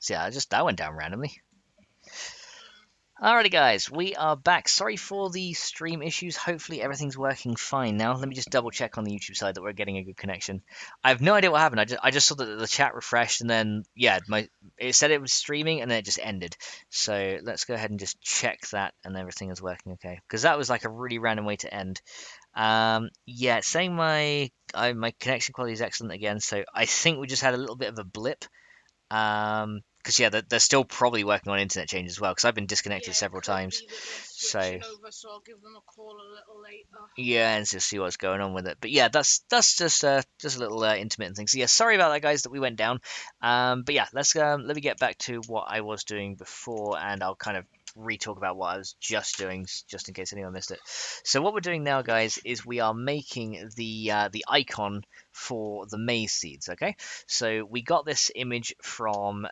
So yeah, that went down randomly. Alrighty guys, we are back. Sorry for the stream issues. Hopefully everything's working fine now. Let me just double check on the YouTube side that we're getting a good connection. I have no idea what happened. I just saw that the chat refreshed and then yeah, it said it was streaming and then it just ended. So let's go ahead and just check that and everything is working okay. Because that was like a really random way to end. Yeah, it's saying my connection quality is excellent again. So I think we just had a little bit of a blip. Because yeah, they're still probably working on internet change as well. Because I've been disconnected several times. So I'll give them a call a little later. yeah, and just see what's going on with it. But yeah, that's just a little intermittent thing. So yeah, sorry about that, guys, that we went down. But yeah, let me get back to what I was doing before, and I'll kind of re-talk about what I was just doing, just in case anyone missed it. So what we're doing now, guys, is we are making the icon for the maize seeds. Okay, so we got this image from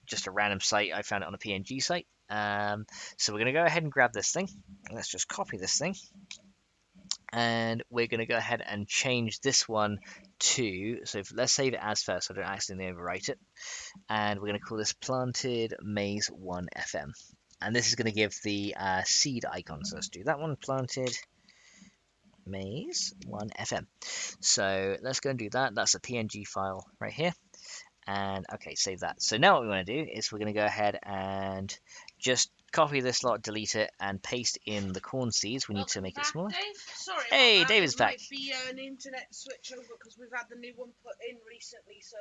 just a random site. I found it on a PNG site. So we're going to go ahead and grab this thing. Let's just copy this thing. And we're going to go ahead and change this one to, so let's save it as first so I don't accidentally overwrite it. And we're going to call this planted maize 1 FM. And this is going to give the seed icon. So let's do that one, planted maize 1 FM. So let's go and do that. That's a PNG file right here. And okay, save that. So now what we want to do is we're going to go ahead and just copy this lot, delete it, and paste in the corn seeds. We need to make it smaller. Dave. Sorry hey, about that. David's back. Might be an internet switch over because we've had the new one put in recently. So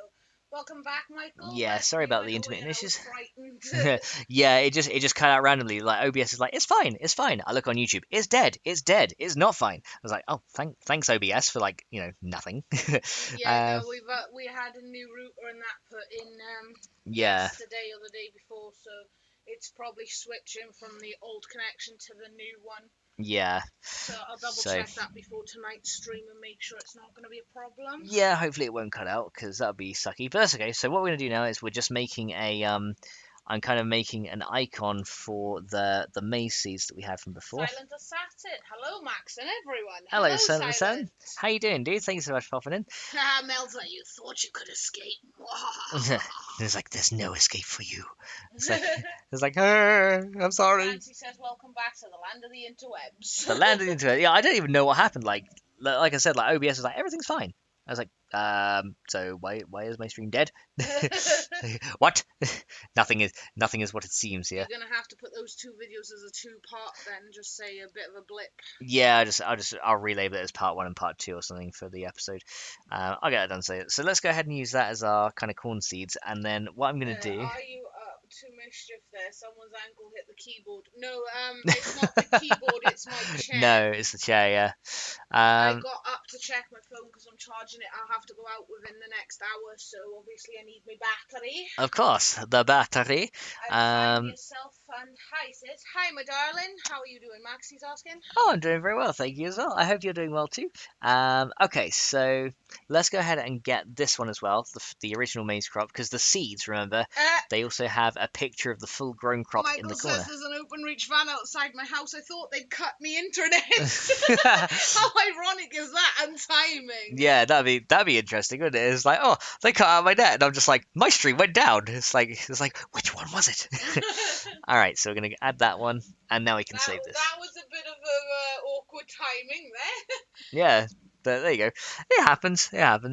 welcome back, Michael. Yeah, sorry about the intermittent issues. Frightened. Yeah, it just cut out randomly. Like OBS is like, it's fine, it's fine. I look on YouTube, it's dead, it's not fine. I was like, oh, thanks OBS for like nothing. Yeah, no, we had a new router and that put in yesterday or the day before, so it's probably switching from the old connection to the new one. Yeah. So I'll double check that before tonight's stream and make sure it's not going to be a problem. Yeah, hopefully it won't cut out because that would be sucky. But that's okay. So what we're going to do now is we're just making a I'm kind of making an icon for the maize seeds that we had from before. Silent Assassin. Hello, Max and everyone. Hello, Silent Assassin. How you doing, dude? Thank you so much for popping in. Melza, you thought you could escape. There's like, there's no escape for you. It's like, I'm sorry. Nancy says, welcome back to the land of the interwebs. The land of the interwebs. Yeah, I don't even know what happened. Like I said, like OBS was like, everything's fine. I was like, so why is my stream dead? What? Nothing is what it seems here. You're gonna have to put those two videos as a two-part then, just say a bit of a blip. Yeah, I'll relabel it as part 1 and part 2 or something for the episode. I'll get that done. So let's go ahead and use that as our kind of corn seeds, and then what I'm gonna do. Are you up to mischief there? Someone's ankle hit the keyboard. No, it's not the keyboard, it's my chair. No, it's the chair. Yeah. I got up to check my phone because I'm charging it. I'll have to go out within the next hour, so obviously I need my battery. Of course, the battery. Yourself and hi, sis. Hi, my darling. How are you doing, Max? He's asking. Oh, I'm doing very well, thank you as well. I hope you're doing well too. Okay, so let's go ahead and get this one as well, the original maize crop, because the seeds, remember, they also have a picture of the full-grown crop in the corner. Michael says there's an open reach van outside my house. I thought they'd cut me internet. How ironic is that and timing? Yeah, that'd be interesting, wouldn't it? It's like, oh, they cut out my net, and I'm just like, my stream went down. It's like, which one was it? All right, so we're gonna add that one, and now we can save this. That was a bit of a awkward timing there. Yeah, there you go. It happens,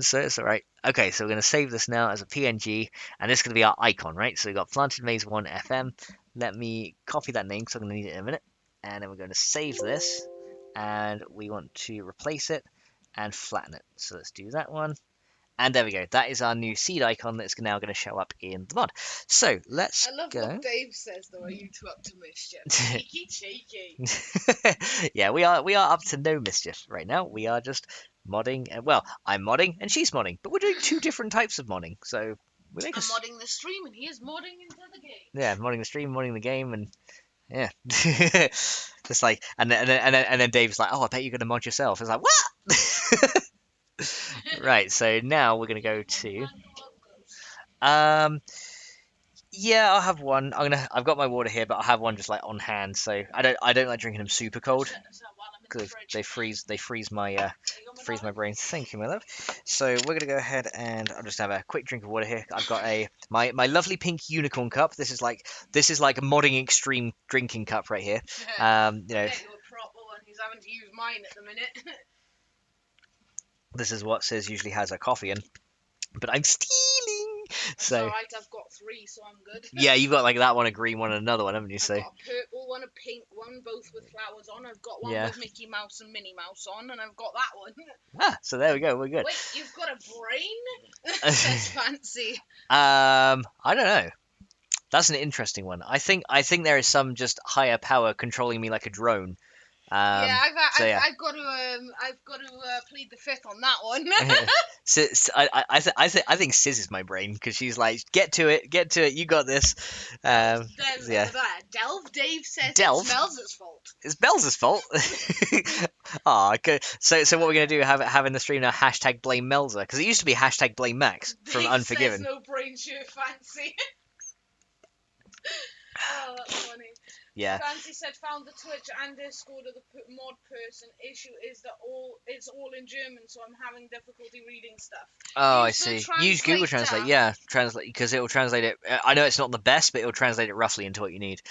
so it's all right. Okay, so we're gonna save this now as a PNG, and this is gonna be our icon, right? So we got planted maize 1 FM. Let me copy that name because I'm gonna need it in a minute, and then we're going to save this, and we want to replace it and flatten it. So let's do that one. And there we go. That is our new seed icon that's now going to show up in the mod. So let's go. I love what Dave says, though. Are you two up to mischief? Cheeky. Yeah, we are up to no mischief right now. We are just modding. Well, I'm modding and she's modding, but we're doing 2 different types of modding. So we make modding the stream and he is modding into the game. Yeah, modding the stream, modding the game, and yeah, just like and then Dave's like, oh, I bet you're gonna mod yourself. It's like, what? Right, so now we're gonna go to yeah, I'll have one. I've got my water here, but I'll have one just like on hand. So I don't like drinking them super cold. they freeze my brain. Thank you, my love. So we're gonna go ahead and I'll just have a quick drink of water here. I've got my lovely pink unicorn cup. This is like a modding extreme drinking cup right here. You know. Get you a proper one. He's having to use mine at the minute. This is what Sis usually has her coffee in, but I'm stealing. So alright, I've got 3, so I'm good. Yeah, you've got like that one, a green one, and another one, haven't you? I've got a purple one, a pink one, both with flowers on. I've got one with Mickey Mouse and Minnie Mouse on, and I've got that one. So there we go, we're good. Wait, you've got a brain? That's fancy. I don't know. That's an interesting one. I think there is some just higher power controlling me like a drone. I've got to plead the fifth on that one. I think Sis is my brain because she's like, get to it, you got this. Delve, Dave says Delve? It's Mel's fault. It's Belz's fault. Good. So what we're gonna do? Have in the stream now #blame Melza, because it used to be #blame Max from Dave Unforgiven. Says no brain shirt fancy. Oh, that's funny. Yeah. Fancy said found the Twitch and Discord of the mod person. Issue is that it's all in German, so I'm having difficulty reading stuff. Oh, I see. Use Google Translate. Yeah, translate, because it will translate it. I know it's not the best, but it will translate it roughly into what you need.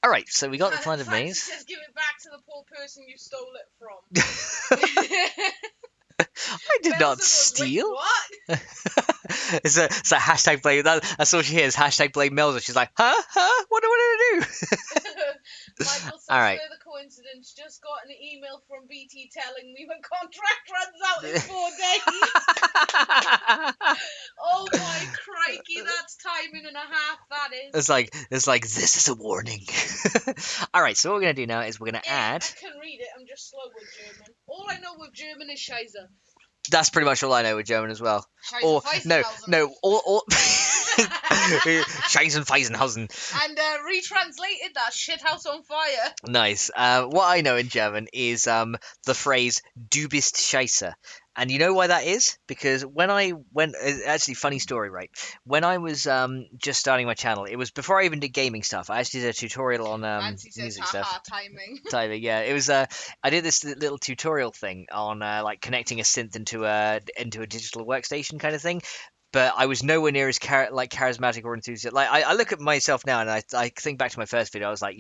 All right, so we got the Planet of Maze. Fancy says give it back to the poor person you stole it from. I did not steal. What? It's a #blame. That's all she hears. #blame Melza. She's like, huh? What did I do? Michael says, all right. Further coincidence, just got an email from BT telling me my contract runs out in 4 days. Oh my crikey, that's timing and a half, that is. It's like this is a warning. All right, so what we're going to do now is we're going to add... I can read it, I'm just slow with German. All I know with German is Scheiße. That's pretty much all I know with German as well. Or no, all Scheißenfeisenhausen. And retranslated that shithouse on fire. Nice. What I know in German is the phrase "Du bist scheiße." And you know why that is? Because when I went, actually, funny story, right? When I was just starting my channel, it was before I even did gaming stuff. I actually did a tutorial on music stuff. Timing. Timing, yeah. It was I did this little tutorial thing on like connecting a synth into a digital workstation kind of thing. But I was nowhere near as charismatic or enthusiastic. Like I look at myself now and I think back to my first video. I was like,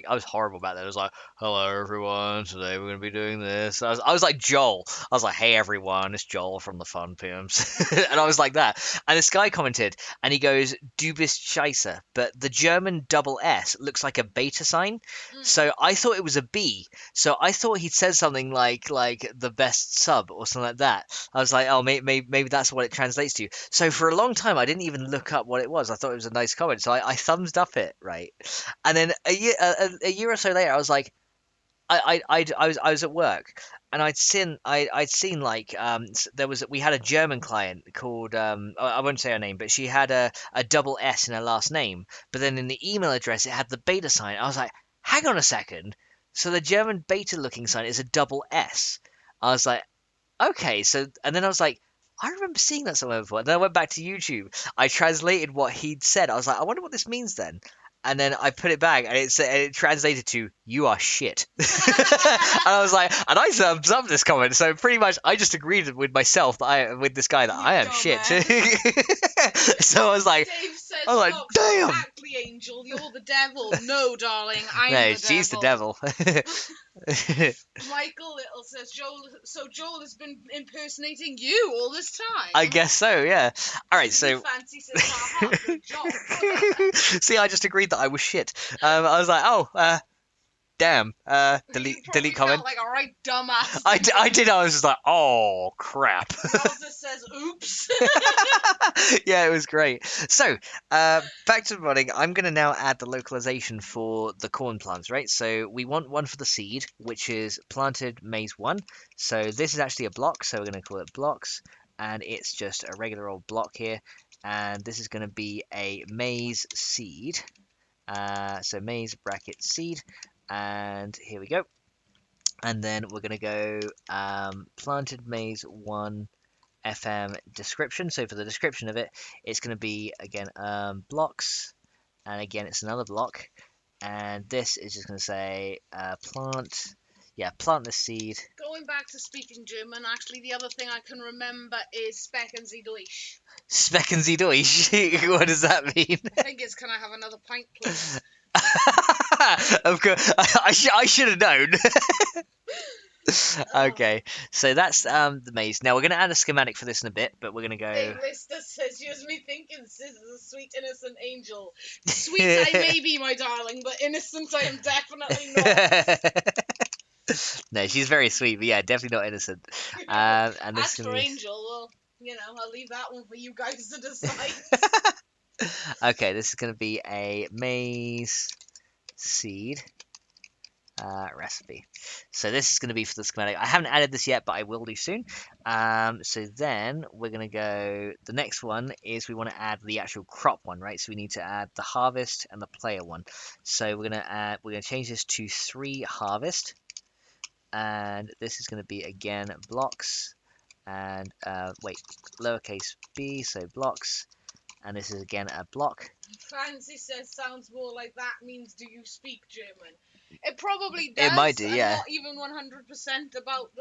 I was horrible about that. I was like, hello everyone, today we're gonna be doing this. I was like Joel. I was like, hey everyone, it's Joel from the Fun Pimps, and I was like that. And this guy commented and he goes, "Du bist scheiße," but the German double S looks like a beta sign. So I thought it was a B. So I thought he'd said something like the best sub or something like that. I was like, oh, maybe that's what it translates to. So for a long time, I didn't even look up what it was. I thought it was a nice comment, so I thumbs up it, right? And then a year or so later, I was like, I was at work, and I'd seen like we had a German client called I won't say her name, but she had a double S in her last name, but then in the email address it had the beta sign. I was like, hang on a second, so the German beta looking sign is a double S. I was like, okay, so, and then I was like, I remember seeing that somewhere before. And then I went back to YouTube. I translated what he'd said. I was like, I wonder what this means then. And then I put it back, and it translated to "You are shit." And I was like, and I thumbs up this comment. So pretty much, I just agreed with myself that with this guy that I am shit. So I was like, Dave says, damn. Exactly, Angel, you're the devil. No, darling, I'm the devil. She's the devil. Michael Little says, Joel has been impersonating you all this time. I guess so, yeah. All right, so... Fancy says, good job. See, I just agreed that I was shit. I was like, damn. Delete comment. Felt like a right dumbass. I did. I was just like, oh crap. Bowser says, oops. Yeah, it was great. So, back to modding. I'm going to now add the localization for the corn plants, right? So we want one for the seed, which is planted maize 1. So this is actually a block, so we're going to call it blocks, and it's just a regular old block here. And this is going to be a maize seed. So maize bracket seed. And here we go. And then we're going to go planted maize 1 FM description. So for the description of it, it's going to be, again, blocks. And again, it's another block. And this is just going to say plant yeah, plant the seed. Going back to speaking German, actually, the other thing I can remember is Specken Sie durch. Specken Sie durch. What does that mean? I think it's, can I have another pint, please? Of course, I should have known. Okay, so that's the maze. Now we're going to add a schematic for this in a bit, but we're going to go... Dave Lister says, "Use me thinking Sis is a sweet, innocent angel. Sweet I may be, my darling, but innocent I am definitely not." No, she's very sweet, but yeah, definitely not innocent. And this As for be... Angel, well, I'll leave that one for you guys to decide. Okay, this is going to be a maze seed recipe. So this is going to be for the schematic. I haven't added this yet, but I will do soon. So then we're going to go, the next one is we want to add the actual crop one, right? So we need to add the harvest and the player one. So we're going to change this to 3 harvest. And this is going to be, again, blocks. And, lowercase b, so blocks. And this is, again, a block. Fancy says, sounds more like that means, do you speak German? It probably does. It might do, yeah. I'm not even 100% about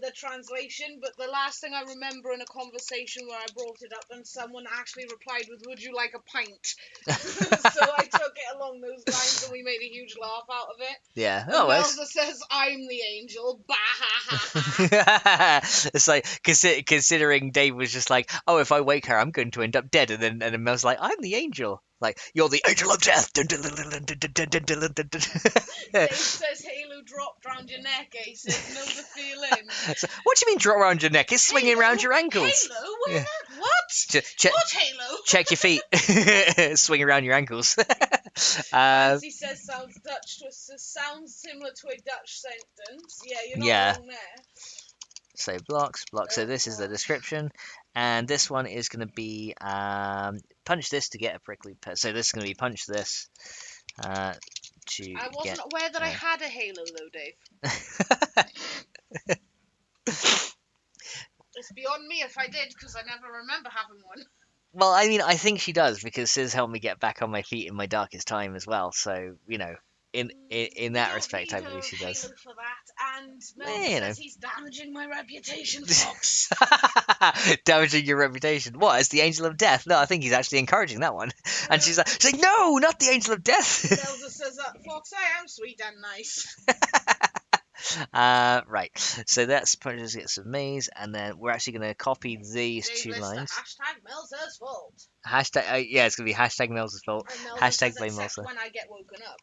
the translation, but the last thing I remember in a conversation where I brought it up and someone actually replied with, "Would you like a pint?" So I took it along those lines and we made a huge laugh out of it. Yeah. And Elsa says, "I'm the angel." Bah ha ha ha. It's like, considering Dave was just like, oh, if I wake her, I'm going to end up dead. And then Mel's like, I'm the angel. Like, you're the angel of death. Dave says, "Halo dropped round your neck." He says, "Know the feeling." So, what do you mean drop around your neck? It's swinging around your ankles. Halo? Where? What? What Halo? Check your feet. Swing around your ankles. He says, sounds sounds similar to a Dutch sentence. Yeah, you're not wrong there. So blocks. So this is the description, and this one is going to be punch this to get a prickly pear. So this is going to be punch this to I wasn't aware that I had a Halo though, Dave. It's beyond me if I did, because I never remember having one. Well, I mean, I think she does, because Sis helped me get back on my feet in my darkest time as well. So, in that respect, I believe she does. For that. And Mel says he's damaging my reputation, Fox. Damaging your reputation? What, as the angel of death? No, I think he's actually encouraging that one. And she's like, no, not the angel of death. Elsa says, Fox, I am sweet and nice. Right, so that's probably just get some maze, and then we're actually going to copy these two lines. Hashtag Melsa's fault. Hashtag, yeah, it's going to be hashtag Melsa's fault. Hashtag blame Melsa. When I get woken up.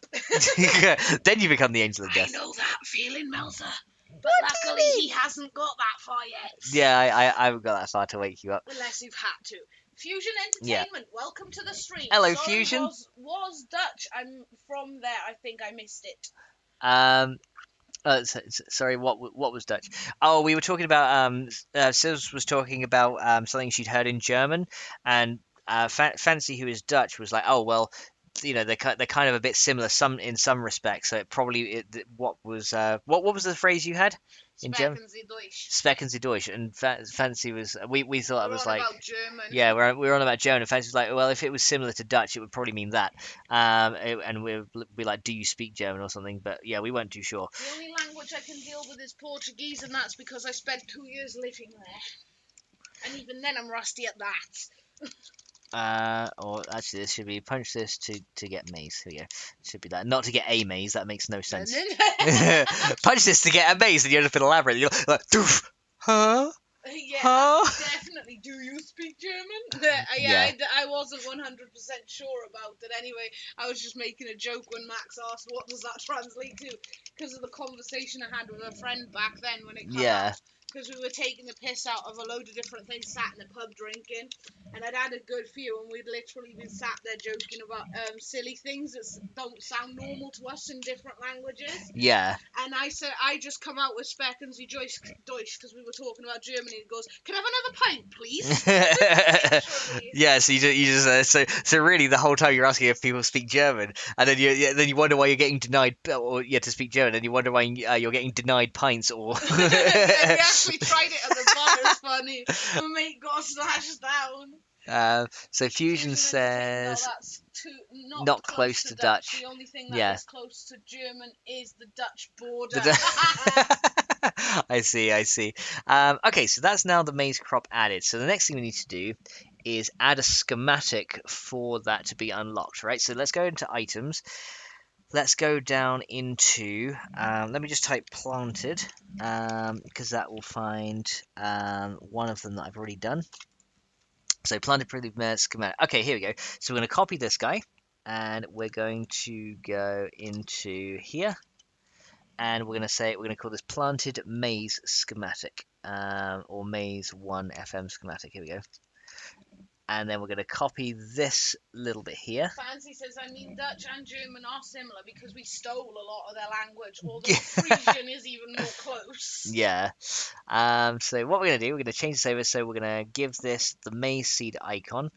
Then you become the angel of death. I know that feeling, Melsa. But luckily he hasn't got that far yet. Yeah, I haven't got that far to wake you up. Unless you've had to. Fusion Entertainment, welcome to the stream. Hello, Sorry, Fusion. Was Dutch. I'm from there. I think I missed it. Sorry, what was Dutch? Oh, we were talking about Sis was talking about something she'd heard in German, and Fancy, who is Dutch, was like, oh well, they're kind of a bit similar in some respects. So it probably what was the phrase you had in German? Specken Sie durch. And Fancy was we thought it was like German. Yeah, we're on about German. And Fancy was like, well, if it was similar to Dutch, it would probably mean that. And we'd be like, do you speak German or something? But yeah, we weren't too sure. The only language I can deal with is Portuguese, and that's because I spent 2 years living there. And even then, I'm rusty at that. Or actually, this should be punch this to get maze. Here we go. It should be that. Not to get a maze. That makes no sense. Punch this to get a maze, and you're just a bit elaborate. You're like, doof, huh? Yeah, huh? Definitely. Do you speak German? Yeah. I wasn't 100% sure about it. Anyway, I was just making a joke when Max asked, what does that translate to? Because of the conversation I had with a friend back then when it came out. Because we were taking the piss out of a load of different things, sat in the pub drinking, and I'd had a good few, and we'd literally been sat there joking about silly things that don't sound normal to us in different languages. Yeah. And I said, I just come out with Specken Sie Deutsch, because we were talking about Germany. He goes, can I have another pint, please? Yeah, so you just so really the whole time you're asking if people speak German, and then you wonder why you're getting denied, or to speak German, and you wonder why you're getting denied pints or. We tried it at the bar. It was funny. My mate got slashed down. So Fusion says. That's tooting. not close to Dutch. Dutch. The only thing that Yeah. is close to German is the Dutch border. I see, I see. Okay, so that's now the maize crop added. So the next thing we need to do is add a schematic for that to be unlocked, right? So let's go into items. Let's go down into, let me just type planted, because that will find one of them that I've already done. So planted pre-leaf schematic. Okay, here we go. So we're going to copy this guy, and we're going to go into here, and we're going to call this planted maize schematic, or maize 1 FM schematic. Here we go. And then we're going to copy this little bit here. Fancy says, I mean, Dutch and German are similar because we stole a lot of their language, although Frisian is even more close. Yeah. So what we're going to do, we're going to change this over. So we're going to give this the maize seed icon,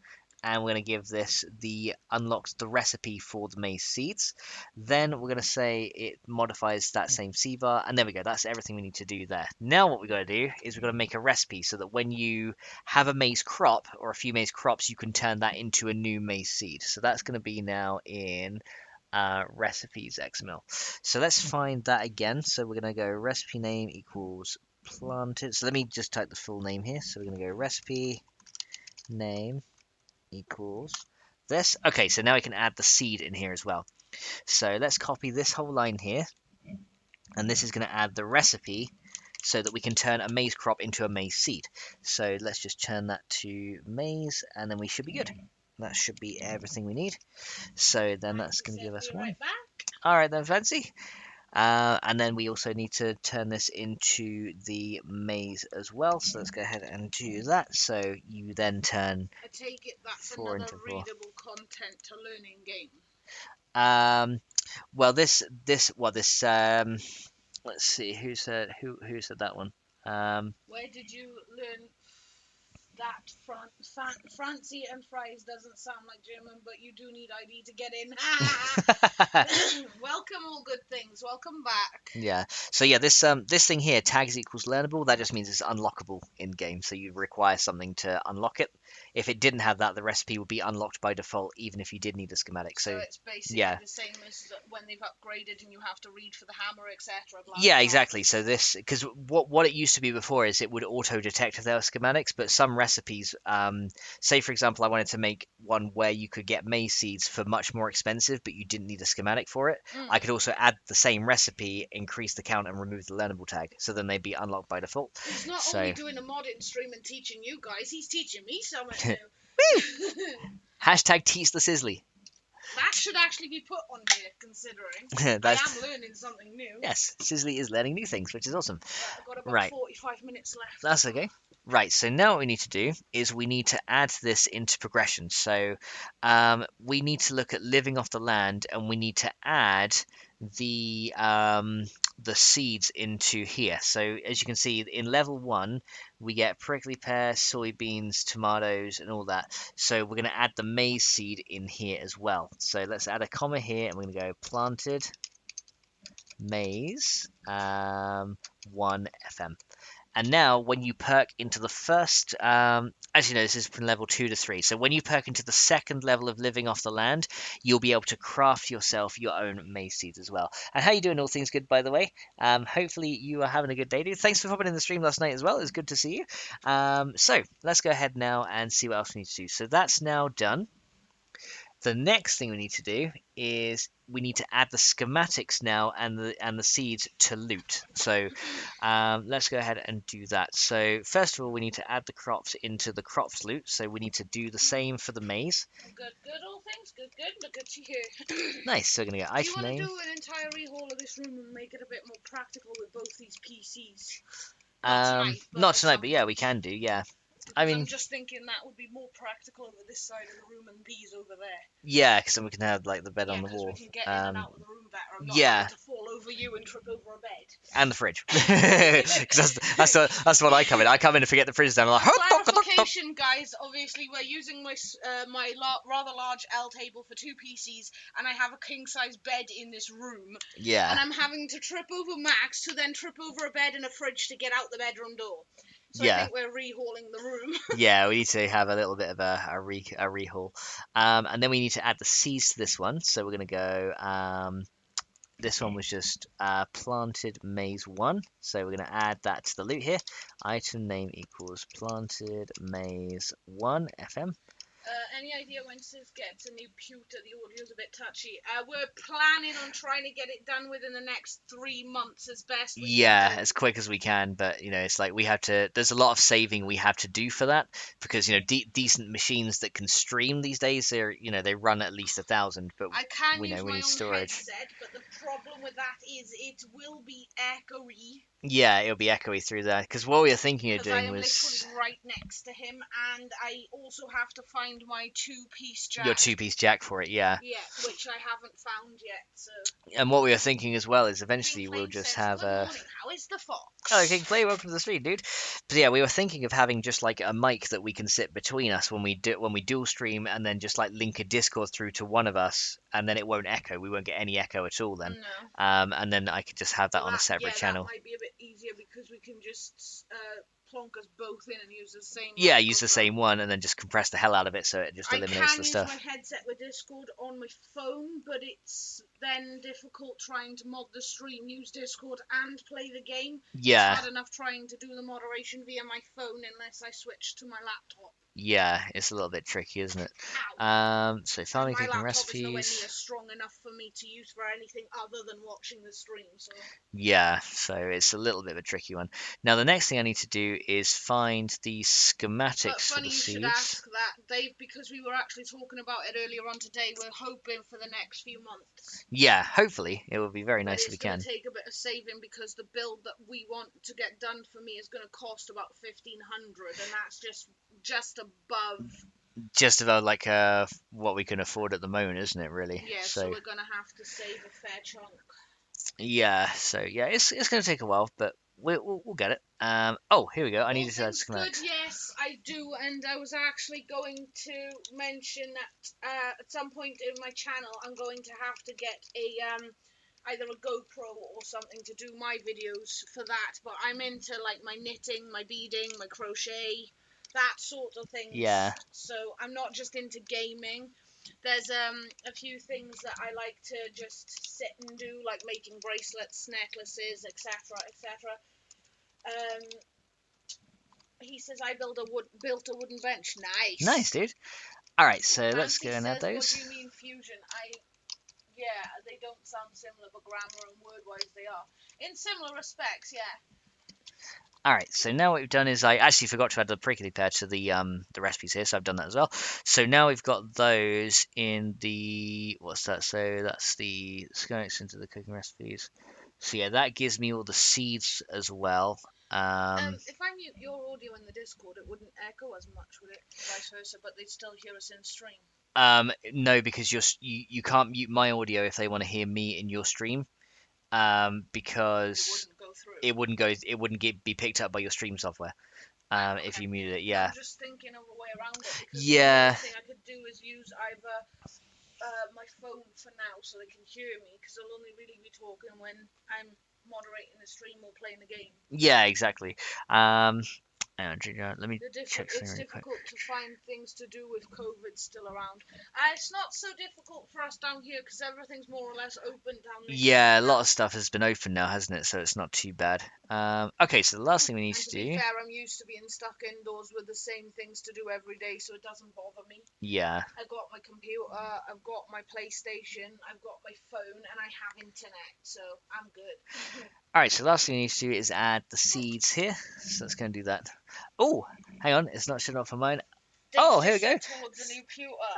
and we're going to give this the unlocks the recipe for the maize seeds. Then we're going to say it modifies that same seed bar, and there we go. That's everything we need to do there. Now what we've got to do is we've got to make a recipe so that when you have a maize crop or a few maize crops, you can turn that into a new maize seed. So that's going to be now in recipes XML. So let's find that again. So we're going to go recipe name equals planted. So let me just type the full name here. So we're going to go recipe name equals this. Okay, so now we can add the seed in here as well. So let's copy this whole line here, and this is going to add the recipe so that we can turn a maize crop into a maize seed. So let's just turn that to maize, and then we should be good. That should be everything we need. So then that's going to give us one. Right back. All right then, fancy. And then we also need to turn this into the maize as well. So let's go ahead and do that. So you then turn. I take it that's 4 another into 4. readable content to learning game. Well, this. Let's see who said that one. Where did you learn that? Francie and fries doesn't sound like German, but you do need ID to get in. Welcome, all good things. Welcome back. Yeah. So yeah, this thing here, tags equals learnable. That just means it's unlockable in game. So you require something to unlock it. If it didn't have that, the recipe would be unlocked by default, even if you did need a schematic. So it's basically yeah. the same as when they've upgraded and you have to read for the hammer, etc. Yeah, exactly. So this, because what it used to be before is it would auto detect if there were schematics, but some recipes, say for example, I wanted to make one where you could get maize seeds for much more expensive, but you didn't need a schematic for it. I could also add the same recipe, increase the count, and remove the learnable tag, so then they'd be unlocked by default. He's not only doing a modded stream and teaching you guys, he's teaching me something new. Hashtag teach the Sizzly. That should actually be put on here, considering I am learning something new. Yes, Sizzly is learning new things, which is awesome. I've got about 45 minutes left. That's okay. Right, so now what we need to do is we need to add this into progression. So we need to look at living off the land, and we need to add the seeds into here. So as you can see, in level 1, we get prickly pear, soybeans, tomatoes, and all that. So we're going to add the maize seed in here as well. So let's add a comma here, and we're going to go planted maize 1 FM. And now when you perk into the first, as you know, this is from level 2 to 3. So when you perk into the second level of living off the land, you'll be able to craft yourself your own maize seeds as well. And how you doing? All things good, by the way. Hopefully you are having a good day, dude. Thanks for popping in the stream last night as well. It was good to see you. So let's go ahead now and see what else we need to do. So that's now done. The next thing we need to do is we need to add the schematics now and the seeds to loot. So let's go ahead and do that. So first of all, we need to add the crops into the crops loot. So we need to do the same for the maize. Good, all things good. Look at you here. Nice. So we're gonna get item name. Do you want to do an entire rehaul of this room and make it a bit more practical with both these PCs? Not tonight, but yeah, we can do. Yeah. I mean, I'm just thinking that would be more practical over this side of the room and these over there. Yeah, because then we can have like the bed on the wall. We can get in and out of the room better. I'm not to fall over you and trip over a bed. And the fridge. Because that's what I come in. I come in and forget the fridge down. I'm like, clarification, guys. Obviously, we're using my rather large L table for 2 PCs, and I have a king size bed in this room. Yeah. And I'm having to trip over Max to then trip over a bed and a fridge to get out the bedroom door. So I think we're rehauling the room. Yeah, we need to have a little bit of a rehaul. And then we need to add the seeds to this one. So we're going to go. This one was just planted maize 1. So we're going to add that to the loot here. Item name equals planted maize 1 FM. Any idea when Sis gets a new pewter? The audio's a bit touchy. We're planning on trying to get it done within the next 3 months as best we Yeah, can do. as quick as we can, but it's like we have to. There's a lot of saving we have to do for that because decent machines that can stream these days, they run at least 1,000. But I can we use we my need own storage. headset, but the problem with that is it will be echoey. Yeah, it'll be echoey through there because what we were thinking of Because I doing am was literally right next to him, and I also have to find my two-piece jack. your 2-piece jack for it. Yeah. Yeah, which I haven't found yet. So. And what we were thinking as well is eventually King we'll Flame just says, have "Good a. morning. How is the fox?" Oh, King Play, welcome to the stream, dude. But yeah, we were thinking of having just like a mic that we can sit between us when we dual stream, and then just like link a Discord through to one of us, and then it won't echo. We won't get any echo at all then. No. And then I could just have that on a separate channel. That might be a bit easier because we can just plonk us both in and use the same. Yeah, use the same one, and then just compress the hell out of it, so it just eliminates the stuff. I can use my headset with Discord on my phone, but it's then difficult trying to mod the stream, use Discord, and play the game. Yeah. It's hard enough trying to do the moderation via my phone unless I switch to my laptop. Yeah, it's a little bit tricky, isn't it? So farming, cooking, recipes. My laptop is nowhere near strong enough for me to use for anything other than watching the stream. So. Yeah, so it's a little bit of a tricky one. Now the next thing I need to do is find the schematics for the seeds. Funny you should ask that, Dave, because we were actually talking about it earlier on today. We're hoping for the next few months. Yeah, hopefully it will be very nice if we can. It's going to take a bit of saving because the build that we want to get done for me is going to cost about 1,500, and that's just above. Just about like what we can afford at the moment, isn't it? Really. Yeah. So we're going to have to save a fair chunk. Yeah. So yeah, it's going to take a while, but we'll get it. Oh, here we go. I need to add schematics. Good, yes, I do, and I was actually going to mention that at some point in my channel, I'm going to have to get a either a GoPro or something to do my videos for that. But I'm into like my knitting, my beading, my crochet, that sort of thing. Yeah. So I'm not just into gaming. There's a few things that I like to just sit and do, like making bracelets, necklaces, etc., etc. He says I built a wooden bench. Nice, dude. All right, so let's go and add those. What do you mean fusion? Yeah, they don't sound similar, but grammar and word-wise they are. In similar respects, yeah. Alright, so now what we've done is I actually forgot to add the prickly pear to the recipes here, so I've done that as well. So now we've got those in the, what's that? So that's the schematics into the cooking recipes. So yeah, that gives me all the seeds as well. If I mute your audio in the Discord, it wouldn't echo as much, would it? Vice versa, but they'd still hear us in stream. No, because you can't mute my audio if they want to hear me in your stream. Because it wouldn't be picked up by your stream software. If you muted it, yeah. I'm just thinking of a way around it. Because yeah. The thing I could do is use either my phone for now so they can hear me, because they'll only really be talking when I'm moderating the stream or playing the game. Yeah, exactly. Let me check something It's really quick. difficult to find things to do with COVID still around. It's not so difficult for us down here because everything's more or less open down there. Yeah, a lot of stuff has been open now, hasn't it? So it's not too bad. Okay, so the last thing we need to do. To be fair, I'm used to being stuck indoors with the same things to do every day, so it doesn't bother me. Yeah. I've got my computer, I've got my PlayStation, I've got my phone, and I have internet, so I'm good. Alright, so the last thing we need to do is add the seeds here. So let's go and do that. Oh, hang on, it's not showing up for mine. Oh, here we go.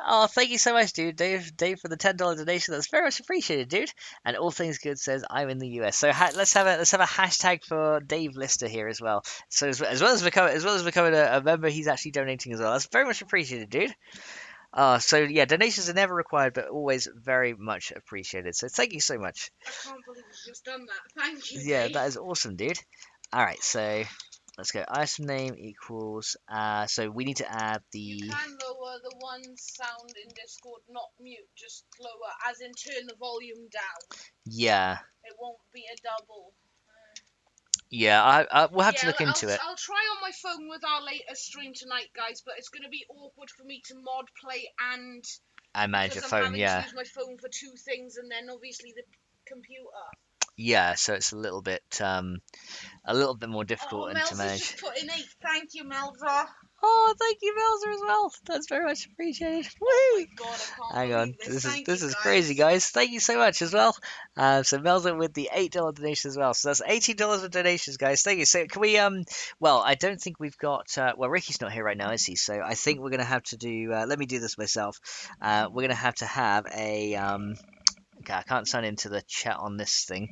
Oh, thank you so much, dude. Dave for the $10 donation. That's very much appreciated, dude. And All Things Good says I'm in the US. So let's have a hashtag for Dave Lister here as well. So as well as becoming a member, he's actually donating as well. That's very much appreciated, dude. So yeah, donations are never required, but always very much appreciated. So thank you so much. I can't believe you've just done that. Thank you. Yeah, Dave. that is awesome, dude. All right, so. Let's go. Item name equals. So we need to add the. You can lower the one sound in Discord, not mute, just lower, as in turn the volume down. Yeah. It won't be a double. Yeah, we'll have to Yeah, look into it. I'll try on my phone with our latest stream tonight, guys. But it's gonna be awkward for me to mod play and And manage because your I'm phone, having to yeah. use my phone for two things, and then obviously the computer. Yeah, so it's a little bit more Oh, difficult and to Mel's has manage. just put in 8. Thank you, Melza. Oh, thank you, Melzer, as well. That's very much appreciated. Oh my Woo! god, I can't Hang on, believe this. Thank this you, is crazy, guys. guys. Thank you so much as well. So Melzer with the $8 donation as well. So that's $18 of donations, guys. Thank you. So can we well, I don't think we've got well, Ricky's not here right now, is he? So I think we're gonna have to do. Let me do this myself. We're gonna have a Okay, I can't sign into the chat on this thing,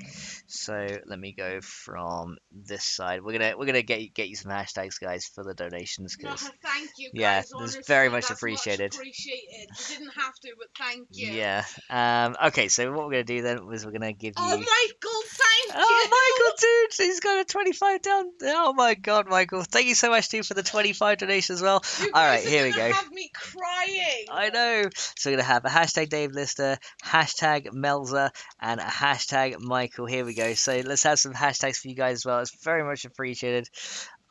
so let me go from this side. We're gonna get you some hashtags, guys, for the donations, No, because thank you, yeah, guys. this is very Honestly, much that's much appreciated. appreciated. You didn't have to, but thank you. Yeah. Okay, so what we're gonna do then is we're gonna give Oh, you. Michael, thank Oh, you. Michael, dude, he's got a 25 down. Oh my God, Michael, thank you so much, dude, for the 25 donation as well. You All guys right, are here we gonna go. have me crying. I know. So we're gonna have a hashtag Dave Lister, hashtag Melza, and a hashtag Michael. Here we go. So let's have some hashtags for you guys as well. It's very much appreciated.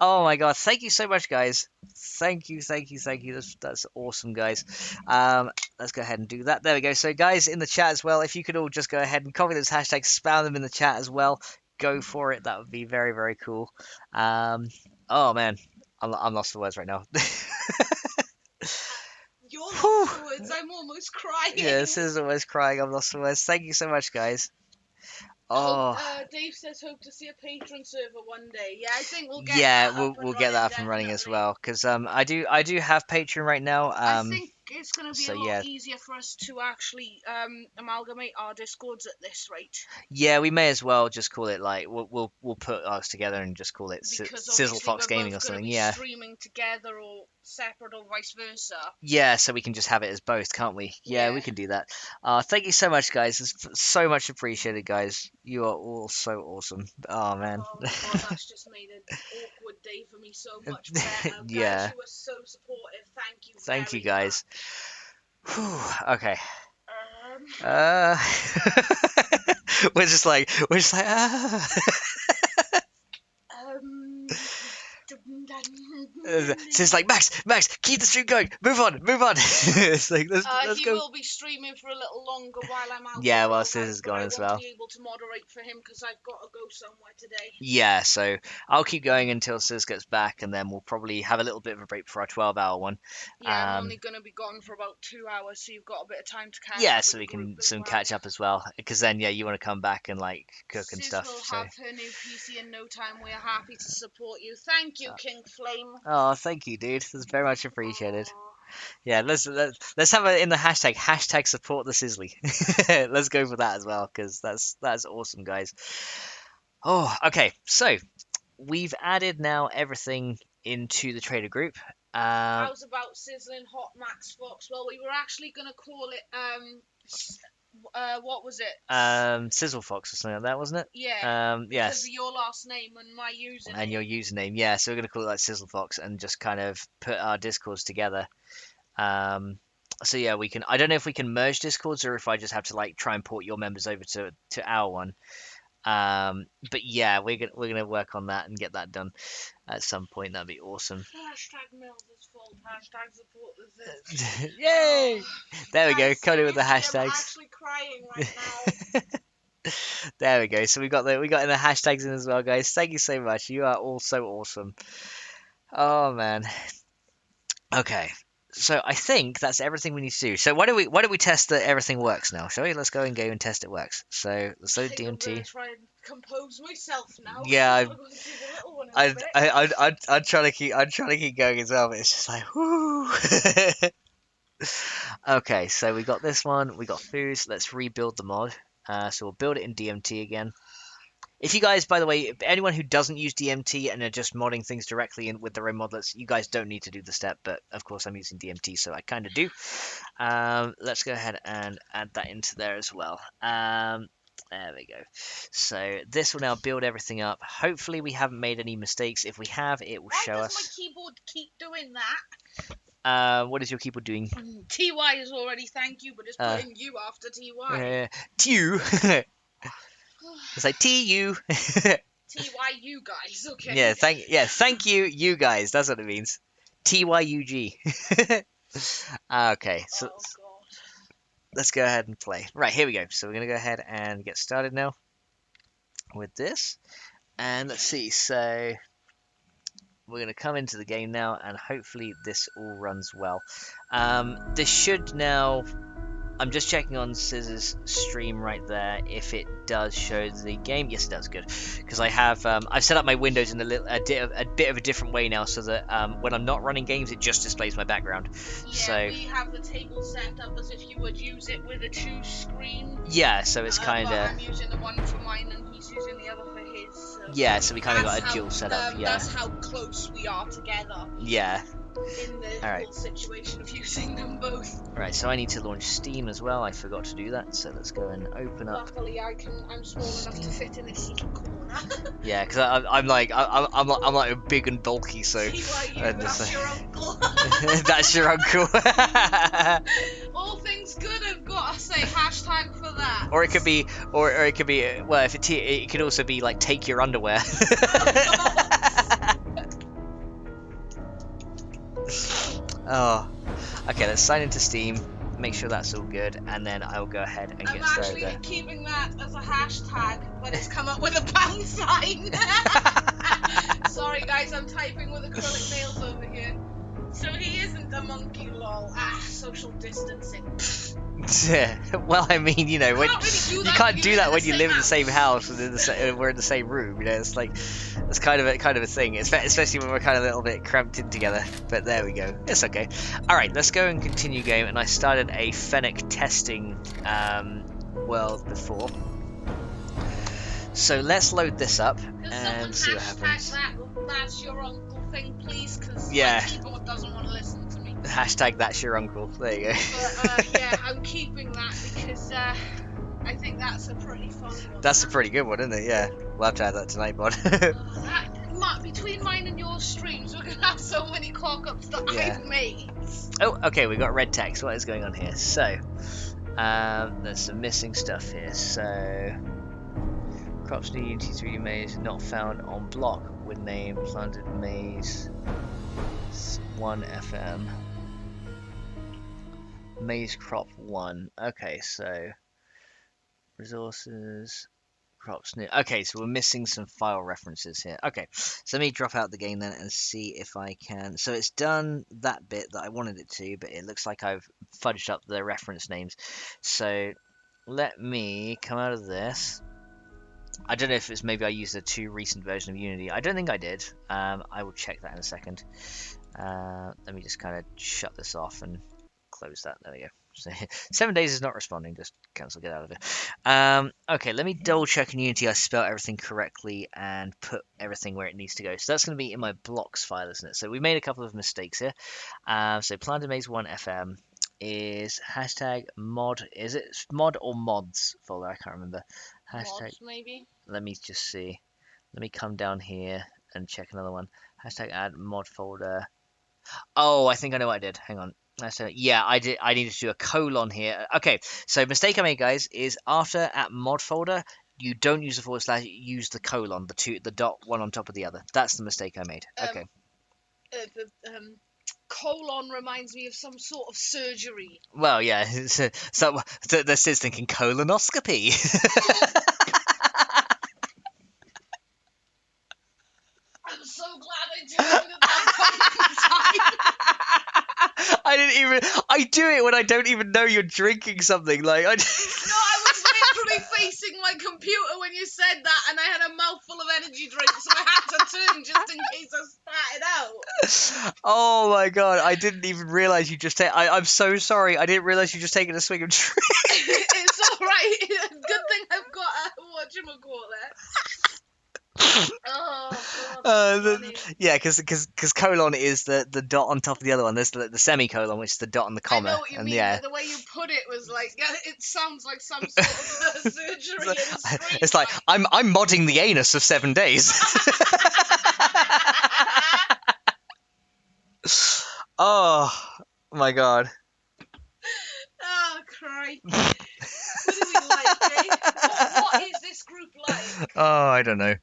Oh my god, thank you so much, guys. Thank you, thank you, thank you. That's awesome, guys. Let's go ahead and do that. There we go. So guys in the chat as well, if you could all just go ahead and copy those hashtags, spam them in the chat as well. Go for it. That would be very, very cool. Oh man, I'm lost for words right now. You're Whew. lost for words. I'm almost Yeah, crying. this is almost crying. I'm lost for words. Thank you so much, guys. Oh, Dave says hope to see a patron server one day. Yeah, I think we'll get yeah, that up and we'll get running that up and running as definitely. well. Because I do have Patreon right now. I think it's going to be So a lot yeah, easier for us to actually amalgamate our discords at this rate. yeah, we may as well just call it like we'll put ours together and just call it Because Sizzle obviously Fox we're Gaming both or going to something. be Yeah, streaming together or separate or vice versa. yeah, so we can just have it as both, can't we? Yeah, Yeah. we can do that. Thank you so much, guys. It's so much appreciated, guys. You are all so awesome. Oh man. Oh my god, that's just made an awkward day for me so much better. Guys, Yeah. you were so supportive. Thank you Thank you, very guys. much. Whew, okay. Um, Uh, we're just like um, so it's like Max, keep the stream going. Move on. It's like let's he go. will be streaming for a little longer while I'm out Yeah, as well, well, Sis guys, is but gone I as won't well. be able to moderate for him because I've got to go somewhere today. Yeah, so I'll keep going until Sis gets back, and then we'll probably have a little bit of a break for our 12-hour one. Yeah, I'm only going to be gone for about 2 hours, so you've got a bit of time to catch Yeah, up with so the we group can as soon well. catch up as well, because then yeah, you want to come back and like cook and Sis stuff. will So have her new PC in no time. We are happy to support you. Thank you, King Flame. oh, thank you, dude. That's very much appreciated. Oh. Yeah, let's have it in the hashtag support the Sizzly. Let's go for that as well, because that's awesome, guys. Oh, okay. So we've added now everything into the trader group. How's about Sizzling Hot Max Fox? Well, we were actually going to call it, what was it? Sizzle Fox or something like that, wasn't it? Yeah, because Yes, of your last name and my and your username. username. Yeah, so we're gonna call it like Sizzle Fox and just kind of put our discords together. Um, so yeah, we can. I don't know if we can merge discords or if I just have to like try and port your members over to our one. But yeah, we're gonna work on that and get that done at some point. That'd be awesome. Hashtag Mel's fault. Hashtag support the Yay! There we go. Guys, Coding with the seriously, I'm hashtags. actually crying right now. There we go. So we got in the hashtags in as well, guys. Thank you so much. You are all so awesome. Oh man. Okay. So I think that's everything we need to do. So why don't we test that everything works now, shall we? Let's go and test it works. So let's I load think I'm gonna DMT. try and compose myself now because Yeah, I've got to go and see the little one in a bit. I'm trying to keep going as well, but it's just like whoo. Okay, so we got this one. We got foods. Let's rebuild the mod. So we'll build it in DMT again. If you guys, by the way, if anyone who doesn't use DMT and are just modding things directly in with their own modlets, you guys don't need to do the step, but of course I'm using DMT, so I kind of do. Let's go ahead and add that into there as well. There we go. So this will now build everything up. Hopefully we haven't made any mistakes. If we have, it will Why show does us. my keyboard keep doing that? What is your keyboard doing? TY is already thank you, but it's putting you after TY. TU. It's like TU. TYU guys, okay. Yeah, thank you, you guys. That's what it means. TYUG. Okay, so Oh god. let's go ahead and play. Right, here we go. So we're gonna go ahead and get started now with this. And let's see. So we're gonna come into the game now, and hopefully this all runs well. This should now. I'm just checking on Scissor's stream right there if it does show the game. Yes, it does. Good, because I've set up my windows in a bit of a different way now, so that when I'm not running games, it just displays my background. Yeah, So we have the table set up as if you would use it with a 2-screen. yeah, so it's kind But of I'm using the one for mine and he's using the other for his. So yeah. So we kind of got that's a dual setup. Yeah, That's how close we are together yeah. in the All right. whole situation of using them both. Right, so I need to launch Steam as well. I forgot to do that, so let's go and open up. Luckily, I'm small enough to fit in this little corner. Yeah, because I'm like big and bulky, so TYU, that's your uncle. that's your uncle. All things good, I've got to say. Hashtag for that. Or it could be, or it could be. Well, if it could also be like take your underwear. Oh, okay. Let's sign into Steam. Make sure that's all good, and then I'll go ahead and get started. I'm actually keeping that as a hashtag, but it's come up with a pound sign. Sorry guys, I'm typing with acrylic nails over here. So he isn't a monkey, lol. Social distancing. Well, I mean, you know, when you can't do that when you live in the same house and we're in the same room. You know, it's like it's kind of a thing, especially when we're kind of a little bit cramped in together. But there we go. It's okay. All right, let's go and continue game. And I started a Fennec testing world before, so let's load this up and see what happens. That's your uncle thing, please, because yeah, my keyboard doesn't want to listen to me. Hashtag that's your uncle. There you go. But yeah, I'm keeping that because I think that's a pretty fun one. That's a pretty good one, isn't it? Yeah, we'll have to add that tonight, Bod. Between mine and your streams, we're gonna have so many cock-ups that I've made. Oh, okay, we got red text. What is going on here? So, there's some missing stuff here. So, crops new Unity 3D maze not found on block with name planted maze 1 FM. Maze crop 1. Okay, so resources, crops new. Okay, so we're missing some file references here. Okay, so let me drop out the game then and see if I can. So it's done that bit that I wanted it to, but it looks like I've fudged up the reference names. So let me come out of this. I don't know if it's maybe I used a too recent version of Unity. I don't think I did. I will check that in a second. Let me just kind of shut this off and close that. There we go. So, 7 days is not responding. Just cancel. Get out of it. Okay, let me double check in Unity I spelled everything correctly and put everything where it needs to go. So that's going to be in my blocks file, isn't it? So we made a couple of mistakes here. So planted maze 1 FM is hashtag mod. Is it mod or mods folder? I can't remember. Hashtag Mods, maybe. Let me just see. Let me come down here and check another one. Hashtag add mod folder. Oh, I think I know what I did. Hang on. Yeah, I did. I needed to do a colon here. Okay, so mistake I made, guys, is after at mod folder, you don't use the forward slash. You use the colon, the dot one on top of the other. That's the mistake I made. Okay. Colon reminds me of some sort of surgery. Well, yeah. So this is thinking colonoscopy. I'm so glad I joined at that I do it when I don't even know you're drinking something. Like I. No, I was literally facing my computer when you said that, and I had a mouthful of energy drink, so I had to turn just in case I spat it out. Oh my god! I didn't even realize you just. I'm so sorry. I didn't realize you just taken a swig of drink. It's all right. Good thing I've got a whatchamacallit there. Oh god. Yeah, because colon is the dot on top of the other one. There's the semicolon, which is the dot on the comma. I know what you mean. Yeah. But the way you put it was like, it sounds like some sort of surgery. It's like I'm modding the anus of 7 days. Oh my god. Oh crikey. What is it like, eh? What is this group like? Oh, I don't know.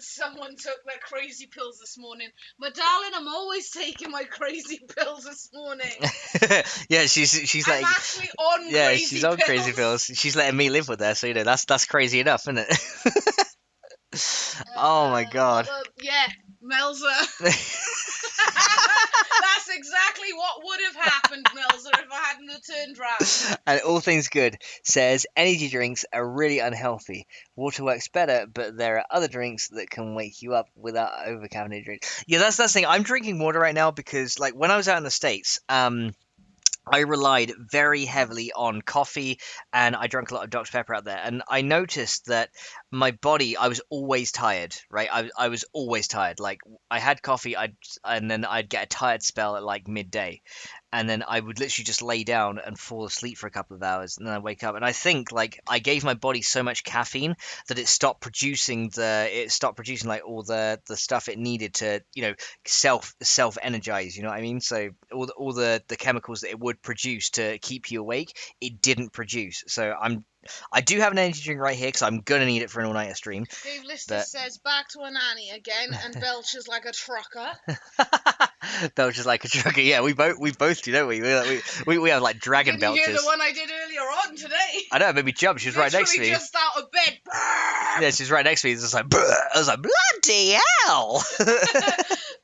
Someone took their crazy pills this morning. My darling, I'm always taking my crazy pills this morning. Yeah, she's I'm like, actually on yeah, crazy she's on pills. crazy pills. She's letting me live with her, so that's crazy enough, isn't it? Oh my god. Yeah, Melzer. That's exactly what would have happened, Melzer, if I hadn't have turned round. And All Things Good says energy drinks are really unhealthy. Water works better, but there are other drinks that can wake you up without over-caffeinated drinks. Yeah, that's the thing. I'm drinking water right now because, like, when I was out in the States, I relied very heavily on coffee and I drank a lot of Dr. Pepper out there. And I noticed that my body, I was always tired, right? I was always tired. Like, I had coffee, and then I'd get a tired spell at like midday. And then I would literally just lay down and fall asleep for a couple of hours. And then I wake up. And I think, like, I gave my body so much caffeine that it stopped producing like all the stuff it needed to, self energize, you know what I mean? So all the chemicals that it would produce to keep you awake, it didn't produce. So I do have an energy drink right here because I'm gonna need it for an all-nighter stream. Dave Lister says back to a nanny again and belches like a trucker. Belches like a trucker. Yeah, we both do, don't we? We have like dragon Didn't belches. hear the one I did earlier on today. I know, it made me jump. She was right next to me. Just out of bed. Yeah, she's right next to me. It's just like, I was like, bloody hell.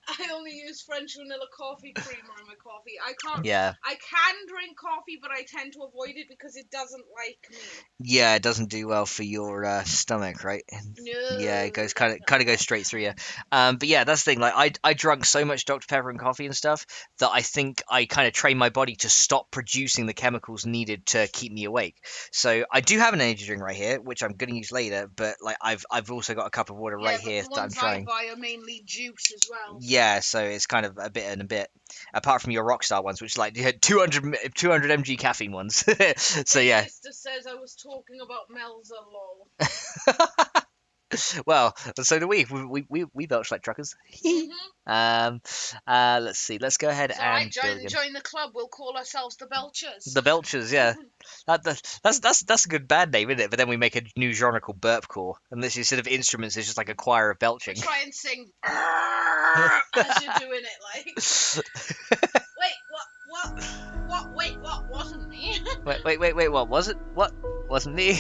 I only use French vanilla coffee creamer in my coffee. I can't. Yeah. I can drink coffee, but I tend to avoid it because it doesn't like me. Yeah, it doesn't do well for your stomach, right? No. Yeah, it goes kind of goes straight through you. But yeah, that's the thing. Like, I drank so much Dr. Pepper and coffee and stuff that I think I kind of trained my body to stop producing the chemicals needed to keep me awake. So I do have an energy drink right here, which I'm gonna use later. But like, I've also got a cup of water right here that I'm trying. The ones I buy are mainly juice as well. Yeah, so it's kind of a bit and a bit. Apart from your Rockstar ones, which like you had 200 mg caffeine ones. So yeah. Sister says I was talking about Melzer, lol. Well, so do we. We belch like truckers. Let's see. Let's go ahead and join the club. We'll call ourselves the Belchers. The Belchers, yeah. That's a good band name, isn't it? But then we make a new genre called Burpcore, and this instead of instruments, it's just like a choir of belching. Try and sing as you're doing it, like. Wait, what? Wasn't me. Wait, what was it? What wasn't me?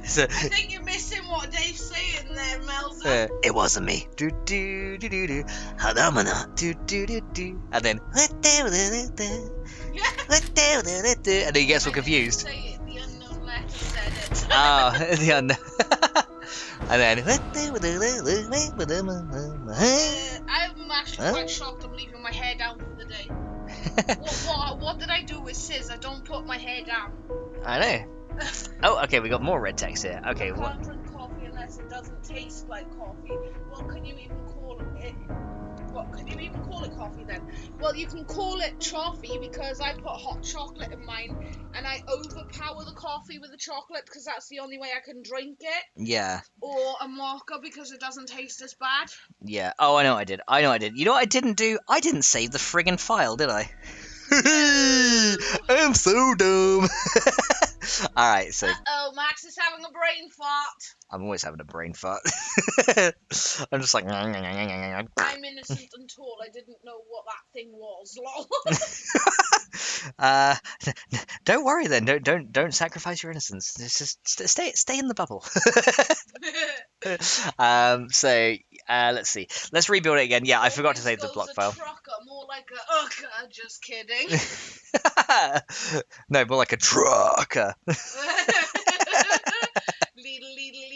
So, I think you're missing what Dave's saying there, Melzer. It wasn't me. Do do do do do. Hadamana. Do do do do. And then. And then he gets all confused. Say it, the unknown letter said it. Oh, the unknown. And then. I'm actually quite shocked I'm leaving my hair down for the day. What did I do with Sis? I don't put my hair down. I know. Oh, okay, we got more red text here. Okay, you can't drink coffee unless it doesn't taste like coffee. What can you even call it? What can you even call it coffee then? Well, you can call it toffee because I put hot chocolate in mine and I overpower the coffee with the chocolate because that's the only way I can drink it. Yeah. Or a mocha because it doesn't taste as bad. Yeah. Oh, I know what I did. You know what I didn't do? I didn't save the friggin' file, did I? I'm so dumb. Alright, so. Uh-oh, Max is having a brain fart. I'm always having a brain fart. I'm just like. I'm innocent and tall. I didn't know what that thing was. Lol. Don't worry then. Don't sacrifice your innocence. Just stay in the bubble. So let's see. Let's rebuild it again. Yeah, I forgot to save the block file. Trucker, more like a just kidding. No, more like a trucker.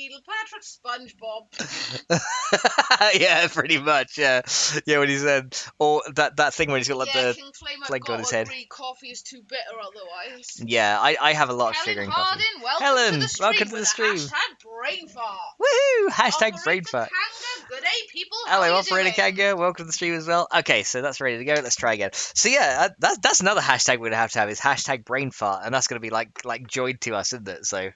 Little Patrick SpongeBob. Yeah, pretty much. Yeah, when he said, or that thing when he's got like the flag on his head. Coffee is too bitter otherwise. Yeah, I have a lot of sugar in coffee. Welcome welcome to the stream. Hashtag brain fart. Woohoo! Hashtag brain fart. Good day, people. Hello, Operator Kanga. Welcome to the stream as well. Okay, so that's ready to go. Let's try again. So yeah, that's another hashtag we're gonna have is hashtag brain fart, and that's gonna be like joined to us, isn't it? So. Yep.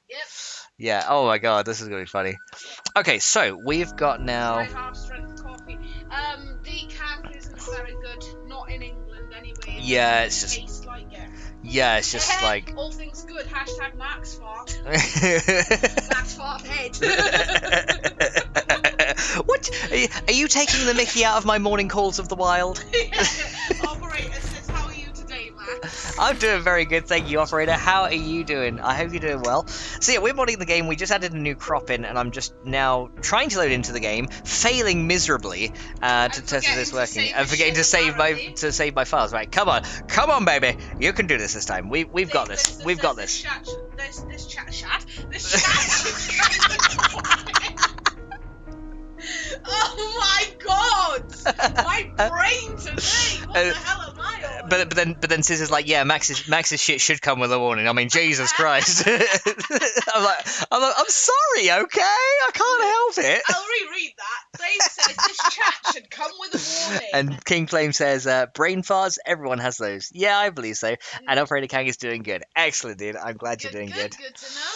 Yeah. Oh my God, this is gonna be funny. Okay, so we've got now. Half strength coffee. Decaf isn't very good. Not in England anyway. Yeah, it's just. Tastes like it. Yeah, it's just like. all things good. Hashtag Max fart. What? Max fart head. Are you taking the mickey out of my morning calls of the wild? Operator says, how are you today, Max? I'm doing very good, thank you, operator. How are you doing? I hope you're doing well. So yeah, we're modding the game. We just added a new crop in, and I'm just now trying to load into the game, failing miserably to test if it's working, and forgetting to save my files. Right, come on, baby, you can do this this time. We've got this. We've got this. This chat. Oh my god! My brain today! What the hell am I on? But then Sis is like, yeah, Max's shit should come with a warning. I mean, Jesus Christ. I'm sorry, okay? I can't help it. I'll reread that. Dave says this chat should come with a warning. And King Flame says, brain farts, everyone has those. Yeah, I believe so. And Operator Kang is doing good. Excellent, dude. I'm glad you're doing good. Good to know.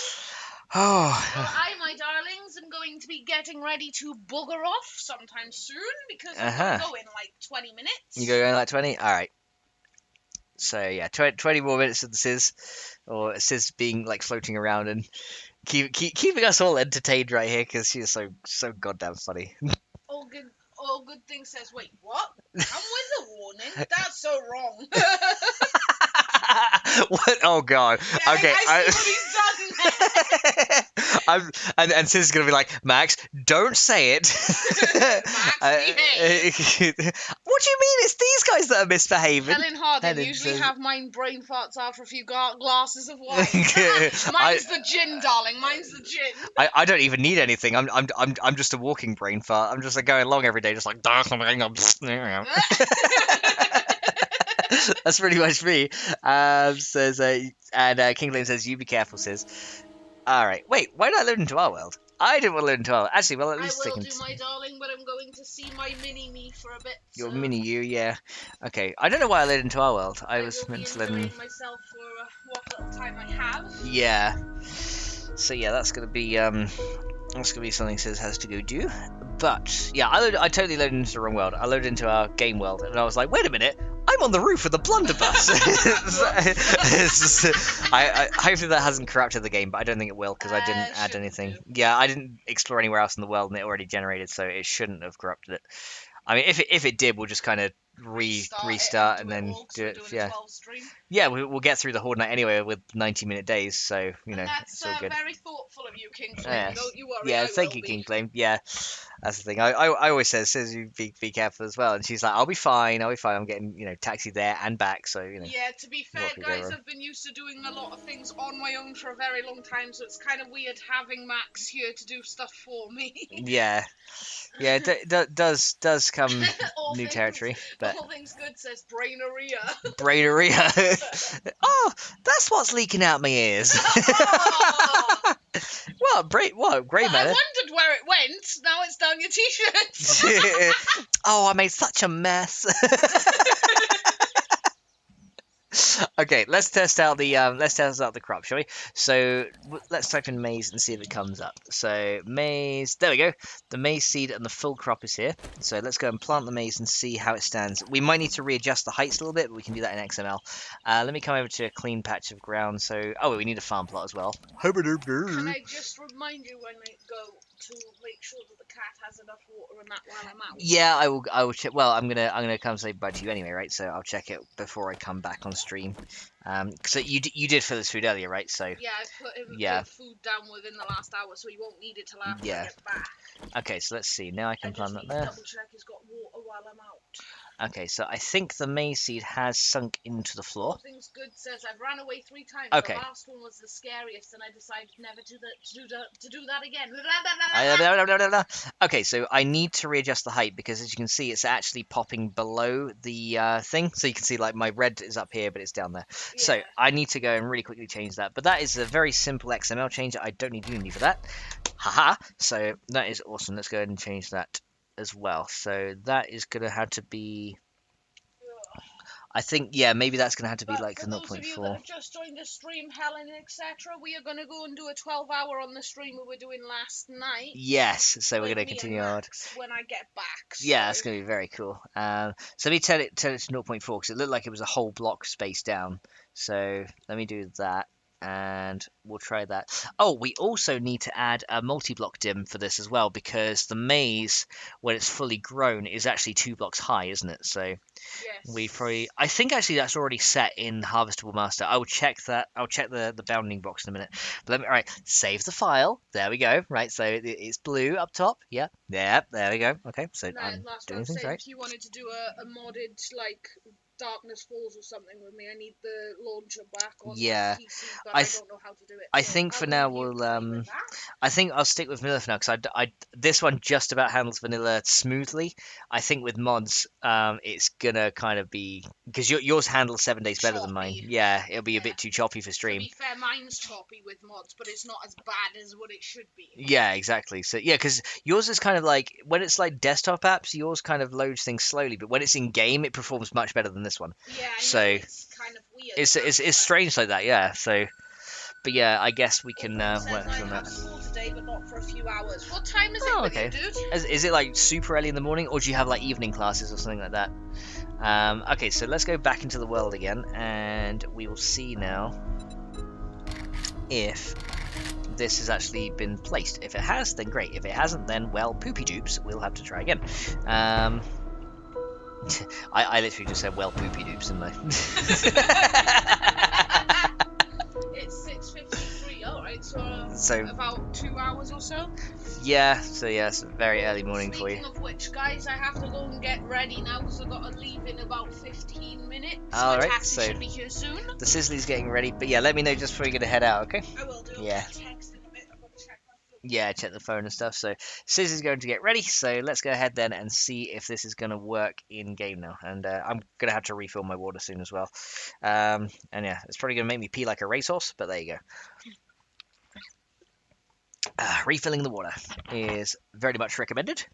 Oh. Well, I, my darlings, am going to be getting ready to bugger off sometime soon because I'm going to go in like 20 minutes. You go in like 20? Alright. So, yeah, 20 more minutes of the Sis, or Sis being like floating around and keeping us all entertained right here because she's so goddamn funny. All good thing says, wait, what? Come with a warning? That's so wrong. What? Oh god. Yeah, okay. I see what he's done there. And Sis is gonna be like, Max, don't say it. Max, behave. What do you mean? It's these guys that are misbehaving. Helen Harding usually have mine brain farts after a few glasses of wine. Mine's the gin, darling. Mine's the gin. I don't even need anything. I'm just a walking brain fart. I'm just like going along every day, just like. That's pretty much me. Says and King Flame says, "You be careful, sis." All right. Wait, why did I load into our world? I didn't want to load into our world. Actually, well, at least I will do, my darling, but I'm going to see my mini me for a bit. Your mini you, yeah. Okay. I don't know why I loaded into our world. I was meant to load in myself for what little time I have. Yeah. So yeah, that's gonna be something Sis has to go do. But yeah, I totally loaded into the wrong world. I loaded into our game world, and I was like, wait a minute, I'm on the roof of the blunderbuss. I hopefully that hasn't corrupted the game, but I don't think it will because I didn't add anything. Yeah, I didn't explore anywhere else in the world, and it already generated, so it shouldn't have corrupted it. I mean, if it did, we'll just kind of restart and then do it. Yeah, we'll get through the Horde night anyway with 90-minute days, so you know it's all good. That's very thoughtful of you, King Flame. Don't you worry. Yeah, thank you, King Flame. Yeah, that's the thing. I always says you be careful as well, and she's like, I'll be fine. I'm getting taxi there and back, so you know. Yeah, to be fair, guys, I've been used to doing a lot of things on my own for a very long time, so it's kind of weird having Max here to do stuff for me. Yeah. Yeah, it does come new territory, but all things good says braineria. Braineria. Oh, that's what's leaking out my ears. What? Grey matter? I wondered where it went. Now it's down your t-shirt. Oh, I made such a mess. Okay, let's test out the crop, shall we? So let's type in maize and see if it comes up. So maize, there we go. The maize seed and the full crop is here. So let's go and plant the maize and see how it stands. We might need to readjust the heights a little bit, but we can do that in XML. Let me come over to a clean patch of ground. So we need a farm plot as well. Can I just remind you when I go to make sure that the cat has enough water and that while I'm out? Yeah, I will check. Well, I'm gonna come say bye to you anyway, right? So I'll check it before I come back on stream. So you did fill his food earlier, right? So yeah, I put him food down within the last hour, so he won't need it till after I get back. Okay, so let's see. Now I can plant that there. Double check he's got water while I'm out. Okay, so I think the maize seed has sunk into the floor. Things good says I've ran away 3 times. Okay. The last one was the scariest, and I decided never to do that again. Okay, so I need to readjust the height because, as you can see, it's actually popping below the thing. So you can see, like, my red is up here, but it's down there. Yeah. So I need to go and really quickly change that. But that is a very simple XML change. I don't need Unity for that. Haha. So that is awesome. Let's go ahead and change that as well. So that is going to have to be... I think, yeah, maybe that's going to have to be But like for the those of you that 0.4. have just joined the stream, Helen, etc., we are going to go and do a 12-hour on the stream we were doing last night. Yes, so we're with going to me continue and on. Max when I get back. Yeah, So it's going to be very cool. So let me tell it to 0.4 because it looked like it was a whole block space down. So let me do that and we'll try that. Oh, we also need to add a multi-block dim for this as well because the maze, when it's fully grown, is actually 2 blocks high, isn't it? So we probably, yes. I think actually that's already set in Harvestable Master. I will check that. I'll check the bounding box in a minute. But let me, all right, save the file. There we go. Right, so it's blue up top. Yeah, yeah, there we go. Okay, so No, I'm that's what doing I'm things saying. right. If you wanted to do a modded like Darkness Falls or something with me, I need the launcher back on Yeah, my PC, but I I th don't know how to do it. I So think for I'll now leave you we'll to play with that. I think I'll stick with vanilla for now because this one just about handles vanilla smoothly. I think with mods, it's gonna kind of be because yours handles 7 days better than mine. Choppy. Yeah, it'll be a Yeah. bit too choppy for To stream. be fair, mine's choppy with mods, but it's not as bad as what it should be. Yeah, exactly. So yeah, because yours is kind of like when it's like desktop apps, yours kind of loads things slowly, but when it's in game, it performs much better than this one. Yeah, I So know, it's kind of weird. it's in that it's it's respect. strange like that. Yeah. So, but yeah, I guess we can Open says work I on have that. school today, but not for a few hours. What time is it Oh, with you, okay. dude? Is it like super early in the morning, or do you have like evening classes or something like that? Okay, so let's go back into the world again, and we will see now if this has actually been placed. If it has, then great. If it hasn't, then well, poopy doops. We'll have to try again. I literally just said well, poopy doops, didn't I? It's 6:53. All right, so So about 2 hours or so. yeah, it's a very early morning for you. Speaking of which, guys, I have to go and get ready now because I got to leave in about 15 minutes. All My right, taxi so should be here soon. the Sizzly's getting ready, but yeah, let me know just before you're gonna head out, okay? I will do. Yeah. Text in a bit. I've got to check my phone. Yeah, check the phone and stuff. So Sizz is going to get ready. So let's go ahead then and see if this is going to work in game now. And I'm going to have to refill my water soon as well. And yeah, it's probably going to make me pee like a racehorse, but there you go. Refilling the water is very much recommended.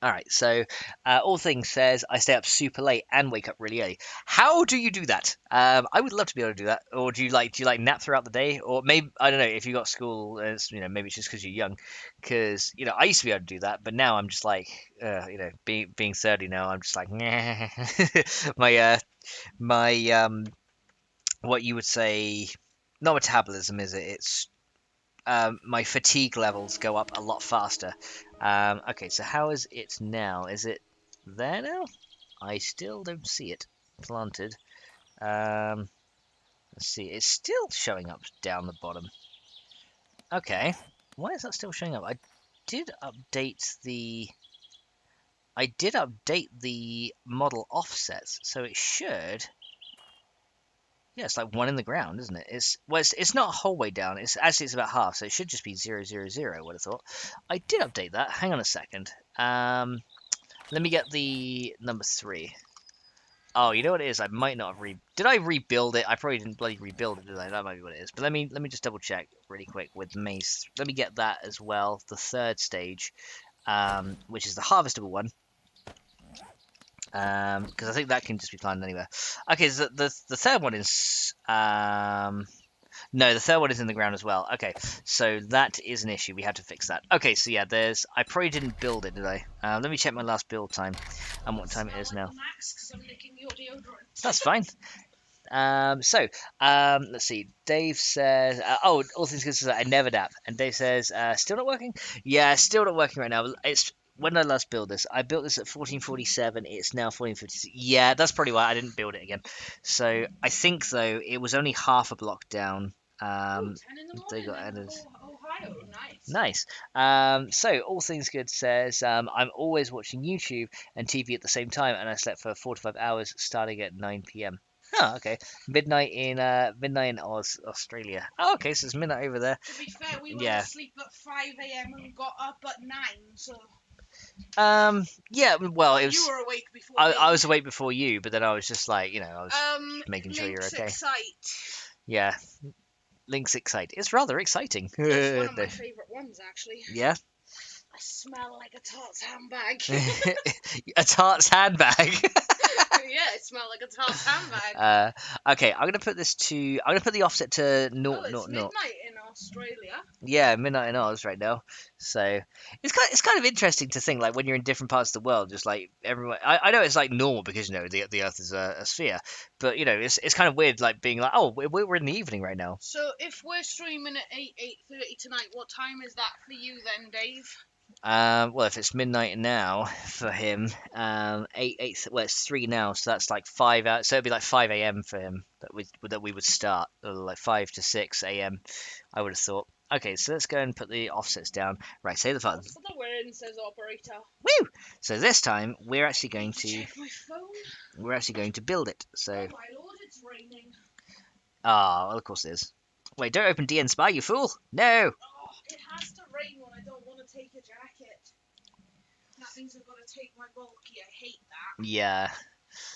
All right, so all things says I stay up super late and wake up really early. How do you do that? I would love to be able to do that. Or do you like nap throughout the day? Or maybe I don't know if you got school. Maybe it's just because you're young. Because I used to be able to do that, but now I'm just like being 30 now. I'm just like my what you would say, not metabolism, is it? It's my fatigue levels go up a lot faster. Okay, so how is it now? Is it there now? I still don't see it planted. Let's see, it's still showing up down the bottom. Okay, why is that still showing up? did update the I did update the model offsets, so it should. Yeah, it's like one in the ground, isn't it? It's not a whole way down. It's about half, so it should just be 0, 0, 0. I would have thought. I did update that. Hang on a second. Let me get the number 3. Oh, you know what it is? I might not have Did I rebuild it? I probably didn't bloody rebuild it, did I? That might be what it is. But let me just double check really quick with maze. Let me get that as well. The 3rd stage, which is the harvestable one. Because I think that can just be planted anywhere. Okay, so the 3rd one is no, the 3rd one is in the ground as well. Okay, so that is an issue. We had to fix that. Okay, so yeah, I probably didn't build it, did I? Let me check my last build time and what time it is now. That's fine. Let's see. Dave says, all things considered, I never nap. And Dave says, still not working? Yeah, still not working right now. It's when I last built this. I built this at 1447. It's now 1456. Yeah, that's probably why I didn't build it again. So I think though it was only half a block down. 10 in the They morning got in added. Ohio. Nice. So all things good says I'm always watching YouTube and TV at the same time, and I slept for 4 to 5 hours starting at 9 p.m. Oh, okay. Midnight in Australia. Oh, okay, so it's midnight over there. To be fair, we were Yeah. asleep at 5 a.m. and got up at 9, so. Yeah. Well, it was. You were awake before me. I was awake before you, but then I was just like, I was making sure you're Link's okay. Excite. Yeah. Link's Excite. It's rather exciting. It's one of my favourite ones, actually. Yeah. I smell like a tart's handbag. A tart's handbag. Yeah, it smelled like a tartan bag. Okay, I'm gonna put the offset to Oh, 0, it's 0, 0. midnight in Australia. Yeah, midnight in Oz right now. So it's kind of interesting to think like when you're in different parts of the world, just like everyone. I know it's like normal because the Earth is a sphere, but it's kind of weird like being like, oh, we're in the evening right now. So if we're streaming at 8:30 tonight, what time is that for you then, Dave? Well, if it's midnight now for him, well, it's 3 now, so that's like 5 hours. So it'd be like 5 a.m. for him that we would start, or like 5 to 6 a.m. I would have thought. Okay, so let's go and put the offsets down. Right, say the fun. What's the word, says operator? Woo! So this time we're actually going to Check my phone. build it. So Oh my lord, it's raining. well, of course it is. Wait, don't open DN Spy, you fool! No. Oh, it has to rain when I don't want to take a jacket. That means I've got to take my bulky. I hate that. Yeah.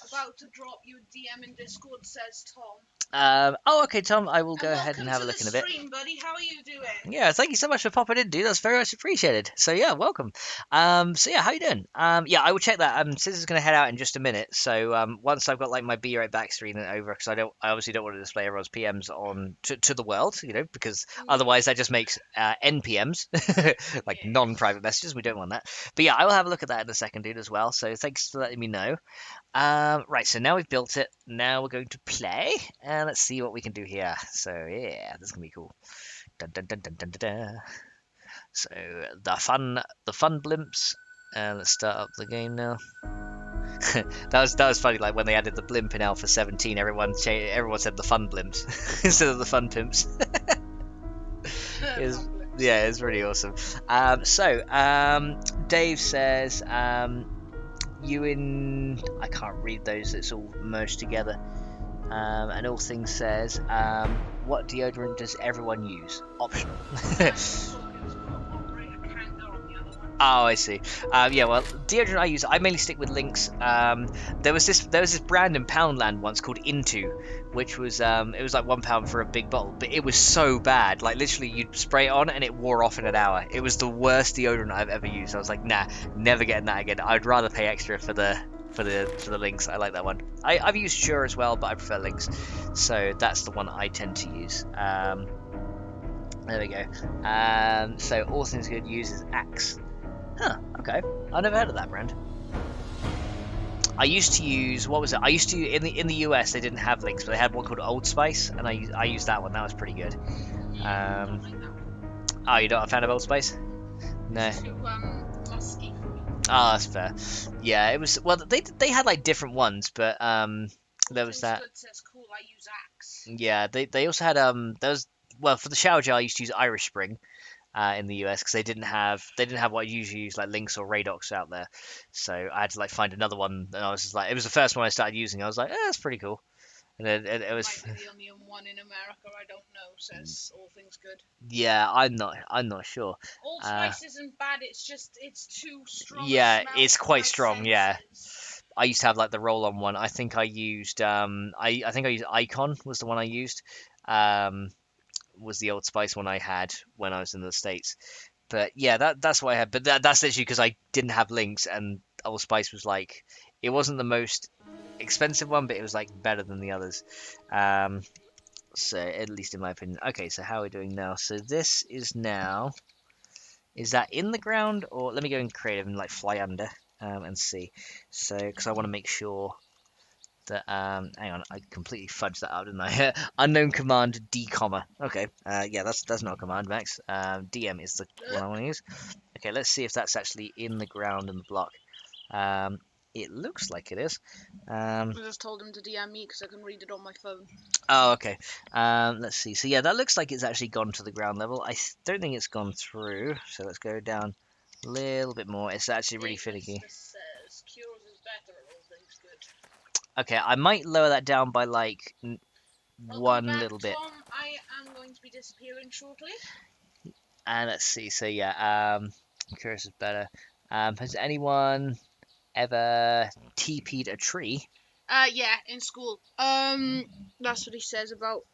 About to drop you a DM in Discord, says Tom. Oh, okay, Tom. I will And go ahead and have a welcome look to in the a bit. stream, buddy. How are you doing? Yeah, thank you so much for popping in, dude. That's very much appreciated. So yeah, welcome. So yeah, how you doing? Yeah, I will check that. Sis is gonna head out in just a minute. So once I've got like my Be Right Back screen over, because I obviously don't want to display everyone's PMs on to the world, because otherwise that just makes NPMs like Yeah. non-private messages. We don't want that. But yeah, I will have a look at that in a second, dude, as well. So thanks for letting me know. Right, so now we've built it. Now we're going to play, and let's see what we can do here. So yeah, this is gonna be cool. Dun, dun, dun, dun, dun, dun, dun. So the fun blimps. Let's start up the game now. that was funny. Like when they added the blimp in Alpha 17, everyone said the fun blimps instead of the fun pimps. It's really awesome. Dave says I can't read those. It's all merged together. And All Things says, what deodorant does everyone use? Optional. Oh, I see. Yeah, well, deodorant I mainly stick with Lynx. There was this brand in Poundland once called Into, which was it was like £1 for a big bottle, but it was so bad. Like literally, you'd spray it on and it wore off in an hour. It was the worst deodorant I've ever used. I was like, nah, never getting that again. I'd rather pay extra for the Lynx. I like that one. I've used Sure as well, but I prefer Lynx, so that's the one I tend to use. There we go. So All Things Good uses Axe. Huh, okay. I never heard of that brand. I used to use, what was it? I used to, in the US, they didn't have Lynx, but they had one called Old Spice, and I used that one. That was pretty good. Oh, you're not a fan of Old Spice? No. It's too musky for me. Oh, that's fair. Yeah, it was, well, they had like different ones, but there was that. Good says cool, I use Axe. Yeah, they also had well, for the shower gel I used to use Irish Spring. In the US because they didn't have what I usually use like Lynx or Radox out there, so I had to like find another one, and I was just like, it was the first one I started using. I was like, that's pretty cool, and it was. Might be the only one in America, I don't know. Says All Things Good. Yeah, I'm not sure. Old Spice isn't bad. It's too strong. Yeah, it's quite strong. Yeah, I used to have like the roll-on one. I think I used I think I used Icon was the one I used. Was the Old Spice one I had when I was in the States. But yeah, that's what I had. But that's literally because I didn't have Lynx, and Old Spice was like, it wasn't the most expensive one, but it was like better than the others. So at least in my opinion. Okay, so how are we doing now? So this is now, is that in the ground, or let me go in creative and like fly under and see. So because I want to make sure that hang on, I completely fudged that out, didn't I? Unknown command D comma. Okay, yeah, that's not a command, Max. DM is the one I want to use. Okay, let's see if that's actually in the ground in the block. It looks like it is. I just told him to DM me because I can read it on my phone. Oh, okay. Let's see. So yeah, that looks like it's actually gone to the ground level. I don't think it's gone through. So let's go down a little bit more. It's actually really finicky. Says, Cures is better, All Things Good. Okay, I might lower that down by like one back, little bit. Tom. I am going to be disappearing shortly. And let's see. So yeah, Curious is better. Has anyone ever TP'd a tree? Yeah, in school. That's what he says about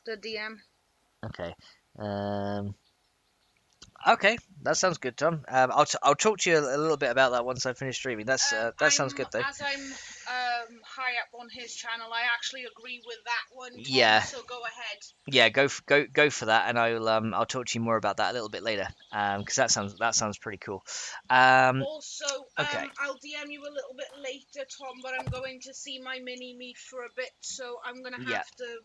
the DM. Okay. Okay, that sounds good, Tom. I'll talk to you a little bit about that once I finish streaming. That sounds good though. As I'm high up on his channel, I actually agree with that one, Tom. Yeah, So go ahead. yeah, go for that, and I'll talk to you more about that a little bit later. Because that sounds pretty cool. Also, Okay, I'll DM you a little bit later, Tom, but I'm going to see my mini me for a bit, so I'm gonna yeah, have to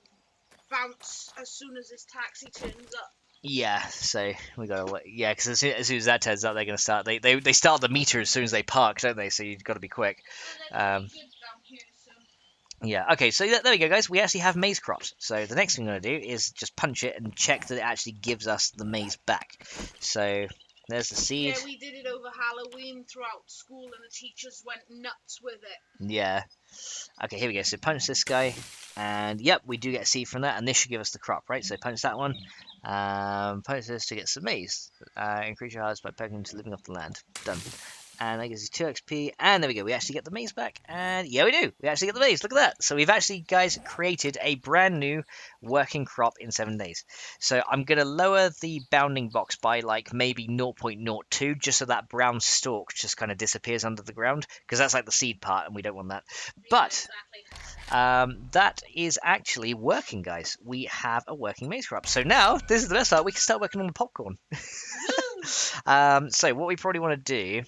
bounce as soon as this taxi turns up. yeah. So we gotta wait. Yeah, because as soon as that turns up, they're gonna start. They start the meter as soon as they park, don't they? So you've got to be quick. Oh, they're Um, pretty good down here, so. Yeah, okay, so there we go, guys. We actually have maize crops. So the next thing I'm going to do is just punch it and check that it actually gives us the maize back. So there's the seed. Yeah, we did it over Halloween throughout school, and the teachers went nuts with it. Yeah. Okay, here we go. So punch this guy, and yep, we do get a seed from that, and this should give us the crop, right? So punch that one. Punch this to get some maize. Increase your harvest by pegging to living off the land. Done. And that gives you 2 XP, and there we go, we actually get the maize back, and yeah we do, we actually get the maize, look at that. So we've actually, guys, created a brand new working crop in 7 days. So I'm going to lower the bounding box by like maybe 0.02, just so that brown stalk just kind of disappears under the ground, because that's like the seed part, and we don't want that. But that is actually working, guys. We have a working maize crop. So now, this is the best part, we can start working on the popcorn. So what we probably want to do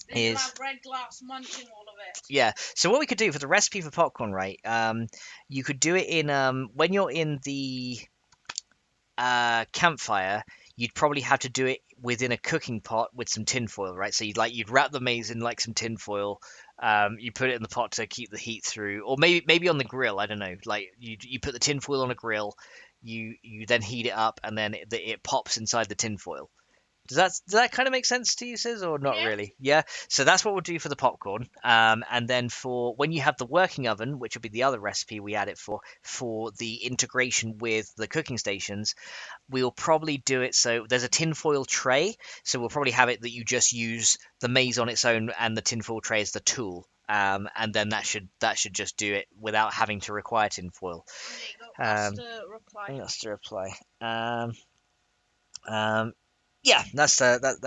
is red glass munching all of it. yeah. So what we could do for the recipe for popcorn, right? You could do it in when you're in the campfire. You'd probably have to do it within a cooking pot with some tin foil, right? So you'd wrap the maize in like some tin foil. You put it in the pot to keep the heat through, or maybe on the grill. I don't know. Like you put the tin foil on a grill. You then heat it up, and then it pops inside the tin foil. Does that kind of make sense to you, Sis, or not really? Yeah. So that's what we'll do for the popcorn. And then for when you have the working oven, which will be the other recipe we add it for the integration with the cooking stations, we'll probably do it so there's a tinfoil tray. So we'll probably have it that you just use the maize on its own and the tinfoil tray as the tool. And then that should just do it without having to require tinfoil. There you go. That's the reply. That's the reply. Yeah, that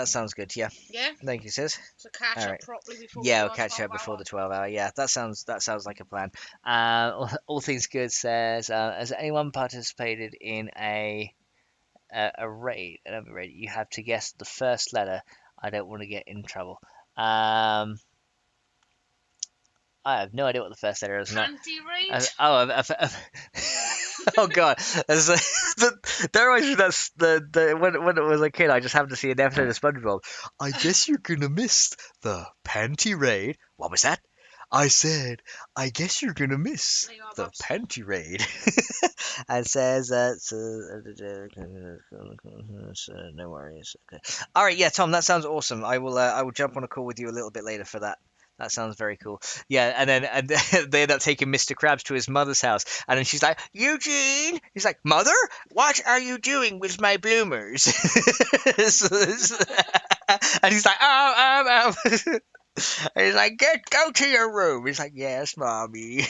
sounds good. Yeah. Yeah. Thank you, Sis. So catch All up right. properly before. Yeah, we'll catch up before the 12 hour. Yeah, that sounds like a plan. All things good says, has anyone participated in a raid? Another raid. You have to guess the first letter. I don't want to get in trouble. I have no idea what the first letter is. Panty raid? Oh god, that's when I was a kid, I just happened to see an episode of SpongeBob. I guess you're gonna miss the panty raid. What was that? I said, I guess you're gonna miss the panty raid. And says no worries. Okay. All right, yeah, Tom, that sounds awesome. I will jump on a call with you a little bit later for that. That sounds very cool. Yeah, and they end up taking Mr. Krabs to his mother's house, and then she's like, Eugene. He's like, Mother, what are you doing with my bloomers? And he's like, oh. And he's like, go to your room. He's like, yes, mommy.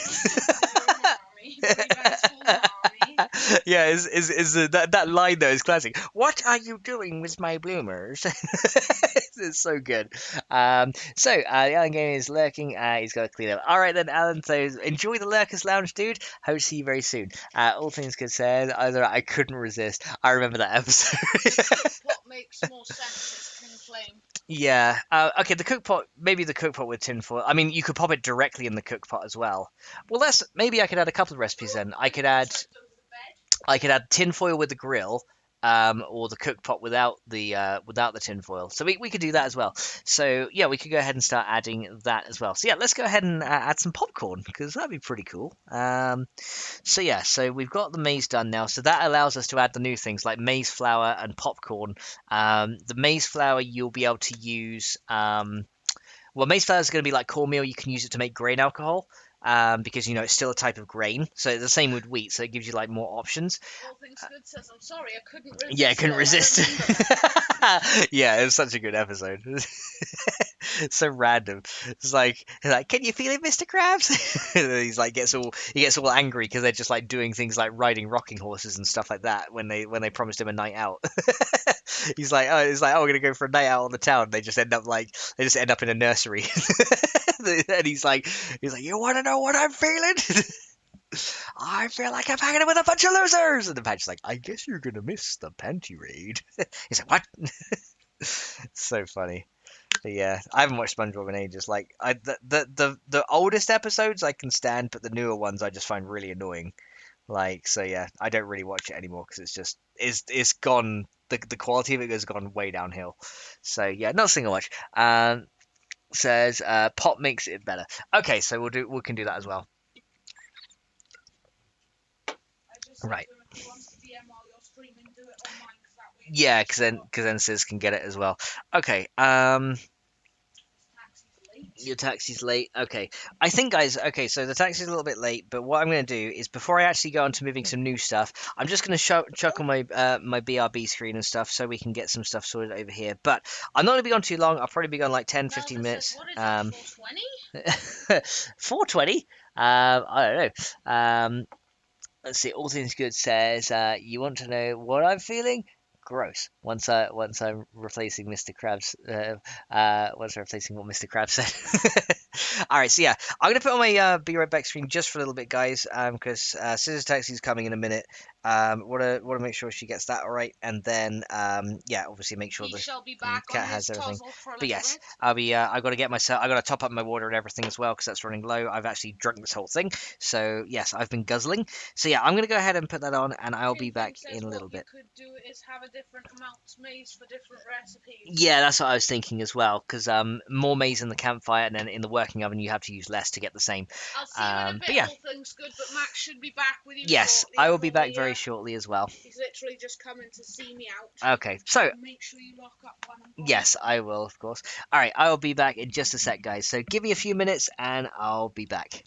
Yeah, is that line though is classic. What are you doing with my bloomers? It's so good. Alan Gaming is lurking. He's got to clean up. All right then, Alan. So enjoy the Lurkers Lounge, dude. Hope to see you very soon. All things concerned, I couldn't resist. I remember that episode. What makes more sense is tin flame. Yeah. Okay. The cook pot. Maybe the cook pot with tinfoil. I mean, you could pop it directly in the cook pot as well. Well, maybe I could add a couple of recipes then. I could add tinfoil with the grill, or the cook pot without the tinfoil. So we could do that as well. So yeah, we could go ahead and start adding that as well. So yeah, let's go ahead and add some popcorn, because that'd be pretty cool. So yeah, so we've got the maize done now. So that allows us to add the new things like maize flour and popcorn. The maize flour you'll be able to use. Well, maize flour is going to be like cornmeal. You can use it to make grain alcohol. Because it's still a type of grain, so the same with wheat, so it gives you like more options. All things good says, I'm sorry, I couldn't resist. Yeah, I couldn't resist. Yeah, it was such a good episode. So random. It's like, can you feel it, Mr. Krabs? And then he's like, he gets all angry because they're just like doing things like riding rocking horses and stuff like that when they promised him a night out. He's like, oh, we're gonna go for a night out on the town. They just end up in a nursery. And he's like, you want to know what I'm feeling? I feel like I'm hanging out with a bunch of losers. And the badger's like, I guess you're gonna miss the panty raid. He's like, what? So funny. But yeah, I haven't watched SpongeBob in ages. Like, the oldest episodes I can stand, but the newer ones I just find really annoying. Like, so yeah, I don't really watch it anymore because it's gone. The quality of it has gone way downhill. So yeah, not something I watch. Says pop makes it better. Okay, so we can do that as well. Right. Yeah, because then Sis can get it as well. Okay. Your taxi's late. Okay. I think, guys. Okay, so the taxi's a little bit late, but what I'm going to do is before I actually go on to moving some new stuff, I'm just going to chuck on my my BRB screen and stuff so we can get some stuff sorted over here. But I'm not going to be on too long. I'll probably be gone like 10, 15 minutes. What is that, 420? 420. I don't know. Let's see. All things good says you want to know what I'm feeling. Gross. Once I'm replacing Mr. Krabs, once I'm replacing what Mr. Krabs said. All right, so yeah, I'm gonna put on my be right back screen just for a little bit, guys, because Scissors Taxi's coming in a minute. Want to make sure she gets that all right, and then yeah, obviously make sure the cat has everything. But yes, I've got to get myself. I got to top up my water and everything as well because that's running low. I've actually drunk this whole thing, so yes, I've been guzzling. So yeah, I'm gonna go ahead and put that on, and I'll be back in a little bit. What you could do is have a different amount made for different recipes. Yeah, that's what I was thinking as well, because more maize in the campfire, and then in the working oven you have to use less to get the same. I'll see you in a bit. But yeah. All things good, but Max should be back with you. Yes, shortly. I will be back very shortly as well. He's literally just coming to see me out. Okay, so make sure you lock up when I'm gone. Yes, I will, of course. All right, I will be back in just a sec, guys. So give me a few minutes, and I'll be back.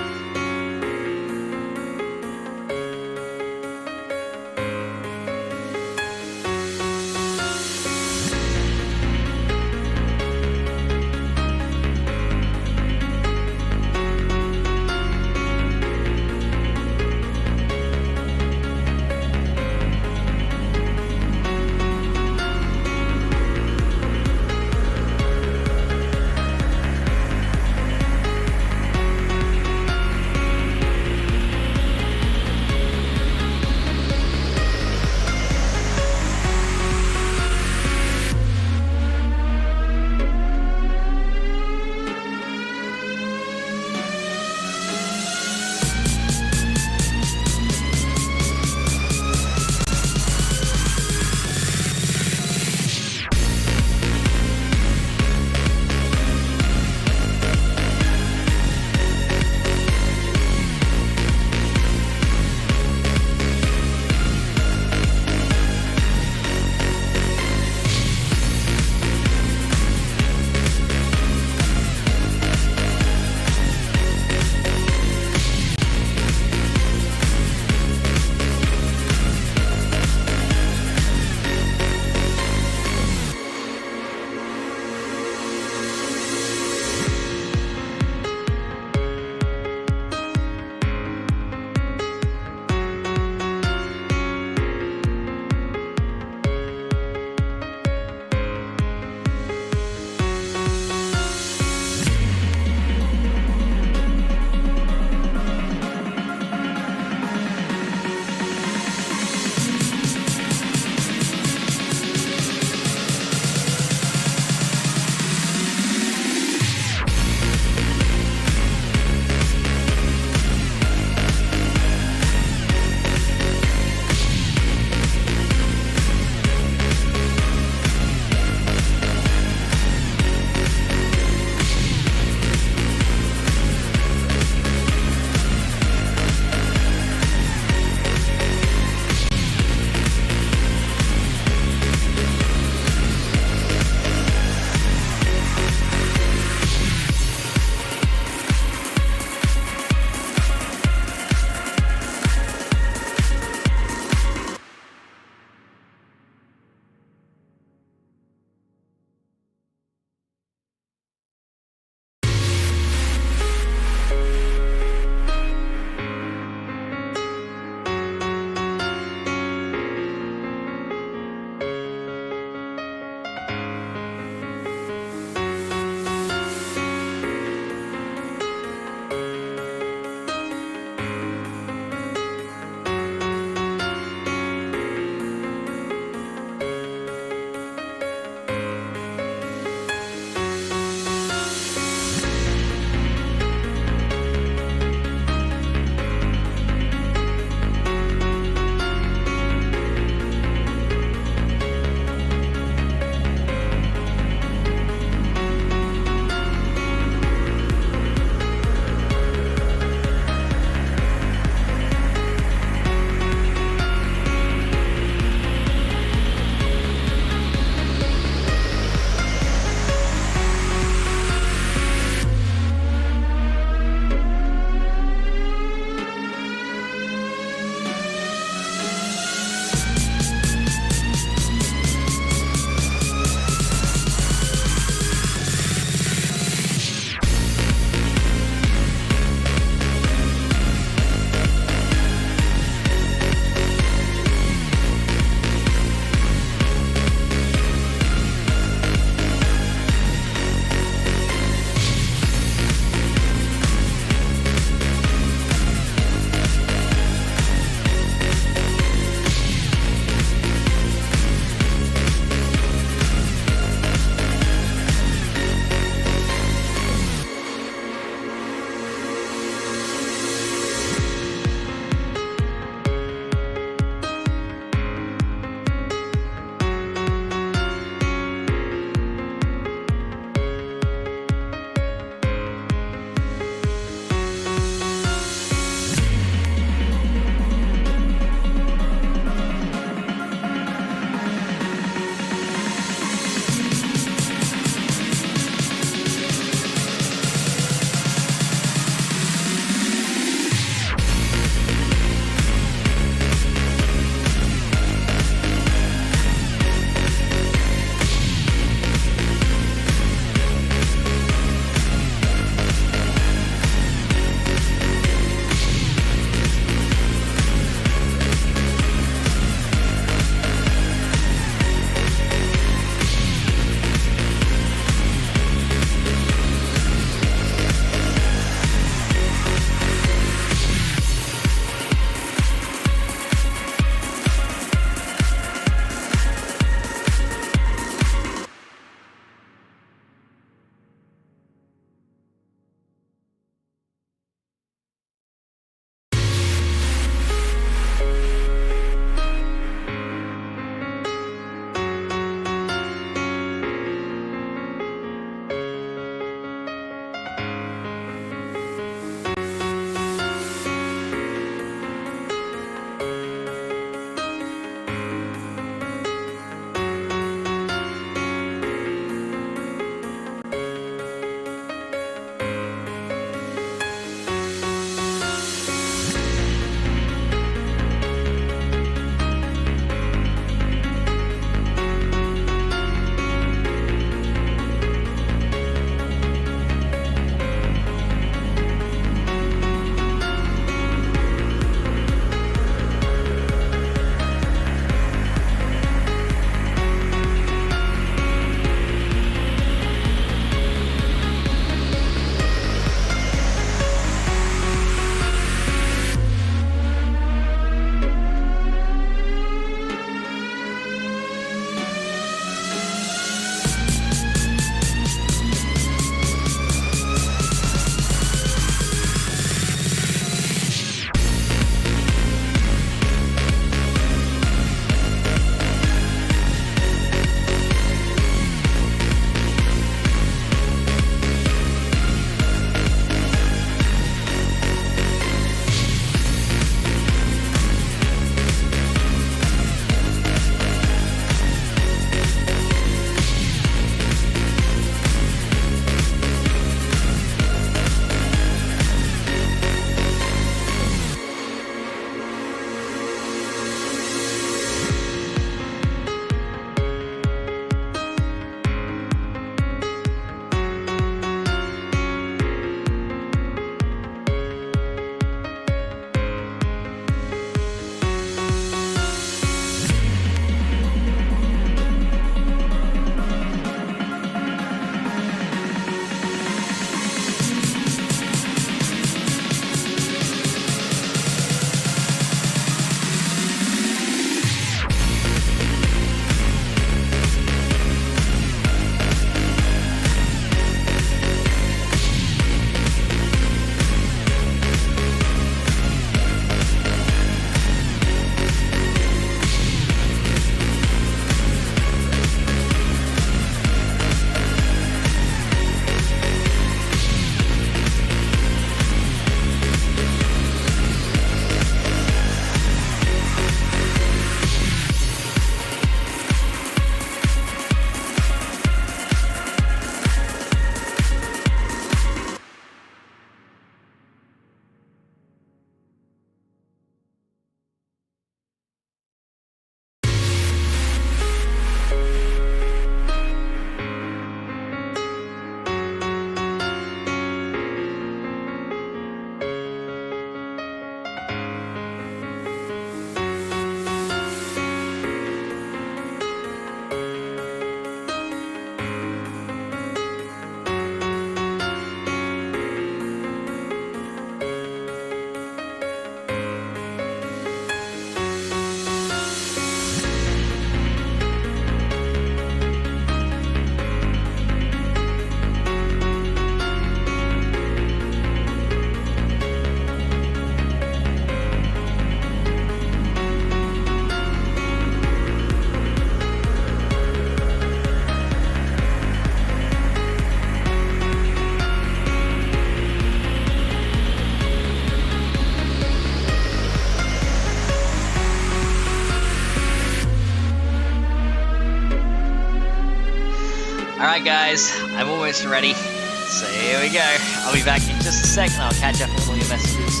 Alright guys, I'm almost ready. So here we go. I'll be back in just a second. I'll catch up on all your messages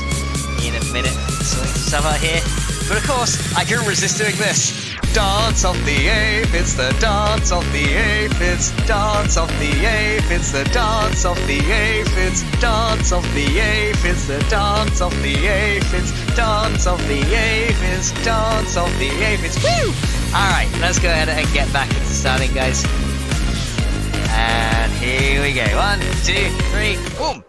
in a minute. Sorting some stuff out here. But of course, I couldn't resist doing this. Dance of the aphids, the dance of the aphids, dance of the aphids, the dance of the aphids, dance of the aphids, the dance of the aphids, dance of the aphids, dance of the aphids. Woo! Alright, let's go ahead and get back into starting, guys. And here we go. 1, 2, 3, boom!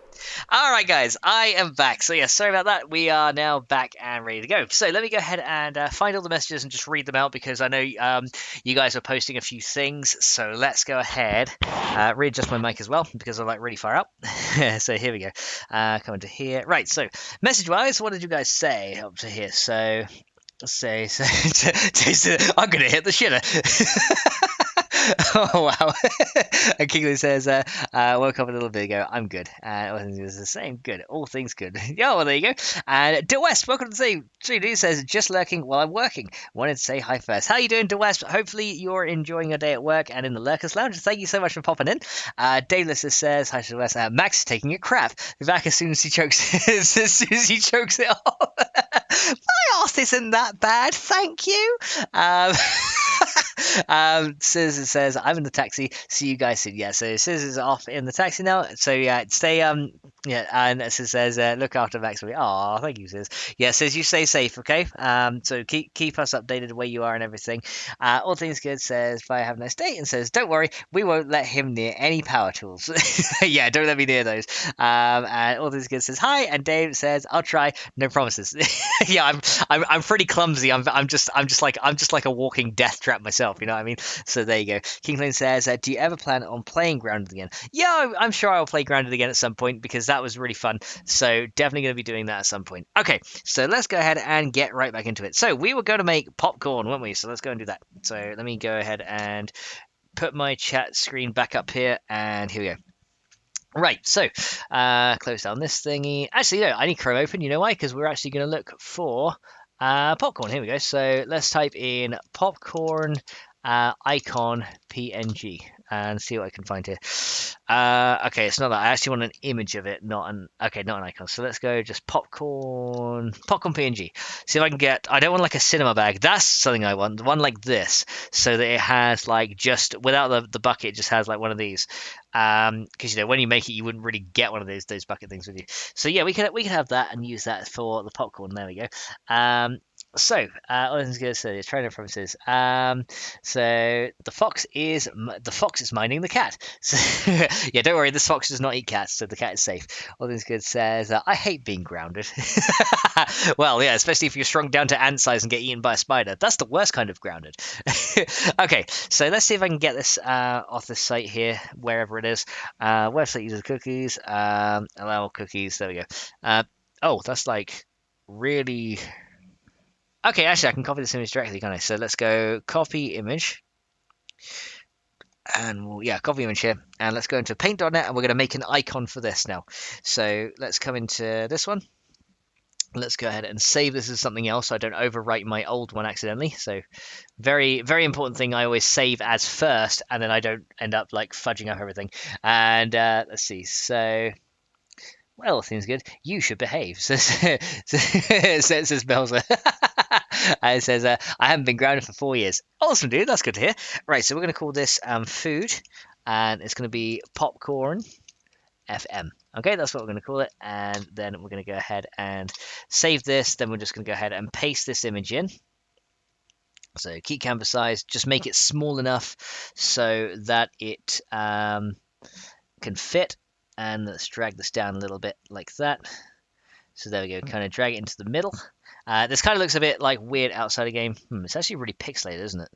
Alright guys, I am back. So yeah, sorry about that. We are now back and ready to go. So let me go ahead and find all the messages and just read them out, because I know you guys are posting a few things. So let's go ahead, readjust my mic as well, because I'm like really far up. So here we go. Coming to here. Right, so message-wise, what did you guys say up to here? So, I'm going to hit the shitter. Oh wow. And Kingley says, woke up a little bit ago. I'm good. All things the same. Good. All things good. Yeah, well there you go. And DeWest, welcome to the same. 3D says, just lurking while I'm working. Wanted to say hi first. How you doing, DeWest? Hopefully you're enjoying your day at work and in the Lurkers Lounge. Thank you so much for popping in. Dayless says, hi to DeWest. Max is taking a crap. Be back as soon as he chokes as soon as he chokes it off. My arse isn't that bad, thank you. Scissors says, I'm in the taxi, see you guys soon. Yeah, so Scissors is off in the taxi now, so yeah, stay yeah, and Scissors says, look after Max. Oh, thank you, Scissors. Yeah, says you stay safe, okay? So keep us updated where you are and everything. All things good says, bye, have a nice day, and says, don't worry, we won't let him near any power tools. Yeah, don't let me near those. And all things good says, hi, and Dave says, I'll try, no promises. Yeah, I'm pretty clumsy. I'm just like a walking death trap myself. You know what I mean? So there you go. Kinglin says, do you ever plan on playing Grounded again? Yeah, I'm sure I'll play Grounded again at some point, because that was really fun. So definitely going to be doing that at some point. Okay, so let's go ahead and get right back into it. So we were going to make popcorn, weren't we? So let's go and do that. So let me go ahead and put my chat screen back up here, and here we go. Right, so close down this thingy. Actually, no, I need Chrome open. You know why? Because we're actually going to look for popcorn. Here we go. So let's type in popcorn icon PNG and see what I can find here. Okay, it's not that. I actually want an image of it, not an icon. So let's go just popcorn PNG. See if I can get. I don't want like a cinema bag. That's something I want. One like this, so that it has like just without the bucket, it just has like one of these. Because you know when you make it, you wouldn't really get one of those bucket things with you. So yeah, we can have that and use that for the popcorn. There we go. So, all I was going to say is trainer promises. So the fox is minding the cat. So yeah, don't worry, this fox does not eat cats, so the cat is safe. All things good says, I hate being grounded. Well, yeah, especially if you're shrunk down to ant size and get eaten by a spider. That's the worst kind of grounded. Okay, so let's see if I can get this off the site here, wherever it is. Website uses cookies. Allow cookies. There we go. Oh, that's like really. Okay, actually, I can copy this image directly, can't I? So let's go copy image. And we'll, copy image here. And let's go into paint.net, and we're going to make an icon for this now. So let's come into this one. Let's go ahead and save this as something else so I don't overwrite my old one accidentally. So very, very important thing. I always save as first, and then I don't end up like fudging up everything. And let's see. So... well, seems good. You should behave, says Belzer. And it says, I haven't been grounded for 4 years. Awesome, dude. That's good to hear. Right, so we're going to call this food, and it's going to be popcorn FM. Okay, that's what we're going to call it. And then we're going to go ahead and save this. Then we're just going to go ahead and paste this image in. So keep canvas size. Just make it small enough so that it can fit. And let's drag this down a little bit like that. So there we go, kind of drag it into the middle. This kind of looks a bit like weird outside a game. It's actually really pixelated, isn't it?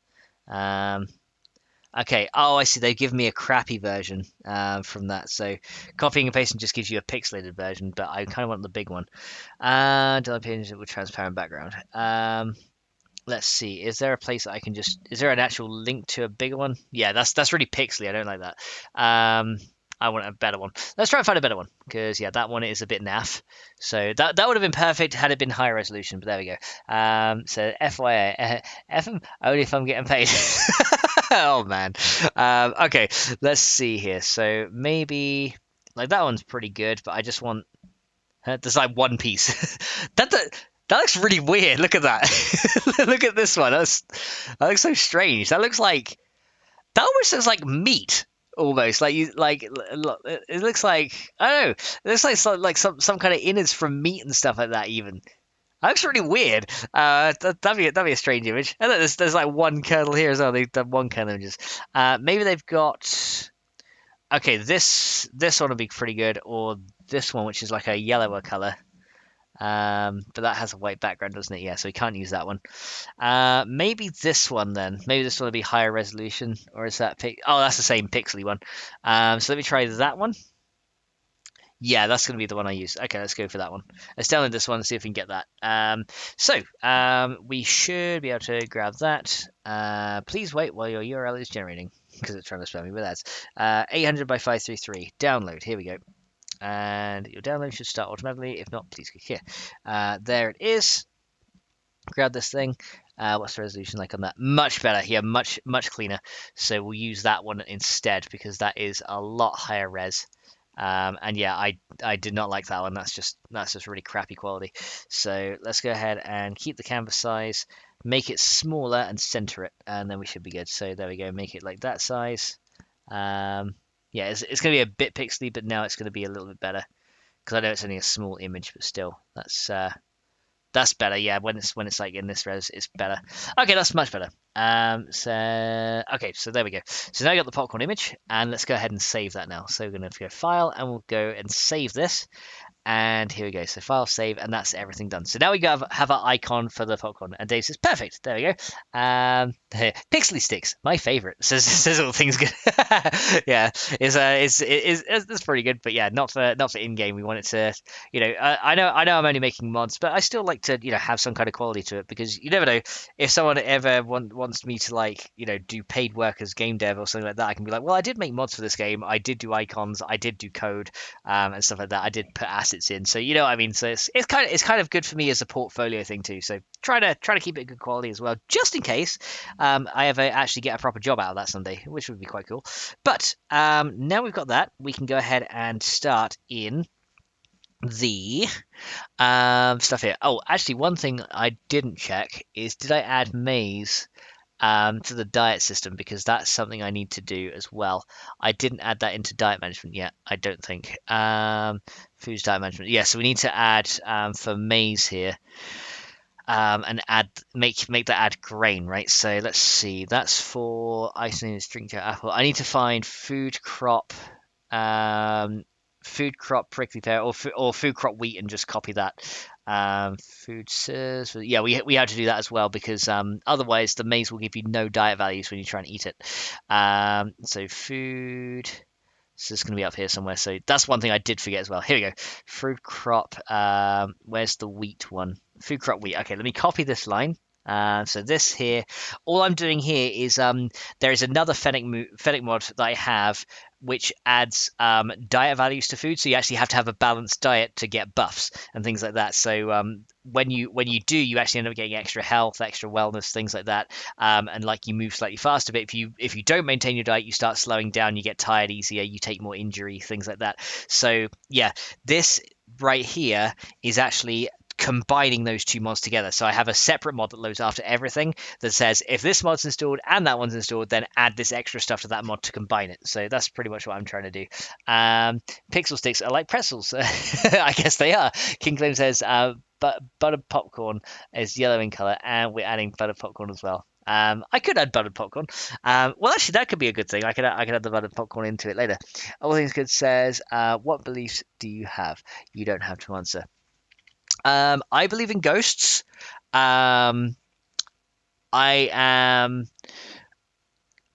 Okay, oh, I see. They've given me a crappy version from that. So copying and pasting just gives you a pixelated version, but I kind of want the big one. Delete page with transparent background. Let's see. Is there a place that I can just... is there an actual link to a bigger one? Yeah, that's really pixely. I don't like that. I want a better one. Let's try and find a better one, because yeah, that one is a bit naff. So that would have been perfect had it been higher resolution, but there we go. So FYI, FM only if I'm getting paid. Oh man. Okay, let's see here. So maybe like that one's pretty good, but I just want there's like one piece. That looks really weird. Look at that. Look at this one. That looks so strange. That almost looks like meat. Almost like you like it looks like I don't know. It looks like some kind of innards from meat and stuff like that. Even that looks really weird. That'd be a strange image. And then there's like one kernel here as well. They've done one kernel images. Maybe they've got okay. This one would be pretty good, or this one which is like a yellower color. But that has a white background, doesn't it? Yeah, so we can't use that one. Maybe this one then. Maybe this one will be higher resolution, or is that oh, that's the same pixely one. So let me try that one. Yeah, that's going to be the one I use. Okay, let's go for that one. Let's download this one and see if we can get that. We should be able to grab that. Please wait while your URL is generating, because it's trying to spam me with ads. 800 by 533. Download. Here we go. And your download should start automatically. If not, please click here. There it is. Grab this thing. What's the resolution like on that? Much better. Yeah, much cleaner. So we'll use that one instead because that is a lot higher res. And yeah, I did not like that one. That's just really crappy quality. So let's go ahead and keep the canvas size, make it smaller, and center it, and then we should be good. So there we go. Make it like that size. Yeah, it's going to be a bit pixely, but now it's going to be a little bit better because I know it's only a small image, but still, that's better. Yeah, when it's like in this res, it's better. Okay, that's much better. Okay, so there we go. So now I got the popcorn image, and let's go ahead and save that now. So we're going to go File, and we'll go and save this. And here we go. So file, save, and that's everything done. So now we have our icon for the popcorn. And Dave says, perfect. There we go. Pixely sticks, my favorite. Says all things good. Yeah, it's pretty good. But yeah, not for in game. We want it to, I know I'm only making mods, but I still like to, have some kind of quality to it because you never know if someone ever wants me to like, do paid work as game dev or something like that. I can be like, well, I did make mods for this game. I did do icons. I did do code and stuff like that. I did put assets in, so you know what I mean. So it's kind of good for me as a portfolio thing too. So try to keep it good quality as well, just in case I ever actually get a proper job out of that someday, which would be quite cool. But now we've got that, we can go ahead and start in the stuff here. Oh, actually, one thing I didn't check is did I add maze to the diet system, because that's something I need to do as well. I didn't add that into diet management yet, I don't think. Foods diet management. Yeah, so we need to add for maize here, and make that add grain, right? So let's see. That's for isolated string apple. I need to find food crop. Food crop prickly pear or food crop wheat and just copy that. Food says, yeah, we had to do that as well because otherwise the maize will give you no diet values when you try and eat it. So food, so it's going to be up here somewhere. So that's one thing I did forget as well. Here we go. Food crop. Where's the wheat one? Food crop wheat. Okay, let me copy this line. So this here, all I'm doing here is there is another FennecMod that I have which adds diet values to food. So you actually have to have a balanced diet to get buffs and things like that. So when you do, you actually end up getting extra health, extra wellness, things like that, and like you move slightly faster. But if you don't maintain your diet, you start slowing down, you get tired easier, you take more injury, things like that. So yeah, this right here is actually combining those two mods together. So I have a separate mod that loads after everything that says if this mod's installed and that one's installed, then add this extra stuff to that mod to combine it. So that's pretty much what I'm trying to do. Pixel sticks are like pretzels. I guess they are. King Claim says buttered popcorn is yellow in color, and we're adding buttered popcorn as well. I could add buttered popcorn. Well, actually, that could be a good thing. I could add the buttered popcorn into it later. All Things Good says, what beliefs do you have? You don't have to answer. I believe in ghosts. I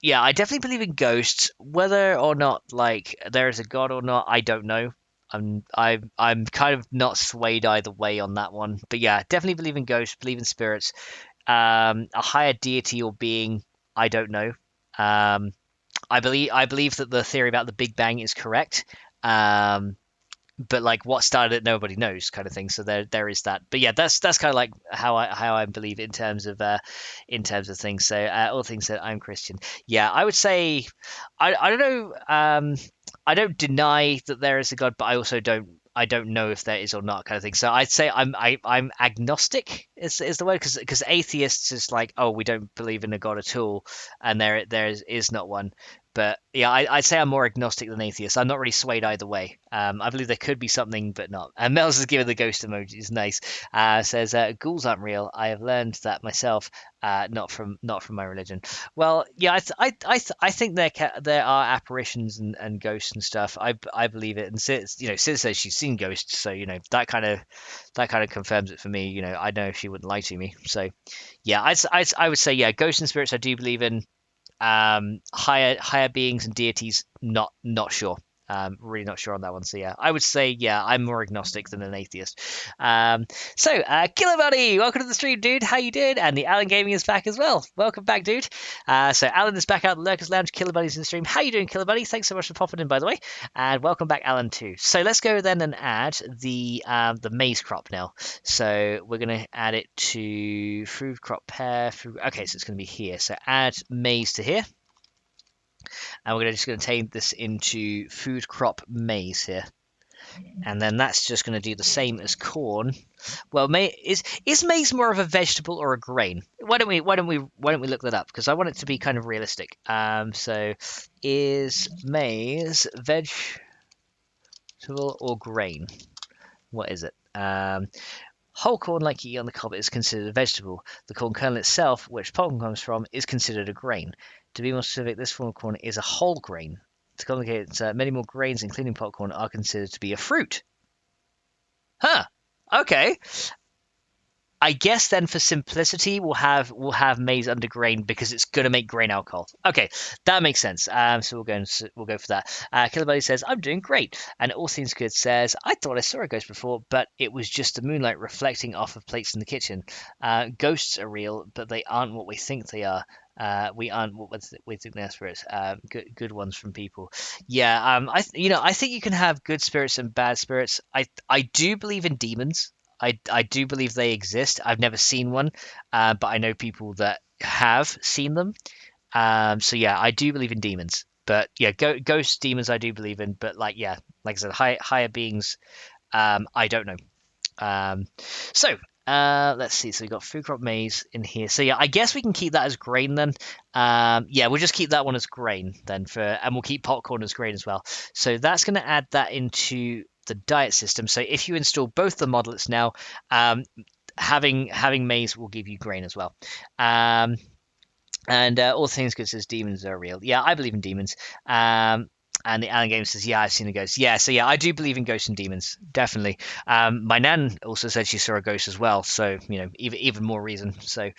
definitely believe in ghosts. Whether or not like there is a god or not, I don't know. I'm kind of not swayed either way on that one. But yeah, definitely believe in ghosts. Believe in spirits. A higher deity or being, I don't know. I believe that the theory about the Big Bang is correct. but like what started it, nobody knows, kind of thing. So there is that. But yeah, that's kind of like how I believe in terms of things. So all things that I'm Christian. Yeah, I would say I don't know. I don't deny that there is a God, but I also don't know if there is or not, kind of thing. So I'd say I'm agnostic is the word, because atheists is like, oh, we don't believe in a God at all, and there is not one. But yeah, I'd say I'm more agnostic than atheist. I'm not really swayed either way. I believe there could be something, but not. And Mel's is giving the ghost emoji. It's nice. Says ghouls aren't real. I have learned that myself. Not from my religion. Well, yeah, I think there are apparitions and ghosts and stuff. I believe it. And Sid, Sid says she's seen ghosts, so that kind of confirms it for me. I know she wouldn't lie to me. So yeah, I would say, yeah, ghosts and spirits I do believe in. Higher beings and deities, not sure. Really not sure on that one. So yeah, I would say, yeah, I'm more agnostic than an atheist. Killer Buddy, welcome to the stream, dude. How you doing? And the Alan Gaming is back as well. Welcome back, dude. So Alan is back out in the Lurkers Lounge. Killer Buddy's in the stream. How you doing, Killer Buddy? Thanks so much for popping in, by the way. And welcome back, Alan, too. So let's go then and add the maize crop now. So we're gonna add it to food crop pair. Okay, so it's gonna be here. So add maize to here. And we're just going to take this into food crop maize here, and then that's just going to do the same as corn. Well, is maize more of a vegetable or a grain? Why don't we look that up, because I want it to be kind of realistic. So is maize vegetable or grain? What is it? Whole corn, like you eat on the cob, is considered a vegetable. The corn kernel itself, which popcorn comes from, is considered a grain. To be more specific, this form of corn is a whole grain. To complicate it, many more grains, including popcorn, are considered to be a fruit. Huh. Okay. I guess then for simplicity, we'll have maize under grain, because it's gonna make grain alcohol. Okay, that makes sense. So we'll go for that. Killer Buddy says, I'm doing great. And All Things Good says, I thought I saw a ghost before, but it was just the moonlight reflecting off of plates in the kitchen. Ghosts are real, but they aren't what we think they are. We aren't what we think they're spirits. Good ones from people. Yeah. I think you can have good spirits and bad spirits. I do believe in demons. I do believe they exist. I've never seen one, but I know people that have seen them. So yeah, I do believe in demons. But yeah, ghost demons I do believe in. But like I said, higher beings, I don't know. Let's see. So we got food crop maize in here. So yeah, I guess we can keep that as grain then. Yeah, we'll just keep that one as grain then, and we'll keep popcorn as grain as well. So that's going to add that into the diet system. So if you install both the modlets now, having maize will give you grain as well. And All Things Good says demons are real. Yeah, I believe in demons. And the Alan Game says, yeah, I've seen a ghost. Yeah, so yeah, I do believe in ghosts and demons, definitely. My nan also said she saw a ghost as well, so even more reason. So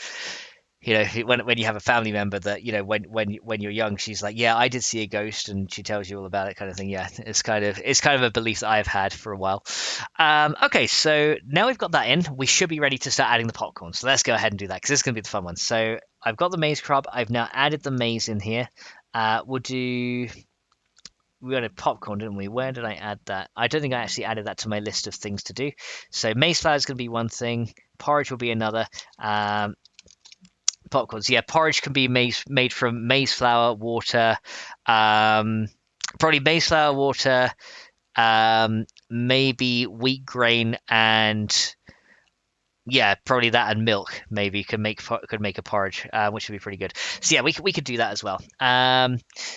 when you have a family member that when you're young, she's like, yeah, I did see a ghost, and she tells you all about it, kind of thing. Yeah, it's kind of a belief that I've had for a while. Okay, so now we've got that in, we should be ready to start adding the popcorn. So let's go ahead and do that, because this is going to be the fun one. So I've got the maize crop. I've now added the maize in here. We had a popcorn, didn't we? Where did I add that? I don't think I actually added that to my list of things to do. So maize flour is going to be one thing. Porridge will be another. Popcorns, yeah, porridge can be made from maize flour, water, probably maize flour, water, maybe wheat grain, and yeah, probably that, and milk maybe could make a porridge, which would be pretty good. So yeah, we could do that as well.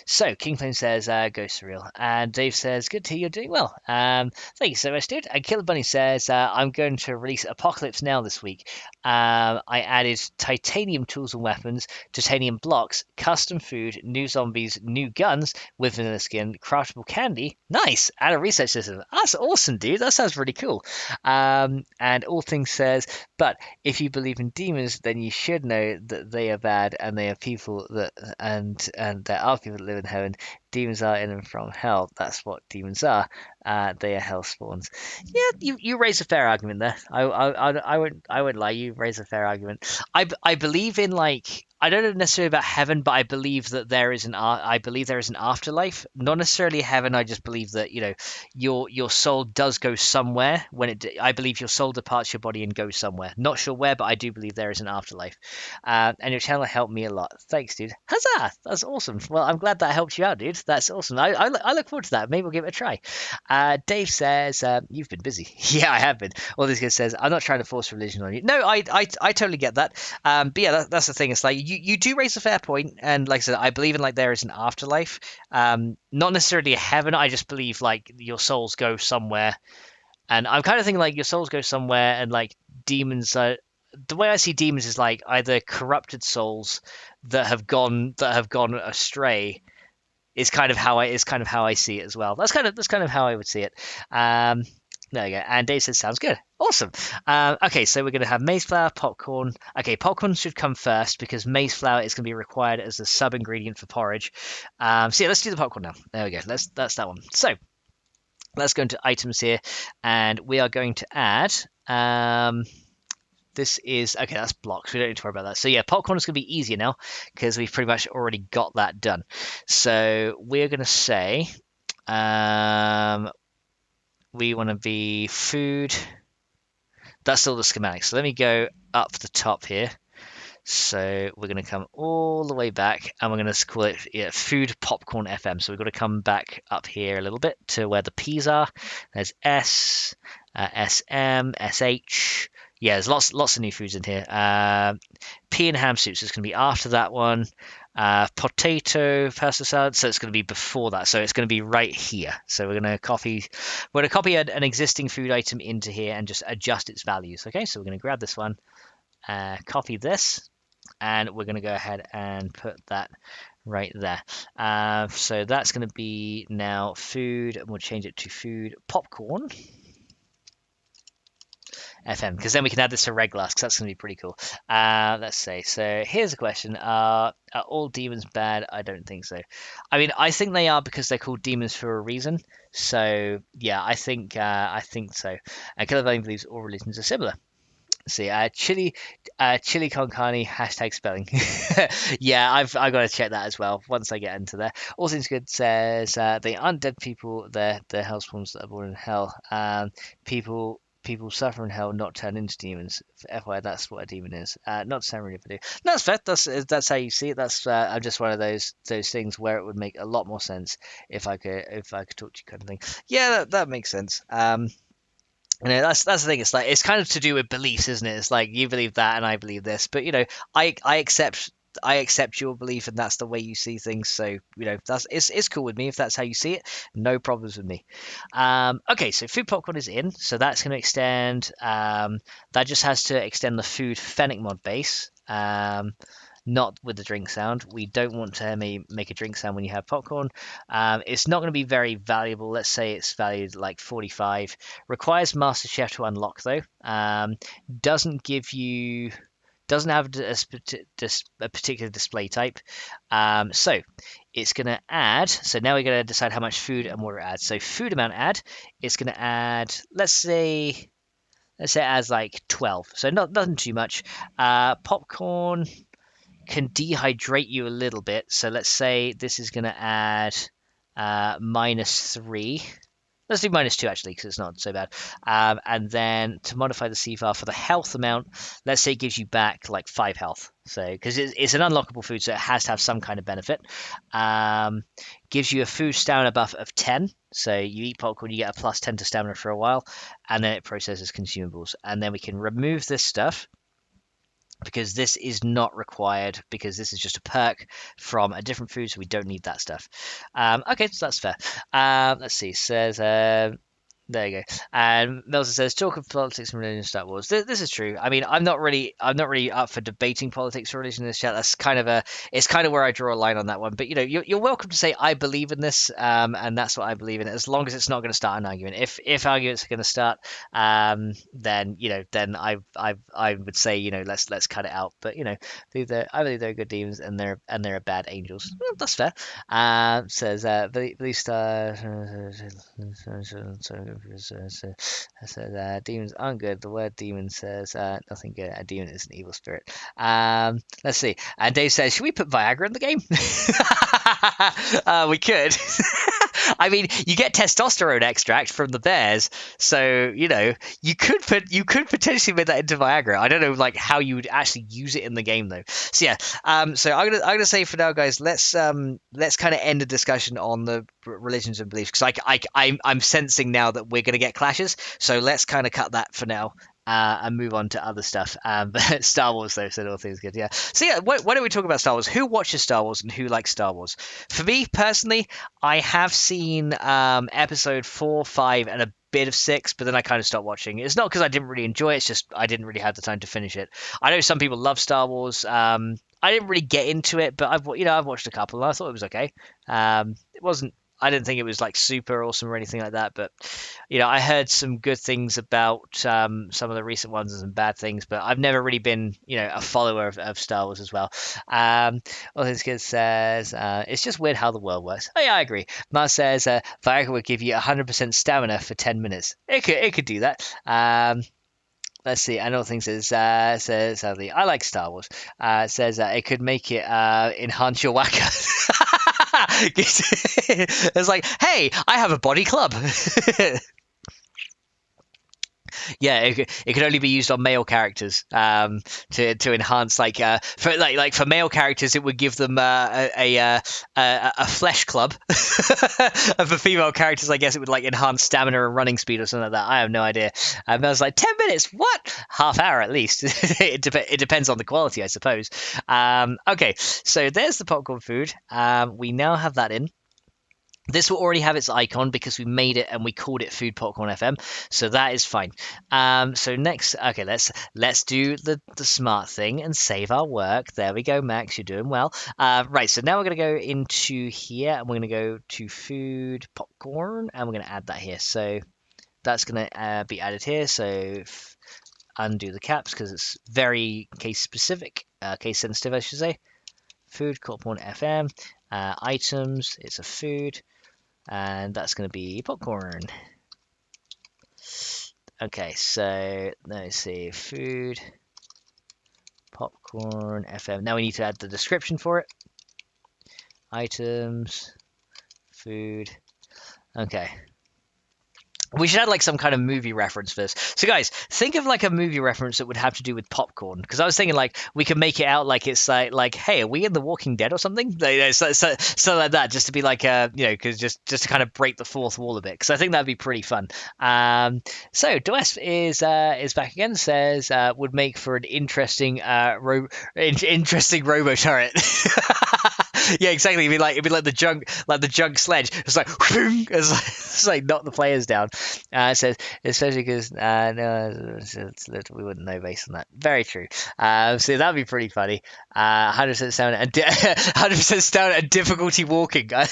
So King Flame says ghosts are real, and Dave says good to hear you're doing well. Thank you so much, dude. And Killer Bunny says I'm going to release Apocalypse Now this week. I added titanium tools and weapons, titanium blocks, custom food, new zombies, new guns with vanilla skin, craftable candy, nice, and a research system. That's awesome, dude. That sounds really cool. And All Things says, but if you believe in demons, then you should know that they are bad, and they are people that and there are people that live in heaven. demons are in and from hell. That's what demons are. They are hell spawns. Yeah, you raise a fair argument there. I won't lie. You raise a fair argument. I believe in like I don't know necessarily about heaven, but I believe that there is I believe there is an afterlife. Not necessarily heaven. I just believe that your soul does go somewhere when I believe your soul departs your body and goes somewhere. Not sure where, but I do believe there is an afterlife. And your channel helped me a lot. Thanks, dude. Huzzah! That's awesome. Well, I'm glad that helped you out, dude. That's awesome. I look forward to that. Maybe we'll give it a try. Dave says, you've been busy. Yeah, I have been. All this guy says, I'm not trying to force religion on you. No, I totally get that. But yeah, that's the thing. It's like you do raise a fair point, and like I said, I believe in like there is an afterlife. Not necessarily a heaven. I just believe like your souls go somewhere, and I'm kind of thinking like your souls go somewhere, and like demons are. The way I see demons is like either corrupted souls that have gone astray. Is kind of how I see it as well. That's kind of how I would see it. There you go. And Dave says, sounds good. Awesome. Okay, so we're going to have maize flour, popcorn. Okay, popcorn should come first because maize flour is going to be required as a sub ingredient for porridge. So yeah, let's do the popcorn now. There we go. That's that one. So let's go into items here, and we are going to add. This is okay. That's blocks. We don't need to worry about that. So yeah, popcorn is going to be easier now because we've pretty much already got that done. So we're going to say we want to be food. That's still the schematic. So let me go up the top here. So we're going to come all the way back, and we're going to call it food popcorn FM. So we've got to come back up here a little bit to where the P's are. There's S, SM, SH. Yeah, there's lots of new foods in here. Pea and ham soups is going to be after that one. Potato pasta salad, so it's going to be before that. So it's going to be right here. So we're going to copy an existing food item into here and just adjust its values. Okay, so we're going to grab this one, copy this, and we're going to go ahead and put that right there. So that's going to be now food, and we'll change it to food popcorn. FM, because then we can add this to regular, because that's going to be pretty cool. Let's say, so here's a question. Are all demons bad? I don't think so. I mean, I think they are because they're called demons for a reason. So, yeah, I think so. And Killer Vane believes all religions are similar. Let's see, chili con carne, hashtag spelling. Yeah, I've got to check that as well once I get into there. All Seems Good says they aren't dead people, they're hellspawns that are born in hell. People suffer in hell, not turn into demons. For FYI, that's what a demon is. Not to sound really do. No, that's fair. That's how you see it. That's I'm just one of those things where it would make a lot more sense if I could talk to you, kind of thing. Yeah, that makes sense. That's the thing. It's like it's kind of to do with beliefs, isn't it? It's like you believe that and I believe this, but I accept your belief and that's the way you see things. So it's cool with me if that's how you see it. No problems with me. Okay, so food popcorn is in, so that's going to extend. That just has to extend the food FennecMod base. Not with the drink sound. We don't want to make a drink sound when you have popcorn. It's not going to be very valuable. Let's say it's valued like 45. Requires Master Chef to unlock though. Doesn't have a particular display type. So it's going to add. So now we're going to decide how much food and water it adds. So food amount add. It's going to add. Let's say it adds like 12. So nothing too much. Popcorn can dehydrate you a little bit. So let's say this is going to add -3. Let's do -2 actually, because it's not so bad. And then to modify the CFR for the health amount, let's say it gives you back like 5 health. So because it's an unlockable food, so it has to have some kind of benefit. Gives you a food stamina buff of 10. So you eat popcorn, you get a +10 to stamina for a while, and then it processes consumables. And then we can remove this stuff, because this is not required, because this is just a perk from a different food, so we don't need that stuff. Okay, so that's fair. Let's see. It says There you go. And Melson says, talk of politics and religion in Star Wars. This is true. I mean, I'm not really up for debating politics or religion in this chat. That's it's kind of where I draw a line on that one. But you're welcome to say I believe in this, and that's what I believe in. As long as it's not going to start an argument. If arguments are going to start, then I would say let's cut it out. But I believe they're good demons and they're bad angels. Well, that's fair. Says believe star. Says demons aren't good. The word demon says nothing good. A demon is an evil spirit. Let's see. And Dave says, should we put Viagra in the game? We could. I mean, you get testosterone extract from the bears, so you could potentially make that into Viagra. I don't know how you would actually use it in the game though. So yeah, so I'm gonna say for now, guys, let's kind of end the discussion on the religions and beliefs, because I'm sensing now that we're gonna get clashes. So let's kind of cut that for now. And move on to other stuff. But Star Wars, though, said all things good. Yeah. So yeah, why don't we talk about Star Wars? Who watches Star Wars and who likes Star Wars? For me personally, I have seen episode 4, 5, and a bit of 6, but then I kind of stopped watching. It's not because I didn't really enjoy it. It's just I didn't really have the time to finish it. I know some people love Star Wars. I didn't really get into it, but I've watched a couple and I thought it was okay. It wasn't. I didn't think it was super awesome or anything like that, but I heard some good things about some of the recent ones and some bad things, but I've never really been a follower of Star Wars as well. All this kid says it's just weird how the world works. Oh yeah, I agree. Mars says Viagra would give you 100% stamina for 10 minutes. It could do that. Let's see. I know things says sadly I like Star Wars. Says it could make it enhance your whacker. It's like, hey, I have a body club. Yeah, it could only be used on male characters to enhance for male characters it would give them a flesh club, and for female characters I guess it would enhance stamina and running speed or something like that. I have no idea. I was like 10 minutes, what? Half hour at least. It depends on the quality, I suppose. Okay, so there's the popcorn food. We now have that in. This will already have its icon because we made it and we called it Food Popcorn FM, so that is fine. So next, okay, let's do the smart thing and save our work. There we go, Max, you're doing well. Right, so now we're going to go into here and we're going to go to Food Popcorn and we're going to add that here. So that's going to be added here. So undo the caps because it's very case specific, case sensitive, I should say. Food Popcorn FM, items, it's a food. And that's going to be popcorn. Okay, so let's see, food, popcorn, FM. Now we need to add the description for it. Items, food. Okay. We should add some kind of movie reference for this. So guys, think of a movie reference that would have to do with popcorn. Because I was thinking we could make it out it's hey, are we in The Walking Dead or something? So like that, just to be because just to kind of break the fourth wall a bit. Because I think that'd be pretty fun. So Does is back again. Says would make for an interesting interesting robo turret. Yeah, exactly. It'd be like the junk sledge. It's it's knock the players down. It says especially because no, we wouldn't know based on that. Very true. So that'd be pretty funny. 100% sound and 100% sound and difficulty walking. I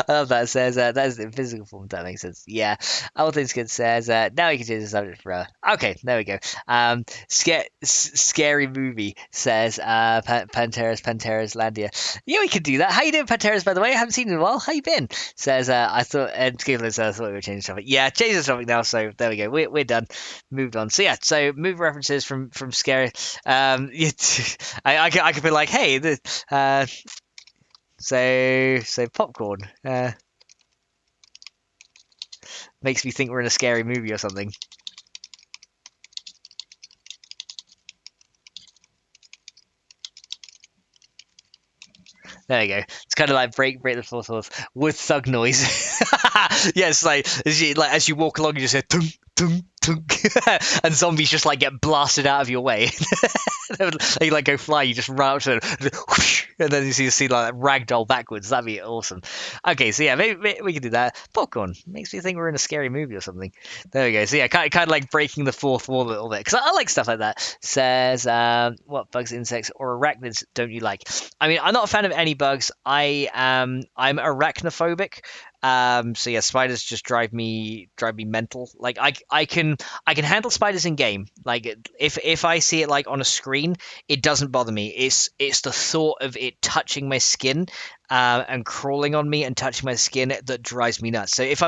love that. It says that's in physical form. That makes sense. Yeah. All things good says now you can change the subject for okay, there we go. Scary movie says Panteras Landia. Yeah, we could do that. How you doing, Panteras, by the way? I haven't seen you in a while. How you been? Says I thought I thought we were changing the topic. Yeah, change the topic now, so there we go. We're done. Moved on. So yeah, so movie references from Scary. I could be like, hey, so popcorn makes me think we're in a scary movie or something. There you go. It's kind of like break the fourth wall with thug noise. Yes, as you walk along, you just hear tung tung and zombies just like get blasted out of your way. They like go fly, you just run up to them, and then you see like ragdoll backwards. That'd be awesome. Okay, so yeah, maybe we can do that. Popcorn makes me think we're in a scary movie or something. There we go. So yeah, kind of like breaking the fourth wall a little bit, because I like stuff like that. Says, what bugs, insects, or arachnids don't you like? I mean, I'm not a fan of any bugs. I'm arachnophobic. So yeah, spiders just drive me mental. Like I can handle spiders in game. Like if I see it like on a screen, it doesn't bother me. It's the thought of it touching my skin and crawling on me and touching my skin that drives me nuts. So if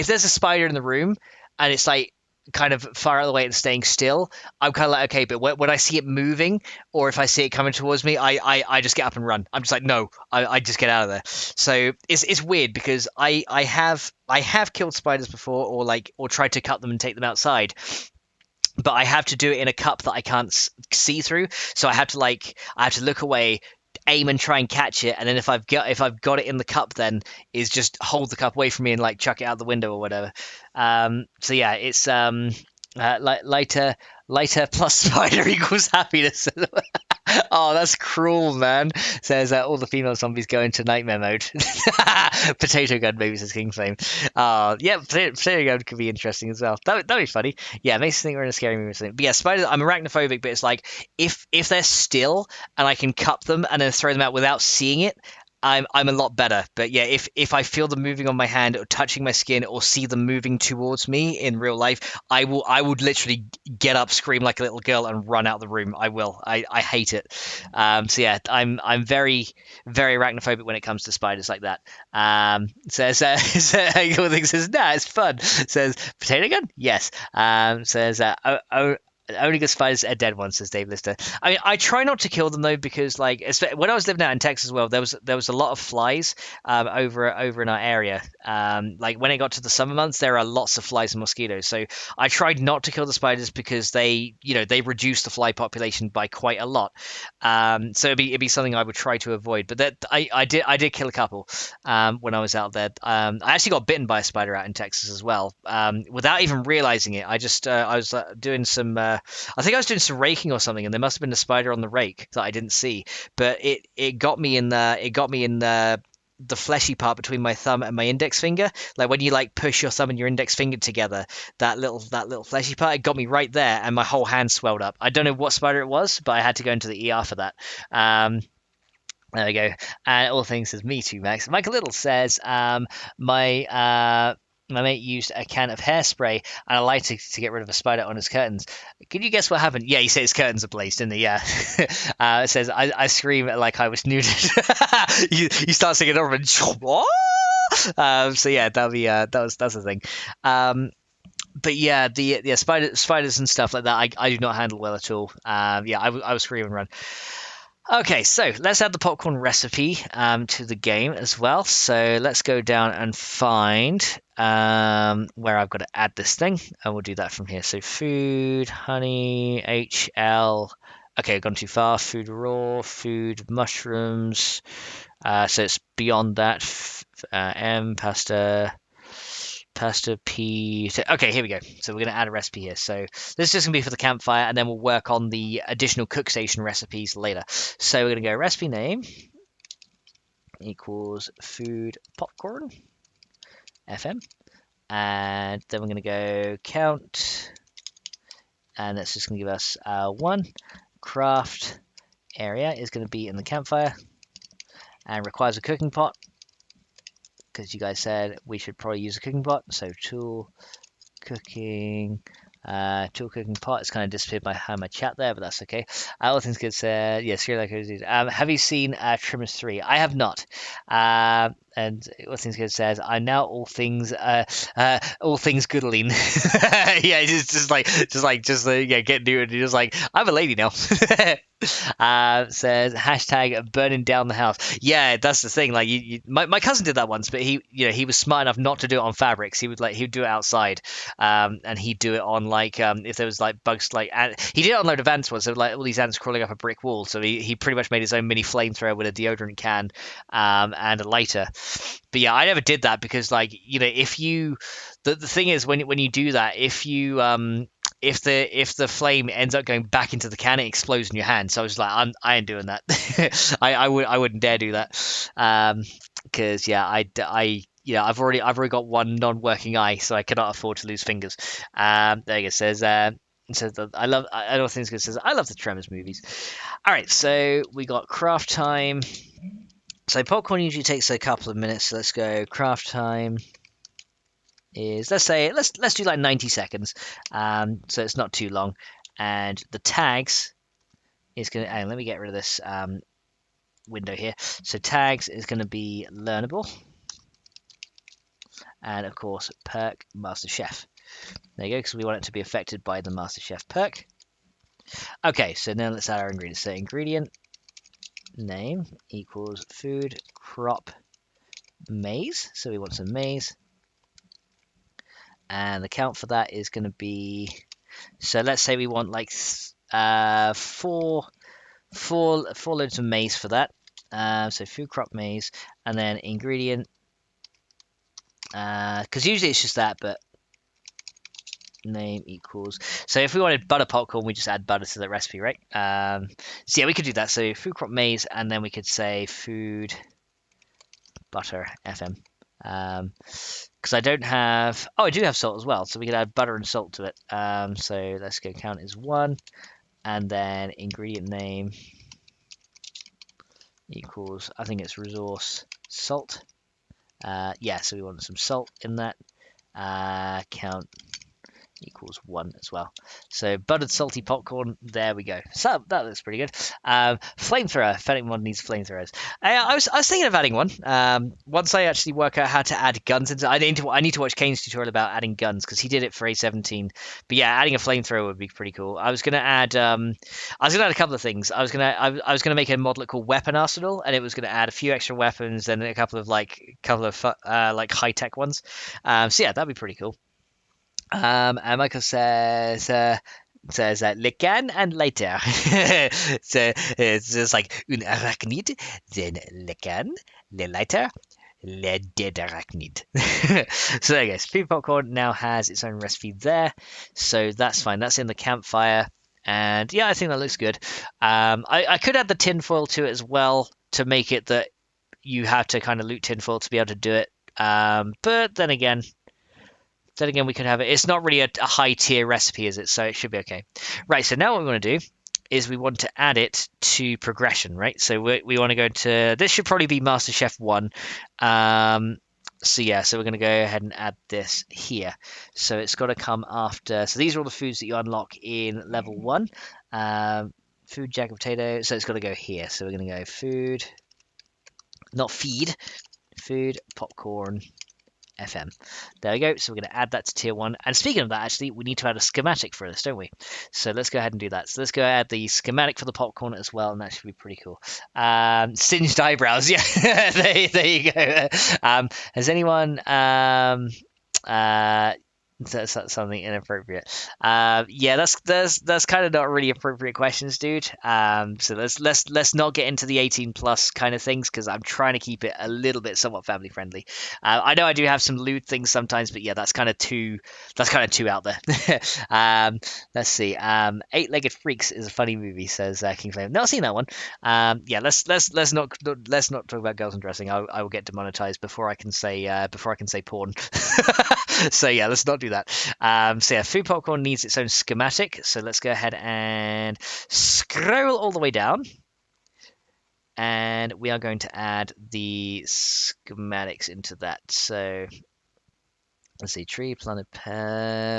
there's a spider in the room and it's like kind of far out of the way and staying still, I'm kind of like, okay, but when I see it moving or if I see it coming towards me, I just get up and run. I'm just like, no, I just get out of there. So it's weird because I have killed spiders before or tried to cut them and take them outside, but I have to do it in a cup that I can't see through. So I have to look away, aim and try and catch it, and then if I've got it in the cup, then is just hold the cup away from me and like chuck it out the window or whatever. So yeah, it's lighter plus spider equals happiness. Oh, that's cruel, man. Says all the female zombies go into nightmare mode. Potato gun, maybe, says King Flame. Yeah, potato gun could be interesting as well. That'd be funny. Yeah, it makes me think we're in a scary movie or something. But yeah, spiders, I'm arachnophobic, but it's like if they're still and I can cup them and then throw them out without seeing it, I'm a lot better. But yeah, if I feel them moving on my hand or touching my skin or see them moving towards me in real life, I would literally get up, scream like a little girl, and run out of the room. I will. I hate it. So yeah, I'm very very arachnophobic when it comes to spiders like that. Says says nah, it's fun. Says potato gun, yes. Says only good spiders are dead ones, says Dave Lister. I mean, I try not to kill them though, because like when I was living out in Texas as well, there was a lot of flies over in our area. Like when it got to the summer months, there are lots of flies and mosquitoes. So I tried not to kill the spiders because they reduce the fly population by quite a lot. So it'd be something I would try to avoid. But that I did kill a couple when I was out there. I actually got bitten by a spider out in Texas as well, without even realizing it. I was doing some. I think I was doing some raking or something, and there must have been a spider on the rake that I didn't see. But it got me in the fleshy part between my thumb and my index finger. Like when you like push your thumb and your index finger together, that little fleshy part, it got me right there, and my whole hand swelled up. I don't know what spider it was, but I had to go into the ER for that. There we go. And all things says me too, Max. Michael Little says my mate used a can of hairspray and a lighter to get rid of a spider on his curtains. Can you guess what happened? Yeah, he said his curtains are blazed, didn't he? Yeah. It says, I scream like I was neutered. you start singing over and so yeah, that's the thing. But yeah, the spiders and stuff like that, I do not handle well at all. Yeah, I was scream and run. Okay, so let's add the popcorn recipe to the game as well. So let's go down and find where I've got to add this thing, and we'll do that from here. So food, honey, HL. Okay, I've gone too far. Food raw, food mushrooms. So it's beyond that. M pasta. Pasta P. Okay, here we go. So we're going to add a recipe here. So this is just going to be for the campfire, and then we'll work on the additional cook station recipes later. So we're going to go recipe name equals food popcorn FM, and then we're going to go count, and that's just going to give us 1. Craft area is going to be in the campfire and requires a cooking pot, because you guys said we should probably use a cooking pot. So tool cooking pot. It's kind of disappeared behind my chat there, but that's okay. All things good said, yes, here like have you seen Trimmers 3? I have not. And all things good says, I'm now all things goodling. Yeah, just get new, and you're just like, I'm a lady now. Says hashtag burning down the house. Yeah, that's the thing. Like my cousin did that once, but he was smart enough not to do it on fabrics. He'd do it outside, and he'd do it on if there was like bugs, he did it on load of ants once. So like all these ants crawling up a brick wall. So he pretty much made his own mini flamethrower with a deodorant can and a lighter. But yeah, I never did that because, like, you know, if you the thing is when you do that, if you if the flame ends up going back into the can, it explodes in your hand. So I was like, I ain't doing that. I wouldn't dare do that. Because yeah, you know, I've already got one non-working eye, so I cannot afford to lose fingers. There you go. Says I don't think it says I love the Tremors movies. All right, so we got craft time. So popcorn usually takes a couple of minutes. So let's go. Craft time is, let's do like 90 seconds. So it's not too long. And the tags is gonna. And let me get rid of this window here. So tags is gonna be learnable, and of course perk Master Chef. There you go, because we want it to be affected by the Master Chef perk. Okay, so now let's add our ingredients. So ingredient name equals food crop maize. So we want some maize. And the count for that is going to be, so let's say we want like four loads of maize for that. So food crop maize, and then ingredient, because usually it's just that, but name equals, so if we wanted butter popcorn, we just add butter to the recipe, right? So yeah, we could do that. So food crop maize, and then we could say food butter FM. Because I don't have, I do have salt as well, so we could add butter and salt to it. So let's go count as 1, and then ingredient name equals, I think it's resource salt. Yeah, so we want some salt in that. Count equals 1 as well. So buttered salty popcorn, there we go. So that looks pretty good. Flamethrower, FennecMod needs flamethrowers. I was thinking of adding one. Once I actually work out how to add guns into, I need to watch Kane's tutorial about adding guns, because he did it for A17. But yeah, adding a flamethrower would be pretty cool. I was gonna add a couple of things. I was gonna make a mod called Weapon Arsenal, and it was gonna add a few extra weapons and a couple of like high tech ones. So yeah, that'd be pretty cool. And Michael says Lecan and later. So it's just like un arachnid, then Lecan, le later, le dead arachnid. So there you go. Speed popcorn now has its own recipe there, so that's fine. That's in the campfire, and yeah, I think that looks good. I could add the tinfoil to it as well to make it that you have to kind of loot tinfoil to be able to do it. But then again, we could have it. It's not really a high tier recipe, is it? So it should be okay. Right, so now what we want to do is we want to add it to progression, right? So we want to go to, this should probably be Master Chef 1. So yeah, so we're going to go ahead and add this here. So it's got to come after, so these are all the foods that you unlock in level 1. Food, jack of potato, so it's got to go here. So we're going to go food, not feed, food, popcorn, FM. There we go. So we're going to add that to tier 1. And speaking of that, actually, we need to add a schematic for this, don't we? So let's go ahead and do that. So let's go add the schematic for the popcorn as well, and that should be pretty cool. Singed eyebrows. Yeah, there you go. Has anyone... that's something inappropriate. Yeah, that's kind of not really appropriate questions, dude. So let's not get into the 18 plus kind of things, because I'm trying to keep it a little bit somewhat family friendly. I know I do have some lewd things sometimes, but yeah, that's kind of too out there. Let's see. Eight-Legged Freaks is a funny movie, says King Flame. Not seen that one. Yeah, let's not talk about girls and dressing. I will get demonetized before I can say porn. So yeah, let's not do that. So yeah, food popcorn needs its own schematic. So let's go ahead and scroll all the way down. And we are going to add the schematics into that. So let's see, tree, planet,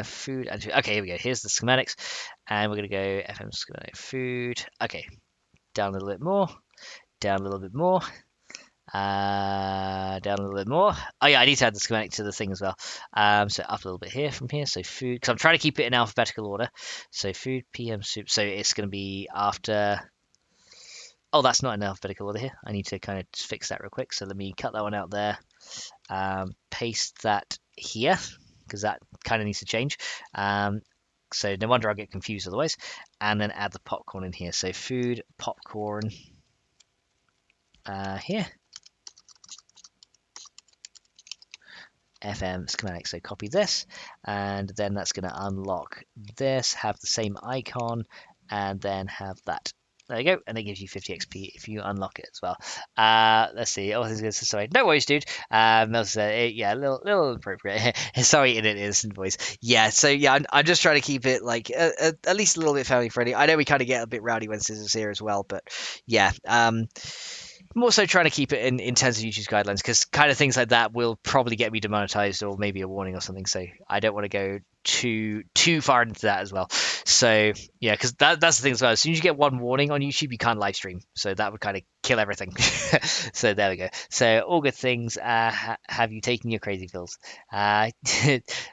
food, and food. Okay, here we go. Here's the schematics. And we're going to go FM schematic food. Okay, down a little bit more. Down a little bit more. Down a little bit more. Oh yeah, I need to add the schematic to the thing as well. So up a little bit here from here. So food, because I'm trying to keep it in alphabetical order. So food, PM, soup. So it's going to be after. Oh, that's not in alphabetical order here. I need to kind of fix that real quick. So let me cut that one out there. Paste that here, because that kind of needs to change. So no wonder I'll get confused otherwise. And then add the popcorn in here. So food, popcorn. Here. FM schematic. So copy this, and then that's going to unlock this, have the same icon, and then have that. There you go, and it gives you 50 XP if you unlock it as well. Let's see. Oh, this is sorry. No worries, dude. Mel said, yeah, a little appropriate. Sorry, in an innocent voice. Yeah. So yeah, I'm just trying to keep it like at least a little bit family friendly. I know we kind of get a bit rowdy when Scissors here as well, but yeah. I'm also trying to keep it in terms of YouTube's guidelines because kind of things like that will probably get me demonetized or maybe a warning or something. So I don't want to go too far into that as well. So yeah, because that's the thing as well. As soon as you get one warning on YouTube, you can't live stream. So that would kind of kill everything. So there we go. So all good things. Have you taken your crazy pills? And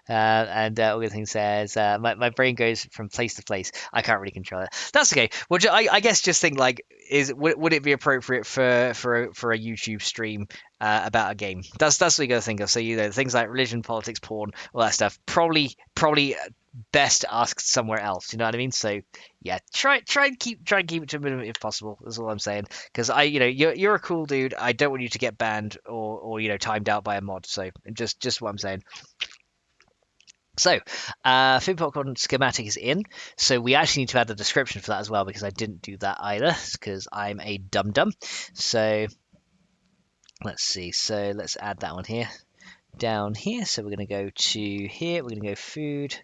all good things says my brain goes from place to place. I can't really control it. That's okay. Well, I guess just think like would it be appropriate for a YouTube stream about a game? That's what you got to think of. So things like religion, politics, porn, all that stuff. Probably best asked somewhere else. You know what I mean? So yeah, try and keep it to a minimum if possible. That's all I'm saying. Because you're a cool dude. I don't want you to get banned or timed out by a mod. So just what I'm saying. So, food popcorn schematic is in. So we actually need to add the description for that as well because I didn't do that either because I'm a dum-dum. So let's see. So let's add that one here. Down here. So we're going to go to here. We're going to go food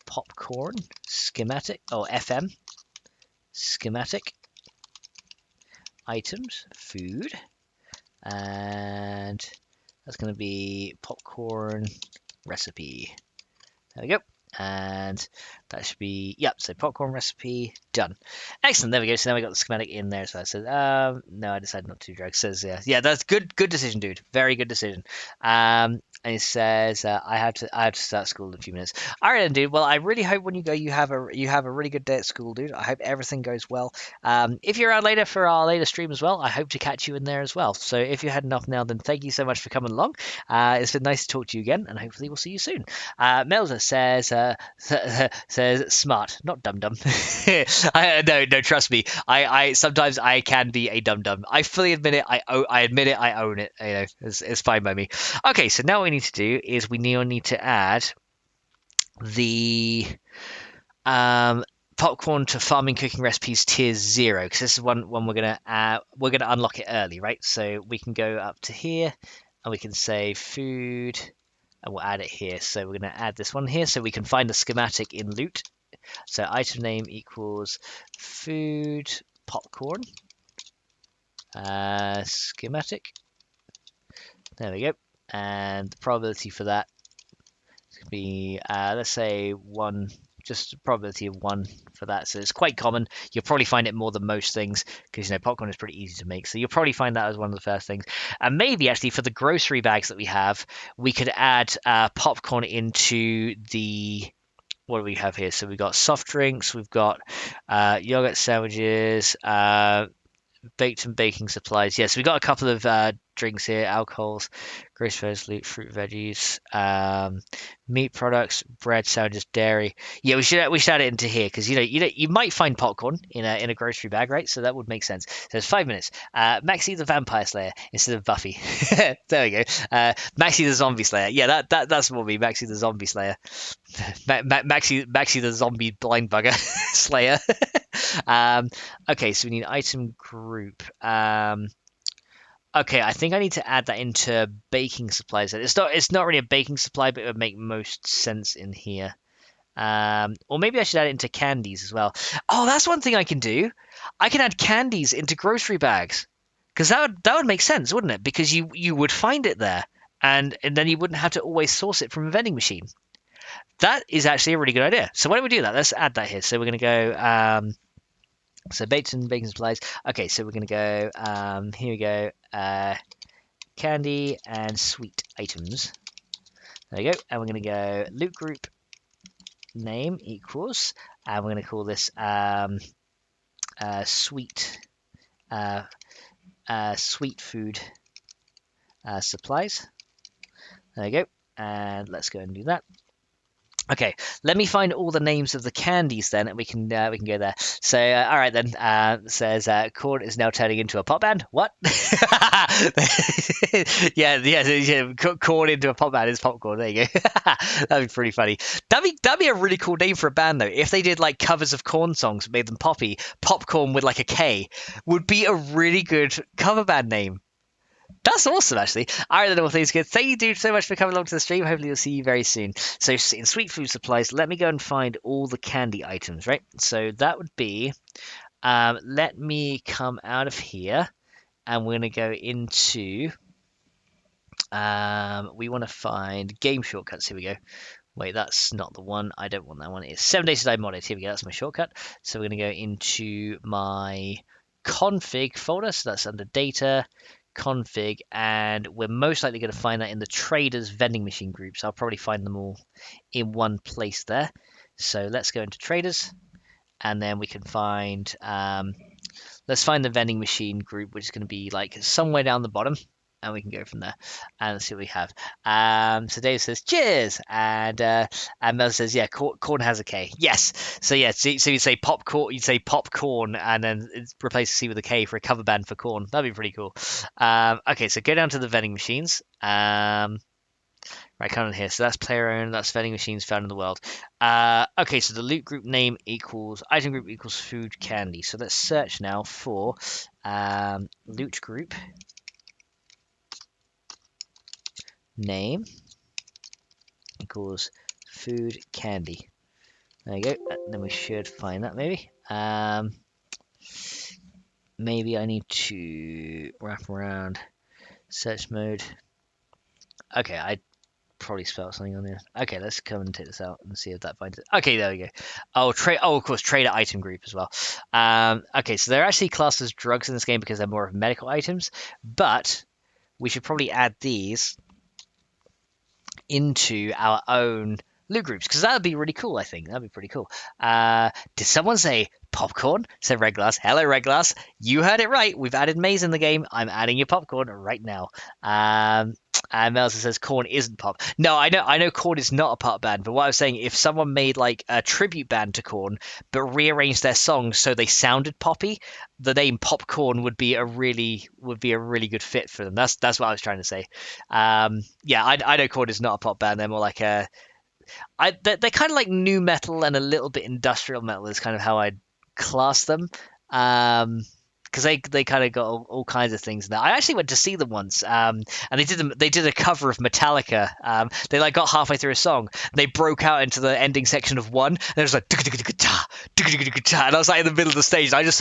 popcorn schematic. Oh, FM schematic items food. And that's going to be popcorn recipe. There we go. And that should be, yep, so popcorn recipe, done. Excellent, there we go. So now we got the schematic in there. So I said, no, I decided not to drag. Says, yeah, that's good decision, dude. Very good decision. And it says, I have to start school in a few minutes. All right, then, dude. Well, I really hope when you go, you have a really good day at school, dude. I hope everything goes well. If you're around later for our later stream as well, I hope to catch you in there as well. So if you're heading off now, then thank you so much for coming along. It's been nice to talk to you again, and hopefully we'll see you soon. Melza says, says smart, not dum dum. No, trust me. I sometimes I can be a dum dum. I fully admit it. I admit it. I own it. It's fine by me. Okay, so now what we need to do is we need to add the popcorn to farming cooking recipes tier 0 because this is one we're gonna unlock it early, right? So we can go up to here and we can say food and we'll add it here. So we're going to add this one here so we can find the schematic in loot. So item name equals food popcorn schematic. There we go. And the probability for that could be, let's say 1, just a probability of 1 for that. So it's quite common. You'll probably find it more than most things because popcorn is pretty easy to make. So you'll probably find that as one of the first things. And maybe actually for the grocery bags that we have, we could add popcorn into the, what do we have here? So we've got soft drinks, we've got yogurt sandwiches, baked and baking supplies. Yes, we got a couple of drinks here, alcohols, grocery fruit, veggies, meat products, bread, sandwiches, dairy. Yeah, we should add it into here because you might find popcorn in a grocery bag, right? So that would make sense. So it's 5 minutes. Maxie the Vampire Slayer instead of Buffy. There we go. Maxie the Zombie Slayer. Yeah, that's what we Maxie the Zombie Slayer. Maxie the Zombie Blind Bugger Slayer. Okay, so we need item group. Okay, I think I need to add that into baking supplies. It's not really a baking supply, but it would make most sense in here. Or maybe I should add it into candies as well. Oh, that's one thing I can do. I can add candies into grocery bags. Because that would make sense, wouldn't it? Because you would find it there. And then you wouldn't have to always source it from a vending machine. That is actually a really good idea. So why don't we do that? Let's add that here. So we're going to go... So baked and baking supplies. Okay, so we're going to go, here we go, candy and sweet items. There we go. And we're going to go loot group name equals, and we're going to call this sweet sweet food supplies. There we go. And let's go and do that. Okay, let me find all the names of the candies then, and we can go there. So, all right then. Says corn is now turning into a pop band. What? yeah. Corn into a pop band is popcorn. There you go. That'd be pretty funny. That'd be a really cool name for a band though. If they did like covers of corn songs, made them poppy. Popcorn with like a K would be a really good cover band name. That's awesome, actually. All right, then, all things good. Thank you, dude, so much for coming along to the stream. Hopefully, we'll see you very soon. So, in sweet food supplies, let me go and find all the candy items, right? So, that would be, let me come out of here, and we're going to go into, we want to find game shortcuts. Here we go. Wait, that's not the one. I don't want that one. It's 7 Days to Die Modded. Here we go. That's my shortcut. So, we're going to go into my config folder. So, that's under data. Config, and we're most likely going to find that in the traders vending machine groups. I'll probably find them all in one place there. So let's go into traders, and then we can find let's find the vending machine group, which is going to be like somewhere down the bottom, and we can go from there and let's see what we have. So Dave says cheers, and Mel says yeah, corn has a K. Yes. So yeah, so you say popcorn, you'd say popcorn, and then replace the C with a K for a cover band for corn. That'd be pretty cool. Okay, so go down to the vending machines. Right, come on here. So that's player owned. That's vending machines found in the world. Okay, so the loot group name equals item group equals food candy. So let's search now for loot group name equals food candy. There you go. Then we should find that maybe. Maybe I need to wrap around search mode. Okay, I probably spelled something on there. Okay, let's come and take this out and see if that finds it. Okay, there we go. Oh, of course, trader item group as well. Okay, so they're actually classed as drugs in this game because they're more of medical items, but we should probably add these into our own loot groups because that would be really cool. I think that'd be pretty cool. Did someone say popcorn? Said Red Glass. Hello, Red Glass. You heard it right. We've added maize in the game. I'm adding your popcorn right now. And Melza says corn isn't pop. No, I know corn is not a pop band, but what I was saying, if someone made like a tribute band to corn but rearranged their songs so they sounded poppy, the name popcorn would be a really good fit for them. That's what I was trying to say. Yeah, I know corn is not a pop band. They're more like they're kind of like new metal and a little bit industrial metal is kind of how I'd class them. Because they kind of got all kinds of things in there. I actually went to see them once, and they did a cover of Metallica. They like got halfway through a song, they broke out into the ending section of one, and it was like and I was like in the middle of the stage. And I just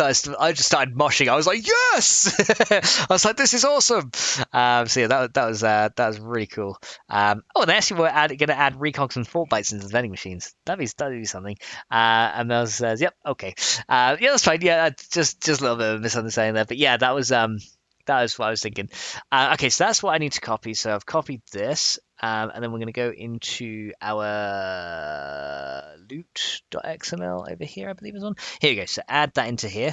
started moshing. I was like, yes! I was like, this is awesome. So yeah, that was really cool. Oh, they actually were going to add reconks and fault bites into the vending machines. That'd be something. And Mel says, yep, okay, yeah, that's fine. Yeah, just a little bit of a misunderstanding there, but yeah, that was what I was thinking. Okay, so that's what I need to copy. So I've copied this, and then we're going to go into our loot.xml over here, I believe is on. Here we go. So add that into here.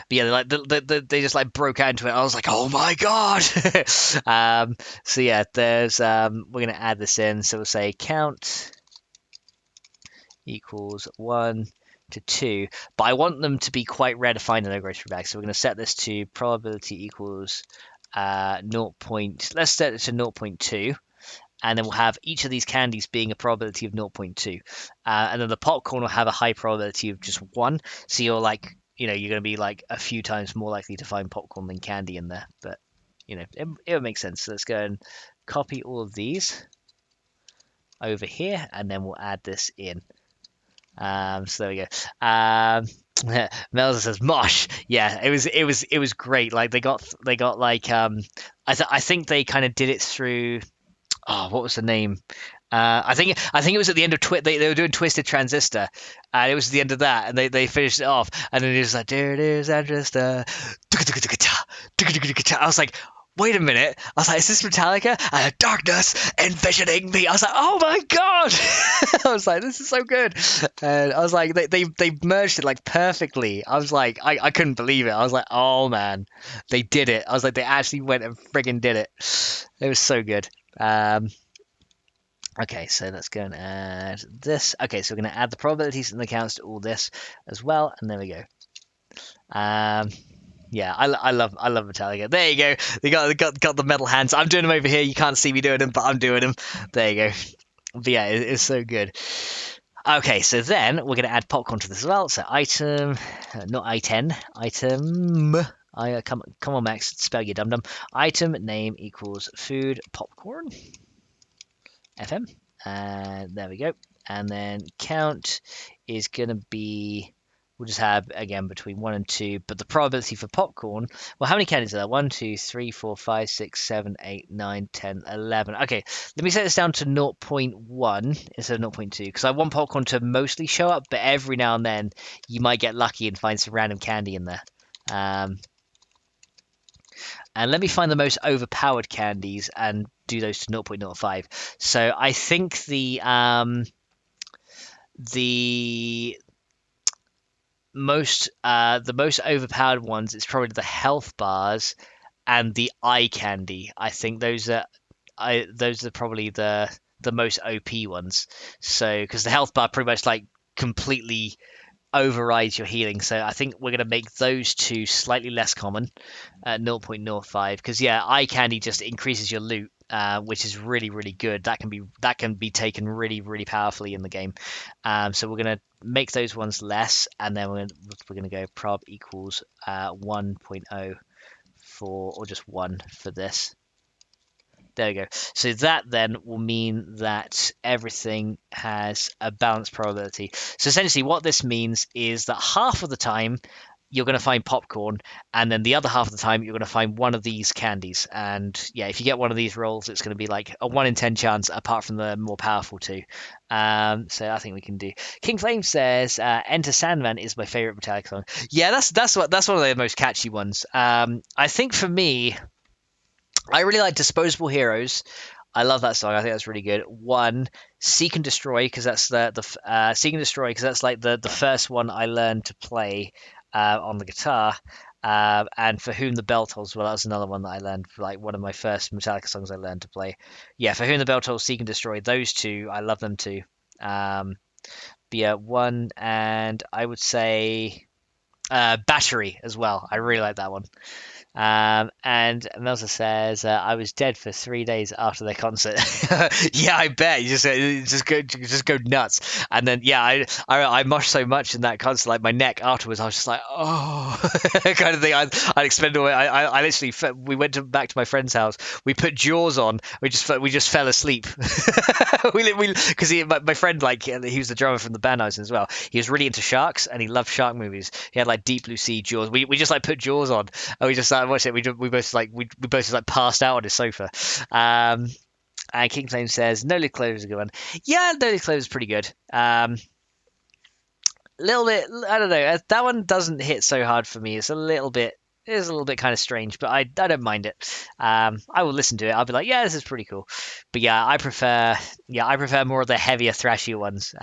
But yeah, they just like broke out into it. I was like, oh my god! So yeah, there's we're going to add this in. So we'll say count equals 1 to 2, but I want them to be quite rare to find in a grocery bag. So we're going to set this to probability equals 0. Let's set it to 0.2, and then we'll have each of these candies being a probability of 0.2, and then the popcorn will have a high probability of just 1. So you're like, you're going to be like a few times more likely to find popcorn than candy in there. But it would make sense. So let's go and copy all of these over here, and then we'll add this in. So there we go. Melza says mosh. Yeah, it was great. Like they got like I think they kind of did it through. Oh, what was the name? I think it was at the end of they were doing Twisted Transistor, and it was the end of that, and they finished it off, and then it was like, there it is, Transistor. I was like, wait a minute. I was like, is this Metallica? And darkness envisioning me. I was like, oh my god. I was like, this is so good. And I was like, they merged it like perfectly. I was like, I couldn't believe it. I was like, oh man, they did it. I was like, they actually went and friggin' did it. It was so good. Okay, so let's go and add this. Okay, so we're going to add the probabilities and the counts to all this as well, and there we go. Yeah, I love Metallica. There you go. They got the metal hands. I'm doing them over here. You can't see me doing them, but I'm doing them. There you go. But yeah, it's so good. Okay, so then we're going to add popcorn to this as well. So item, not I10, item. Come on, Max, spell your dum dum. Item name equals food popcorn. FM. And there we go. And then count is going to be, we'll just have, again, between 1 and 2. But the probability for popcorn, well, how many candies are there? 1, 2, 3, 4, 5, 6, 7, 8, 9, 10, 11. Okay, let me set this down to 0.1 instead of 0.2, because I want popcorn to mostly show up, but every now and then you might get lucky and find some random candy in there. And let me find the most overpowered candies and do those to 0.05. So I think the most overpowered ones is probably the health bars and the eye candy. I think those are probably the most OP ones. So because the health bar pretty much like completely overrides your healing. So I think we're going to make those two slightly less common at 0.05 because yeah, eye candy just increases your loot, which is really good. That can be taken really powerfully in the game. So we're going to make those ones less, and then we're going to go prob equals 1.0 for, or just 1 for this. There we go. So that then will mean that everything has a balanced probability. So essentially what this means is that half of the time you're going to find popcorn, and then the other half of the time you're going to find one of these candies. And yeah, if you get one of these rolls, it's going to be like a 1 in 10 chance, apart from the more powerful two. So I think we can do. King Flame says, "Enter Sandman is my favorite Metallica song." Yeah, that's one of the most catchy ones. I think for me, I really like Disposable Heroes. I love that song. I think that's really good. One, Seek and Destroy, because that's Seek and Destroy, because that's like the first one I learned to play on the guitar. And For Whom the Bell Tolls, well, that was another one that I learned, like one of my first Metallica songs I learned to play. Yeah, For Whom the Bell Tolls, Seek and Destroy, those two, I love them too. But yeah, one, and I would say Battery as well. I really like that one. And Melza says, "I was dead for 3 days after their concert." Yeah, I bet you just go nuts. And then yeah, I moshed so much in that concert, like my neck afterwards, I was just like, oh, kind of thing. I'd expend away. I literally we went back to my friend's house. We put Jaws on. We just fell asleep. Because my friend, like he was the drummer from the band I was in as well. He was really into sharks and he loved shark movies. He had like Deep Blue Sea, Jaws. We just like put Jaws on and we just watched it. We both just like passed out on his sofa. And King Flame says, "No Lid Clover is a good one." Yeah, No Lid Clover is pretty good. Little bit, I don't know. That one doesn't hit so hard for me. It's a little bit kind of strange, but I don't mind it. I will listen to it. I'll be like, yeah, this is pretty cool. But yeah, I prefer more of the heavier, thrashy ones.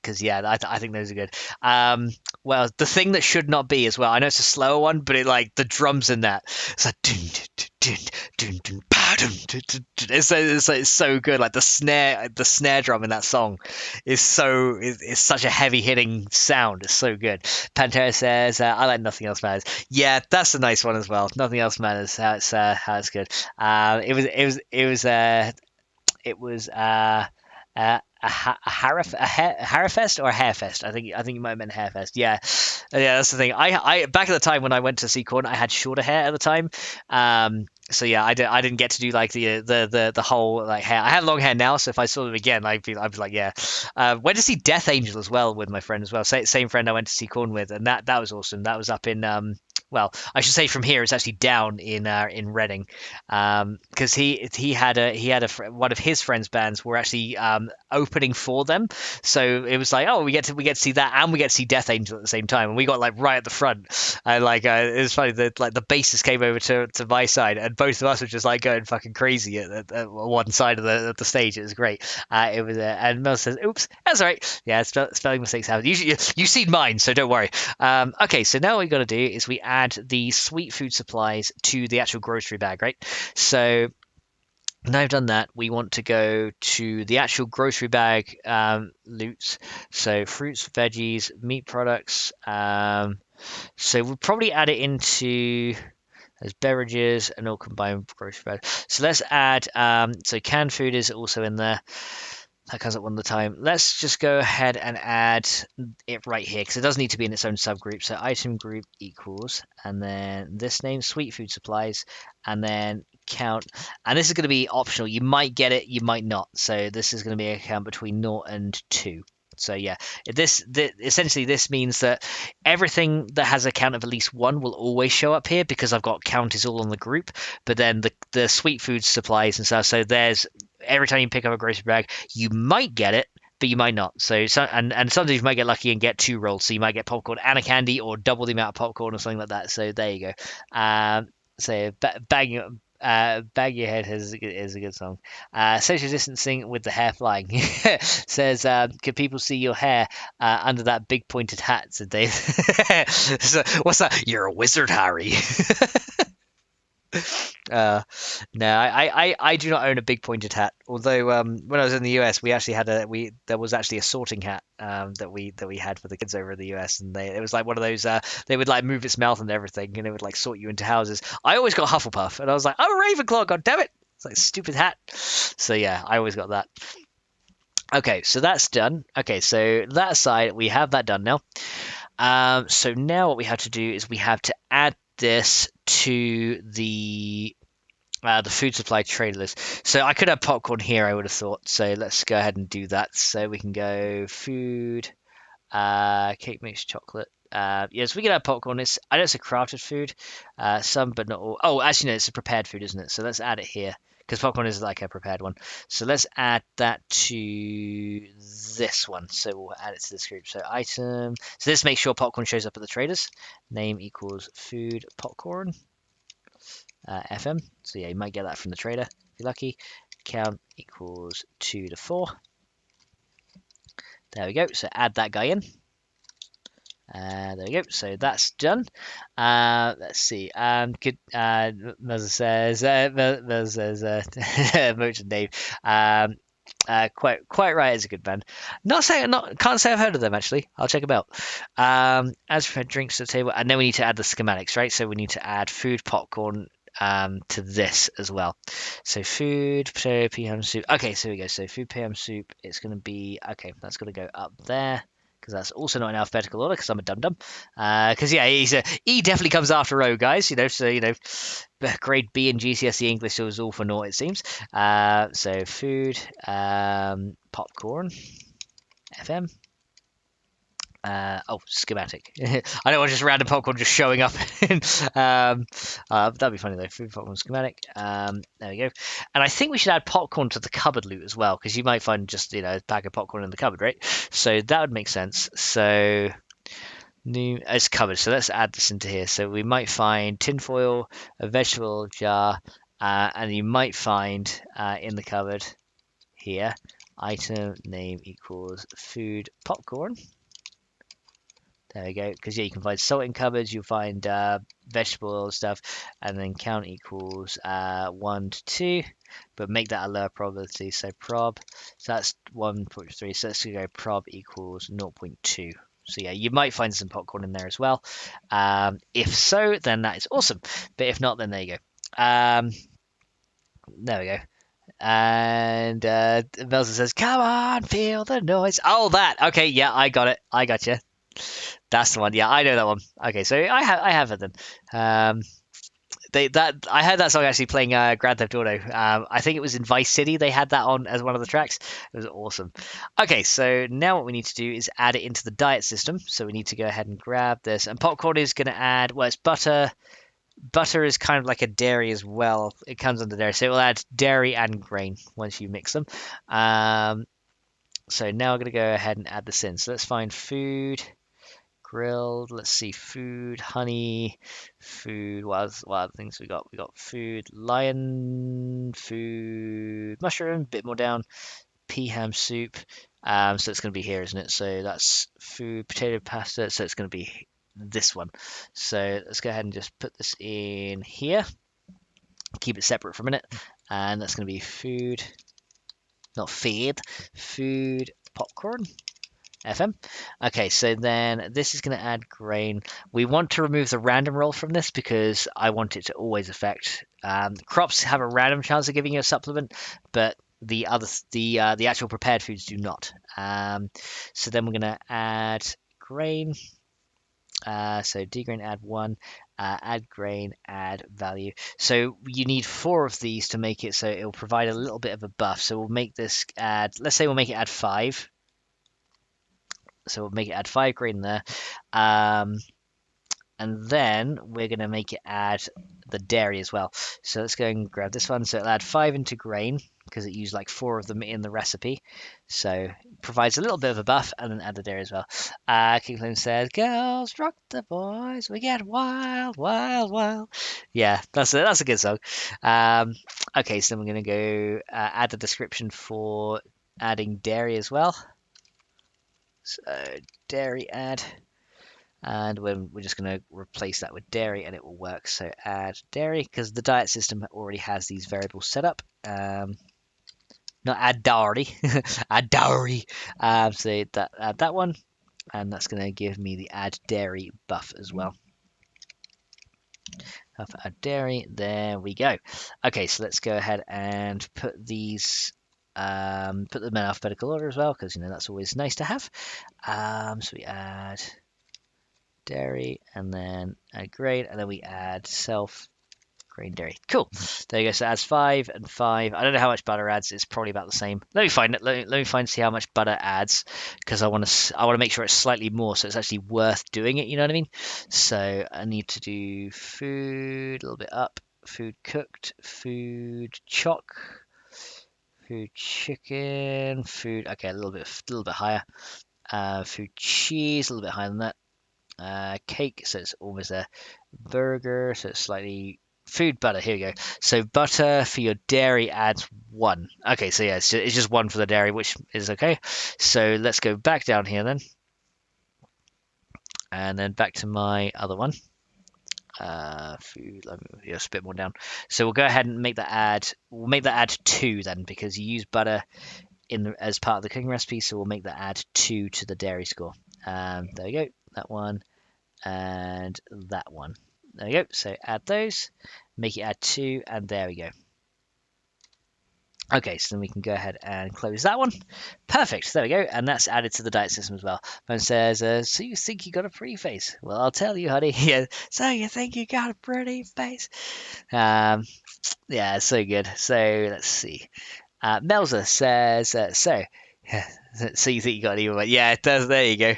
Because yeah, I think those are good. Well, the thing that should not be as well. I know it's a slower one, but it like the drums in that. It's like it's so good. Like the snare drum in that song is such a heavy hitting sound. It's so good. Pantera says, "I like Nothing Else Matters." Yeah, that's a nice one as well. Nothing Else Matters. How it's good. It was a Harrafest or a Hairfest. I think you might have meant Hairfest. Yeah, that's the thing. I back at the time when I went to see Korn, I had shorter hair at the time. So yeah, I didn't get to do like the whole like hair. I have long hair now, so if I saw them again, I'd be like, yeah. Went to see Death Angel as well with my friend as well. Same friend I went to see Korn with, and that was awesome. That was up in well, I should say from here it's actually down in Reading, because he had one of his friends' bands were actually opening for them, so it was like, oh, we get to see that, and we get to see Death Angel at the same time, and we got like right at the front, and like it was funny that like the bassist came over to my side, and both of us were just like going fucking crazy at one side of the stage. It was great. It was and Mel says, "Oops, that's all right." Yeah, spelling mistakes happen. You've seen mine, so don't worry. Okay, so now what we got to do is we add the sweet food supplies to the actual grocery bag, right? So Now I've done that, we want to go to the actual grocery bag loots. So fruits, veggies, meat products. So we'll probably add it into as beverages and all combined grocery bag. So let's add, so canned food is also in there. That comes up one at a time. Let's just go ahead and add it right here because it does need to be in its own subgroup. So item group equals, and then this name, sweet food supplies, and then count. And this is going to be optional. You might get it, you might not. So this is going to be a count between 0 and 2. So yeah, essentially this means that everything that has a count of at least 1 will always show up here because I've got count is all on the group. But then the sweet food supplies and stuff. So there's every time you pick up a grocery bag, you might get it, but you might not. So and sometimes you might get lucky and get 2 rolls. So you might get popcorn and a candy, or double the amount of popcorn, or something like that. So there you go. So bag your head is a good song. Social distancing with the hair flying says, can people see your hair under that big pointed hat? Said Dave. So, what's that? You're a wizard, Harry. No, I do not own a big pointed hat. Although when I was in the US, we actually had there was actually a sorting hat that we had for the kids over in the US, and it was like one of those they would like move its mouth and everything, and it would like sort you into houses. I always got Hufflepuff, and I was like, I'm a Ravenclaw, god damn it! It's like a stupid hat. So yeah, I always got that. Okay, so that's done. Okay, so that side we have that done now. So now what we have to do is we have to add this to the food supply trade list. So I could have popcorn here, I would have thought. So let's go ahead and do that. So we can go food, cake mix, chocolate. Yes, we can have popcorn. I know it's a crafted food, some but not all. Oh, actually no, it's a prepared food, isn't it? So let's add it here because popcorn is like a prepared one. So let's add that to this one. So we'll add it to this group. So item. So this makes sure popcorn shows up at the traders. Name equals food popcorn. FM. So yeah, you might get that from the trader if you're lucky. Count equals 2 to 4. There we go. So add that guy in. There we go. So that's done. Let's see. Good. Mother says. Merchant Dave. Quite right is a good band. Can't say I've heard of them actually. I'll check them out. As for drinks to the table, and then we need to add the schematics, right? So we need to add food, popcorn, to this as well. So food, potato, pea ham soup. Okay, so here we go. So food, pea ham soup. It's going to be okay. That's going to go up there because that's also not in alphabetical order because I'm a dum dum. Because yeah, E definitely comes after O, guys. So grade B in GCSE English was all for naught, it seems. So food, popcorn, FM. Schematic. I don't want just random popcorn just showing up. That'd be funny though. Food, popcorn, schematic. There we go. And I think we should add popcorn to the cupboard loot as well, because you might find just a pack of popcorn in the cupboard, right? So that would make sense. So new as cupboard. So let's add this into here. So we might find tinfoil, a vegetable jar, and you might find in the cupboard here item name equals food popcorn. There we go. Because yeah, you can find salt in cupboards. You'll find vegetable oil stuff, and then count equals 1 to 2, but make that a lower probability. So prob. So that's 1.3. So let's go prob equals 0.2. So yeah, you might find some popcorn in there as well. If so, then that is awesome. But if not, then there you go. There we go. And Melza says, "Come on, feel the noise." Oh, that. Okay, yeah, I got it. I got you. That's the one. Yeah, I know that one. Okay, so I have it then. I had that song actually playing Grand Theft Auto. I think it was in Vice City. They had that on as one of the tracks. It was awesome. Okay, so now what we need to do is add it into the diet system. So we need to go ahead and grab this. And popcorn is going to add, well, it's butter. Butter is kind of like a dairy as well. It comes under dairy. So it will add dairy and grain once you mix them. So now we're going to go ahead and add this in. So let's find food. Grilled. Let's see, food, honey, food. What other things we got? We got food, lion, food, mushroom. A bit more down. Pea ham soup. So it's going to be here, isn't it? So that's food, potato pasta. So it's going to be this one. So let's go ahead and just put this in here. Keep it separate for a minute. and that's going to be food, not feed, food popcorn. FM. Okay, so then this is going to add grain. We want to remove the random roll from this because I want it to always affect. Crops have a random chance of giving you a supplement, but the actual prepared foods do not. So then we're going to add grain. So degrain, add 1, add grain, add value. So you need 4 of these to make it so it'll provide a little bit of a buff. So we'll make this add, let's say we'll make it add 5. So we'll make it add 5 grain there. And then we're going to make it add the dairy as well. So let's go and grab this one. So it'll add 5 into grain because it used like 4 of them in the recipe. So it provides a little bit of a buff, and then add the dairy as well. King Flame says, "Girls, rock the boys, we get wild, wild, wild." Yeah, that's a good song. Okay, so then we're going to go add the description for adding dairy as well. So dairy add. And we're just going to replace that with dairy and it will work. So add dairy because the diet system already has these variables set up. Not add dairy, add dairy. So add that one, and that's going to give me the add dairy buff as well. Add dairy, there we go. Okay, so let's go ahead and put these, put them in alphabetical order as well because that's always nice to have. So we add dairy and then add grain, and then we add self grain dairy. Cool. There you go. So it adds 5 and 5. I don't know how much butter adds. It's probably about the same. Let me find it. Let me find see how much butter adds because I want to make sure it's slightly more so it's actually worth doing it. You know what I mean? So I need to do food a little bit up. Food cooked. Food choc. Food chicken. Food. Okay, a little bit higher. Food cheese a little bit higher than that. Cake, so it's almost there. Burger, so it's slightly food butter. Here we go. So butter for your dairy adds 1. Okay, so yeah, it's just 1 for the dairy, which is okay. So let's go back down here then, and then back to my other one. Food. Let me just a bit more down. So we'll go ahead and make that add. We'll make that add 2 then because you use butter as part of the cooking recipe. So we'll make that add 2 to the dairy score. There we go. That one and that one. There we go. So add those, make it add 2, and there we go. Okay, so then we can go ahead and close that one. Perfect. There we go. And that's added to the diet system as well. Phone says, so you think you got a pretty face? Well, I'll tell you, honey. Yeah. So you think you got a pretty face? Yeah, so good. So let's see. Melza says, so you think you got an even one? Yeah, it does. There you go.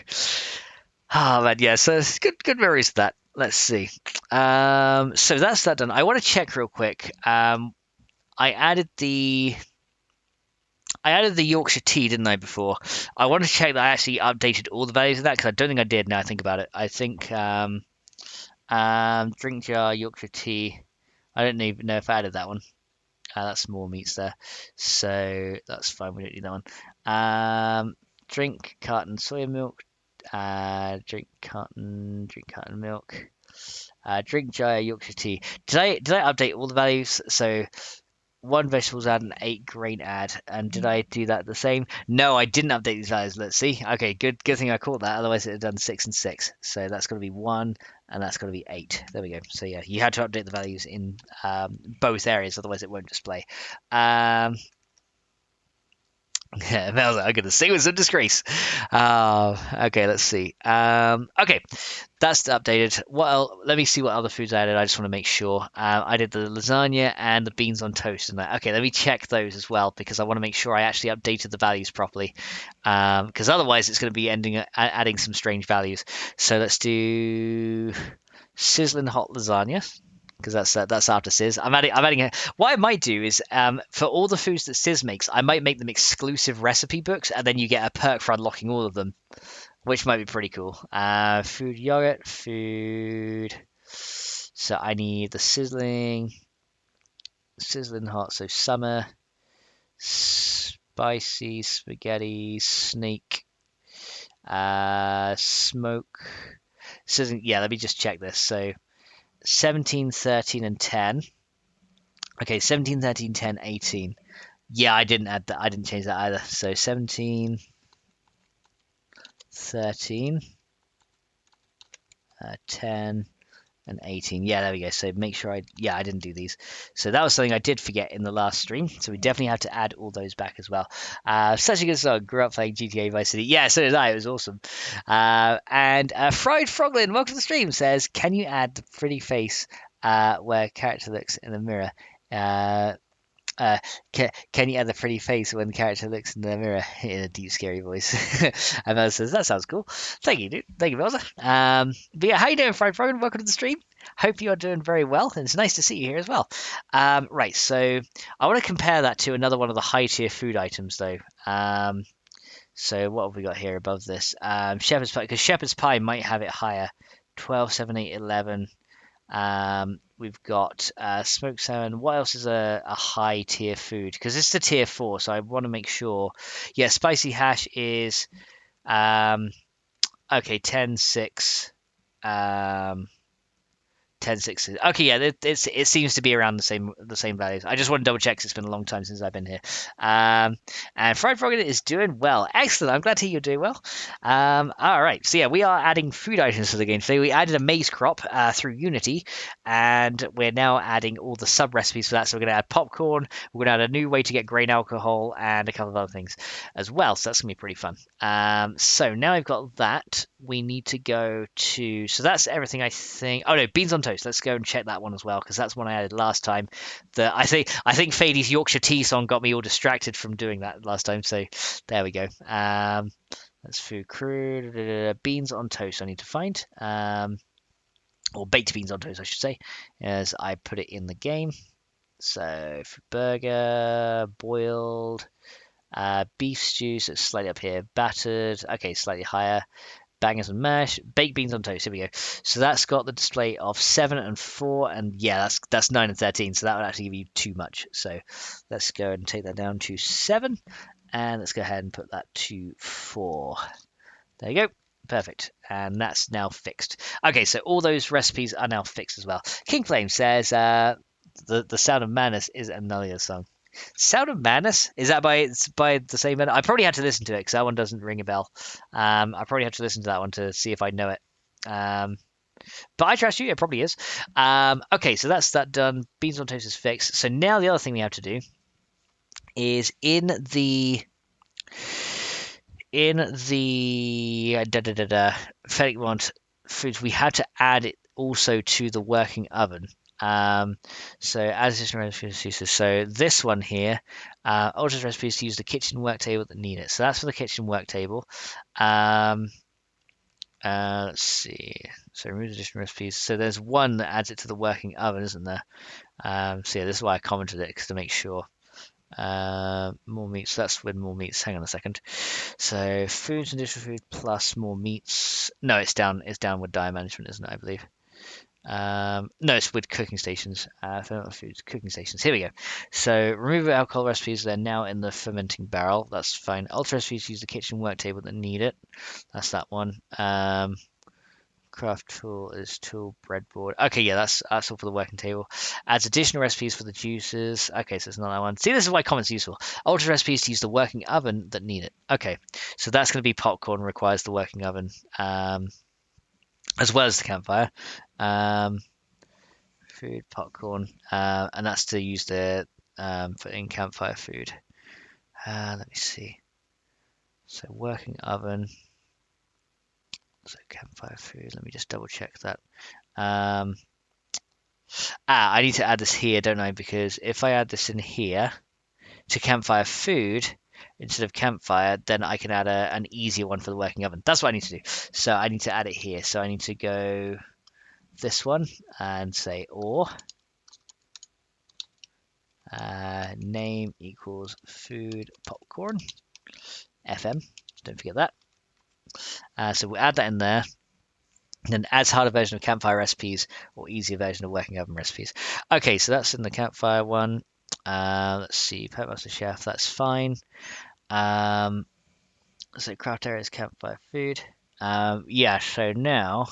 Oh man, yeah. So it's good memories of that. Let's see. So that's that done. I want to check real quick. I added the Yorkshire tea, didn't I, before? I want to check that I actually updated all the values of that because I don't think I did. Now I think about it, I think drink jar Yorkshire tea. I don't even know if I added that one. That's small meats there, so that's fine. We don't need that one. Drink carton soya milk. Drink carton milk. Drink jar Yorkshire tea. Did I update all the values? So 1 vegetables add and 8 grain add. And did I do that the same? No, I didn't update these values. Let's see. Okay, good thing I caught that. Otherwise it had done 6 and 6. So that's going to be 1 and that's going to be 8. There we go. So yeah, you had to update the values in both areas. Otherwise it won't display. Yeah, I'm going to sing with some disgrace. Okay, let's see. Okay, that's updated. Let me see what other foods I added. I just want to make sure. I did the lasagna and the beans on toast. Okay, let me check those as well because I want to make sure I actually updated the values properly. Because otherwise it's going to be adding some strange values. So let's do sizzling hot lasagna. Because that's after Sizz. I'm adding what I might do is for all the foods that Sizz makes, I might make them exclusive recipe books, and then you get a perk for unlocking all of them, which might be pretty cool. Food yogurt, food. So I need the sizzling hot. So summer, spicy spaghetti, snake, smoke, sizzling. Yeah, let me just check this. So 17, 13, and 10 Okay, 17, 13, 10, 18. Yeah, I didn't add that. I didn't change that either. So 17, 13, 10, and 18. Yeah, there we go. So make sure I didn't do these. So that was something I did forget in the last stream. So we definitely have to add all those back as well. Such a good song. Grew up playing GTA Vice City. Yeah, so did I. It was awesome. And Fried Froglin, welcome to the stream, says, can you add the pretty face where character looks in the mirror? Uh, uh, can you add the pretty face when the character looks in the mirror in a deep, scary voice? And Melza says, that sounds cool. Thank you, dude. Thank you, Melza. But yeah, how you doing, Fried Frog? Welcome to the stream. Hope you're doing very well, and it's nice to see you here as well. Right, so I want to compare that to another one of the high-tier food items, though. So what have we got here above this? Shepherd's pie, because shepherd's pie might have it higher. 12, 7, 8, 11. We've got smoked salmon. What else is a high tier food? Because this is a tier 4, so I want to make sure. Yeah, spicy hash is okay. 10, 6. 10, 6. Okay, yeah, it seems to be around the same values. I just want to double check 'cause it's been a long time since I've been here. And Fried Frog is doing well. Excellent. I'm glad to hear you're doing well. All right. So yeah, we are adding food items to the game today. We added a maize crop through Unity, and we're now adding all the sub recipes for that. So we're going to add popcorn. We're going to add a new way to get grain alcohol and a couple of other things as well. So that's going to be pretty fun. So now I've got that. We need to go to. So that's everything, I think. Oh no, beans on toast. Let's go and check that one as well, because that's one I added last time. I think Fadey's Yorkshire tea song got me all distracted from doing that last time. So there we go. That's food crew. Beans on toast. I need to find. Or baked beans on toast, I should say, as I put it in the game. So burger, boiled, beef stew. So it's slightly up here. Battered. Okay, slightly higher. Bangers and mash, baked beans on toast. Here we go. So that's got the display of 7 and 4, and yeah, that's 9 and 13. So that would actually give you too much. So let's go and take that down to 7, and let's go ahead and put that to 4. There you go. Perfect. And that's now fixed. Okay, so all those recipes are now fixed as well. King Flame says the Sound of Madness is a Nullia song. Sound of Madness? Is that by the same band? I probably had to listen to it because that one doesn't ring a bell. I probably have to listen to that one to see if I know it. But I trust you. It probably is. Okay, so that's that done. Beans on toast is fixed. So now the other thing we have to do is in the FennecMod foods, we had to add it also to the working oven. So as additional recipes, so this one here, alternate recipes to use the kitchen work table that need it. So that's for the kitchen work table. Let's see. So remove additional recipes. So there's one that adds it to the working oven, isn't there? So yeah, this is why I commented it, because to make sure. More meats. So that's with more meats. Hang on a second. So foods and additional food plus more meats. No, it's down. It's down with diet management, isn't it? I believe. No, it's with cooking stations. Foods, cooking stations. Here we go. So remove alcohol recipes. They're now in the fermenting barrel. That's fine. Ultra recipes use the kitchen work table that need it. That's that one. Craft tool is tool breadboard. Okay, yeah, that's all for the working table. Adds additional recipes for the juices. Okay, so it's not that one. See, this is why comments useful. Ultra recipes to use the working oven that need it. Okay, so that's going to be popcorn, requires the working oven, as well as the campfire. Food, popcorn, and that's to use the for in campfire food. Let me see. So working oven. So campfire food. Let me just double check that. I need to add this here, don't I? Because if I add this in here to campfire food instead of campfire, then I can add an easier one for the working oven. That's what I need to do. So I need to add it here. So I need to go this one and say or name equals food popcorn FM. Don't forget that. So we'll add that in there. And then adds harder version of campfire recipes or easier version of working oven recipes. Okay, so that's in the campfire one. Let's see, Pet Master Chef, that's fine. So craft area is campfire food. Yeah, so now,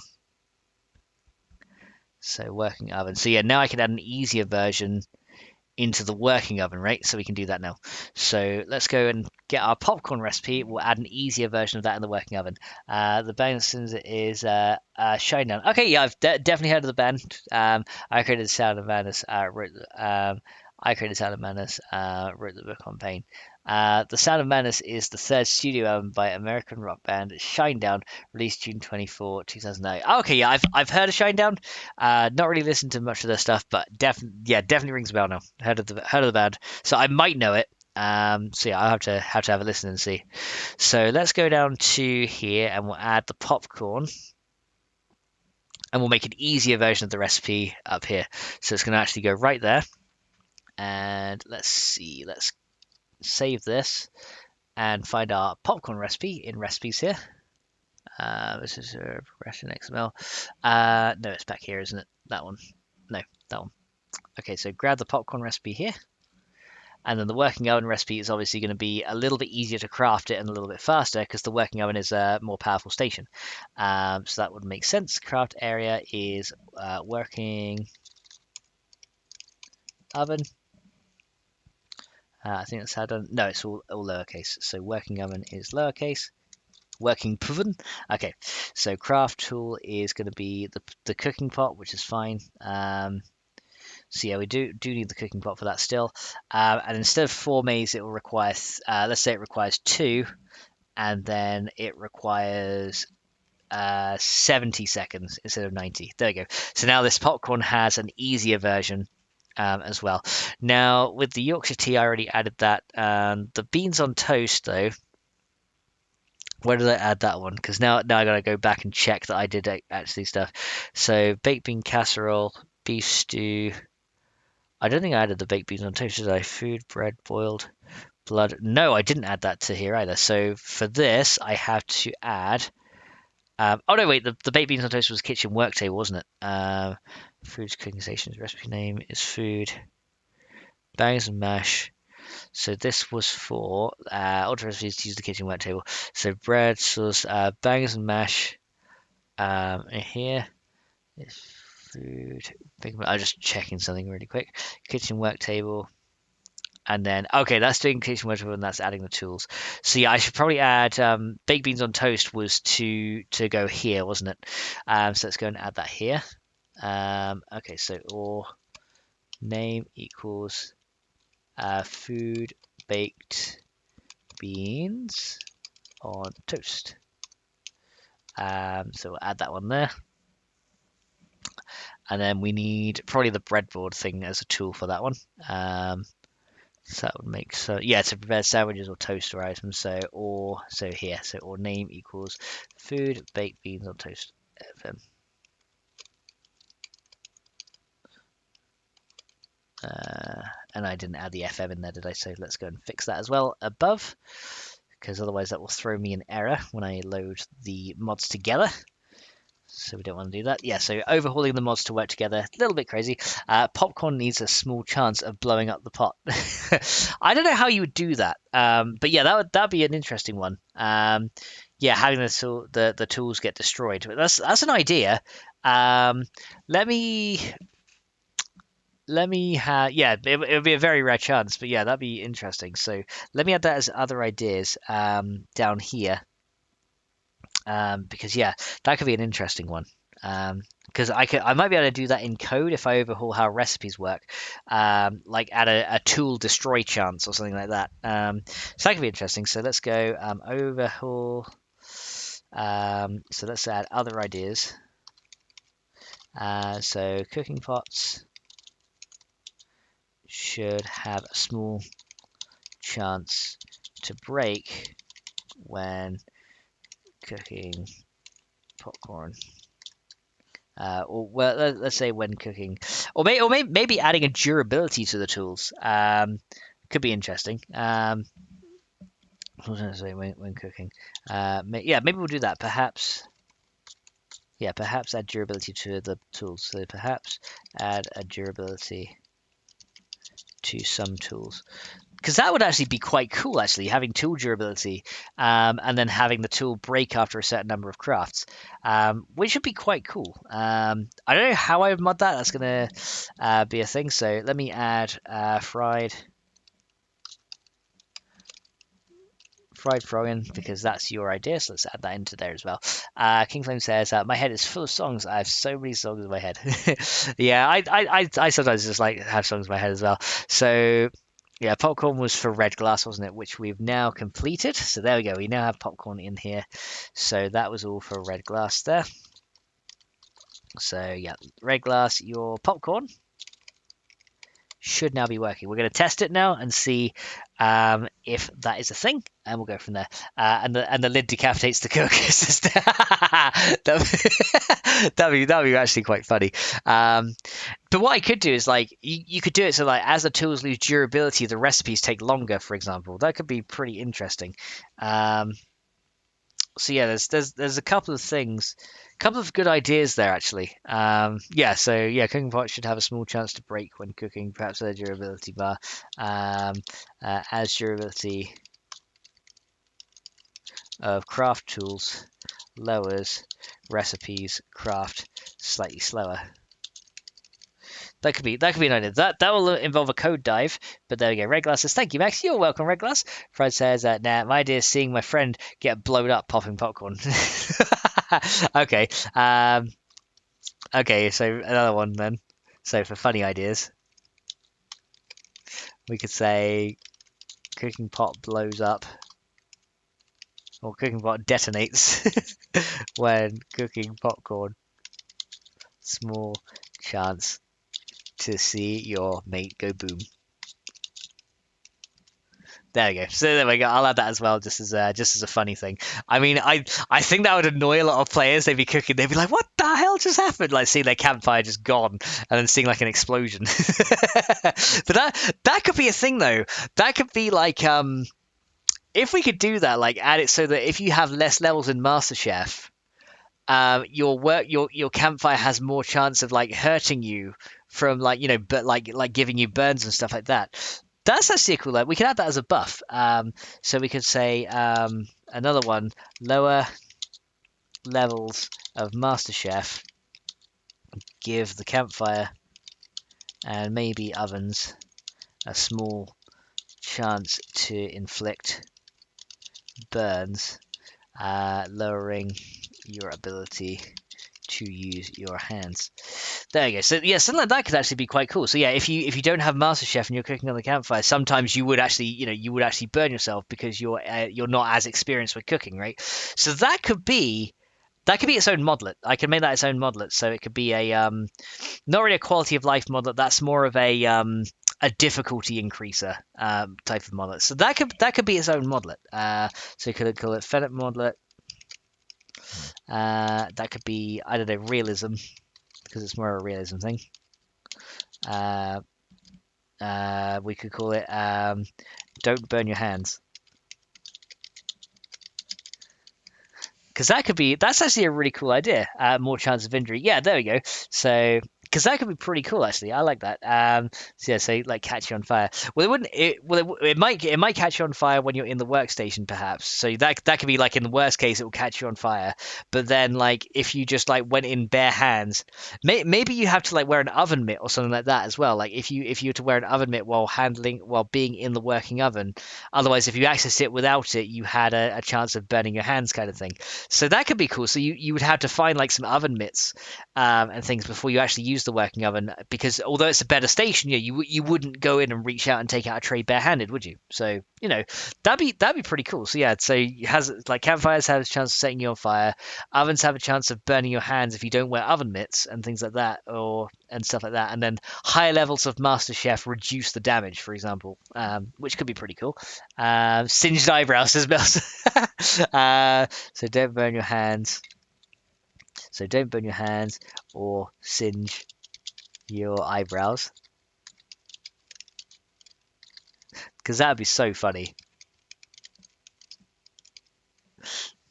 so working oven. So yeah, now I can add an easier version into the working oven, right? So we can do that now. So let's go and get our popcorn recipe. We'll add an easier version of that in the working oven. The band is Shinedown. Okay, yeah, I've definitely heard of the band. I created Sound of Madness. I created Sound of Madness. Wrote the book on pain. The Sound of Madness is the third studio album by American rock band Shinedown, released June 24, 2009. Oh, okay, yeah, I've heard of Shinedown. Not really listened to much of their stuff, but definitely rings a bell now. Heard of the band, so I might know it. So yeah, I'll have to have a listen and see. So let's go down to here and we'll add the popcorn. And we'll make an easier version of the recipe up here. So it's going to actually go right there. And let's see, let's save this and find our popcorn recipe in recipes here. This is a progression XML. No, it's back here, isn't it? That one. No, that one. Okay, so grab the popcorn recipe here. And then the working oven recipe is obviously going to be a little bit easier to craft it and a little bit faster because the working oven is a more powerful station. So that would make sense. Craft area is working oven. I think that's how done. No, it's all lowercase. So working oven is lowercase. Working oven. Okay, so craft tool is going to be the cooking pot, which is fine. So yeah, we do need the cooking pot for that still. And instead of 4 maize, it will require, let's say it requires 2, and then it requires 70 seconds instead of 90. There we go. So now this popcorn has an easier version as well. Now with the Yorkshire tea, I already added that. The beans on toast though, where did I add that one? Because now I gotta go back and check that I did actually stuff. So baked bean casserole, beef stew. I don't think I added the baked beans on toast, did I? Food, bread, boiled, blood. No, I didn't add that to here either. So for this, I have to add. Oh no, wait. The baked beans on toast was kitchen work table, wasn't it? Foods, cooking stations. Recipe name is food. Bangers and mash. So this was for ultra recipes to use the kitchen work table. So bread, sauce, bangers and mash. Here is food. I'm just checking something really quick. Kitchen work table. And then, okay, that's doing kitchen work table and that's adding the tools. So yeah, I should probably add baked beans on toast was to go here, wasn't it? So let's go and add that here. Okay, so or name equals food baked beans on toast. So we'll add that one there. And then we need probably the breadboard thing as a tool for that one. So that would make to prepare sandwiches or toast or items. So here, so or name equals food baked beans on toast. FM. And I didn't add the FM in there, did I? So let's go and fix that as well above, because otherwise that will throw me an error when I load the mods together. So we don't want to do that. Yeah, so overhauling the mods to work together, a little bit crazy. Popcorn needs a small chance of blowing up the pot. I don't know how you would do that, but yeah, that'd be an interesting one. Having the tools get destroyed. But that's an idea. Let me have, it would be a very rare chance, but yeah, that'd be interesting. So let me add that as other ideas down here. Because yeah, that could be an interesting one. Because I might be able to do that in code if I overhaul how recipes work, like add a tool destroy chance or something like that. So that could be interesting. So let's go overhaul. So let's add other ideas. So cooking pots should have a small chance to break when cooking popcorn. Or well, let's say when cooking, or maybe adding a durability to the tools. Could be interesting. I was going to say when cooking. Maybe we'll do that. Perhaps add durability to the tools. So perhaps add a durability to some tools. because that would actually be quite cool, actually, having tool durability, and then having the tool break after a certain number of crafts, which would be quite cool. I don't know how I would mod that. That's going to be a thing. So let me add fried frog in, because that's your idea. So let's add that into there as well. King Flame says, my head is full of songs. I have so many songs in my head. Yeah, I sometimes just like have songs in my head as well. So yeah, popcorn was for red glass, wasn't it? Which we've now completed. So there we go. We now have popcorn in here. So that was all for red glass there. So yeah, red glass, your popcorn should now be working. We're going to test it now and see if that is a thing, and we'll go from there. And the lid decapitates the cook. That'd be actually quite funny. But what I could do is like you could do it so like as the tools lose durability, the recipes take longer. For example, that could be pretty interesting. So yeah, there's a couple of things, a couple of good ideas there actually. Yeah, so yeah, cooking pot should have a small chance to break when cooking, perhaps a durability bar. As durability of craft tools lowers, recipes craft slightly slower. That could be an idea. That will involve a code dive, but there we go. Red Glass says, thank you, Max. You're welcome, Red Glass. Fred says, nah, my idea is seeing my friend get blown up popping popcorn. Okay. Okay, so another one then. So for funny ideas, we could say cooking pot blows up, or cooking pot detonates when cooking popcorn. Small chance to see your mate go boom. There we go. So there we go. I'll add that as well, just as a funny thing. I mean, I think that would annoy a lot of players. They'd be cooking. They'd be like, "What the hell just happened?" Like seeing their campfire just gone, and then seeing like an explosion. But that could be a thing though. That could be like if we could do that, like add it so that if you have less levels in MasterChef, your campfire has more chance of like hurting you from like but like giving you burns and stuff like that. That's actually cool. Like we can add that as a buff. So we could say another one: lower levels of MasterChef give the campfire and maybe ovens a small chance to inflict burns, lowering your ability to use your hands. There you go. So yeah, something like that could actually be quite cool. So yeah, if you don't have MasterChef and you're cooking on the campfire, sometimes you would actually burn yourself because you're not as experienced with cooking, right? So that could be its own modlet. I can make that its own modlet. So it could be a not really a quality of life modlet. That's more of a difficulty increaser type of modlet. So that could be its own modlet. So you could call it FennecMod. That could be, I don't know, realism, because it's more of a realism thing. We could call it don't burn your hands, because that's actually a really cool idea. More chance of injury. Yeah, there we go. So because that could be pretty cool actually. I like that. So yeah, so like catch you on fire. Well, it wouldn't. It might catch you on fire when you're in the workstation, perhaps. So that could be like in the worst case, it will catch you on fire. But then like if you just like went in bare hands, maybe you have to like wear an oven mitt or something like that as well. Like if you were to wear an oven mitt while being in the working oven. Otherwise, if you accessed it without it, you had a chance of burning your hands, kind of thing. So that could be cool. So you would have to find like some oven mitts and things before you actually use the working oven, because although it's a better station, you wouldn't go in and reach out and take out a tray barehanded, would you? So that'd be pretty cool. So yeah, so campfires have a chance of setting you on fire, ovens have a chance of burning your hands if you don't wear oven mitts and things like that, and stuff like that, and then higher levels of MasterChef reduce the damage, for example, which could be pretty cool. Singed eyebrows as well. So don't burn your hands. So don't burn your hands or singe your eyebrows, because that would be so funny.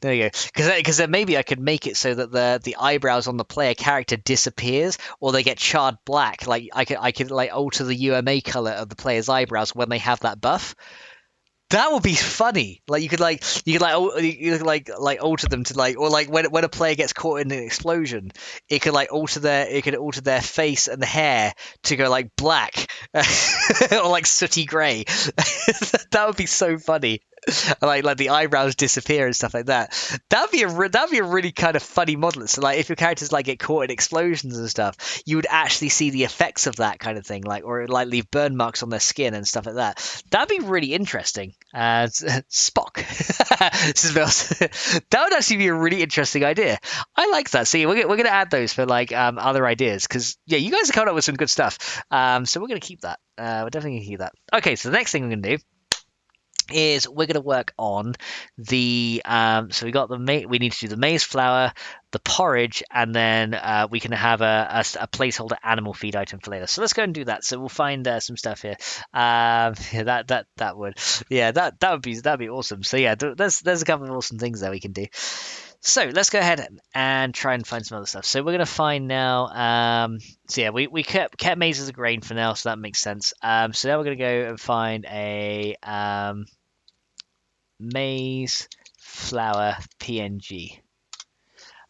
There you go. Because then maybe I could make it so that the eyebrows on the player character disappears, or they get charred black. Like I could like alter the UMA color of the player's eyebrows when they have that buff. That would be funny. Like you could alter them to like, or like when a player gets caught in an explosion, it could like alter their face and the hair to go like black or like sooty grey. That would be so funny. Like the eyebrows disappear and stuff like that. That'd be a really kind of funny model. So like if your characters like get caught in explosions and stuff, you would actually see the effects of that kind of thing, like, or like leave burn marks on their skin and stuff like that. That'd be really interesting. Spock. That would actually be a really interesting idea. I like that. See, we're gonna add those for like other ideas, because yeah, you guys are coming up with some good stuff. So we're gonna keep that. We're definitely gonna keep that. Okay, so the next thing we're gonna do is we're going to work on the so we got we need to do the maize flour, the porridge, and then we can have a placeholder animal feed item for later. So let's go and do that. So we'll find some stuff here. Yeah, that would, yeah, that'd be awesome. So yeah, there's a couple of awesome things that we can do. So let's go ahead and try and find some other stuff. So we're going to find now, so yeah, we kept maize as a grain for now, so that makes sense. So now we're going to go and find a maize flour PNG.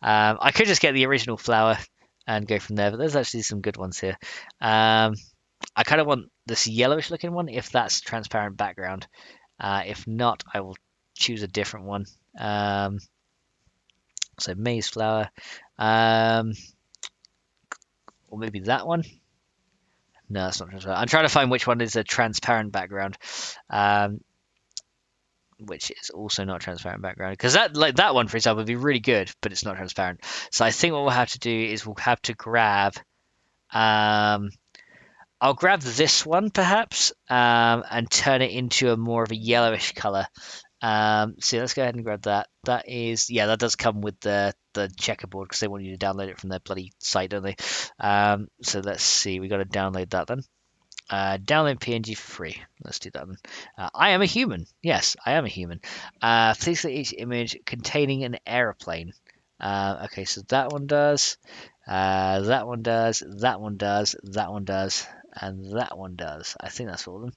I could just get the original flour and go from there, but there's actually some good ones here. I kind of want this yellowish looking one, if that's transparent background. If not, I will choose a different one. So maize flour, or maybe that one. No, that's not transparent. I'm trying to find which one is a transparent background, which is also not transparent background. Because that one, for example, would be really good, but it's not transparent. So I think what we'll have to do is we'll have to grab. I'll grab this one perhaps, and turn it into a more of a yellowish color. So let's go ahead and grab that. That is, yeah, that does come with the checkerboard, because they want you to download it from their bloody site, don't they? So let's see, we got to download that then. Download PNG for free. Let's do that then. I am a human. Yes, I am a human. Please select each image containing an aeroplane. Okay, so that one does. That one does. That one does. That one does. And that one does. I think that's all of them.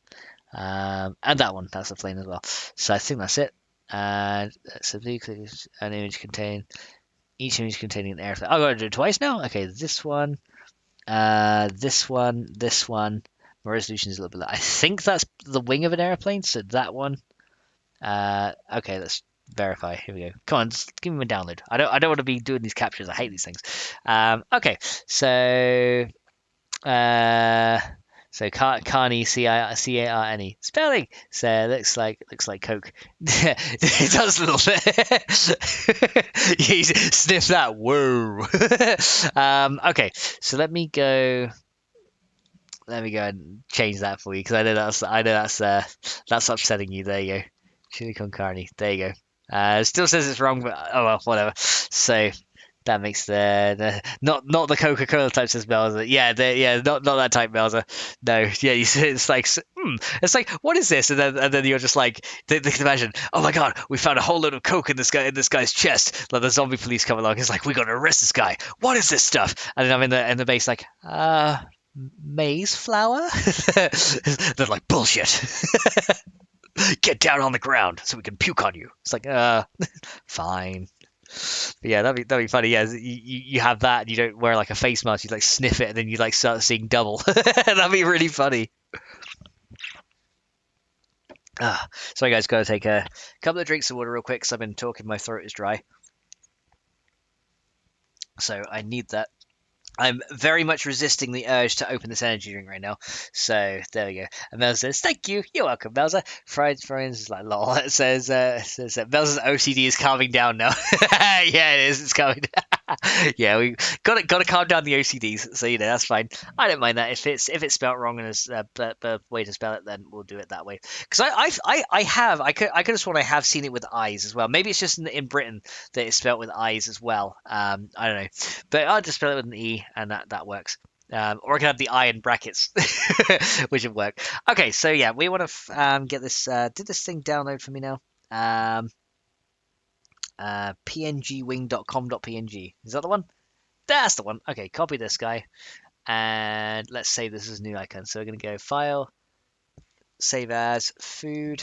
And that one, that's the plane as well. So I think that's it. And so an image contain each image containing an airplane. I've got to do it twice now. Okay, this one, this one, this one. My resolution is a little bit low. I think that's the wing of an airplane. So that one. Okay, let's verify. Here we go. Come on, just give me a download. I don't want to be doing these captures. I hate these things. Okay, so. So Carney, Carne spelling. So looks like Coke. It does a little bit. You sniff that. Whoa. Okay, so let me go and change that for you, because I know that's upsetting you. There you go. Chili con carne. There you go. It still says it's wrong, but oh well, whatever. So that makes the not the Coca-Cola type, says Melza. Yeah, not that type, Melza. No, yeah, it's like what is this? And then you're just like they can imagine. Oh my god, we found a whole load of Coke in this guy's chest. Like the zombie police come along. It's like, we got to arrest this guy. What is this stuff? And then I'm in the base like maize flour. They're like, bullshit. Get down on the ground so we can puke on you. It's like fine. But yeah, that'd be funny. Yeah, you have that, and you don't wear like a face mask. You like sniff it, and then you like start seeing double. That'd be really funny. Sorry guys, gotta take a couple of drinks of water real quick, because I've been talking. My throat is dry, so I need that. I'm very much resisting the urge to open this energy drink right now. So there we go. And Mel says, "Thank you. You're welcome, Melza." Friends is like, lol. It says that Melza's OCD is calming down now. Yeah, it is. It's calming down. Yeah, we got to calm down the OCDs. So that's fine. I don't mind that if it's spelt wrong and there's the way to spell it, then we'll do it that way. Because I could have sworn I have seen it with eyes as well. Maybe it's just in Britain that it's spelt with eyes as well. I don't know, but I'll just spell it with an E. And that works. Or I can have the I in brackets, which would work. Okay, so yeah, we want to get this. Did this thing download for me now? pngwing.com.png. Is that the one? That's the one. Okay, copy this guy. And let's save this as a new icon. So we're going to go File, Save As, Food,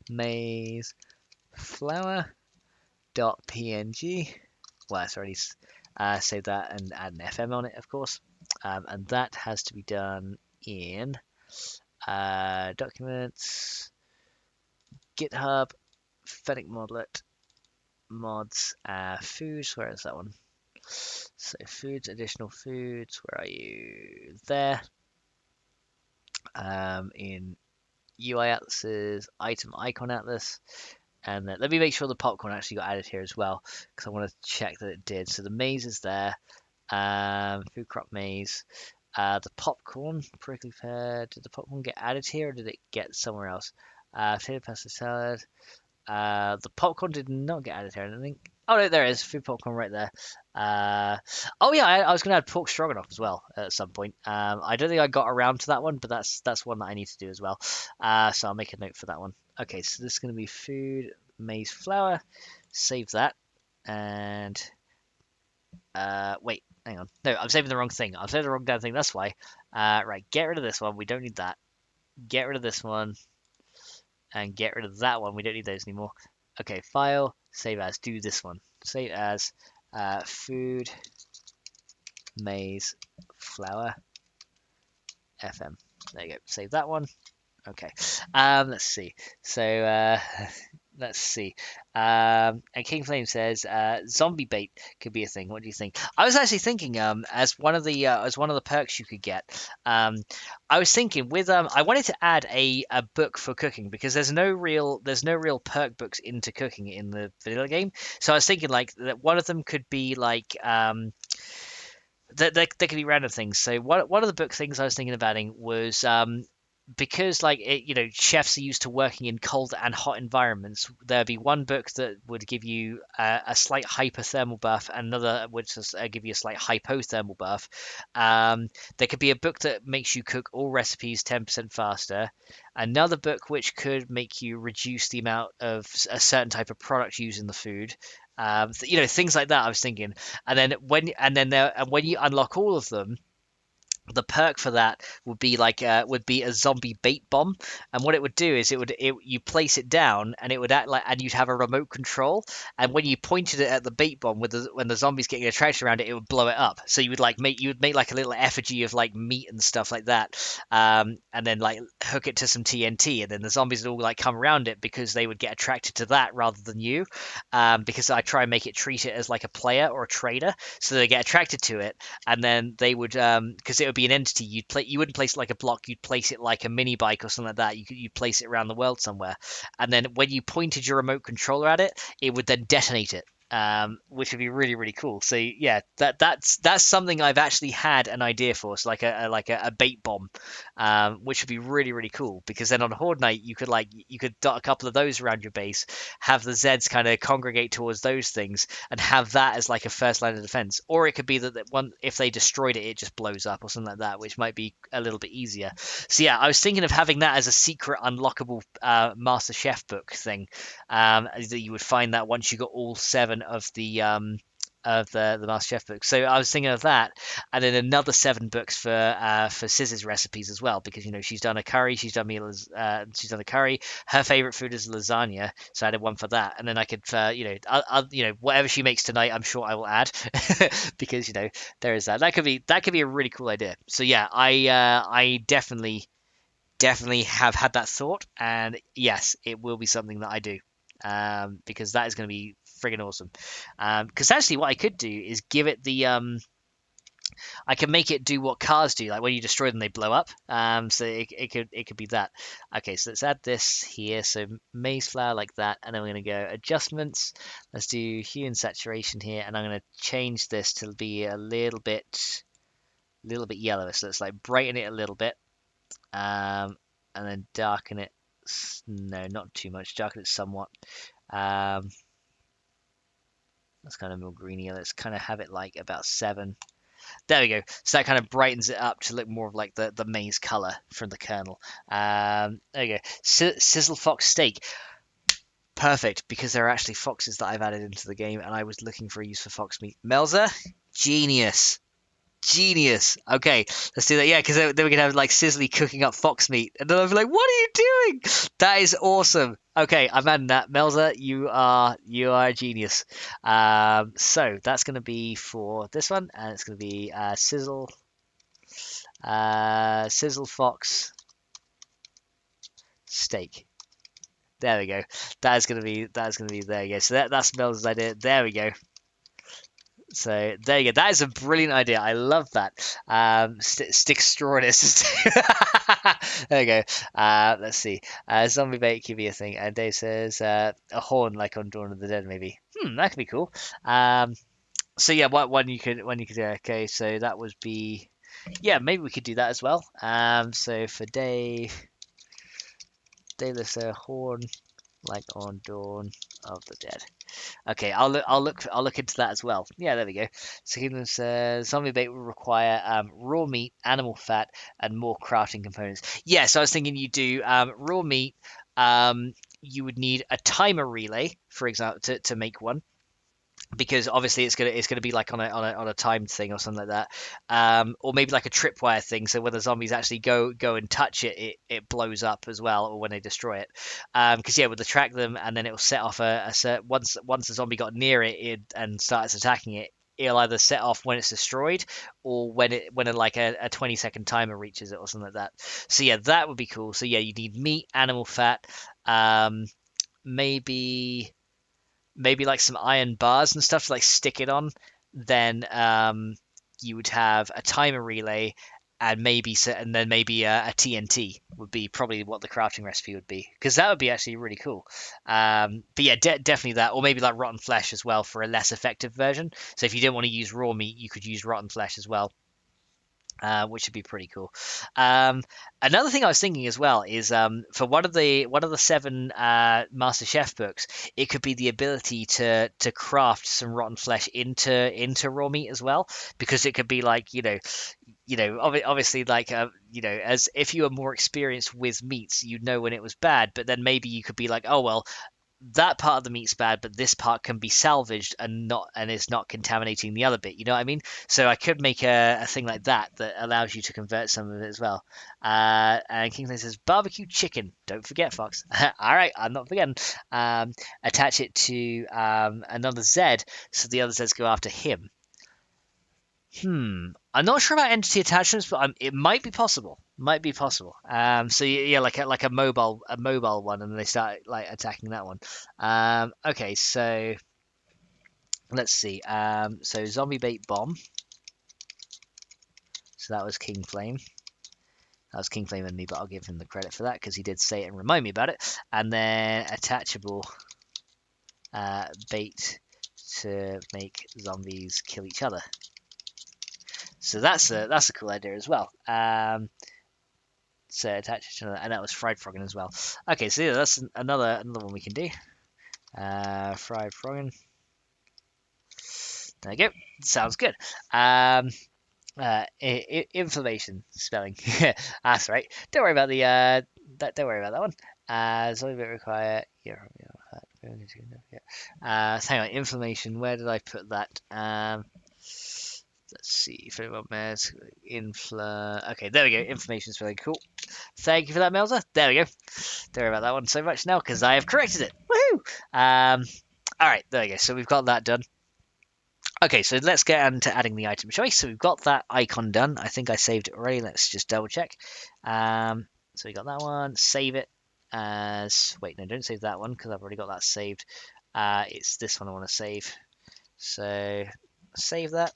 Maize, Flour.png. Well, it's already saved that and add an FM on it, of course. And that has to be done in Documents, GitHub, FennecModlet, Mods, Foods. Where is that one? So Foods, Additional Foods. Where are you? There. In UI atlases, item icon atlas, and then let me make sure the popcorn actually got added here as well because I want to check that it did. So the maize is there, food crop maize, the popcorn, prickly pear. Did the popcorn get added here or did it get somewhere else? Potato pasta salad. The popcorn did not get added here. I don't think. Oh no, there is food popcorn right there. Oh yeah, I was gonna add pork stroganoff as well at some point. I don't think I got around to that one, but that's one that I need to do as well. So I'll make a note for that one. Okay, so this is gonna be food maize flour. Save that, and wait, hang on. No, I'm saving the wrong thing. I've saved the wrong damn thing. That's why. Right, get rid of this one. We don't need that. Get rid of this one, and get rid of that one. We don't need those anymore. Okay, file, save as, do this one. Save as food, maize, flour, FM. There you go. Save that one. Okay. Let's see. So let's see. And King Flame says zombie bait could be a thing. What do you think? I was actually thinking as one of the perks you could get. I was thinking with I wanted to add a book for cooking because there's no real perk books into cooking in the vanilla game. So I was thinking like that one of them could be like there could be random things. So one of the book things I was thinking about adding was because like chefs are used to working in cold and hot environments, there'd be one book that would give you a slight hypothermal buff and another would just give you a slight hypothermal buff. There could be a book that makes you cook all recipes 10% faster, another book which could make you reduce the amount of a certain type of product used in the food. Things like that I was thinking. And then when you unlock all of them, the perk for that would be a zombie bait bomb, and what it would do is you place it down and it would act like, and you'd have a remote control, and when you pointed it at the bait bomb when the zombies getting attracted around it, it would blow it up. So you would make like a little effigy of like meat and stuff like that, and then like hook it to some TNT, and then the zombies would all like come around it because they would get attracted to that rather than you, because I try and treat it as like a player or a trader, so they get attracted to it, and then they would because it would be an entity you wouldn't place it like a block, you'd place it like a mini bike or something like that. You'd place it around the world somewhere, and then when you pointed your remote controller at it, it would then detonate it, which would be really really cool. So yeah, that's something I've actually had an idea for. So like a bait bomb, which would be really really cool, because then on Horde Night you could dot a couple of those around your base, have the Zeds kind of congregate towards those things, and have that as like a first line of defense. Or it could be that one, if they destroyed it, it just blows up or something like that, which might be a little bit easier. So yeah, I was thinking of having that as a secret unlockable Master Chef book thing, that you would find that once you got all 7 of the Master Chef books. So I was thinking of that, and then another 7 books for Siz's recipes as well, because she's done a curry, she's done a curry. Her favorite food is lasagna, so I added one for that, and then I could whatever she makes tonight, I'm sure I will add because there is that. That could be a really cool idea. So yeah, I definitely have had that thought, and yes, it will be something that I do, because that is going to be friggin' awesome. Because actually what I could do is give it the I can make it do what cars do, like when you destroy them they blow up. So it could be that. Okay, so let's add this here. So maize flour like that, and then we're going to go adjustments. Let's do hue and saturation here, and I'm going to change this to be a little bit yellower. So let's like brighten it a little bit, and then darken it. No, not too much. Darken it somewhat. Let's kind of more greeny. Let's kind of have it like about 7. There we go. So that kind of brightens it up to look more of like the maize color from the kernel. There you go. Sizzle Fox steak. Perfect, because there are actually foxes that I've added into the game, and I was looking for a use for fox meat. Melza, genius. Genius. Okay, let's do that. Yeah, because then we can have like Sizzly cooking up fox meat, and then I'll be like, "What are you doing?" That is awesome. Okay, I'm adding that. Melza, you are a genius. So that's going to be for this one, and it's going to be sizzle fox steak. There we go. That is gonna be there you go. So that's Mel's idea. There we go. So there you go. That is a brilliant idea. I love that. Stick straw in it. There you go. Let's see. Zombie bait could be a thing. And Dave says a horn like on Dawn of the Dead, maybe. That could be cool. So yeah, one you could do. Okay, so that would be maybe we could do that as well. So for Dave, let's say a horn like on Dawn of the Dead. Okay, I'll look into that as well. Yeah, there we go. So Kingdom says zombie bait will require raw meat, animal fat, and more crafting components. Yeah, so I was thinking you do raw meat. You would need a timer relay, for example, to make one. Because obviously it's gonna be like on a timed thing or something like that, or maybe like a tripwire thing. So when the zombies actually go and touch it, it blows up as well, or when they destroy it. Because we'll attract them, and then it will set off once the zombie got near it and starts attacking it. It'll either set off when it's destroyed, or when a 20-second timer reaches it, or something like that. So yeah, that would be cool. So yeah, you need meat, animal fat, maybe like some iron bars and stuff to like stick it on. Then you would have a timer relay, and then maybe a TNT would be probably what the crafting recipe would be, because that would be actually really cool. But yeah, definitely that, or maybe like rotten flesh as well for a less effective version. So if you didn't want to use raw meat, you could use rotten flesh as well. Which would be pretty cool. Another thing I was thinking as well is for one of the 7 Master Chef books, it could be the ability to craft some rotten flesh into raw meat as well, because it could be like obviously like as if you were more experienced with meats, you'd know when it was bad, but then maybe you could be like, oh well, that part of the meat's bad, but this part can be salvaged and is not contaminating the other bit. You know what I mean? So I could make a thing like that allows you to convert some of it as well. And Kingsley says barbecue chicken. Don't forget, Fox. All right, I'm not forgetting. Attach it to another Z, so the other Zs go after him. I'm not sure about entity attachments, but it might be possible. So yeah, like a mobile one, and they start like attacking that one. Okay, so let's see. So zombie bait bomb. So that was King Flame. That was King Flame and me, but I'll give him the credit for that because he did say it and remind me about it. And then attachable bait to make zombies kill each other. So that's a cool idea as well. So attach it to another, and that was fried frogging as well. Okay, so yeah, that's another one we can do. Fried frogging. There you go. Sounds good. Inflammation spelling. That's right. Don't worry about don't worry about that one. Zombie bit require. Hang on. Inflammation. Where did I put that? Let's see if anyone mares. Okay, there we go. Inflammation spelling. Cool. Thank you for that, Melza. There we go. Don't worry about that one so much now because I have corrected it. Woohoo! All right, there we go. So we've got that done. Okay, so let's get into adding the item choice. So we've got that icon done. I think I saved it already. Let's just double check. So we got that one. Save it as. Wait, no, don't save that one because I've already got that saved. It's this one I want to save. So save that.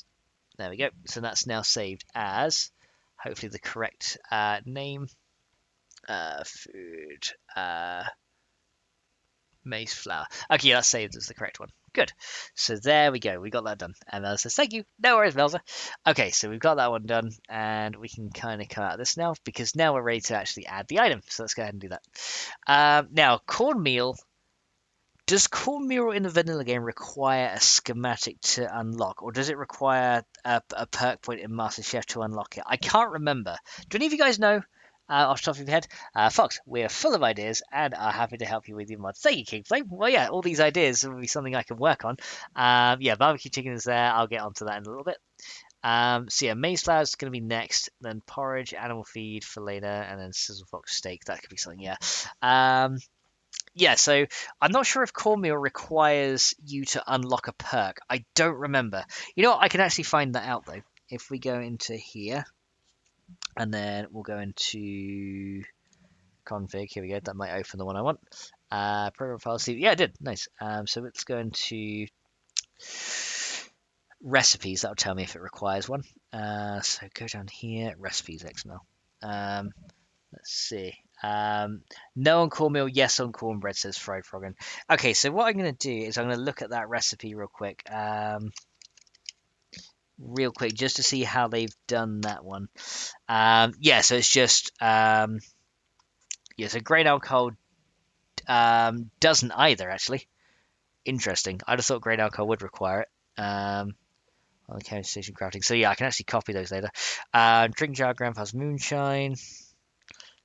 There we go. So that's now saved as hopefully the correct name. Food. Maize flour. Okay, yeah, that's saved as the correct one. Good. So there we go. We got that done. And Melza says, thank you. No worries, Melza. Okay, so we've got that one done. And we can kind of come out of this now because now we're ready to actually add the item. So let's go ahead and do that. Now, cornmeal. Does cornmeal in the vanilla game require a schematic to unlock? Or does it require a perk point in Master Chef to unlock it? I can't remember. Do any of you guys know? off the top of your head? Fox, we're full of ideas and are happy to help you with your mods. Thank you, King Flame. Well, yeah, all these ideas will be something I can work on. Yeah, barbecue chicken is there. I'll get onto that in a little bit. So yeah, maize flour is going to be next, then porridge, animal feed for later, and then sizzle fox steak. That could be something, yeah. Yeah, so I'm not sure if cornmeal requires you to unlock a perk. I don't remember. You know what? I can actually find that out though. If we go into here, and then we'll go into config. Here we go. That might open the one I want. Program file. See, yeah, it did. Nice. So let's go into recipes. That'll tell me if it requires one. So go down here, recipes XML. Let's see. No on cornmeal, yes on cornbread, says Fried Froggen. Okay, so what I'm going to do is I'm going to look at that recipe real quick. Just to see how they've done that one. Yeah, so it's just so grain alcohol doesn't either, actually. Interesting. I'd have thought grain alcohol would require it. On the county station crafting. So yeah, I can actually copy those later. Drink jar grandpa's moonshine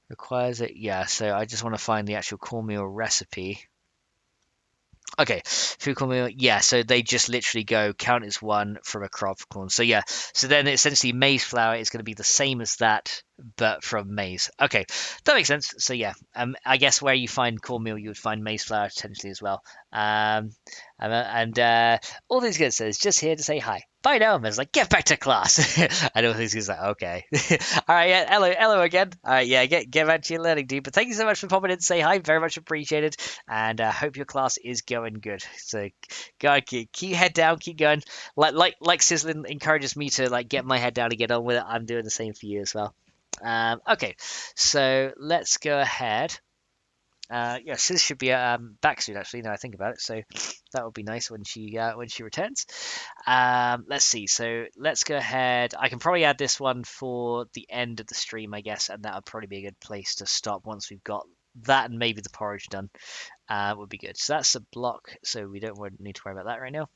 requires it. Yeah, so I just want to find the actual cornmeal recipe. Okay, food cornmeal. Yeah, so they just literally go count as one from a crop of corn. So yeah, so then essentially maize flour is going to be the same as that, but from maize. Okay, that makes sense. So yeah, I guess where you find cornmeal, you would find maize flour potentially as well. And all these good says just here to say hi. Bye now, man's like, get back to class. I know he's like, okay. All right, yeah, hello again. All right, yeah, get back to your learning, dude. But thank you so much for popping in to say hi. Very much appreciated. And hope your class is going good. So, go keep your head down, keep going. Like Sizzling encourages me to like get my head down and get on with it. I'm doing the same for you as well. Okay, so let's go ahead. Yeah, Sis should be back soon. Actually, now I think about it, so that would be nice when she returns. Let's see. So let's go ahead. I can probably add this one for the end of the stream, I guess, and that would probably be a good place to stop once we've got that and maybe the porridge done. Would be good. So that's a block. So we don't need to worry about that right now.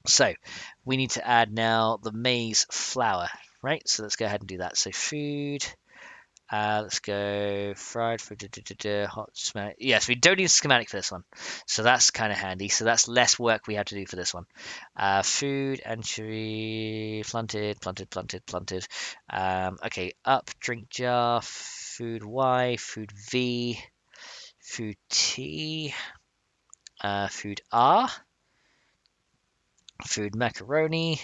So we need to add now the maize flour, right? So let's go ahead and do that. So food. Let's go fried for hot schematic. Yes, we don't need a schematic for this one, so that's kind of handy. So that's less work we have to do for this one. Food, anchovy, planted. Okay, up, drink jar, food Y, food V, food T, food R, food macaroni.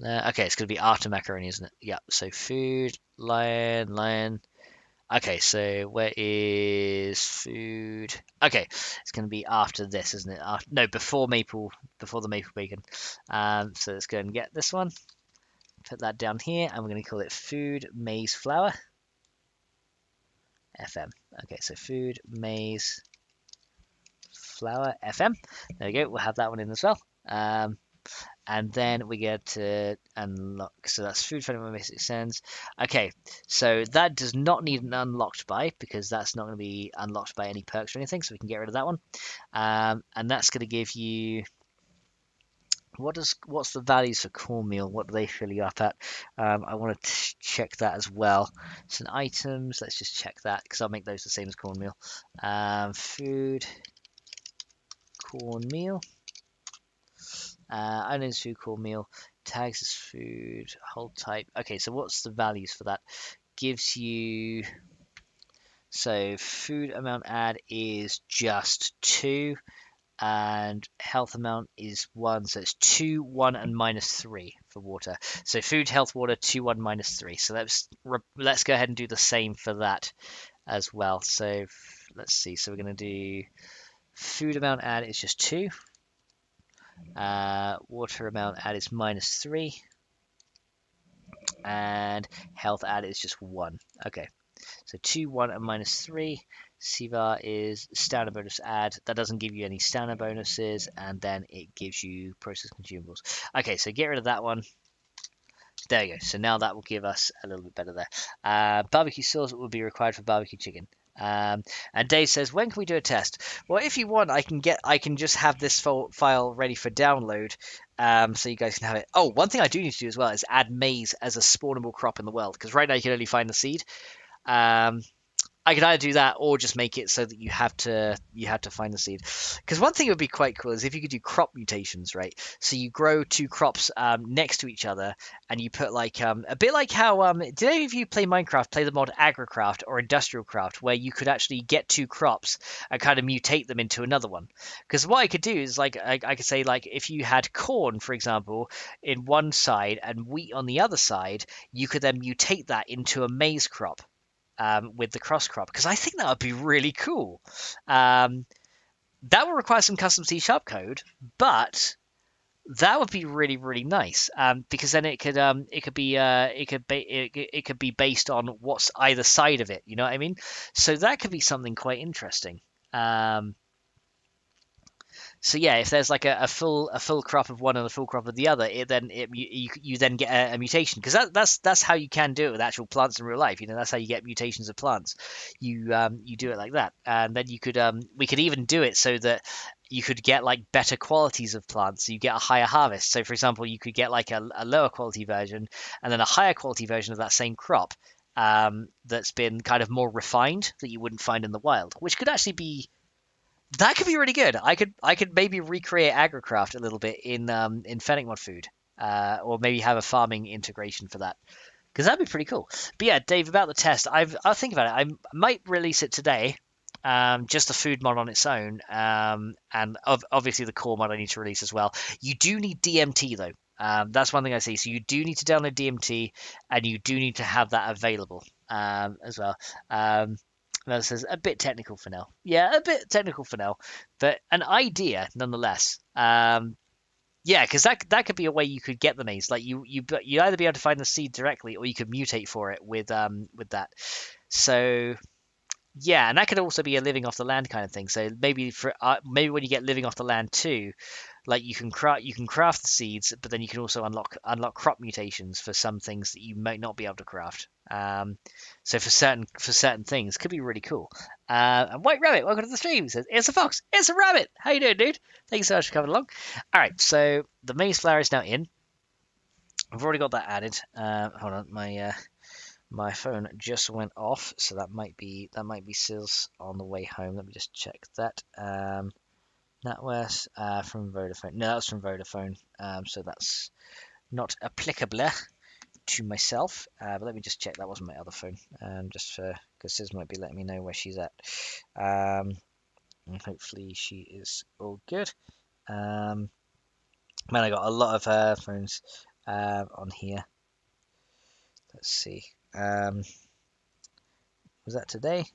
Okay, it's going to be after macaroni, isn't it? Yeah, so food, lion. Okay, so where is food? Okay, it's going to be after this, isn't it? No, before the maple bacon. So let's go and get this one. Put that down here, and we're going to call it food maize flour. FM. Okay, so food maize flour FM. There we go. We'll have that one in as well. And then we get to unlock. So that's food for anyone basic sense. Okay, so that does not need an unlocked by because that's not going to be unlocked by any perks or anything. So we can get rid of that one. And that's going to give you. What's the values for cornmeal? What do they fill you up at? I want to check that as well. So items. Let's just check that because I'll make those the same as cornmeal. Food, cornmeal. Onions, food, cornmeal. Tags as food, hold type. Okay, so what's the values for that? Gives you. So food amount add is just 2, and health amount is 1. So it's 2, 1, and -3 for water. So food, health, water, 2, 1, -3. So let's go ahead and do the same for that as well. So let's see. So we're going to do food amount add is just 2. Water amount add is -3, and health add is just 1. Okay, so 2, 1, and -3. CVAR is standard bonus add. That doesn't give you any standard bonuses, and then it gives you process consumables. Okay, so get rid of that one. There you go. So now that will give us a little bit better there. Barbecue sauce will be required for barbecue chicken. And Dave says, when can we do a test? Well, if you want, I can just have this file ready for download, so you guys can have it. Oh, one thing I do need to do as well is add maize as a spawnable crop in the world, because right now you can only find the seed. I could either do that or just make it so that you have to find the seed. Because one thing that would be quite cool is if you could do crop mutations, right? So you grow two crops next to each other, and you put like a bit like how did any of you play Minecraft, play the mod AgriCraft or Industrial Craft, where you could actually get two crops and kind of mutate them into another one? Because what I could do is like I could say like if you had corn, for example, in one side and wheat on the other side, you could then mutate that into a maize crop with the cross crop, because I think that would be really cool. That would require some custom C# code, but that would be really really nice, because then it could be based on what's either side of it. You know what I mean? So that could be something quite interesting. So yeah, if there's like a full crop of one and a full crop of the other, you then get a mutation, because that's how you can do it with actual plants in real life. You know, that's how you get mutations of plants. You do it like that, and then we could even do it so that you could get like better qualities of plants. So you get a higher harvest. So for example, you could get like a lower quality version and then a higher quality version of that same crop, that's been kind of more refined, that you wouldn't find in the wild, which could actually be that could be really good. I could maybe recreate AgriCraft a little bit in FennecMod Food, or maybe have a farming integration for that, because that'd be pretty cool. But yeah, Dave, about the test, I'll think about it. I might release it today, just the food mod on its own, and obviously the core mod I need to release as well. You do need DMT though. That's one thing I see. So you do need to download DMT, and you do need to have that available as well. That says a bit technical for now. Yeah, a bit technical for now, but an idea nonetheless. Yeah, because that could be a way you could get the maize. Like you either be able to find the seed directly, or you could mutate for it with that. So yeah, and that could also be a living off the land kind of thing. So maybe when you get living off the land too, like you can craft the seeds, but then you can also unlock crop mutations for some things that you might not be able to craft. So for certain things, could be really cool. And White Rabbit, welcome to the stream. Says it's a fox, it's a rabbit. How you doing, dude? Thank you so much for coming along. All right, so the maize flour is now in. I've already got that added. Hold on, my phone just went off, so that might be Sil's on the way home. Let me just check that. NatWest from Vodafone. No, that's from Vodafone. So that's not applicable to myself. But let me just check. That wasn't my other phone. Just because Sis might be letting me know where she's at. And hopefully she is all good. Man, I got a lot of phones on here. Let's see. Was that today?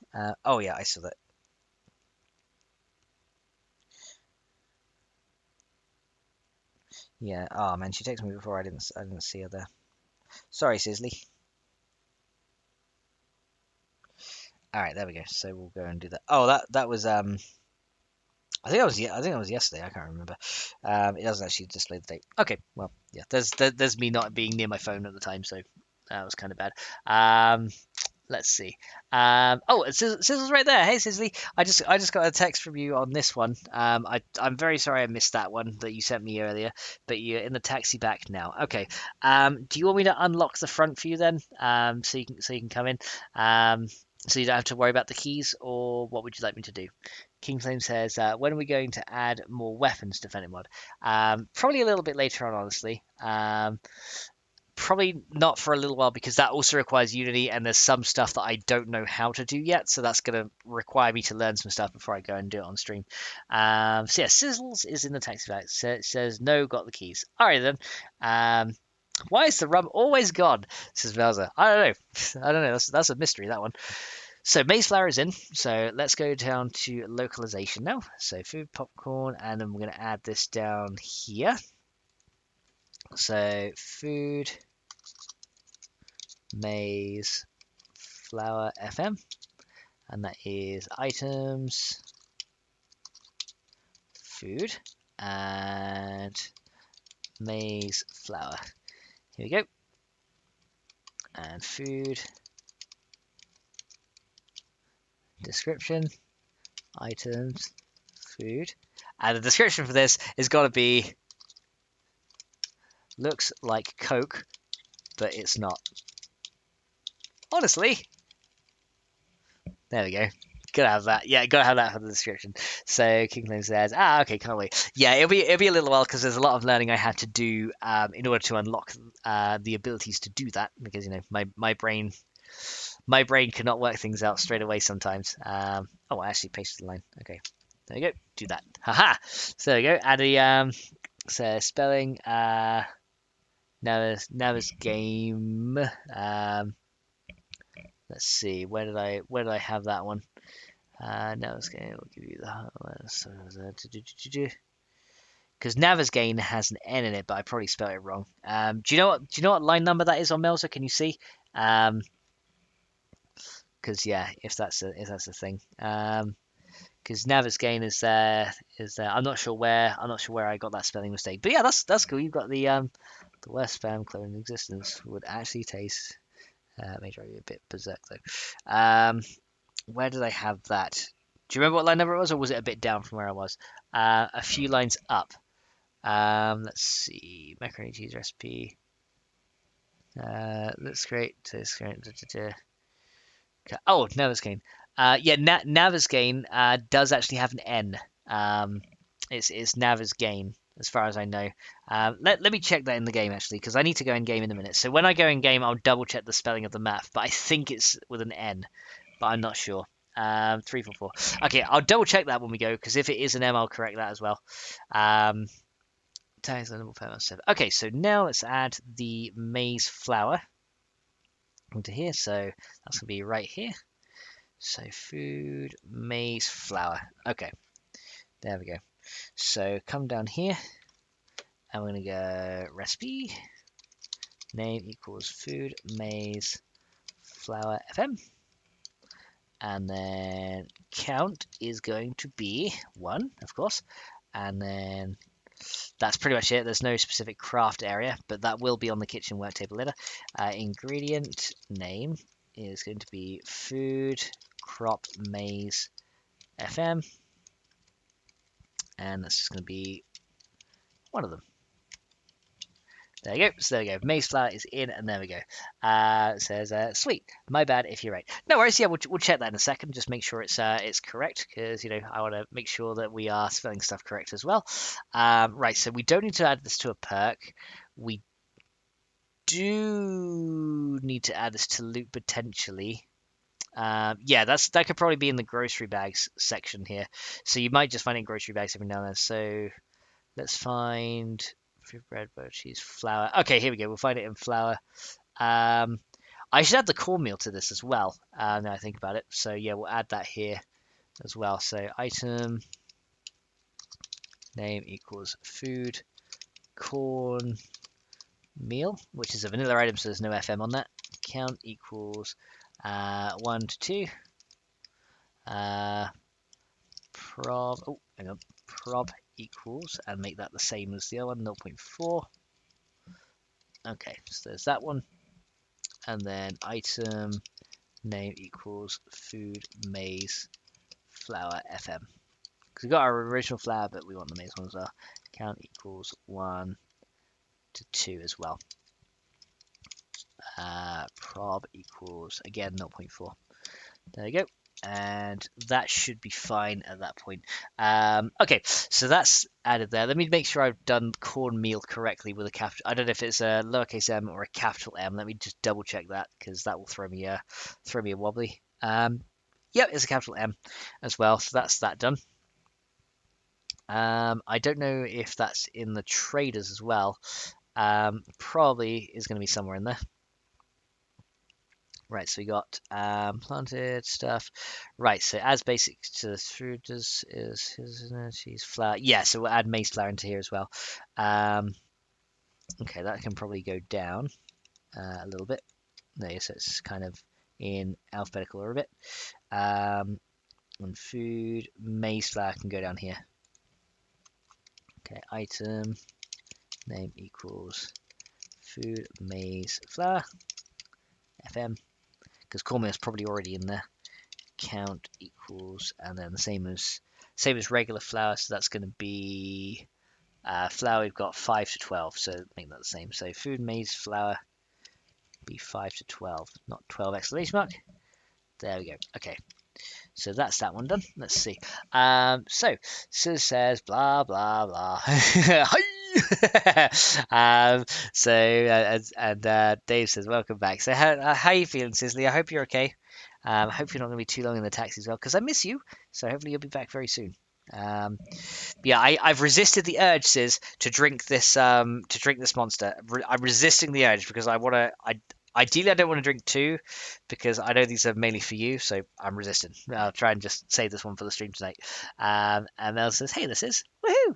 Oh yeah, I saw that. Yeah. Oh man, she texted me before. I didn't see her there. Sorry, Sisley. All right, there we go. So we'll go and do that. Oh, that was I think that was yesterday. I can't remember. It doesn't actually display the date. Okay, well, yeah. There's me not being near my phone at the time, so that was kind of bad. Let's see. Oh, Sizzle's right there. Hey, Sizzly. I just got a text from you on this one. I'm very sorry I missed that one that you sent me earlier, but you're in the taxi back now. Okay. Do you want me to unlock the front for you then? So you can come in. So you don't have to worry about the keys, or what would you like me to do? Kingflame says, when are we going to add more weapons to FennecMod? Probably a little bit later on, honestly. Probably not for a little while, because that also requires Unity, and there's some stuff that I don't know how to do yet, so that's going to require me to learn some stuff before I go and do it on stream. So yeah, Sizzles is in the taxi back. Says no, got the keys. All right then. Why is the rum always gone? Says Bowser. I don't know. I don't know. That's a mystery, that one. So maize flour is in. So let's go down to localization now. So food, popcorn, and then we're going to add this down here. So food, maize, flour, FM, and that is items, food, and maize flour. Here we go. And food, description, items, food, and the description for this is got to be looks like Coke, but it's not. Honestly, There we go. Gotta have that. Yeah, gotta have that for the description. So Kingling says, okay, can't wait. Yeah, it'll be a little while because there's a lot of learning I had to do in order to unlock the abilities to do that. Because my brain cannot work things out straight away sometimes. Oh, I actually pasted the line. Okay, there you go. Do that. Haha. So there you go. Add a so spelling. Nava's game. Let's see. Where did I have that one? Nava's game. We'll give you the because Navezgane has an N in it, but I probably spelled it wrong. Do you know what line number that is on Melzer? Can you see? Because yeah, if that's a thing. Because Navezgane is there. I'm not sure where I got that spelling mistake. But yeah, that's cool. You've got the worst spam clone in existence would actually taste. May drive you a bit berserk though. Where did I have that? Do you remember what line number it was, or was it a bit down from where I was? A few lines up. Let's see. Macaroni cheese recipe. Let's create this. Oh, Navezgane. Yeah, Navezgane does actually have an N. It's Navezgane, as far as I know. Let me check that in the game, actually, because I need to go in game in a minute. So when I go in game, I'll double check the spelling of the map, but I think it's with an N, but I'm not sure. 344. Okay, I'll double check that when we go, because if it is an M, I'll correct that as well. Okay, so now let's add the maize flour into here. So that's gonna be right here. So food, maize flour. Okay, there we go. So come down here, and we're gonna go recipe name equals food maize flour FM, and then count is going to be 1, of course, and then that's pretty much it. There's no specific craft area, but that will be on the kitchen work table later. Ingredient name is going to be food crop maize FM, and that's just going to be one of them. There you go. So there we go. Maize flour is in, and there we go. It says, sweet. My bad if you're right. No worries. Yeah, we'll check that in a second. Just make sure it's correct, because I want to make sure that we are spelling stuff correct as well. Right. So we don't need to add this to a perk. We do need to add this to loot potentially. Yeah, that could probably be in the grocery bags section here. So you might just find it in grocery bags every now and then. So let's find bread, butter, cheese, flour. Okay, here we go. We'll find it in flour. I should add the cornmeal to this as well. Now I think about it. So yeah, we'll add that here as well. So item name equals food corn meal, which is a vanilla item, so there's no FM on that. Count equals 1 to 2. Prob. Oh, hang on. Prob equals, and make that the same as the other one, 0.4. Okay, so there's that one, and then item name equals food maize flour FM, because we've got our original flour, but we want the maize one as well. Count equals 1 to 2 as well. Prob equals, again, 0.4. There you go. And that should be fine at that point. Okay, so that's added there. Let me make sure I've done cornmeal correctly with a capital. I don't know if it's a lowercase m or a capital M. Let me just double check that, because that will throw me a wobbly. Yep, it's a capital M as well. So that's that done. I don't know if that's in the traders as well. Probably is going to be somewhere in there. Right, so we got planted stuff. Right, so as basic to this food is cheese flour. Yeah, so we'll add maize flour into here as well. Okay, that can probably go down a little bit. There, so it's kind of in alphabetical order a bit. And food maize flour can go down here. Okay, item name equals food maize flour FM. Because cornmeal is probably already in there. Count equals, and then the same as regular flour, so that's going to be flour. We've got 5 to 12, so make that the same. So food maize flour be 5 to 12, not 12 exclamation mark. There we go. Okay, So that's that one done. Let's see. So Sis says blah blah blah. Dave says welcome back. So how you feeling, Sisley? I hope you're okay. I hope you're not going to be too long in the taxi as well, because I miss you. So hopefully you'll be back very soon. Yeah, I've resisted the urge, Sis, to drink this monster. I'm resisting the urge because ideally I don't want to drink two, because I know these are mainly for you, so I'm resisting. I'll try and just save this one for the stream tonight. And Mel says, "Hey, this is woohoo!"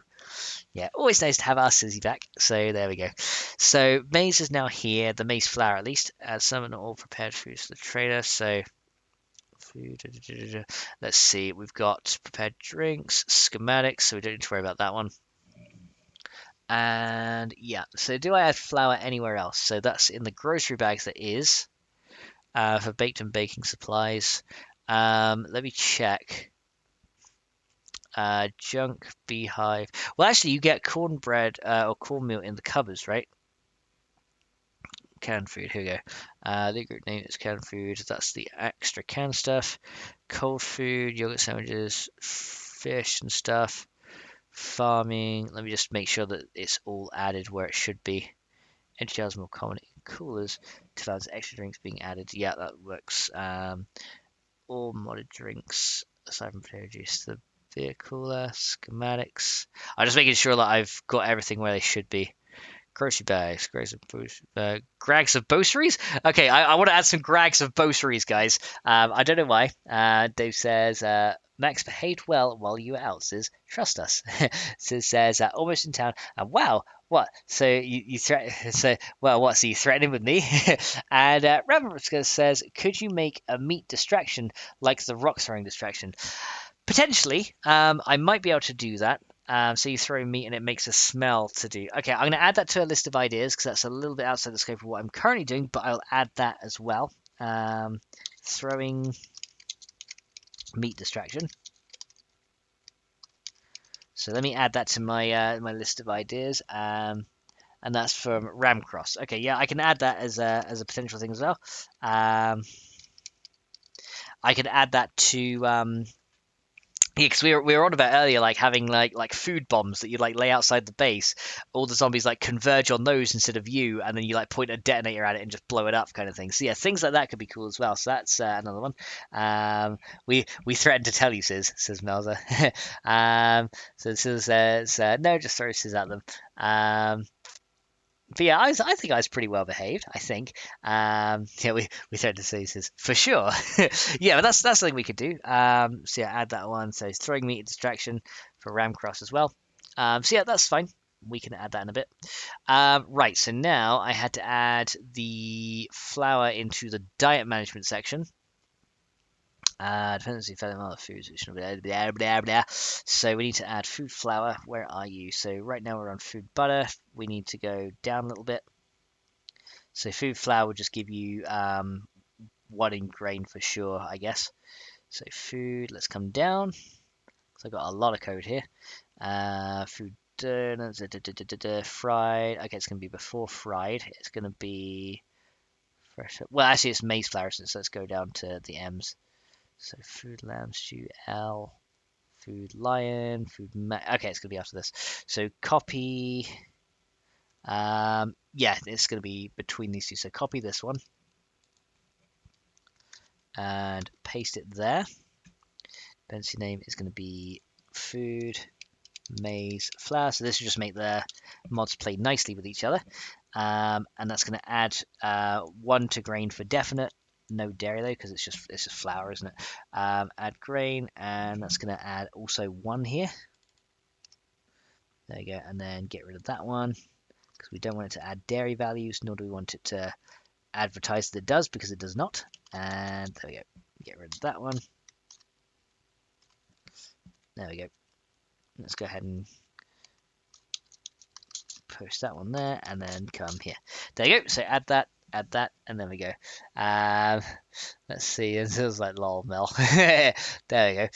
Yeah, always nice to have our Sizzy back. So there we go. So maize is now here. The maize flour, at least. Some and all prepared foods for the trader. So food. Let's see. We've got prepared drinks, schematics, so we don't need to worry about that one. And yeah, so do I add flour anywhere else? So that's in the grocery bags. That is for baked and baking supplies. Let me check. Junk beehive. Well, actually, you get cornbread or cornmeal in the cupboards, right? Canned food. Here we go. The group name is canned food. That's the extra canned stuff. Cold food, yogurt sandwiches, fish and stuff. Farming. Let me just make sure that it's all added where it should be. Empty jars more common in coolers. 2,000 extra drinks being added. Yeah, that works. All modded drinks aside from potato juice. The beer cooler, schematics. I'm just making sure that I've got everything where they should be. Grocery bags, grags of groceries. Okay, I want to add some grags of groceries, guys. I don't know why. Dave says, Max behaved well while you were out, Sis. Trust us. Sis says, almost in town. And wow, what? So you threaten? So well, what? So you threatening with me? And Rabbit says, could you make a meat distraction like the rock throwing distraction? Potentially, I might be able to do that. So you throw meat and it makes a smell to do. Okay, I'm going to add that to a list of ideas because that's a little bit outside the scope of what I'm currently doing, but I'll add that as well. Throwing meat distraction. So let me add that to my my list of ideas. And that's from Ramcross. Okay, yeah, I can add that as a potential thing as well. I could add that to yeah, because we were on about earlier, like having like food bombs that you like lay outside the base. All the zombies like converge on those instead of you, and then you like point a detonator at it and just blow it up, kind of thing. So yeah, things like that could be cool as well. So that's another one. We threatened to tell you, says Melza. So Sis says no, just throw Sis at them. But yeah, I think I was pretty well behaved. I think. Yeah, we threatened to say this for sure. Yeah, but that's something we could do. So yeah, add that one. So throwing meat distraction for Ramcross as well. So yeah, that's fine. We can add that in a bit. Right. So now I had to add the flour into the diet management section. Dependency fed on other foods. Blah, blah, blah, blah. So we need to add food flour. Where are you? So right now we're on food butter. We need to go down a little bit. So food flour will just give you one in grain for sure, I guess. So food, let's come down. So I've got a lot of code here. Food fried. Okay, it's going to be before fried. It's going to be fresh. Well, actually, it's maize flour, so let's go down to the M's. So food lamb stew L, food lion, okay, it's gonna be after this. So copy, yeah, it's gonna be between these two. So copy this one and paste it there. Dependency name is gonna be food maize flour. So this will just make the mods play nicely with each other. And that's gonna add 1 to grain for definite. No dairy though, because it's just flour, isn't it? Add grain, and that's going to add also 1 here. There you go, and then get rid of that one because we don't want it to add dairy values, nor do we want it to advertise that it does, because it does not. And there we go, get rid of that one. There we go. Let's go ahead and push that one there, and then come here. There you go. So add that, and then we go. Let's see. It feels like lol Mel. There we go.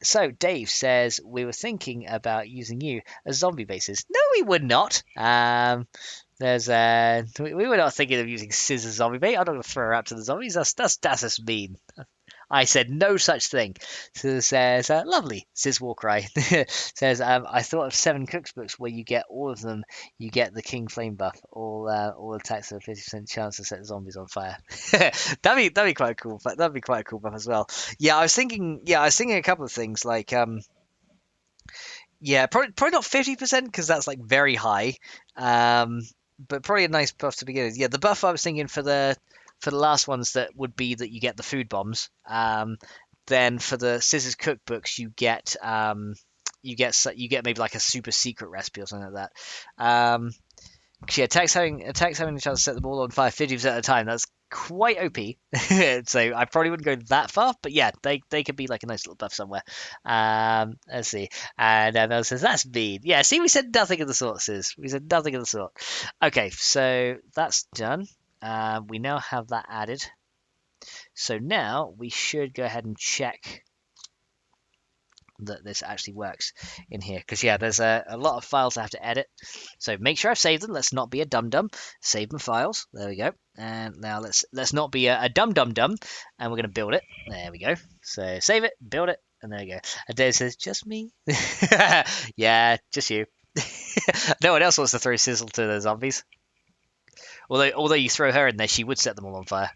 So Dave says we were thinking about using you as zombie bases. No, we would not. There's we were not thinking of using Sis as zombie bait. I'm not going to throw her out to the zombies. That's just mean. I said no such thing. So says, lovely, says Warcry. Says, I thought of 7 cookbooks where you get all of them. You get the King Flame buff. All attacks have a 50% chance to set zombies on fire. That'd be quite a cool. That'd be quite a cool buff as well. Yeah, I was thinking. Yeah, I was thinking a couple of things like yeah, probably not 50% because that's like very high. But probably a nice buff to begin with. Yeah, the buff I was thinking for the last ones that would be that you get the food bombs. Then for the scissors cookbooks you get maybe like a super secret recipe or something like that. 'Cause yeah, attacks having a chance to set them all on fire 50% at a time. That's quite OP. So I probably wouldn't go that far, but yeah, they could be like a nice little buff somewhere. Let's see. And Mel says that's mean. Yeah, see, we said nothing of the sort, sis. We said nothing of the sort. Okay, so that's done. We now have that added. So now we should go ahead and check that this actually works in here, because yeah, there's a lot of files I have to edit, so make sure I've saved them. Let's not be a dum-dum. Save my files. There we go. And now let's not be a dum-dum-dum, and we're going to build it. There we go. So save it, build it, and there we go. And Dave says, just me? Yeah, just you. No one else wants to throw sizzle to the zombies, although you throw her in there, she would set them all on fire.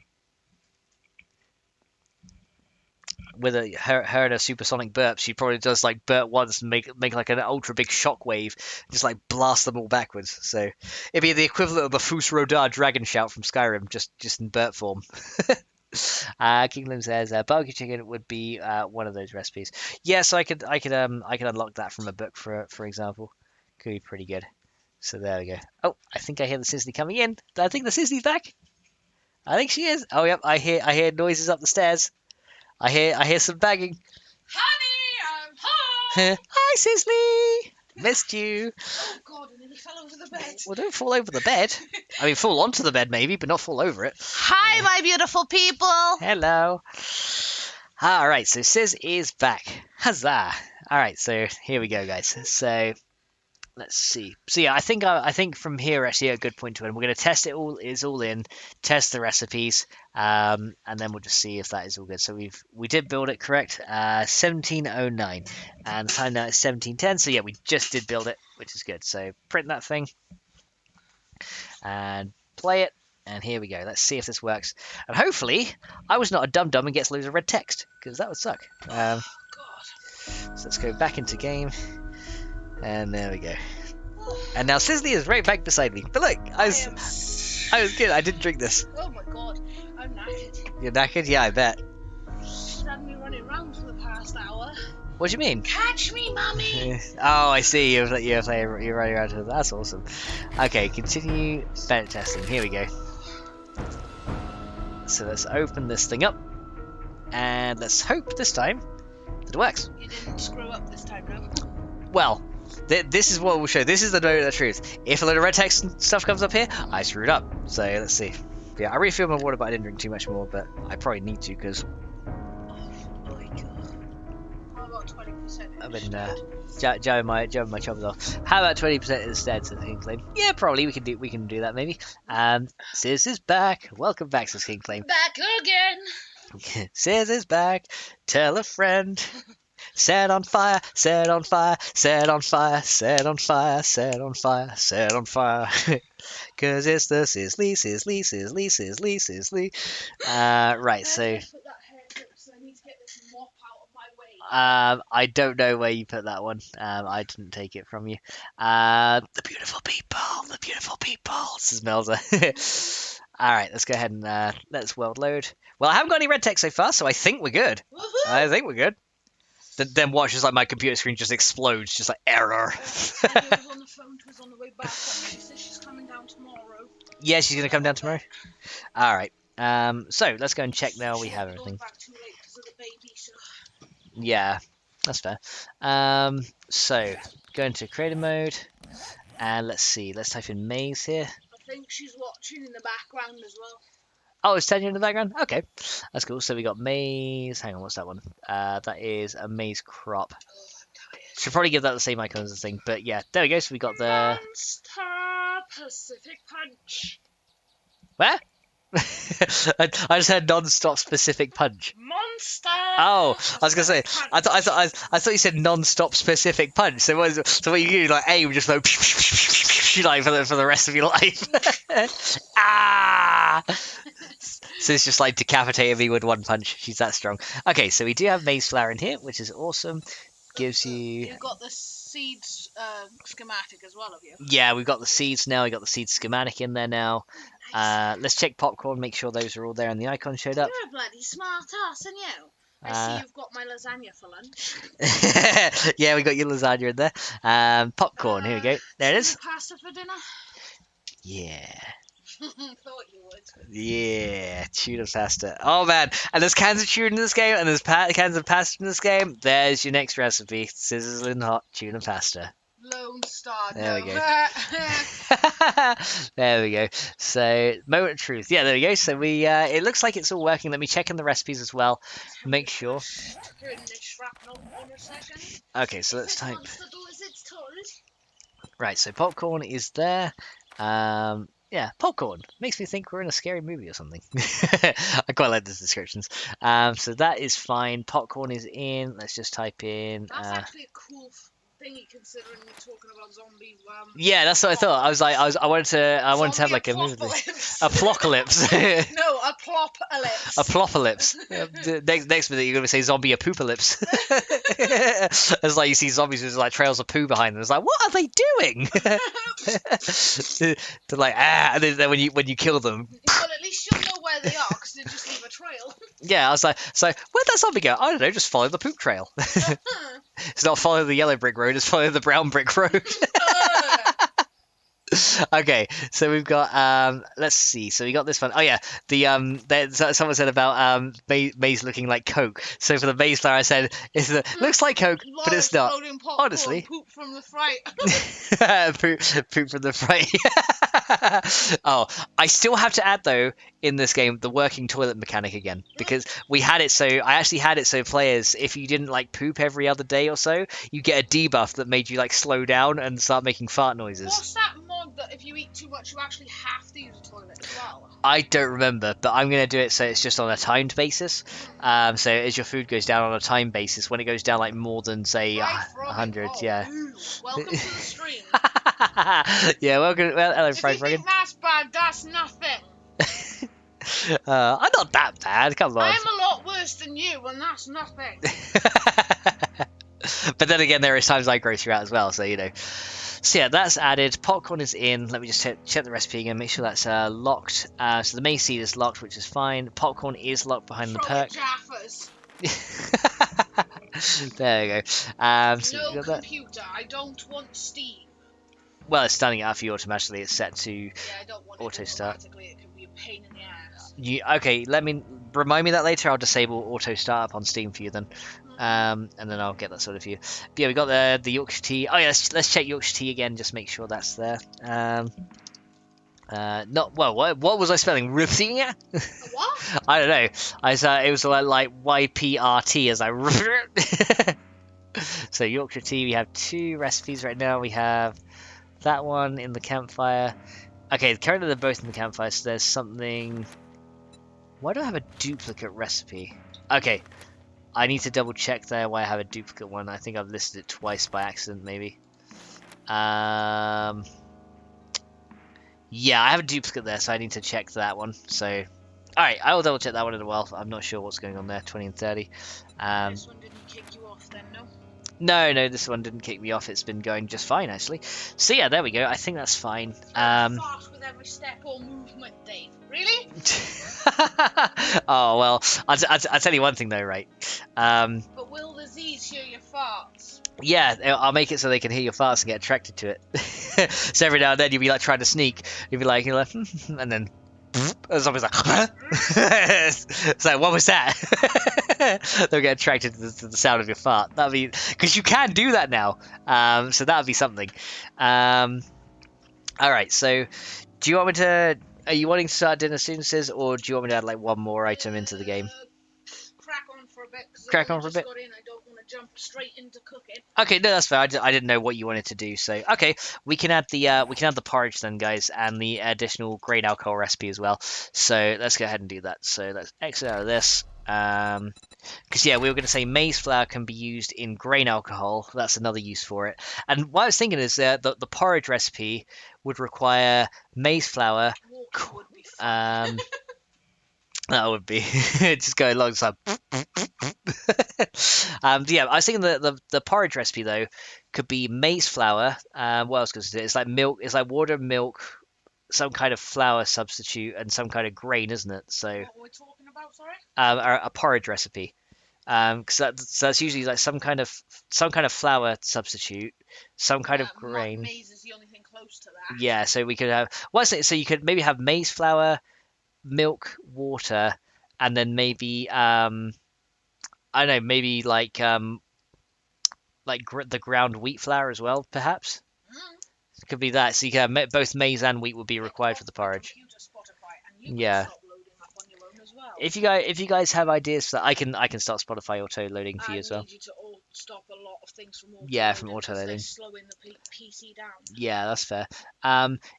With her and a supersonic burp, she probably does like burp once and make like an ultra big shockwave, just like blast them all backwards. So it'd be the equivalent of the Fus Rodar dragon shout from Skyrim, just in burp form. Kingdom says barbecue chicken would be one of those recipes. Yeah, so I could unlock that from a book for example. Could be pretty good. So there we go. Oh, I think I hear the Sisley coming in. I think the Sisley's back. I think she is. Oh yep, I hear noises up the stairs. I hear some banging. Honey, I'm home! Hi, Sisley! Missed you. Oh god, I nearly fell over the bed. Well, don't fall over the bed. I mean, fall onto the bed maybe, but not fall over it. Hi, my beautiful people! Hello. Alright, so Sis is back. Huzzah! Alright, so here we go, guys. So let's see. So yeah, I think from here actually a good point to end. We're going to test it all in, test the recipes, and then we'll just see if that is all good. So we did build it correct, 1709, and the time now is 1710. So yeah, we just did build it, which is good. So print that thing and play it, and here we go. Let's see if this works. And hopefully, I was not a dum-dum and gets loads of red text, because that would suck. God. So let's go back into game. And there we go. And now Sisley is right back beside me. But look, I was good. I didn't drink this. Oh my god, I'm knackered. You're knackered? Yeah, I bet. She's had me running around for the past hour. What do you mean? Catch me, mummy! Oh, I see. You're running around with That's awesome. Okay, continue Bennett testing. Here we go. So let's open this thing up. And let's hope this time that it works. You didn't screw up this time, no? Well, this is what we'll show. This is the moment of the truth. If a load of red text and stuff comes up here, I screwed up. So let's see. Yeah, I refilled my water, but I didn't drink too much more. But I probably need to because How about 20%? I've been jabbing my choppers off. How about 20% instead? Says King Claim. Yeah, probably we can do that maybe. Sis is back. Welcome back, says King Claim. Back again. Sis is back. Tell a friend. Set on fire, set on fire, set on fire, set on fire, set on fire, set on fire. Cause it's the Sisley. Right, so I don't know where you put that one. I didn't take it from you. The beautiful people. This is Melza. Alright, let's go ahead and let's world load. Well, I haven't got any red text so far, so I think we're good. Woohoo! I think we're good. Then watch as like my computer screen just explodes, just like error. Emma was on the phone to us on the way back, and she says she's coming down tomorrow. Yeah, she's gonna come down tomorrow. All right. So let's go and check now. We have everything. Back too late because of the baby, so. Yeah, that's fair. So go into creative mode, and let's see. Let's type in maze here. I think she's watching in the background as well. Oh, it's telling you in the background? Okay, that's cool. So we got maze. Hang on, what's that one? That is a maze crop. Should probably give that the same icon as the thing, but yeah, there we go. So we got the Monster Pacific Punch. Where? I just heard non-stop specific punch. Monster stop. Oh, I was gonna say, I thought you said non-stop specific punch. So what you do, like aim, just like, like for the rest of your life. Ah! So it's just like decapitating me with one punch. She's that strong. Okay, so we do have maze flower in here, which is awesome. Gives you. You've got the seeds schematic as well, have you? Yeah, we've got the seeds now. We got the seed schematic in there now. Nice. Let's check popcorn, make sure those are all there, and the icon showed up. You're a bloody smart ass, aren't you? I see you've got my lasagna for lunch. Yeah, we got your lasagna in there. Popcorn, here we go. There it is. Pasta for dinner? Yeah. Thought you would. Yeah, tuna pasta. Oh man, and there's cans of tuna in this game, and there's cans of pasta in this game. There's your next recipe: sizzling hot tuna pasta. Lone Star. There we go. There we go. So, moment of truth. Yeah, there we go. So we, it looks like it's all working. Let me check in the recipes as well. Make sure. Okay, so let's type. Right, so popcorn is there. Yeah, popcorn makes me think we're in a scary movie or something. I quite like the descriptions. So that is fine. Popcorn is in. Let's just type in. That's actually a cool thingy, considering we're talking about zombies. Yeah, that's what I thought. I wanted to have like a movie. Apocalypse. No, a plop-alypse. A plopalypse. Next minute you're gonna say zombie apocalypse. It's like you see zombies with like trails of poo behind them. It's like, what are they doing? They're like, and then when you kill them. Well, at least you'll know where they are, because they just leave a trail. Yeah, I was like, so where'd that zombie go? I don't know, just follow the poop trail. It's not follow the yellow brick road, it's follow the brown brick road. Okay, so we've got let's see. So we got this one. Oh yeah, someone said about maize looking like Coke. So for the maize flour, I said looks like Coke, but it's not. Honestly, poop from the fright. poop from the fright. Oh, I still have to add though in this game the working toilet mechanic again, because I actually had it so players, if you didn't like poop every other day or so, you get a debuff that made you like slow down and start making fart noises. What's that mod that if you eat too much you actually have to use a toilet as well? I don't remember, but I'm going to do it so it's just on a timed basis. So as your food goes down on a time basis, when it goes down like more than say 100, yeah. Welcome to the stream. Yeah, welcome. Well, hello, Fried If you think that's bad, that's nothing. I'm not that bad. Come on. I'm a lot worse than you, and that's nothing. But then again, there is times I grow throughout as well, so you know. So yeah, that's added. Popcorn is in. Let me just check the recipe again. Make sure that's locked. So the main seed is locked, which is fine. Popcorn is locked behind the perk. There we go. So no computer. I don't want Steam. Well, it's starting it out for you automatically. It's set to I don't want auto start. It can be a pain in the ass. Okay, let me remind me that later. I'll disable auto startup on Steam for you then, and then I'll get that sorted for you. But yeah, we got the Yorkshire tea. Oh yeah, let's check Yorkshire tea again. Just make sure that's there. Not well. What was I spelling? Repeating it? What? I don't know. It was like YPRT as I. So Yorkshire tea. We have 2 recipes right now. We have that one in the campfire. Okay, currently they're both in the campfire, so there's something. Why do I have a duplicate recipe? Okay, I need to double check there why I have a duplicate one. I think I've listed it twice by accident, maybe. Yeah, I have a duplicate there, so I need to check that one. So, alright, I will double check that one in a while. I'm not sure what's going on there, 20 and 30. This one didn't kick you off then, no? No, this one didn't kick me off. It's been going just fine, actually. So yeah, there we go. I think that's fine. Fast with every step or movement, Dave. Really? Oh, well, I'll tell you one thing, though, right? But will the Z's hear your farts? Yeah, I'll make it so they can hear your farts and get attracted to it. So every now and then you'll be like trying to sneak. You'll be like, and then and somebody's like, huh? So what was that? They'll get attracted to the sound of your fart. That'd be, because you can do that now. So that'd be something. All right. So, do you want me to? Are you wanting to start dinner soon, Sis, or do you want me to add like one more item into the game? Crack on for a bit. Crack on for a bit. I don't want to jump straight into cooking. Okay, no, that's fair. I didn't know what you wanted to do, so okay, we can add the porridge then, guys, and the additional grain alcohol recipe as well. So let's go ahead and do that. So let's exit out of this. Because yeah, we were going to say maize flour can be used in grain alcohol. That's another use for it. And what I was thinking is that the porridge recipe would require maize flour. Walking would be fun. That would be just go alongside. Yeah, I was thinking the porridge recipe though could be maize flour. What else goes into it? It's like milk. It's like water, milk, some kind of flour substitute, and some kind of grain, isn't it? So What were we talking about? Sorry. a porridge recipe. Because that's usually like some kind of flour substitute, some kind of grain. Maize is the only thing close to that. Yeah, so we could have what's it? So you could maybe have maize flour, milk, water, and then maybe I don't know, maybe like the ground wheat flour as well, perhaps. It could be that. So you can have both maize and wheat would be required for the porridge. Yeah. If you guys have ideas for that, I can start Spotify auto loading for you as well. I need you to stop a lot of things from auto Yeah, from auto loading. Slowing the PC down. Yeah, that's fair.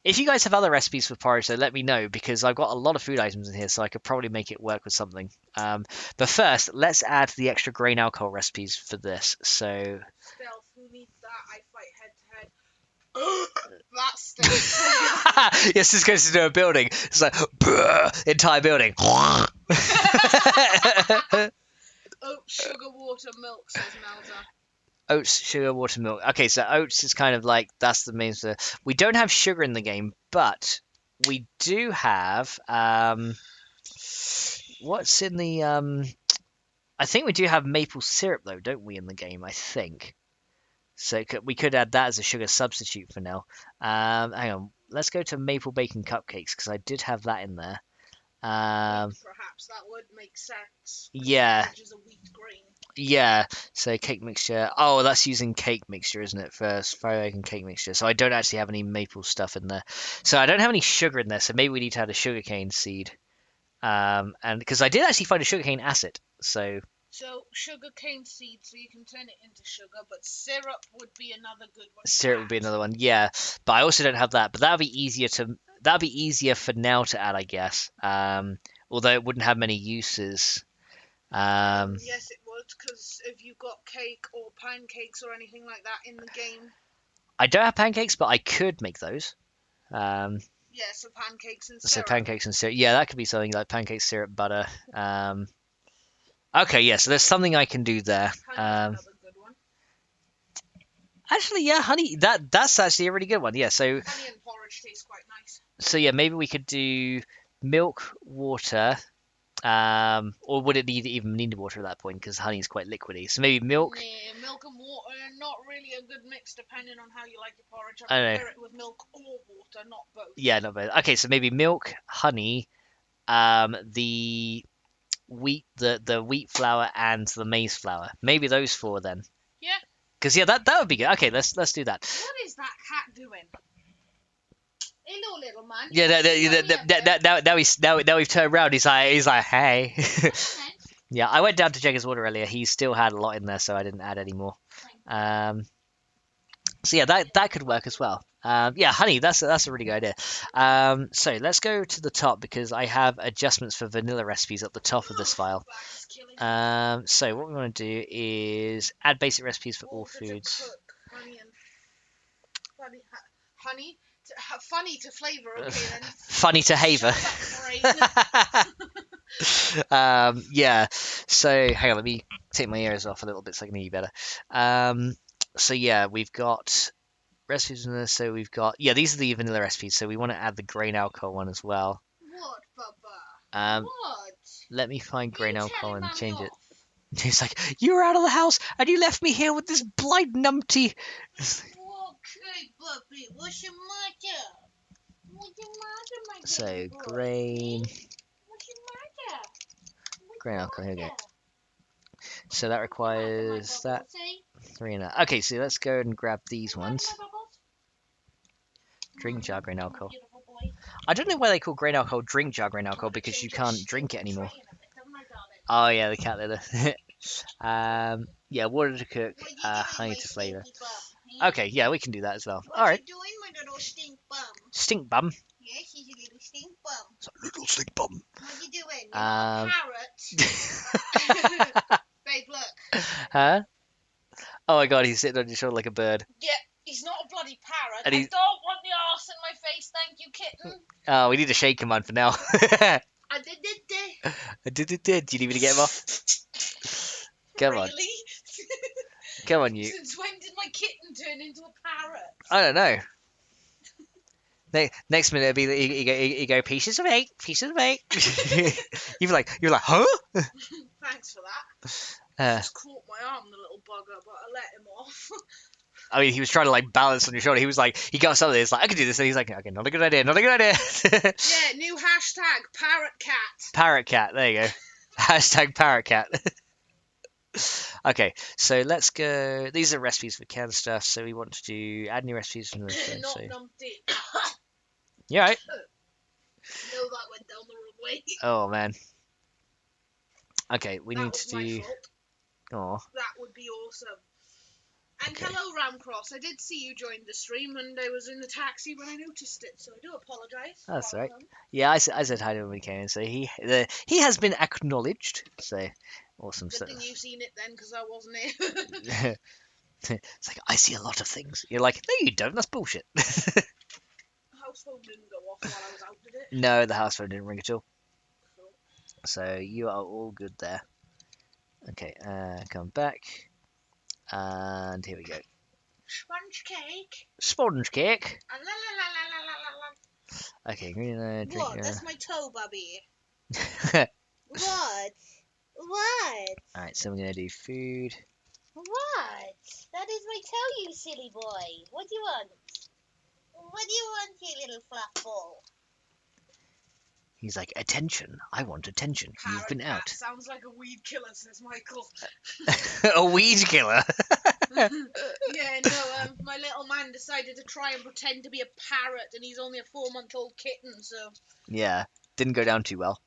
If you guys have other recipes for porridge, though, let me know because I've got a lot of food items in here, so I could probably make it work with something. But first, let's add the extra grain alcohol recipes for this. So. Stealth, who needs that? I fight head to head. That's stealth. Yes, this goes into a building. It's like entire building. Oats, sugar, water, milk, says Melda. Oats, sugar, water, milk. Okay, so oats is kind of like that's the main. We don't have sugar in the game, but we do have what's in the I think we do have maple syrup though, don't we, in the game? I think. So we could add that as a sugar substitute for now. Hang on, let's go to maple bacon cupcakes because I did have that in there. Perhaps that would make sense. Yeah. Which is a wheat grain. Yeah. So cake mixture. Oh, that's using cake mixture, isn't it? For bacon cake mixture. So I don't actually have any maple stuff in there. So I don't have any sugar in there. So maybe we need to add a sugarcane seed. And because I did actually find a sugarcane acid. So sugarcane seed, so you can turn it into sugar, but syrup would be another good one. Syrup would be another one, yeah. But I also don't have that. But that'd be easier for now to add, I guess. Although it wouldn't have many uses. Yes, it would, because if you've got cake or pancakes or anything like that in the game. I don't have pancakes, but I could make those. Yeah, so pancakes and syrup. So pancakes and syrup. Yeah, that could be something like pancakes, syrup, butter. Okay, yeah, so there's something I can do there. Another good one. Actually, yeah, honey, that's actually a really good one. Yeah, so honey and porridge taste quite nice. So yeah, maybe we could do milk, water, or would it even need water at that point because honey is quite liquidy? So maybe milk. Yeah, milk and water are not really a good mix depending on how you like your porridge. I prefer it with milk or water, not both. Yeah, not both. Okay, so maybe milk, honey, the wheat, the wheat flour and the maize flour. Maybe those four then. Yeah. Because yeah, that would be good. Okay, let's do that. What is that cat doing? Hello, little man. Yeah, now we've turned around. He's like, hey. Yeah, I went down to check his water earlier. He still had a lot in there, so I didn't add any more. So yeah, that could work as well. Yeah, honey, that's a really good idea. So let's go to the top because I have adjustments for vanilla recipes at the top of this file. So what we want to do is add basic recipes for all foods. Honey. Funny to flavour, okay then. Funny to haver. Yeah. So hang on, let me take my ears off a little bit so I can hear you better. So yeah, we've got recipes in there. So we've got these are the vanilla recipes. So we want to add the grain alcohol one as well. What, Baba? What? Let me find grain alcohol and change it. He's like, you were out of the house and you left me here with this blind numpty. Okay, Bubby, what's your matter? What's your matter, my So baby boy? grain. What's your matter? Grain alcohol, here we go. So that requires that 3 and okay, so let's go and grab these ones. Drink jar grain alcohol. I don't know why they call grain alcohol drink jar grain alcohol because you can't drink it anymore. Oh yeah, the cat litter. Yeah, water to cook, honey to flavour. Okay, yeah, we can do that as well. All right. What are you doing, my little stink bum? Stink bum? Yes, he's a little stink bum. It's a little stink bum. What are you doing? You're not a carrot. Babe, look. Huh? Oh my god, he's sitting on your shoulder like a bird. Yeah, he's not a bloody parrot. And I he- don't want the arse in my face, thank you, kitten. Oh, we need a shake command for now. I did it. Do you need me to get him off? Come on. Really? Come on, you. Since when did my kitten turn into a parrot? I don't know. Next minute it'll be you go pieces of eight. you're like, huh? Thanks for that. Just caught my arm, the little bugger, but I let him off. I mean, he was trying to like balance on your shoulder. He was like, he got something. It's like, I can do this, and he's like, okay, not a good idea. Yeah, new hashtag parrot cat. Parrot cat. There you go. Hashtag parrot cat. Okay, so let's go. These are recipes for canned stuff. So we want to do add new recipes from this. Not So numpty. yeah, right. No, that went down the wrong way. Oh man. Okay, we That need was to my do. fault. Oh, That would be awesome. And Okay. hello, Ramcross. I did see you join the stream, and I was in the taxi when I noticed it, so I do apologise. That's right. Welcome. yeah. I said hi to him when he came in. So he has been acknowledged. So awesome Good stuff. thing you seen it then, because I wasn't here. It's like I see a lot of things. You're like, no, you don't. That's bullshit. House phone didn't go off while I was out, did it? No, the house phone didn't ring at all. Cool. So you are all good there. Okay, come back. And here we go. Sponge cake. Sponge cake. La la la la la la la. Okay, green drink. What? That's my toe, Bubby. Alright, What? so we're gonna do food. What? That is my toe, you silly boy. What do you want? What do you want, you little fluff ball? He's like, attention. I want attention. You've been Parrot out. cat sounds like a weed killer, says Michael. A weed killer. Yeah, no, my little man decided to try and pretend to be a parrot, and he's only a 4-month-old kitten, so Yeah, didn't go down too well.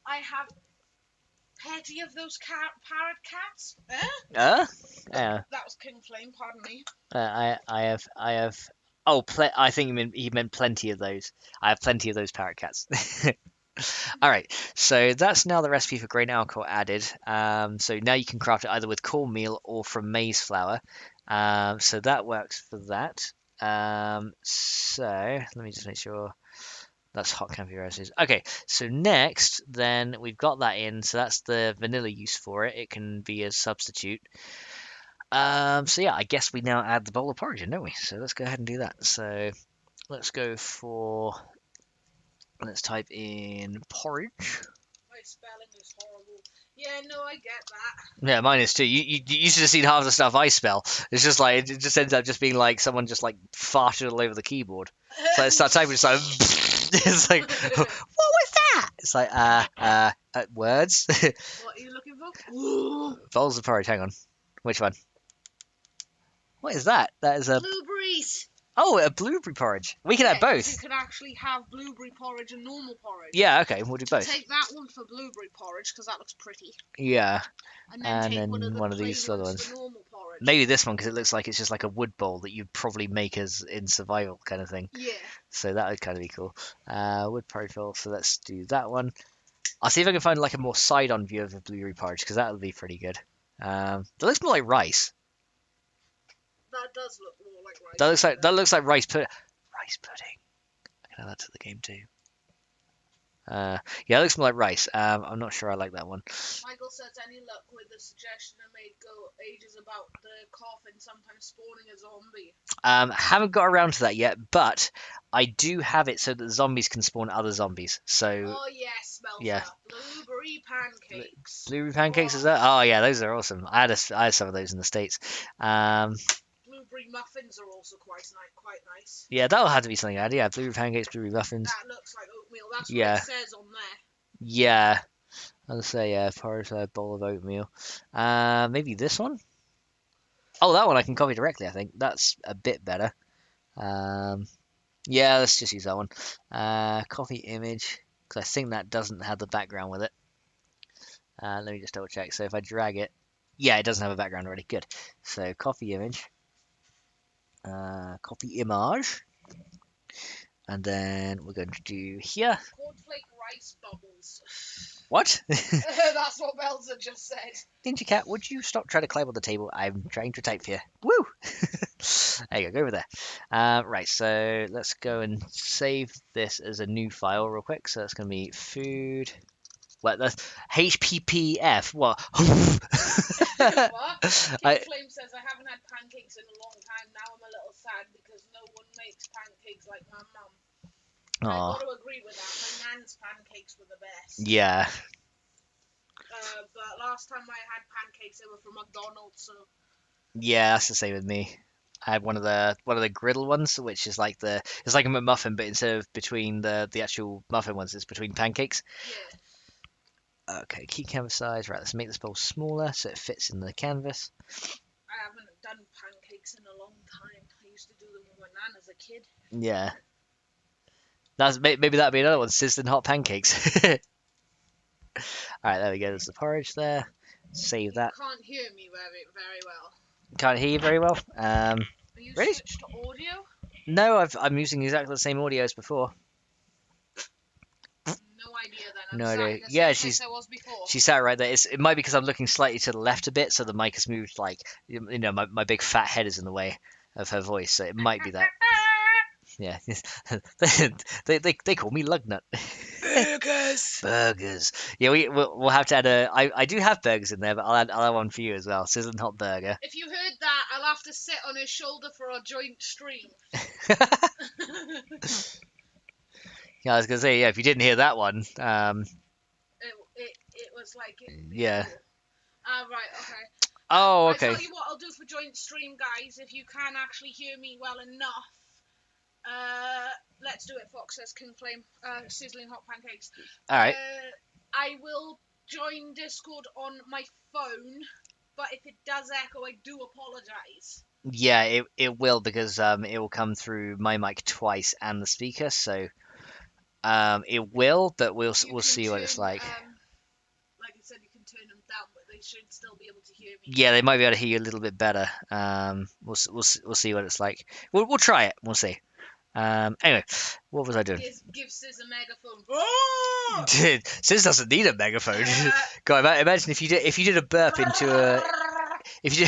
I have petty of those parrot cats. Yeah. That was King Flame, pardon me. I have. Oh, I think he meant plenty of those. I have plenty of those parrot cats. All right, so that's now the recipe for grain alcohol added. So now you can craft it either with cornmeal or from maize flour. So that works for that. So let me just make sure that's hot canopy roasted. Okay, so next, then we've got that in. So that's the vanilla use for it. It can be a substitute. So yeah, I guess we now add the bowl of porridge in, don't we? So let's go ahead and do that. So let's go for. Let's type in porridge. My spelling is horrible. Yeah, no, I get that. Yeah, mine is too. You should have seen half the stuff I spell. It's just like it just ends up just being like someone just like farted all over the keyboard. So I start typing, it's like it's like what was that? It's like words. What are you looking for? Bowls of porridge. Hang on, which one? What is that? That is a Blueberries. a blueberry porridge. We can have both. You can actually have blueberry porridge and normal porridge. Yeah, okay, we'll do both. Take that one for blueberry porridge because that looks pretty. Yeah, And then take one of these plain other ones ones. for normal porridge. Maybe this one because it looks like it's just like a wood bowl that you'd probably make as in survival kind of thing. Yeah. So that would kind of be cool. Wood porridge bowl. So let's do that one. I'll see if I can find like a more side-on view of the blueberry porridge because that would be pretty good. That looks more like rice. That does look more like rice. That looks like rice pudding. Rice pudding. I can add that to the game too. Yeah, it looks more like rice. I'm not sure I like that one. Michael says any luck with the suggestion I made go ages about the coffin sometimes spawning a zombie. Haven't got around to that yet, but I do have it so that zombies can spawn other zombies. So Oh yes, smells Yeah. that. Blueberry pancakes. blueberry pancakes is that? Oh yeah, those are awesome. I had some of those in the States. Blueberry muffins are also quite nice. Yeah, that'll have to be something I had. Yeah, blueberry pancakes, blueberry muffins. That looks like oatmeal. That's Yeah. what it says on there. Yeah, I'll say porridge, bowl of oatmeal. Maybe this one. Oh, that one I can copy directly. I think that's a bit better. Yeah, let's just use that one. Copy image because I think that doesn't have the background with it. Let me just double check. So if I drag it, yeah, it doesn't have a background already. Good. So copy image. Copy image. And then we're going to do here. Cornflake rice bubbles. What? That's what Belzer just said. Ninja Cat, would you stop trying to climb on the table? I'm trying to type here. Woo! There you go, go over there. Right, so let's go and save this as a new file real quick. So that's going to be food. What? That's HPPF. What? What? I, King Flame says, I haven't had pancakes in a long time. Now I'm a little sad because no one makes pancakes like my mum. I got to agree with that. My nan's pancakes were the best. yeah. But last time I had pancakes, they were from McDonald's, so. Yeah, that's the same with me. I had one of the griddle ones, which is like it's like a McMuffin, but instead of between the actual muffin ones, it's between pancakes. Yeah. Okay, key canvas size. Right, let's make this bowl smaller so it fits in the canvas. I haven't done pancakes in a long time. I used to do them with my nan as a kid. Yeah. Maybe that'd be another one. Sizzling hot pancakes. All right, there we go. There's the porridge there. Save that. You can't hear me very well. Can't hear you very well. Are you Really? switched to audio? No, I'm using exactly the same audio as before. No idea then. I'm No sat idea. in the Yeah, same place I was before. she sat right there. It might be because I'm looking slightly to the left a bit, so the mic has moved. Like, my big fat head is in the way of her voice, so it might be that. Yeah, they call me Lugnut. Burgers. Yeah, we'll have to add I do have burgers in there, but I'll add one for you as well. Sizzling hot burger. If you heard that, I'll have to sit on his shoulder for our joint stream. Yeah, I was gonna say, yeah, if you didn't hear that one, It was like yeah. Right, okay. Oh, I okay. tell you what I'll do for joint stream, guys. If you can actually hear me well enough, let's do it. Fox says King Flame, sizzling hot pancakes. All right. I will join Discord on my phone, but if it does echo, I do apologize. Yeah, it will because it will come through my mic twice and the speaker, so it will, but we'll see what it's like. Like I said, you can turn them down, but they should still be able to hear me. Yeah, they might be able to hear you a little bit better. We'll see what it's like. We'll try it. We'll see. Anyway, what was I doing? Give Sis a megaphone. Oh! Dude, Sis doesn't need a megaphone. God, imagine if you did a burp into a if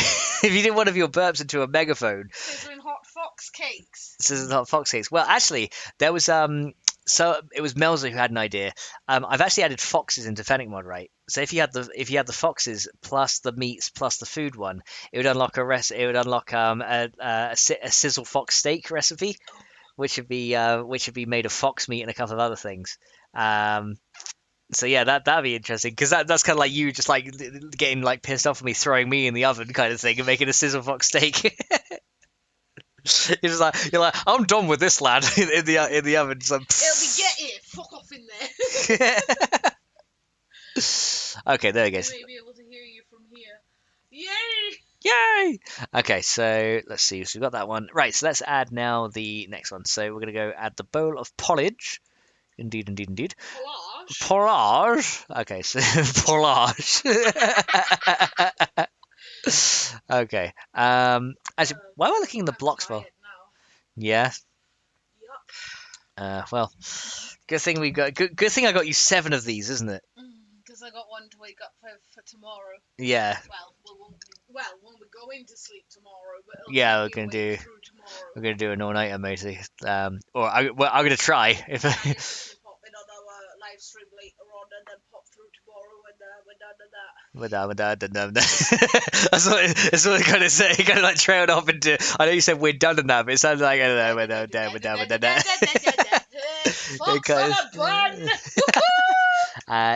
you did one of your burps into a megaphone. Sizzling hot fox cakes. Sizzling hot fox cakes. Well, actually, there was so it was Melza who had an idea. I've actually added foxes into FennecMod, right? So if you had the foxes plus the meats plus the food one, it would unlock a sizzle fox steak recipe, which would be made of fox meat and a couple of other things. So yeah, that'd be interesting because that's kind of like you just like getting like pissed off at me throwing me in the oven kind of thing and making a sizzle fox steak. You're like I'm done with this lad in the oven. So, it'll be get here, fuck off in there. Okay, there we go. I may be able to hear you from here. Yay! Yay! Okay, so let's see. So we've got that one. Right, so let's add now the next one. So we're going to go add the bowl of porridge. Indeed. Collage? Porridge. Okay, so porridge. Okay. Actually, why am I looking in the blocks for? Yeah. Yup. Well, good thing good thing I got you 7 of these, isn't it? Because I got one to wake up for tomorrow. Yeah. When we're going to sleep tomorrow, but yeah, we're gonna do an all-nighter mostly. Or I'm gonna try if. Pop in on our live stream later on, and then pop through tomorrow when we're done with that. That's what it kind of said. It kind of like trailed off into. I know you said we're done and that, but it sounds like I don't know. We're done. Fox on a bun.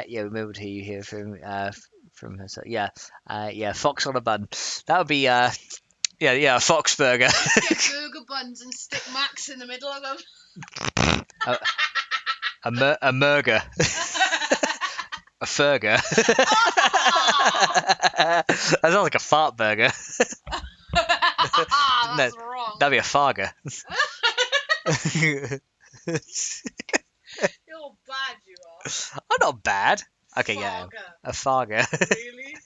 Yeah, we able to hear you here from her. So, yeah, fox on a bun. That would be a fox burger. Get burger buns and stick Max in the middle of them. A murger. A furger. That sounds like a fart burger. That's wrong. That'd be a farger. You're bad, you are. I'm not bad. Okay, Farger. yeah, a farger. Really?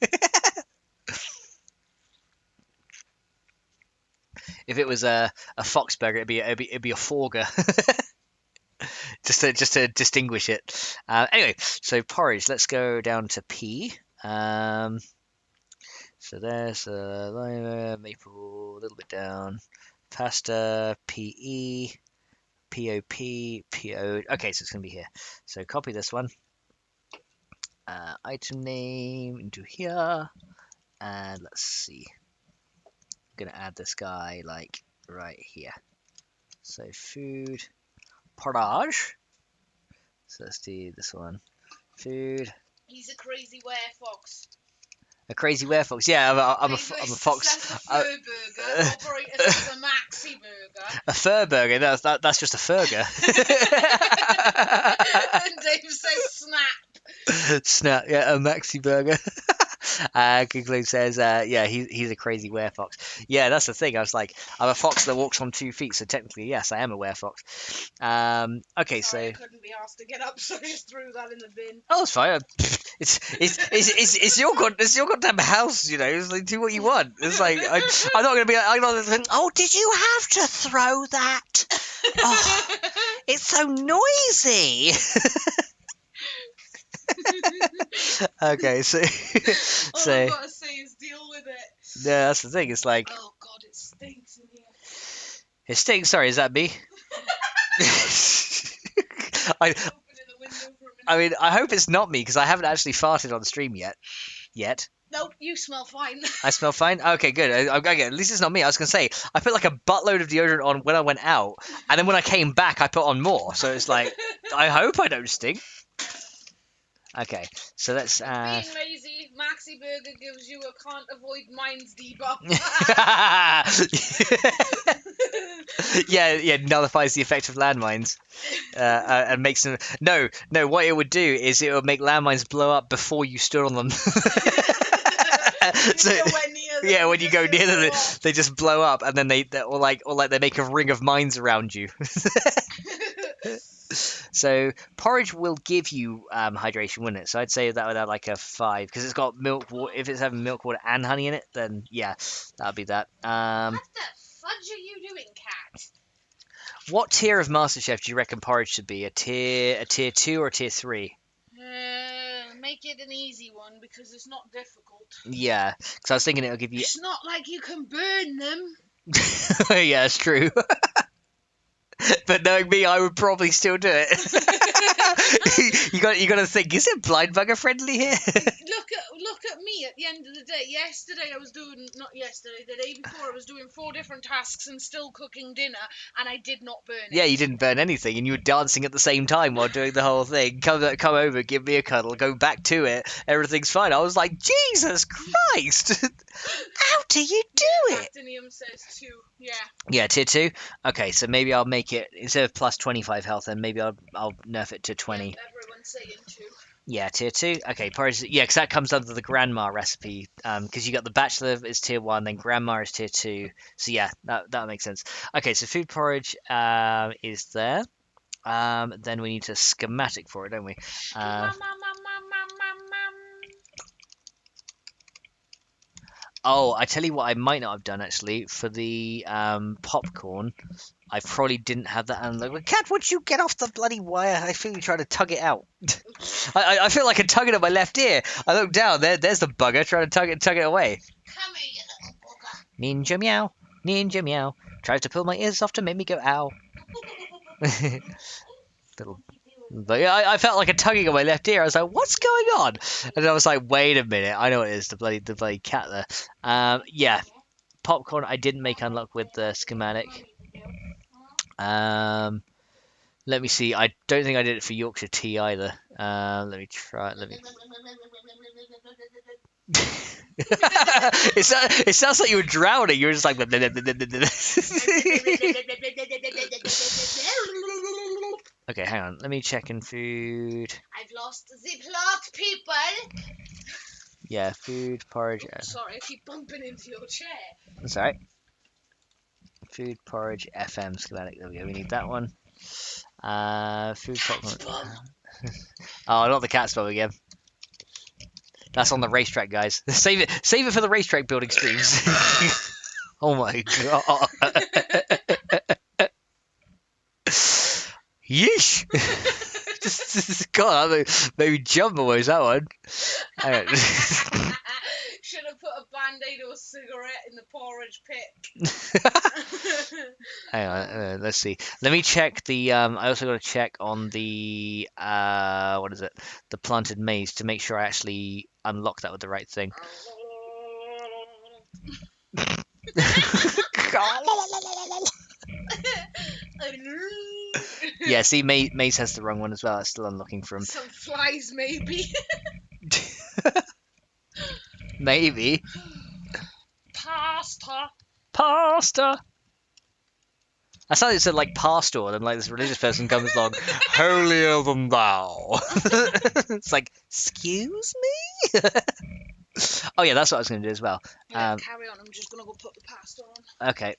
If it was a fox burger, it'd be a forger. just to distinguish it. Anyway, so porridge. Let's go down to P. So there's lima, maple, a little bit down. Pasta, PE, POP, PO. Okay, so it's gonna be here. So copy this one. Item name into here, and let's see. I'm gonna add this guy like right here. So food, porridge. So let's do this one. Food. He's a crazy werefox. A crazy werefox. Yeah, I'm a fox. A fur burger, operated as a maxi burger. A fur burger. That's just a furger. And Dave says snap. Snap. Yeah, a maxi burger. Giggling says, yeah, he's a crazy werefox. Yeah, that's the thing. I was like, I'm a fox that walks on 2 feet, so technically, yes, I am a werefox. Okay, Sorry, I so couldn't be asked to get up, so I just threw that in the bin. oh, it's fine. It's your goddamn house, you know. It's like, do what you want. It's like I'm not gonna be. I'm not. Oh, did you have to throw that? Oh, it's so noisy. Okay, so All I've got to say is deal with it. Yeah, that's the thing. It's like, oh god, it stinks in here. It stinks. Sorry, is that me? I mean, I hope it's not me because I haven't actually farted on the stream yet. Nope, you smell fine. I smell fine. Okay, good. At least it's not me. I was gonna say I put like a buttload of deodorant on when I went out, and then when I came back, I put on more. So it's like, I hope I don't stink. Okay, so let's. Being lazy, Maxi Burger gives you a can't avoid mines debuff. yeah, nullifies the effect of landmines, and makes them. No. What it would do is it would make landmines blow up before you stood on them. So, yeah, when you go near them, they just blow up, and then they make a ring of mines around you. So porridge will give you hydration, wouldn't it? So I'd say that would have like a 5 because it's got milk water. If it's having milk water and honey in it, then yeah, that'll be that. What the fudge are you doing, cat? What tier of MasterChef do you reckon porridge should be? A tier 2 or a tier 3? Make it an easy one because it's not difficult. Yeah, because I was thinking it'll give you. It's not like you can burn them. Yeah, it's true. But knowing me, I would probably still do it. you got to think, is it blind bugger friendly here? Look at me at the end of the day. Yesterday I was doing, not yesterday, the day before I was doing 4 different tasks and still cooking dinner, and I did not burn it. Yeah, you didn't burn anything, and you were dancing at the same time while doing the whole thing. Come over, give me a cuddle, go back to it. Everything's fine. I was like, Jesus Christ! How do you do it? Platinum says 2. Yeah. Yeah, tier 2. Okay, so maybe I'll make it instead of plus 25 health, then maybe I'll nerf it to 20. Yeah, everyone's saying 2. Yeah, tier 2. Okay, porridge. Yeah, because that comes under the grandma recipe. Because you got the bachelor is tier 1, then grandma is tier 2. So yeah, that makes sense. Okay, so food porridge is there. Then we need a schematic for it, don't we? Oh, I tell you what, I might not have done actually for the popcorn. I probably didn't have that. And like, cat, would you get off the bloody wire? I feel you trying to tug it out. I feel like I'm tugging at my left ear. I look down. There's the bugger trying to tug it away. Come here, you little bugger. Ninja meow, ninja meow. Tries to pull my ears off to make me go ow. But yeah, I felt like a tugging on my left ear. I was like, "What's going on?" And I was like, "Wait a minute, I know what it is. The bloody cat there." Yeah, popcorn. I didn't make unlock with the schematic. Let me see. I don't think I did it for Yorkshire tea either. Let me try. It sounds like you were drowning. You were just like. Okay, hang on. Let me check in food. I've lost the plot, people. Yeah, food, porridge. Sorry, I keep bumping into your chair. That's alright. Food, porridge, FM schematic. There we go. We need that one. Food, popcorn. Oh, not the cat spell again. That's on the racetrack, guys. Save it for the racetrack building streams. Oh my god. Yeesh! God, maybe jump almost that one. Should have put a band-aid or a cigarette in the porridge pick. Hang on, let's see. Let me check the. I also got to check on the. What is it? The planted maize to make sure I actually unlock that with the right thing. Yeah, see, maize has the wrong one as well. It's still unlocking from. Some flies, maybe. Maybe. Pasta. Pasta. I sounded so like pastor, and like this religious person comes along, holier than thou. It's like, excuse me? Oh yeah, that's what I was going to do as well. Yeah, carry on. I'm just gonna go put the pasta on. Okay.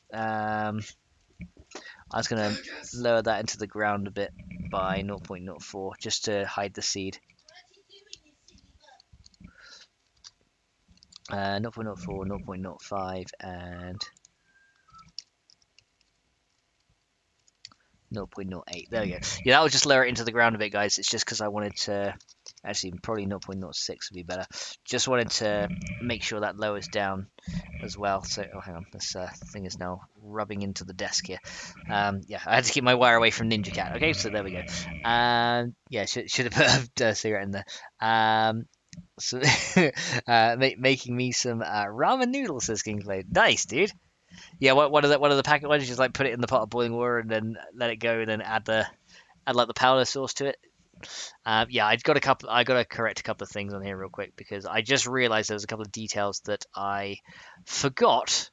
I was going to lower that into the ground a bit by 0.04 just to hide the seed. 0.04, 0.05, and 0.08. There we go. Yeah, that will just lower it into the ground a bit, guys. It's just because I wanted to... Actually, probably 0.06 would be better. Just wanted to make sure that lowers down as well. So, oh, hang on. This thing is now rubbing into the desk here. Yeah, I had to keep my wire away from Ninja Cat. Okay, so there we go. Yeah, should have put a cigarette in there. So, making me some ramen noodles, says Kingblade. Nice, dude. Yeah, one of the packet ones, just like put it in the pot of boiling water and then let it go, and then add like the powder sauce to it. Yeah, I got to correct a couple of things on here real quick because I just realized there was a couple of details that I forgot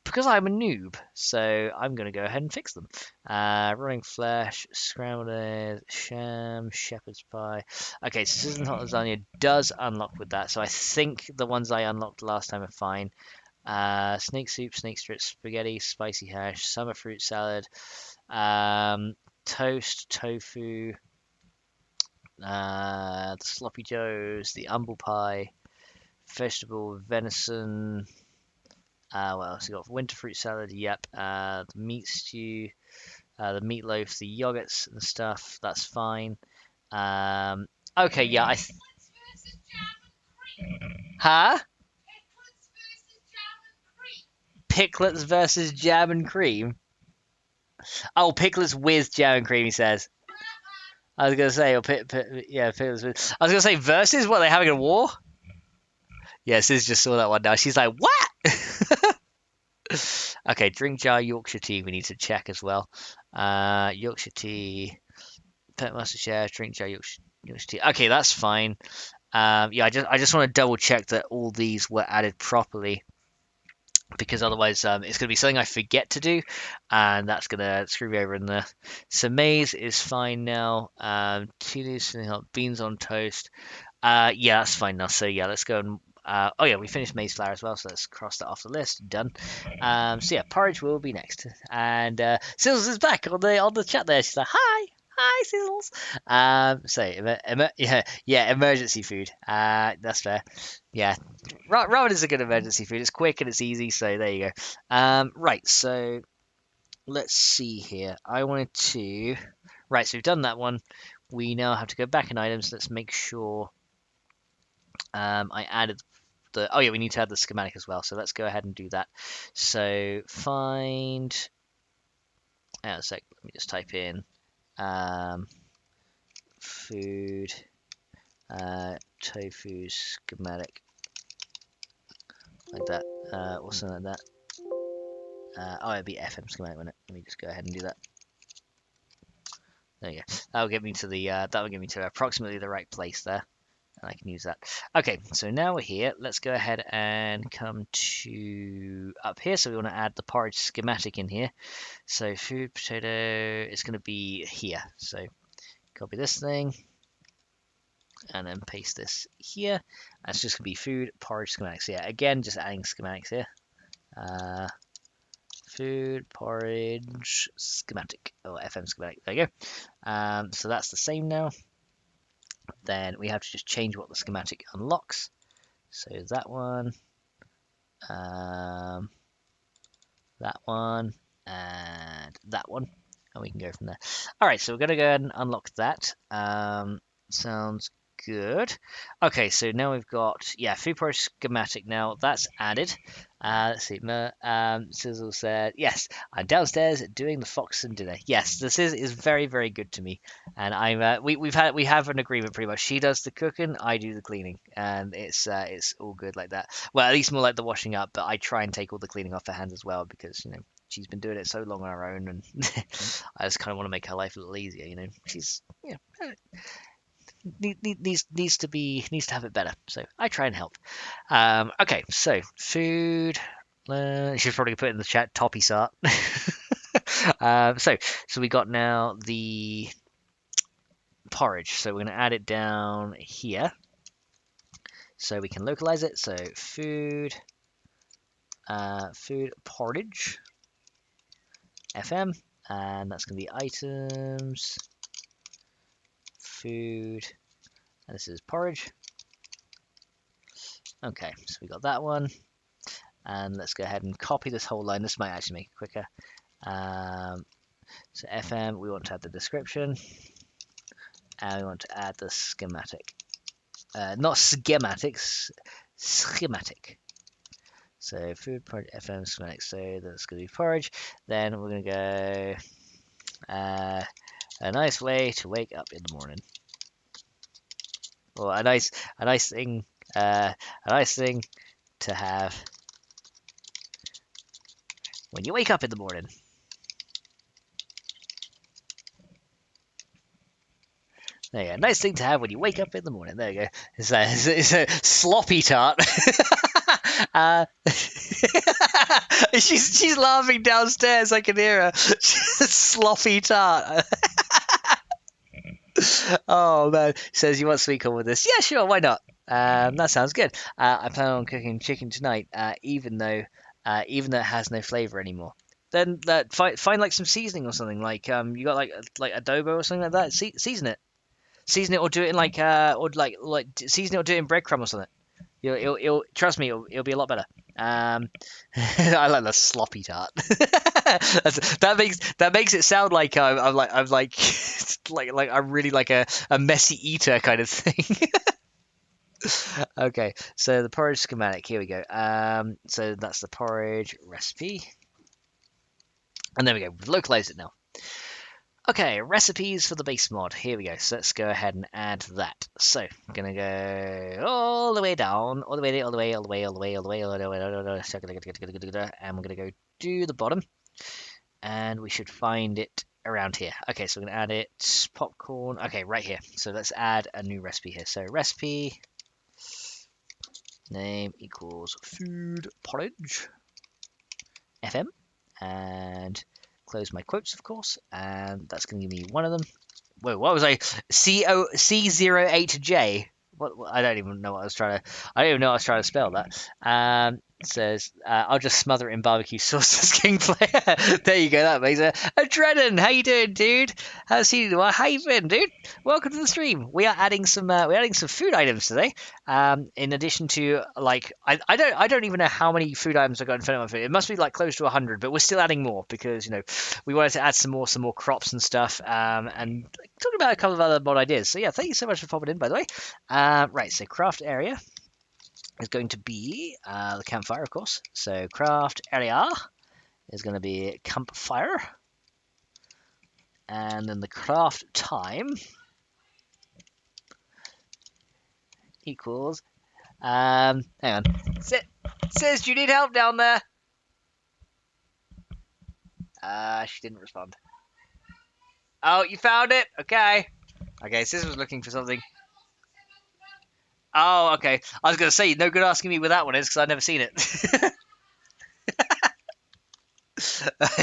because I'm a noob. So I'm gonna go ahead and fix them. Running flesh, scrambled eggs, sham, shepherd's pie. Okay, so sizzling hot lasagna does unlock with that. So I think the ones I unlocked last time are fine. Snake soup, snake strips, spaghetti, spicy hash, summer fruit salad, toast, tofu, the sloppy joes, the humble pie, vegetable, venison. What else we got? Winter fruit salad. Yep. The meat stew, the meatloaf, the yogurts and stuff. That's fine. Okay. Yeah. Huh? Picklets versus jam and cream. Oh, picklets with jam and cream. He says. I was gonna say, yeah, picklets with. I was gonna say versus. What, are they having a war? Yeah, Sis just saw that one now. She's like, what? Okay, drink jar Yorkshire tea. We need to check as well. Yorkshire tea, pet master share, drink jar Yorkshire tea. Okay, that's fine. Yeah, I just want to double check that all these were added properly, because otherwise it's going to be something I forget to do, and that's going to screw me over in the. So maize is fine now. Chilies, beans on toast. Yeah, that's fine now. So yeah, let's go and. Oh yeah, we finished maize flour as well, so let's cross that off the list. Done. So yeah, porridge will be next, and Sizzles is back on the chat there. She's like, hi. Hi, Sizzles. So yeah, emergency food. That's fair. Yeah, ramen is a good emergency food. It's quick and it's easy. So there you go. Right. So let's see here. I wanted to. Right. So we've done that one. We now have to go back in items. Let's make sure. I added the. Oh yeah, we need to add the schematic as well. So let's go ahead and do that. So find. Hang on a sec. Let me just type in. Food. Tofu schematic. Like that, or something like that. Oh, it'd be FM schematic, wouldn't it? Let me just go ahead and do that. There you go. That'll get me to the. That'll get me to approximately the right place there, and I can use that. Okay, so now we're here. Let's go ahead and come to up here. So we want to add the porridge schematic in here. So food potato is going to be here. So copy this thing. And then paste this here. That's just going to be food, porridge, schematics. Yeah, again, just adding schematics here. Food, porridge, schematic. Oh, FM schematic. There you go. So that's the same now. Then we have to just change what the schematic unlocks. So that one, that one, and that one. and we can go from there. All right, so we're gonna go ahead and unlock that. Sounds good. Okay, so now we've got, yeah, food porridge schematic now. That's added. Let's see. Sizzle said, yes, I'm downstairs doing the fox and dinner. Yes, this is very, very good to me. And I'm we have an agreement pretty much. She does the cooking, I do the cleaning, and it's all good like that. Well, at least more like the washing up, but I try and take all the cleaning off her hands as well because, you know, she's been doing it so long on her own, and I just kind of want to make her life a little easier. You know, she's, you know, needs to have it better. So I try and help. Okay, so food. She's probably put in the chat toppy sart. So we got now the porridge. So we're going to add it down here, so we can localize it. So food porridge FM, and that's going to be items food, and this is porridge. Okay, so we got that one, and let's go ahead and copy this whole line. This might actually make it quicker. So FM, we want to add the description, and we want to add the schematic. Not schematics, schematic. So food, porridge, FM, schematic. So that's going to be porridge. Then we're going to go a nice way to wake up in the morning. Or a nice thing to have when you wake up in the morning. There you go. Nice thing to have when you wake up in the morning. There you go. It's a sloppy tart. She's laughing downstairs. I can hear her. Sloppy tart. Oh man, she says you want sweet corn with this. Yeah, sure, why not? That sounds good. I plan on cooking chicken tonight, even though it has no flavor anymore. Then find like some seasoning or something. Like you got like adobo or something like that. Season it, or do it in like season it or do it in breadcrumb or something. It'll trust me, it'll be a lot better. I like the sloppy tart. that makes it sound like I'm like I'm really like a messy eater kind of thing. Okay, so the porridge schematic. Here we go. So that's the porridge recipe, and there we go. We've localized it now. Okay, recipes for the base mod. Here we go. So let's go ahead and add that. So I'm gonna go all the way down, all the way, and we're gonna go do the bottom, and we should find it around here. Okay, so we're gonna add it popcorn. Okay, right here. So let's add a new recipe here. So recipe name equals food porridge FM, and close my quotes, of course, and that's going to give me one of them. Whoa, what was I? C08J. What? I don't even know what I was trying to. I don't even know what I was trying to spell that. Says I'll just smother it in barbecue sauce as king player. There you go. That makes it. Adrenan, how you doing, dude? How you been, dude? Welcome to the stream. We are adding some food items today. In addition to like I don't even know how many food items I got in front of my food. It must be like close to 100, but we're still adding more because, you know, we wanted to add some more crops and stuff. And talking about a couple of other mod ideas. So yeah, thank you so much for popping in, by the way. Right, so craft area is going to be the campfire, of course. So craft area is going to be campfire, and then the craft time equals. Hang on. Says, do you need help down there? She didn't respond. Oh, you found it? Okay. Okay, Sis was looking for something. Oh, okay. I was going to say, no good asking me where that one is because I've never seen it.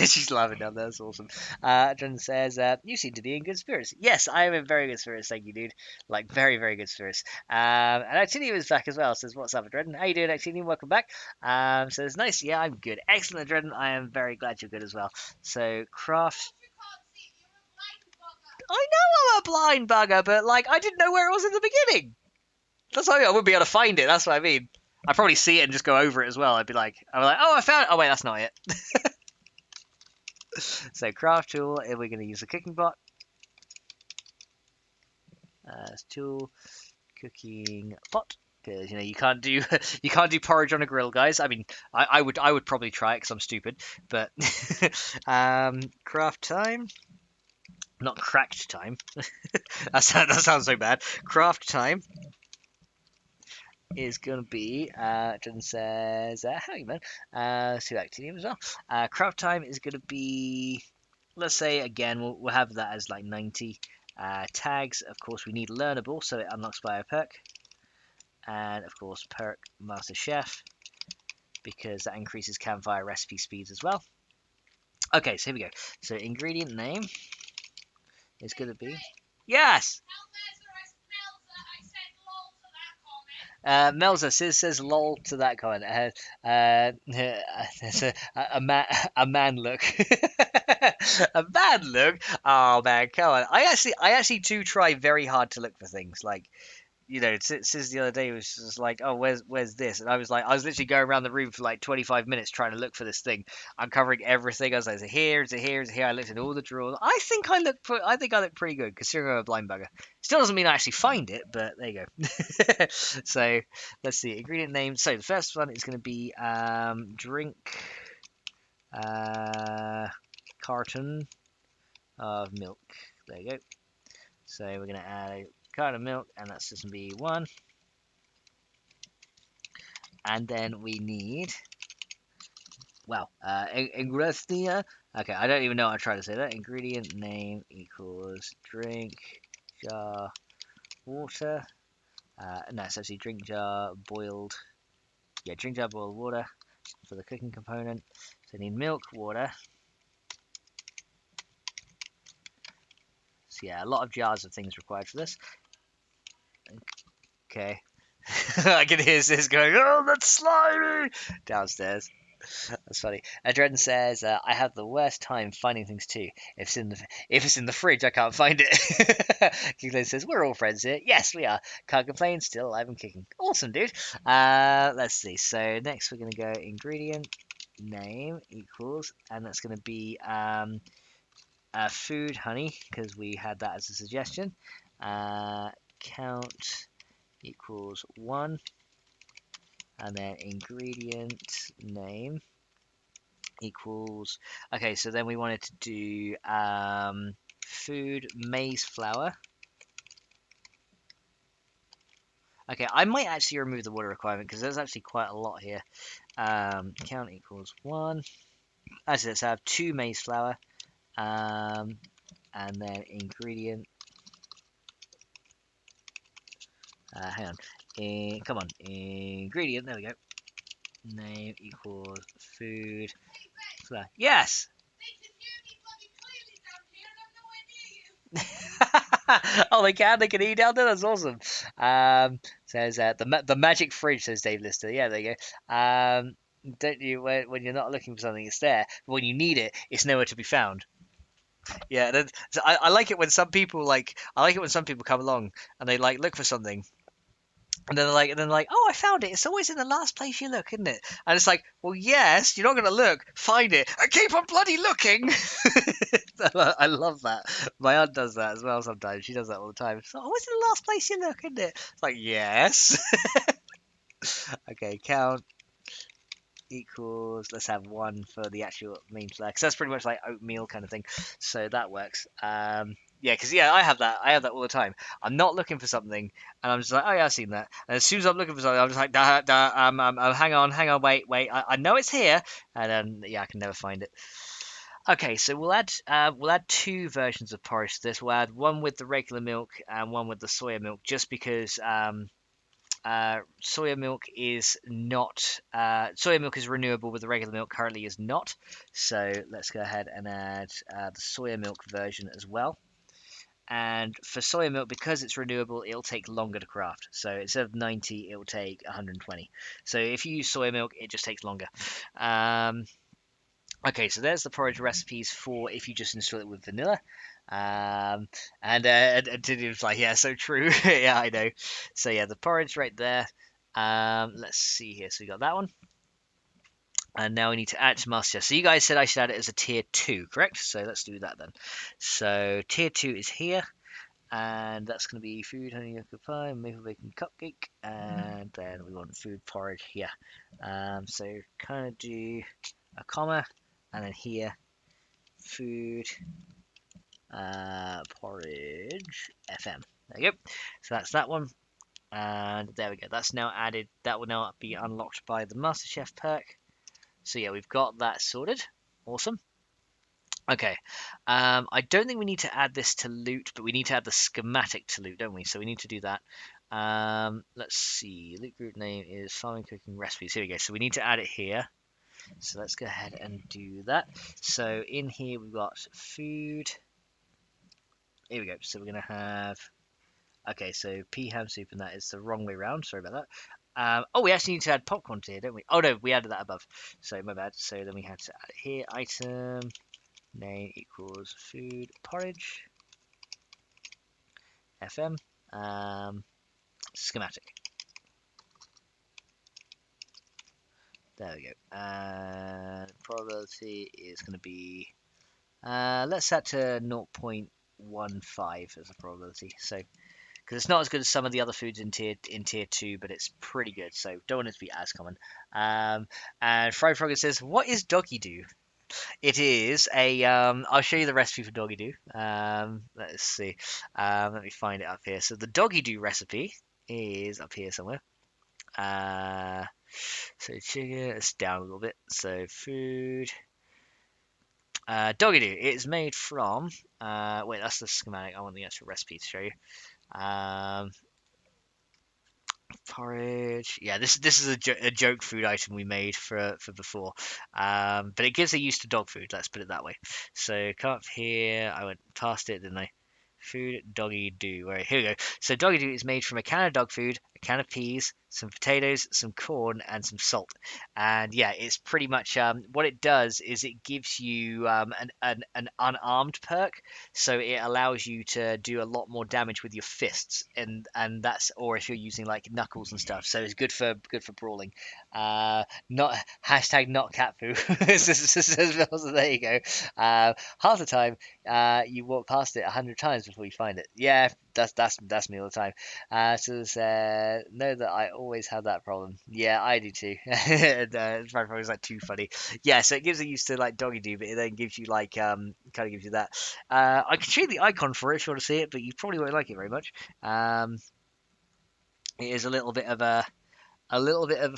She's laughing down there. That's awesome. Jen says, you seem to be in good spirits. Yes, I am in very good spirits. Thank you, dude. Like, very, very good spirits. And Actinium is back as well. Says, what's up, Adrenan? How you doing, Actinium? Welcome back. Says, nice. Yeah, I'm good. Excellent, Adrenan. I am very glad you're good as well. So, craft. I know I'm a blind bugger, but, like, I didn't know where it was in the beginning. That's why I wouldn't be able to find it. That's what I mean. I'd probably see it and just go over it as well. I'm like, oh, I found it. Oh, wait, that's not it. So craft tool, and we're going to use the cooking pot. Tool, cooking pot. Because you can't do you can't do porridge on a grill, guys. I mean, I would probably try it because I'm stupid, but craft time, not cracked time. that sounds so bad. Craft time is gonna be Jordan says howdy man. See activity as well. Craft time is gonna be, let's say again we'll have that as like 90. Tags, of course, we need learnable, so it unlocks by a perk. And of course perk Master Chef, because that increases campfire recipe speeds as well. Okay, so here we go. So ingredient name is going to be, yes. Melza says lol to that comment. There's a man look. A man look. Oh man, come on. I actually do try very hard to look for things. Like, since the other day it was just like, oh, where's this? And I was literally going around the room for like 25 minutes trying to look for this thing. I'm covering everything. I was like, is it here? Is it here? Is it here? I looked at all the drawers. I think I look pretty good considering I'm a blind bugger. Still doesn't mean I actually find it, but there you go. So let's see, ingredient name. So the first one is going to be drink carton of milk. There you go. So we're going to add a carton of milk, and that's just going to be 1. And then we need, wow, ingredient. Okay, I don't even know how to try to say that. Ingredient name equals drink jar water. No, it's actually drink jar boiled. Yeah, drink jar boiled water for the cooking component. So we need milk, water. So yeah, a lot of jars of things required for this. Okay. I can hear Sis going, oh, that's slimy! Downstairs. That's funny. Adren says, I have the worst time finding things too. If it's in the fridge, I can't find it. Giggling says, we're all friends here. Yes, we are. Can't complain, still alive and kicking. Awesome, dude. Let's see. So next we're going to go ingredient name equals, and that's going to be food honey, because we had that as a suggestion. Count equals 1. And then ingredient name equals, okay, so then we wanted to do food maize flour. Okay, I might actually remove the water requirement because there's actually quite a lot here. Count equals 1. Actually, let's have 2 maize flour, and then ingredient, hang on, come on, ingredient, there we go, name equals food flour. Yes. Oh, they can eat down there. That's awesome. Says the magic fridge, says Dave Lister. Yeah, there you go. Don't you, when you're not looking for something, it's there. But when you need it, it's nowhere to be found. Yeah, so I like it when some people come along and they like look for something. And then they're like, oh, I found it. It's always in the last place you look, isn't it? And it's like, well, yes, you're not going to look, find it, and keep on bloody looking. I love that. My aunt does that as well sometimes. She does that all the time. It's like, always in the last place you look, isn't it? It's like, yes. Okay, count equals, let's have 1 for the actual main flag, because that's pretty much like oatmeal kind of thing. So that works. Yeah, because I have that all the time. I'm not looking for something, and I'm just like, oh yeah, I've seen that. And as soon as I'm looking for something, I'm just like, hang on, wait, I know it's here, and then yeah, I can never find it. Okay, so we'll add 2 versions of porridge to this. We'll add one with the regular milk and one with the soya milk, just because soya milk is not soya milk is renewable, but the regular milk currently is not. So let's go ahead and add the soya milk version as well. And for soya milk, because it's renewable, it'll take longer to craft. So instead of 90, it'll take 120. So if you use soya milk, it just takes longer. Okay, so there's the porridge recipes for if you just install it with vanilla. And Diddy was like, yeah, so true. Yeah, I know. So yeah, the porridge right there. Let's see here. So we got that one. And now we need to add to master chef. So you guys said I should add it as a tier 2, correct? So let's do that then. So tier 2 is here. And that's going to be food, honey, yolk pie, maple bacon cupcake. And then we want food porridge here. So kind of do a comma. And then here, food porridge FM. There you go. So that's that one. And there we go. That's now added. That will now be unlocked by the MasterChef perk. So yeah, we've got that sorted. Awesome. Okay. I don't think we need to add this to loot, but we need to add the schematic to loot, don't we? So we need to do that. Let's see. Loot group name is farming, cooking, recipes. Here we go. So we need to add it here. So let's go ahead and do that. So in here we've got food. Here we go. So we're going to have... Okay, so pea ham soup, and that is the wrong way round. Sorry about that. Oh, we actually need to add popcorn to here, don't we? Oh, no, we added that above. So, my bad. So then we had to add it here. Item name equals food porridge. FM. Schematic. There we go. And probability is going to be... let's set to 0.15 as a probability. So... because it's not as good as some of the other foods in tier 2, but it's pretty good. So don't want it to be as common. And Fried Frogger says, "What is doggy do?" It is a. I'll show you the recipe for doggy do. Let's see. Let me find it up here. So the doggy do recipe is up here somewhere. So chicken. It's down a little bit. So food. Doggy do. It is made from. Wait, that's the schematic. I want the actual recipe to show you. Porridge. Yeah, this is a joke food item we made for before. But it gives a use to dog food. Let's put it that way. So come up here. I went past it, didn't I? Food doggy do. Right, here we go. So doggy do is made from a can of dog food, a can of peas, some potatoes, some corn, and some salt. And yeah, it's pretty much what it does is it gives you an unarmed perk, so it allows you to do a lot more damage with your fists, and that's or if you're using like knuckles and stuff. So it's good for brawling. Not hashtag not cat poo. So there you go. Half the time you walk past it 100 times before you find it. Yeah, that's me all the time. So know that I always have that problem. Yeah, I do too. And, it's probably like too funny. Yeah, so it gives a use to like doggy do, but it then gives you like kind of gives you that. I can show you the icon for it if you want to see it, but you probably won't like it very much. It is a little bit of a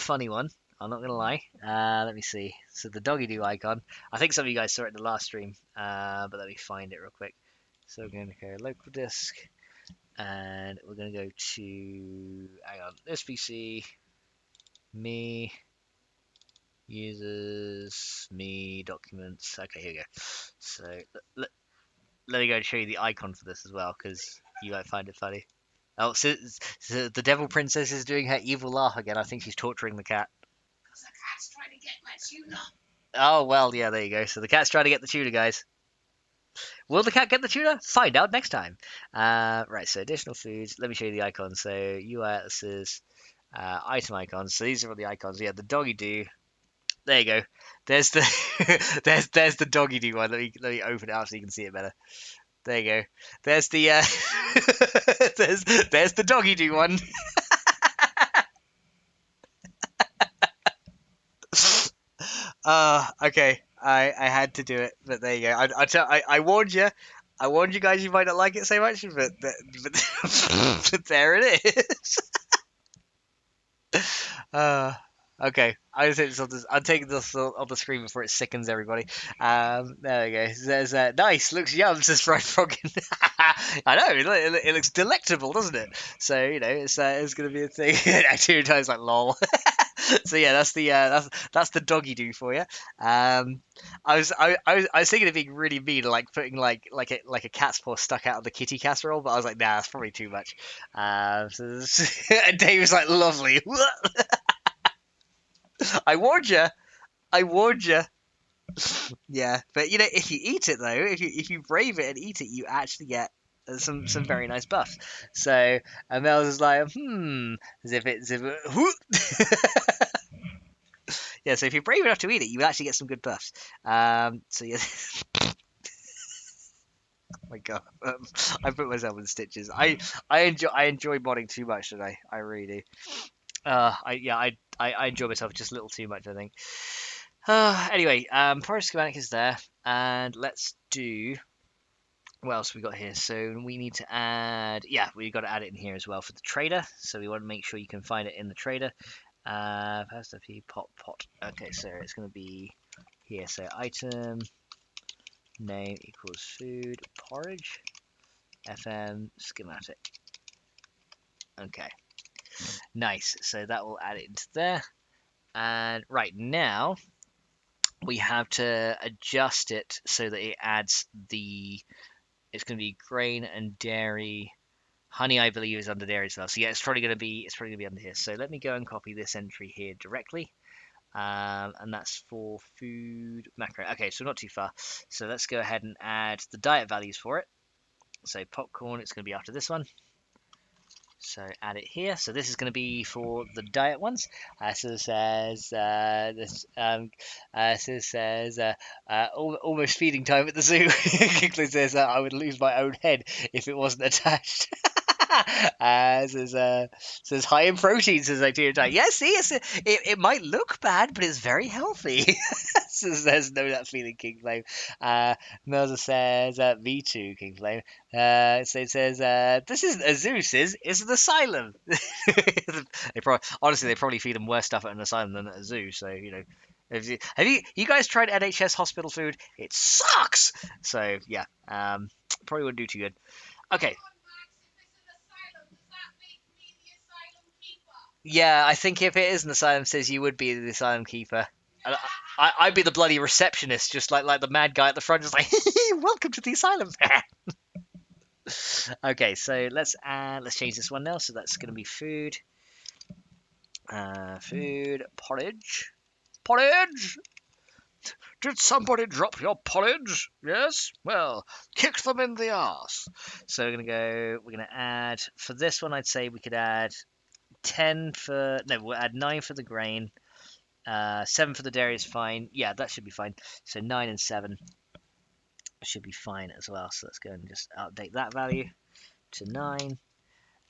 funny one. I'm not gonna lie. Let me see. So the doggy do icon. I think some of you guys saw it in the last stream, but let me find it real quick. So we're going to go local disk, and we're going to go to hang on this PC, me, users, me, documents. Okay, here we go. So let me go and show you the icon for this as well, because you might find it funny. Oh, so the Devil Princess is doing her evil laugh again. I think she's torturing the cat. Because the cat's trying to get my tuna. Oh, well, yeah, there you go. So the cat's trying to get the tuna, guys. Will the cat get the tuna? Find out next time. Right, so additional foods. Let me show you the icons. So UI, this is item icons. So these are all the icons. Yeah, the doggy do. There you go. There's the there's the doggy do one. Let me open it up so you can see it better. There you go. There's the there's the doggy do one. Okay. I had to do it, but there you go. I warned you. I warned you guys you might not like it so much, but but there it is. Okay. I'm taking this off the screen before it sickens everybody. There we go. There's nice. Looks yum, says Fried Frog. I know. It looks delectable, doesn't it? So it's gonna be a thing. 2 times like lol. So yeah, that's the doggy do for you. I was thinking of being really mean, like putting like a cat's paw stuck out of the kitty casserole, but I was like, nah, that's probably too much. And Dave was like, lovely. I warned you. I warned you. Yeah, but if you eat it though, if you brave it and eat it, you actually get some very nice buffs. So Mel was like, as if Yeah, so if you're brave enough to eat it, you actually get some good buffs. So yeah. Oh my god, I put myself in stitches. I enjoy modding too much today. I really do. I enjoy myself just a little too much, I think. Anyway, project schematic is there, and let's do what else we got here. So we need to add, yeah, we got to add it in here as well for the trader. So we want to make sure you can find it in the trader. Pasta p pot. Okay, so it's going to be here. So item name equals food porridge fm schematic. Okay, nice. So that will add it into there. And right now we have to adjust it so that it adds the. It's going to be grain and dairy. Honey, I believe, is under there as well. So yeah, it's probably going to be under here. So let me go and copy this entry here directly. And that's for food macro. Okay, so not too far. So let's go ahead and add the diet values for it. So popcorn, it's going to be after this one. So add it here. So this is going to be for the diet ones. So it says almost feeding time at the zoo. Kingsley says I would lose my own head if it wasn't attached. Says high in protein. Says like yeah, see, it might look bad, but it's very healthy. Says no, that feeling, King Flame. Melza says V2 King Flame. So it says this isn't a zoo, Sis. It's an asylum. Honestly, they probably feed them worse stuff at an asylum than at a zoo. So have you guys tried NHS hospital food? It sucks. So yeah, probably wouldn't do too good. Okay. Yeah, I think if it is an asylum, says you would be the asylum keeper. I'd be the bloody receptionist, just like the mad guy at the front, just like, welcome to the asylum. Okay, so let's change this one now. So that's going to be food, food porridge. Did somebody drop your porridge? Yes. Well, kick them in the arse. So we're gonna add for this one. I'd say we could add 10 for we'll add 9 for the grain. 7 for the dairy is fine. Yeah, that should be fine. So 9 and 7 should be fine as well. So let's go and just update that value to 9.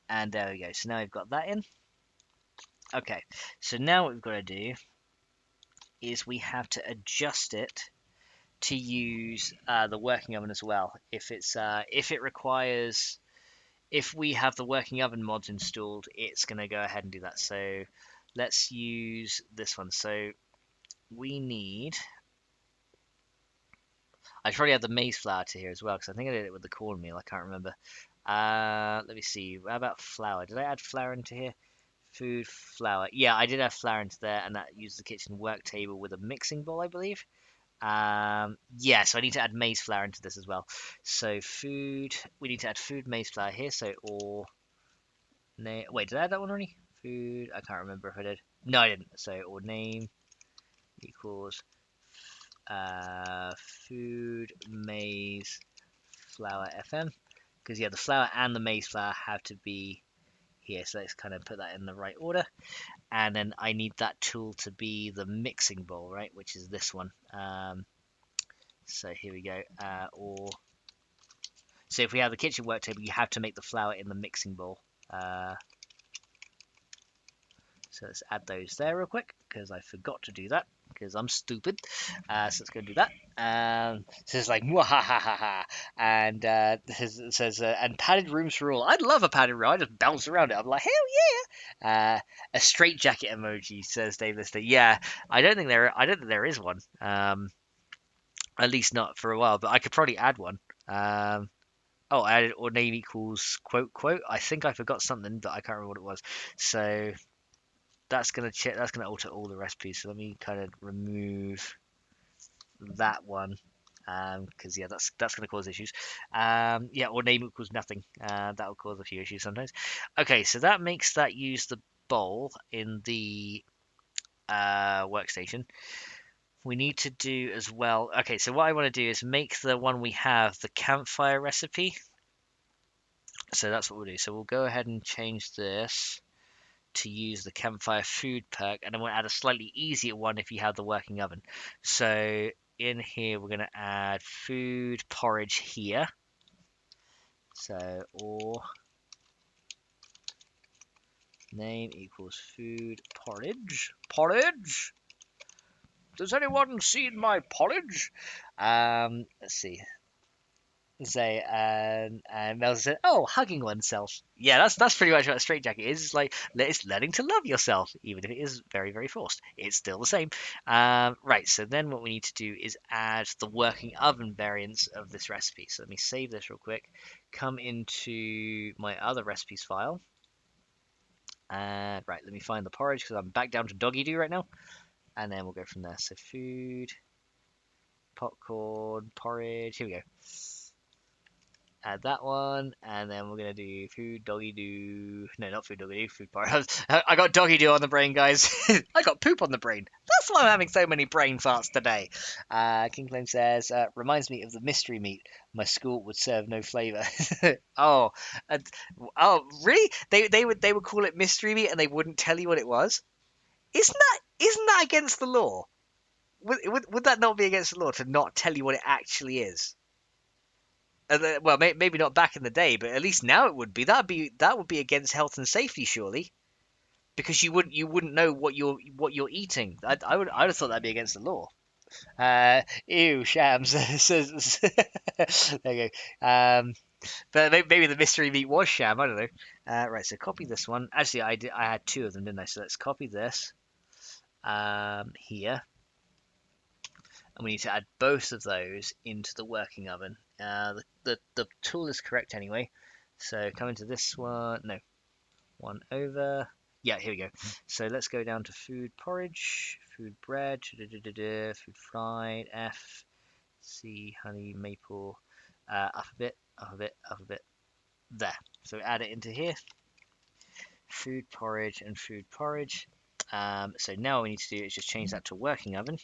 And there we go. So now we've got that in. Okay, so now what we've got to do is we have to adjust it to use the working oven as well. If it requires, if we have the working oven mods installed, it's going to go ahead and do that. So let's use this one. So we need. I probably had the maize flour to here as well because I think I did it with the cornmeal. I can't remember. Let me see. How about flour? Did I add flour into here? Food flour. Yeah, I did have flour into there, and that used the kitchen work table with a mixing bowl, I believe. Yeah, so I need to add maize flour into this as well. So food. We need to add food maize flour here. So wait, did I add that one already? Food. I can't remember if I did. No, I didn't. So or name equals food maize flour FM, because yeah, the flour and the maize flour have to be here. So let's kind of put that in the right order, and then I need that tool to be the mixing bowl, right, which is this one. So here we go. So if we have the kitchen work table, you have to make the flour in the mixing bowl. So let's add those there real quick because I forgot to do that because I'm stupid. So let's go do that. So it's like mwahahaha, and it says and padded rooms for all. I'd love a padded room. I just bounce around it. I'm like hell yeah. A straight jacket emoji, says Dave Lister. Yeah, I don't think there is one. At least not for a while. But I could probably add one. Oh, I added or name equals quote. I think I forgot something, but I can't remember what it was. So that's gonna alter all the recipes. So let me kind of remove that one because yeah, that's gonna cause issues. Yeah, or name equals nothing. That will cause a few issues sometimes. Okay, so that makes that use the bowl in the workstation. We need to do as well. Okay, so what I want to do is make the one we have the campfire recipe. So that's what we'll do. So we'll go ahead and change this to use the campfire food perk, and then we'll add a slightly easier one if you have the working oven. So in here, we're going to add food porridge here. So, or name equals food porridge. Porridge? Does anyone seen my porridge? Let's see. Say, and Mel said, "Oh, hugging oneself." Yeah, that's pretty much what a straitjacket is. It's like it's learning to love yourself, even if it is very, very forced. It's still the same. Right. So then, what we need to do is add the working oven variants of this recipe. So let me save this real quick. Come into my other recipes file, and right, let me find the porridge because I'm back down to doggy do right now, and then we'll go from there. So food, popcorn, porridge. Here we go. Add that one, and then we're gonna do food doggy do. No, not food doggy do. Food porridge. I got doggy do on the brain, guys. I got poop on the brain. That's why I'm having so many brain farts today. King Clone says, reminds me of the mystery meat. My school would serve no flavor. Oh, uh, oh, really? They would call it mystery meat, and they wouldn't tell you what it was. Isn't that against the law? Would that not be against the law to not tell you what it actually is? Well, maybe not back in the day, but at least now it would be. That would be against health and safety, surely, because you wouldn't know what you're eating. I'd have thought that'd be against the law. Ew, Shams says. There you go. But maybe the mystery meat was sham. I don't know. Right, so copy this one. Actually, I had two of them, didn't I? So let's copy this here. And we need to add both of those into the working oven. The tool is correct anyway. So come into this one. No, one over. Yeah, here we go. So let's go down to food porridge, food bread, food fried, F, C, honey, maple, up a bit, up a bit, up a bit. There. So add it into here. Food porridge and food porridge. So now what we need to do is just change that to working oven.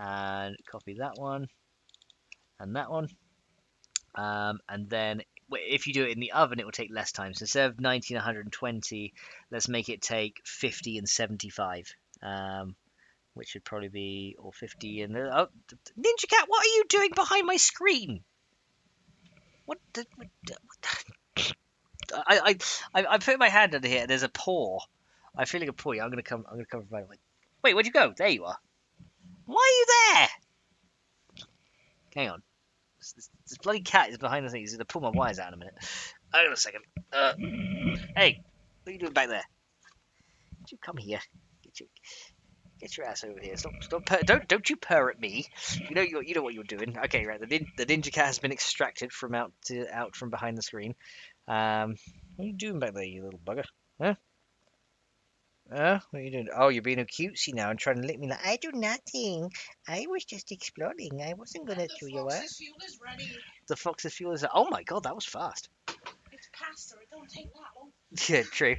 And copy that one and that one, and then if you do it in the oven it will take less time, so instead of 90 and 120 let's make it take 50 and 75, which would probably be, or 50 and oh, Ninja Cat, what are you doing behind my screen? I put my hand under here and there's a paw. I'm feeling a paw. Yeah, I'm gonna come from my way. Wait, where'd you go? There you are. Why are you there? Hang on. This bloody cat is behind the thing. He's going to pull my wires out in a minute. Hang on a second. Hey, what are you doing back there? Don't you come here. Get your ass over here. Stop don't you purr at me. You know what you're doing. Okay, right. The ninja cat has been extracted from out from behind the screen. What are you doing back there, you little bugger? Huh? What are you doing? Oh, you're being a cutesy now and trying to lick me like, I do nothing. I was just exploring. I wasn't going to chew your ass. The fox's fuel is ready. The fox's fuel is... Oh my god, that was fast. It's pasta. It don't take that long. Yeah, true.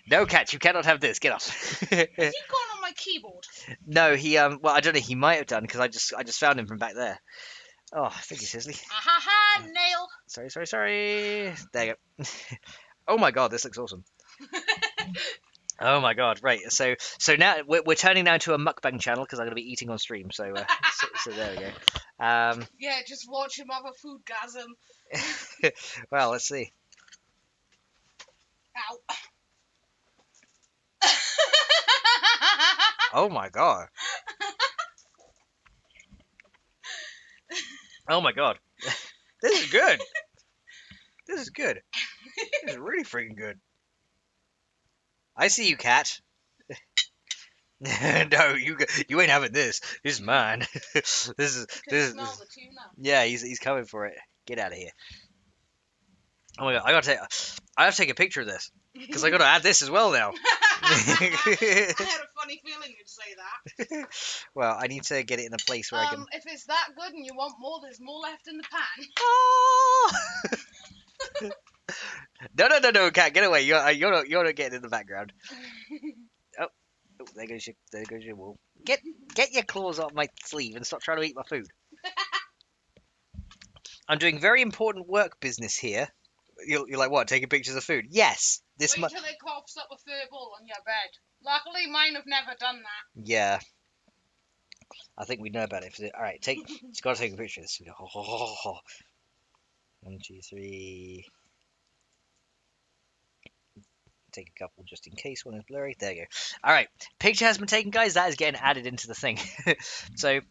No, cat, you cannot have this. Get off. Has he gone on my keyboard? No, he well, I don't know. He might have done because I just found him from back there. Oh, thank you, Sisley. Ha, nail. Sorry. There you go. Oh my god, this looks awesome. Oh my god, right. So now we're turning now to a mukbang channel because I'm going to be eating on stream. So there we go. Yeah, just watch him have a food gasm. Well, let's see. Ow. Oh my god. Oh my god. This is good. This is good. This is really freaking good. I see you, cat. No, you ain't having this. This is mine. This is. Smell the tuna. Yeah, he's coming for it. Get out of here. Oh my god, I have to take a picture of this because I got to add this as well now. I had a funny feeling you'd say that. Well, I need to get it in a place where I can. If it's that good and you want more, there's more left in the pan. Oh! No, cat, get away! You're not getting in the background. Oh, there goes your wool. Get your claws off my sleeve and stop trying to eat my food. I'm doing very important work business here. You're like, what, taking pictures of food? Yes. Wait till it coughs up a fur ball on your bed. Luckily, mine have never done that. Yeah. I think we know about it. Alright, it's got to take a picture of this. 1, 2, 3. Take a couple just in case one is blurry. There you go. Alright, picture has been taken, guys. That is getting added into the thing. So,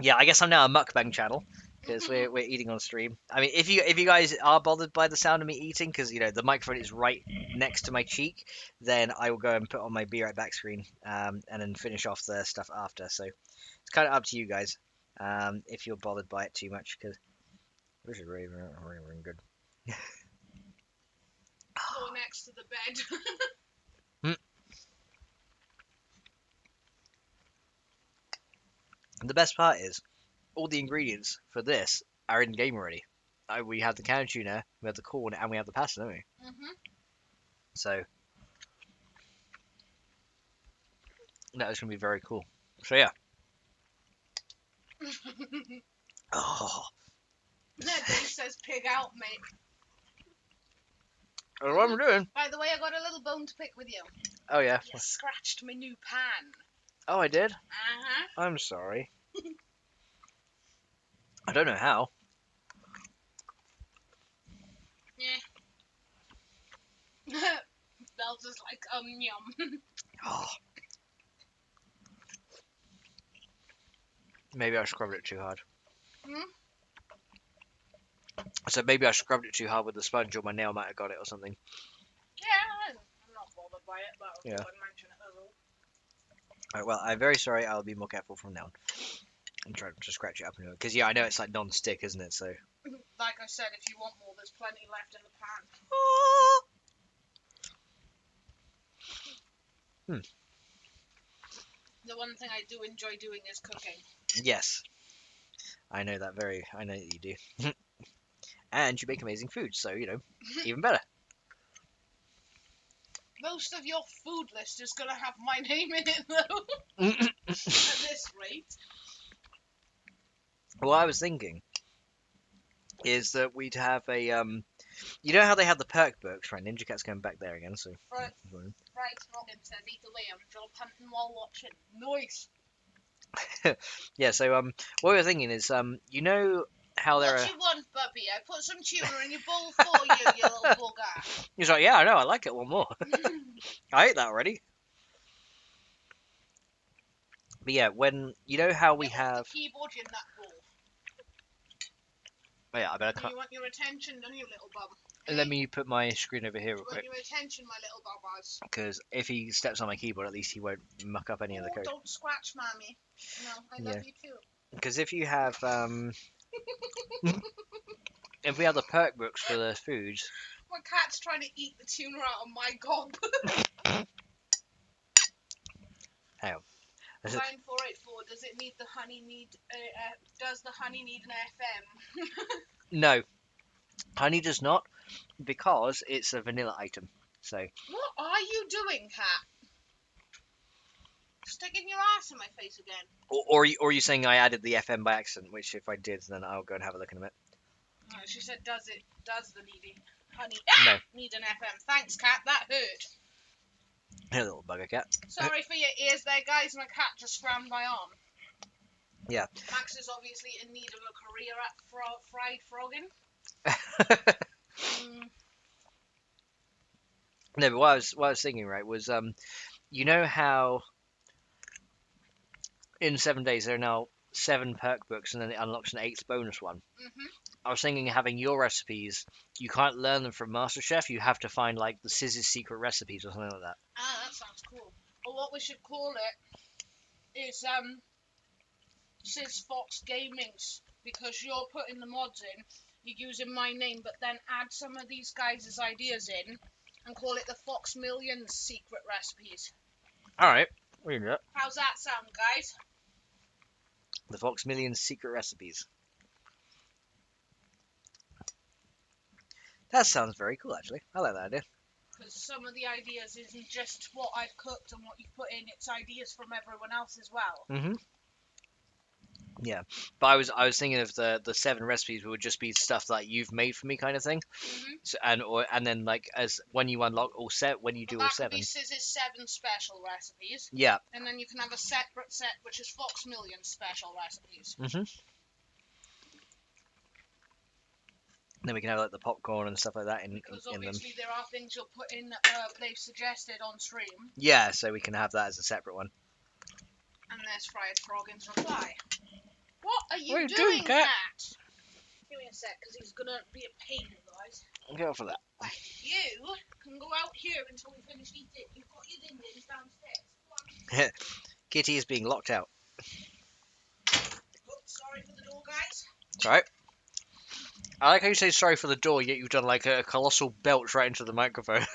yeah, I guess I'm now a mukbang channel. Because we're eating on stream. I mean, if you guys are bothered by the sound of me eating, because the microphone is right next to my cheek, then I will go and put on my Be Right Back screen, and then finish off the stuff after. So it's kind of up to you guys, if you're bothered by it too much. Because this is really good. Floor next to the bed. The best part is, all the ingredients for this are in game already. We have the canned tuna, we have the corn, and we have the pasta, don't we? So that is going to be very cool. So yeah. Oh. Dave says pig out, mate. That's what I'm doing. By the way, I got a little bone to pick with you. Oh yeah. You scratched my new pan. Oh, I did? Uh-huh. I'm sorry. I don't know how. Yeah. Bell just like, yum. Oh. Maybe I scrubbed it too hard. So maybe I scrubbed it too hard with the sponge, or my nail might have got it or something. Yeah, I'm not bothered by it, but I Yeah. wouldn't mention it at all. Alright, well, I'm very sorry. I'll be more careful from now on. I'm trying to scratch it up anyway. Because, yeah, I know it's like non-stick, isn't it? So. Like I said, if you want more, there's plenty left in the pan. The one thing I do enjoy doing is cooking. Yes. I know that you do. And you make amazing food, so, even better. Most of your food list is going to have my name in it, though. At this rate. What I was thinking is that we'd have a, you know how they have the perk books, right? Ninja Cat's going back there again, so. Right, Robin says, eat away, I'm job hunting while watching. Nice. Yeah, so, what we were thinking is, you know how there are... What you want, Bubby? I put some tuna in your bowl for you, you little bugger. He's like, yeah, I know, I like it one more. I ate that already. But yeah, when, you know how we have... The keyboard in that bowl. Oh yeah, I better cut. You want your attention, don't you, little bum? Let me put my screen over here real quick. You want your attention, my little bubbers. Because if he steps on my keyboard, at least he won't muck up any of the code. Don't scratch, mommy. No, I love you too. Because if you have, if we have the perk books for the foods... My cat's trying to eat the tuna out of my gob. Hang on. 9484, does it need the honey need, does the honey need an FM? No. Honey does not, because it's a vanilla item, so... What are you doing, cat? Sticking your ass in my face again. Or are you saying I added the FM by accident, which if I did, then I'll go and have a look in a minute. She said, does the needy honey need an FM? Thanks, cat, that hurt. A little bugger cat. Sorry for your ears there, guys. My cat just grabbed my arm. Yeah. Max is obviously in need of a career at fried frogging. No, but what I was thinking, right, was you know how in 7 days there are now 7 perk books, and then it unlocks an 8th bonus one. I was thinking having your recipes, you can't learn them from MasterChef. You have to find like the Siz's secret recipes or something like that. Ah, that sounds cool. Or what we should call it is Sis Fox Gaming's, because you're putting the mods in, you're using my name, but then add some of these guys' ideas in and call it the Fox Millions secret recipes. Alright, we can do it. How's that sound, guys? The Fox Millions secret recipes. That sounds very cool, actually. I like that idea. Because some of the ideas isn't just what I've cooked and what you've put in, it's ideas from everyone else as well. Yeah, but I was thinking of the 7 recipes would just be stuff that you've made for me, kind of thing. So, and then like as when you unlock all when you But do all that could 7. be Siz's 7 special recipes. Yeah. And then you can have a separate set, which is Fox Million special recipes. Then we can have like the popcorn and stuff like that Because in them. obviously there are things you'll put in they've suggested on stream. Yeah, so we can have that as a separate one. And there's Fried Froggin's reply. What are you What are you doing, doing, Cat? Give me a sec, because he's gonna be a pain, guys. Go for that. Right, you can go out here until we finish eating. You've got your din-dins downstairs. Kitty is being locked out. Oh, sorry for the door, guys. It's alright. I like how you say sorry for the door, yet you've done like a colossal belch right into the microphone.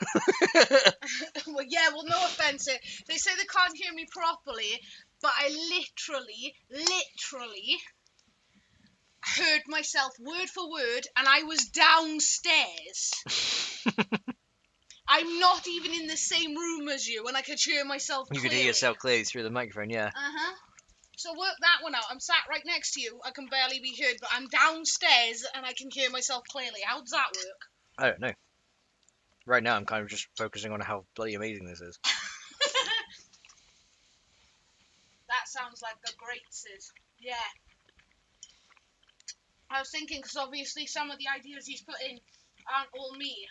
Well, yeah, well, no offence. They say they can't hear me properly, but I literally heard myself word for word, and I was downstairs. I'm not even in the same room as you, and I could hear myself You clearly. could hear yourself clearly through the microphone, yeah. Uh-huh. So work that one out. I'm sat right next to you. I can barely be heard, but I'm downstairs, and I can hear myself clearly. How does that work? I don't know. Right now I'm kind of just focusing on how bloody amazing this is. That sounds like the greats is. Yeah. I was thinking, because obviously some of the ideas he's put in aren't all me.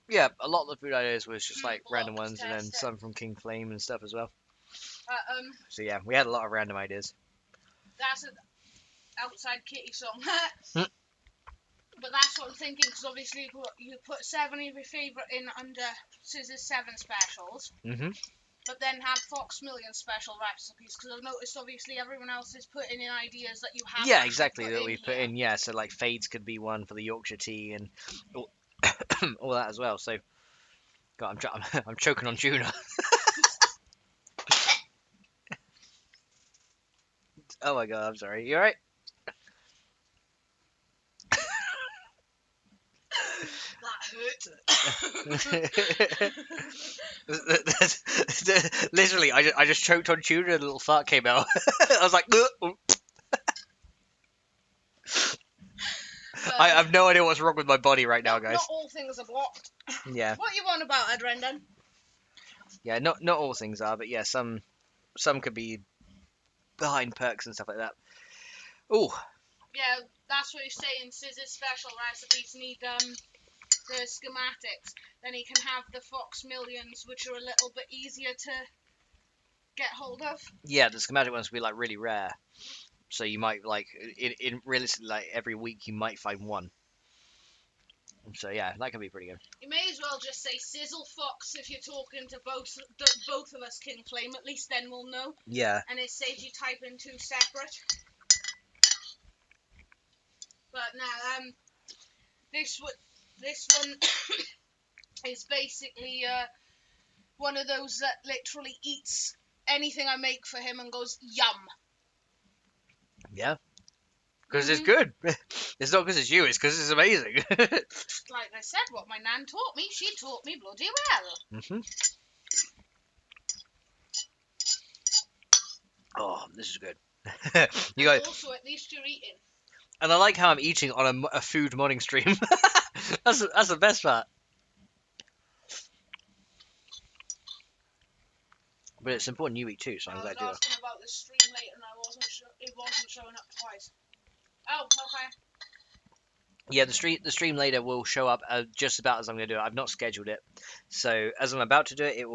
Yeah, a lot of the food ideas was just like random Blocks, ones, and then test it. some from King Flame and stuff as well. Uh, So yeah, we had a lot of random ideas. That's an outside kitty song. But that's what I'm thinking, because obviously you put 7 of your favourite in under Scissor's 7 specials. Mm-hmm. But then have Fox Million special recipes, because I've noticed obviously everyone else is putting in ideas that you have. Yeah, exactly, that in we've put here. in. Yeah, so like fades could be one for the Yorkshire tea and all that as well. So, God, I'm choking on tuna. Oh my God, I'm sorry. You alright? That hurt. Literally, I just choked on tuna and a little fart came out. I was like, I have no idea what's wrong with my body right now, guys. Not all things are blocked. Yeah. What you want about it, Brendan? Yeah, not all things are, but yeah, some could be behind perks and stuff like that. Oh. Yeah, that's what he's saying. Scissor's special recipes need the schematics. Then he can have the Fox Millions, which are a little bit easier to get hold of. Yeah, the schematic ones will be like really rare. So you might like in realistically like every week you might find one. So yeah, that can be pretty good. You may as well just say Sizzle Fox if you're talking to both of us, King Flame. At least then we'll know. Yeah. And it saves you typing 2 separate. But now, this one is basically one of those that literally eats anything I make for him and goes yum. Yeah. Because it's good. It's not because it's you, it's because it's amazing. Like I said, what my nan taught me, she taught me bloody well. Mm-hmm. Oh, this is good. You guys, also, at least you're eating. and I like how I'm eating on a food modding stream. That's the best part. But it's important you eat too, so I'm glad you I was asking about this stream later, and it wasn't showing up twice. Oh, okay. Yeah, the stream later will show up just about as I'm going to do it. I've not scheduled it, so as I'm about to do it, it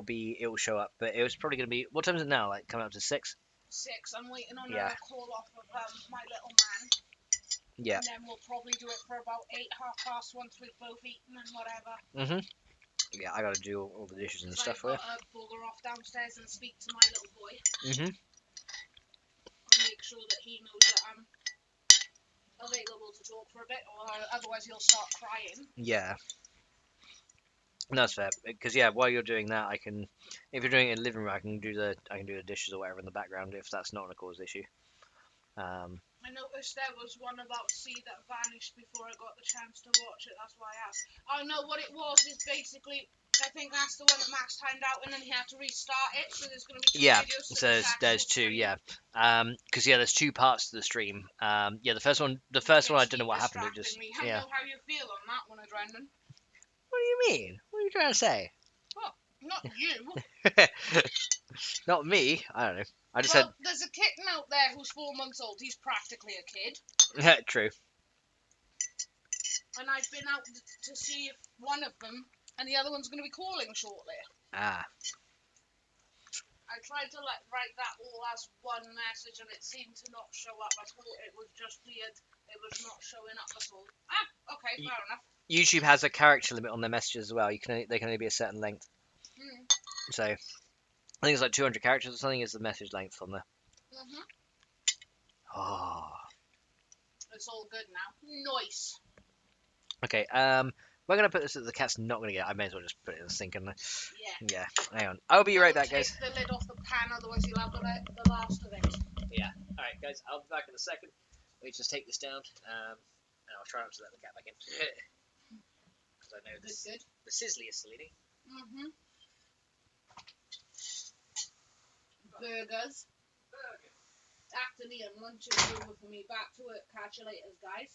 will show up. But it was probably going to be, what time is it now? Like coming up to 6. 6. I'm waiting on Yeah. a call off of my little man. Yeah. And then we'll probably do it for about 8, 1:30 once we've both eaten and whatever. Mhm. Yeah, I got to do all the dishes and stuff for you. I've got to bugger off downstairs and speak to my little boy. Mhm. And make sure that he knows that I'm available to talk for a bit, or otherwise he'll start crying. Yeah. No, that's fair. Because yeah, while you're doing that, I can, if you're doing it in the living room, I can do the dishes or whatever in the background if that's not a cause issue. I noticed there was one about C that vanished before I got the chance to watch it. That's why I asked. Oh no, what it was is basically I think that's the one that Max timed out and then he had to restart it, so there's going to be two Yeah, videos. so there's two, yeah. Because yeah, there's two parts to the stream. Yeah, the first one I don't know what happened. It just Me. I yeah. know how you feel on that one, Adrenaline. What do you mean? What are you trying to say? Well, not you. Not me. I don't know. I just Well, there's a kitten out there who's 4 months old. He's practically a kid. said true. And I've been out to see if one of them and the other one's going to be calling shortly. Ah. I tried to write that all as one message and it seemed to not show up at all. It was just weird. It was not showing up at all. Ah, okay, fair enough. YouTube has a character limit on their messages as well. They can only be a certain length. So I think it's like 200 characters or something is the message length on there. Oh. It's all good now. Nice. Okay. We're gonna put this. The cat's not gonna get. I may as well just put it in the sink. And yeah. Hang on. I'll be right back, guys. Take the lid off the pan, otherwise you'll have the last of it. Yeah. All right, guys. I'll be back in a second. Let me just take this down. And I'll try not to let the cat back in. Because I know the sizzly is leading. Burgers. Actor Liam lunching over for me. Back to work. Catch you later, guys.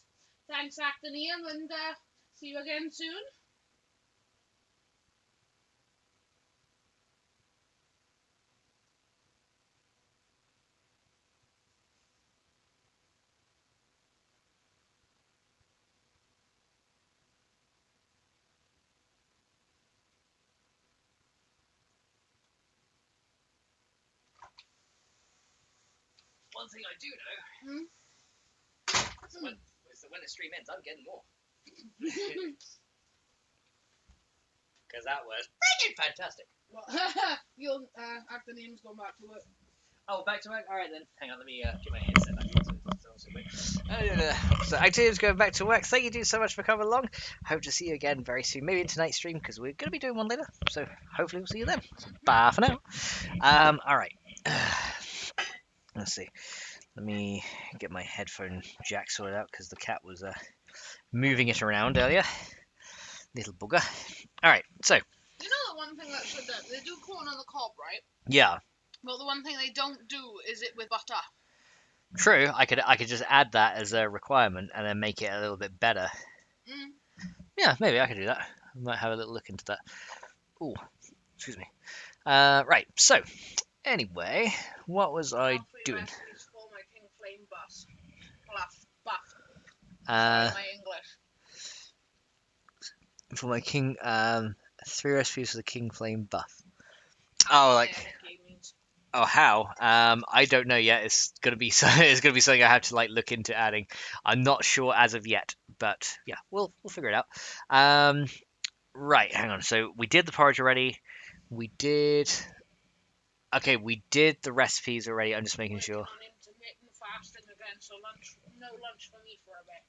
Thanks, Actor Liam, and see you again soon. One thing I do know is that when the stream ends, I'm getting more. Because that was freaking fantastic. Well, Actor Liam's gone back to work. Oh, back to work? Alright then. Hang on, let me get my headset back. So Activity's going back to work. Thank you so much for coming along. Hope to see you again very soon. Maybe in tonight's stream, because we're going to be doing one later. So hopefully we'll see you then. Bye for now. Alright. Let's see. Let me get my headphone jack sorted out, because the cat was moving it around earlier. Little bugger. Alright, so. You know the one thing that should they do corn on the cob, right? Yeah. But the one thing they don't do is it with butter. True, I could just add that as a requirement and then make it a little bit better. Yeah, maybe I could do that. I might have a little look into that. Oh, excuse me. Right, so, anyway, what was I doing? For my King Flame bus. Buff. My English. For my King, 3 recipes for the King Flame buff. Oh, like... Oh, how? I don't know yet. It's gonna be something I have to like look into adding. I'm not sure as of yet, but yeah, we'll figure it out. Right, hang on. So we did the porridge already. We did the recipes already. I'm just making sure. On intermittent fasting again, so no lunch for me for a bit.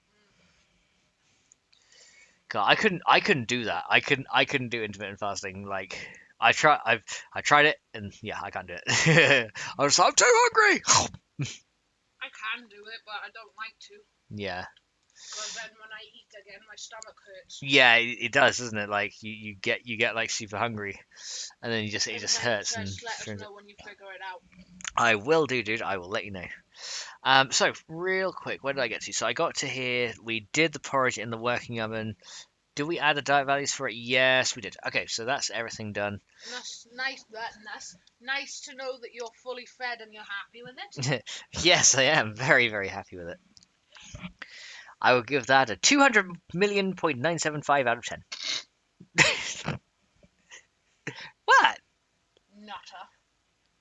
God, I couldn't do that. I couldn't do intermittent fasting. Like I tried it, and yeah, I can't do it. I'm too hungry. I can do it, but I don't like to. Yeah. Because then when I eat again, my stomach hurts. Yeah, it does, doesn't it? Like you get like super hungry, and then it just hurts. Just let us know when you figure it out. I will do, dude. I will let you know. So real quick, where did I get to? So I got to here. We did the porridge in the working oven. Did we add the diet values for it? Yes, we did. Okay, so that's everything done. That's nice to know that you're fully fed and you're happy with it. Yes, I am very, very happy with it. I will give that a 200,000,000.975 out of 10. What? Nutter.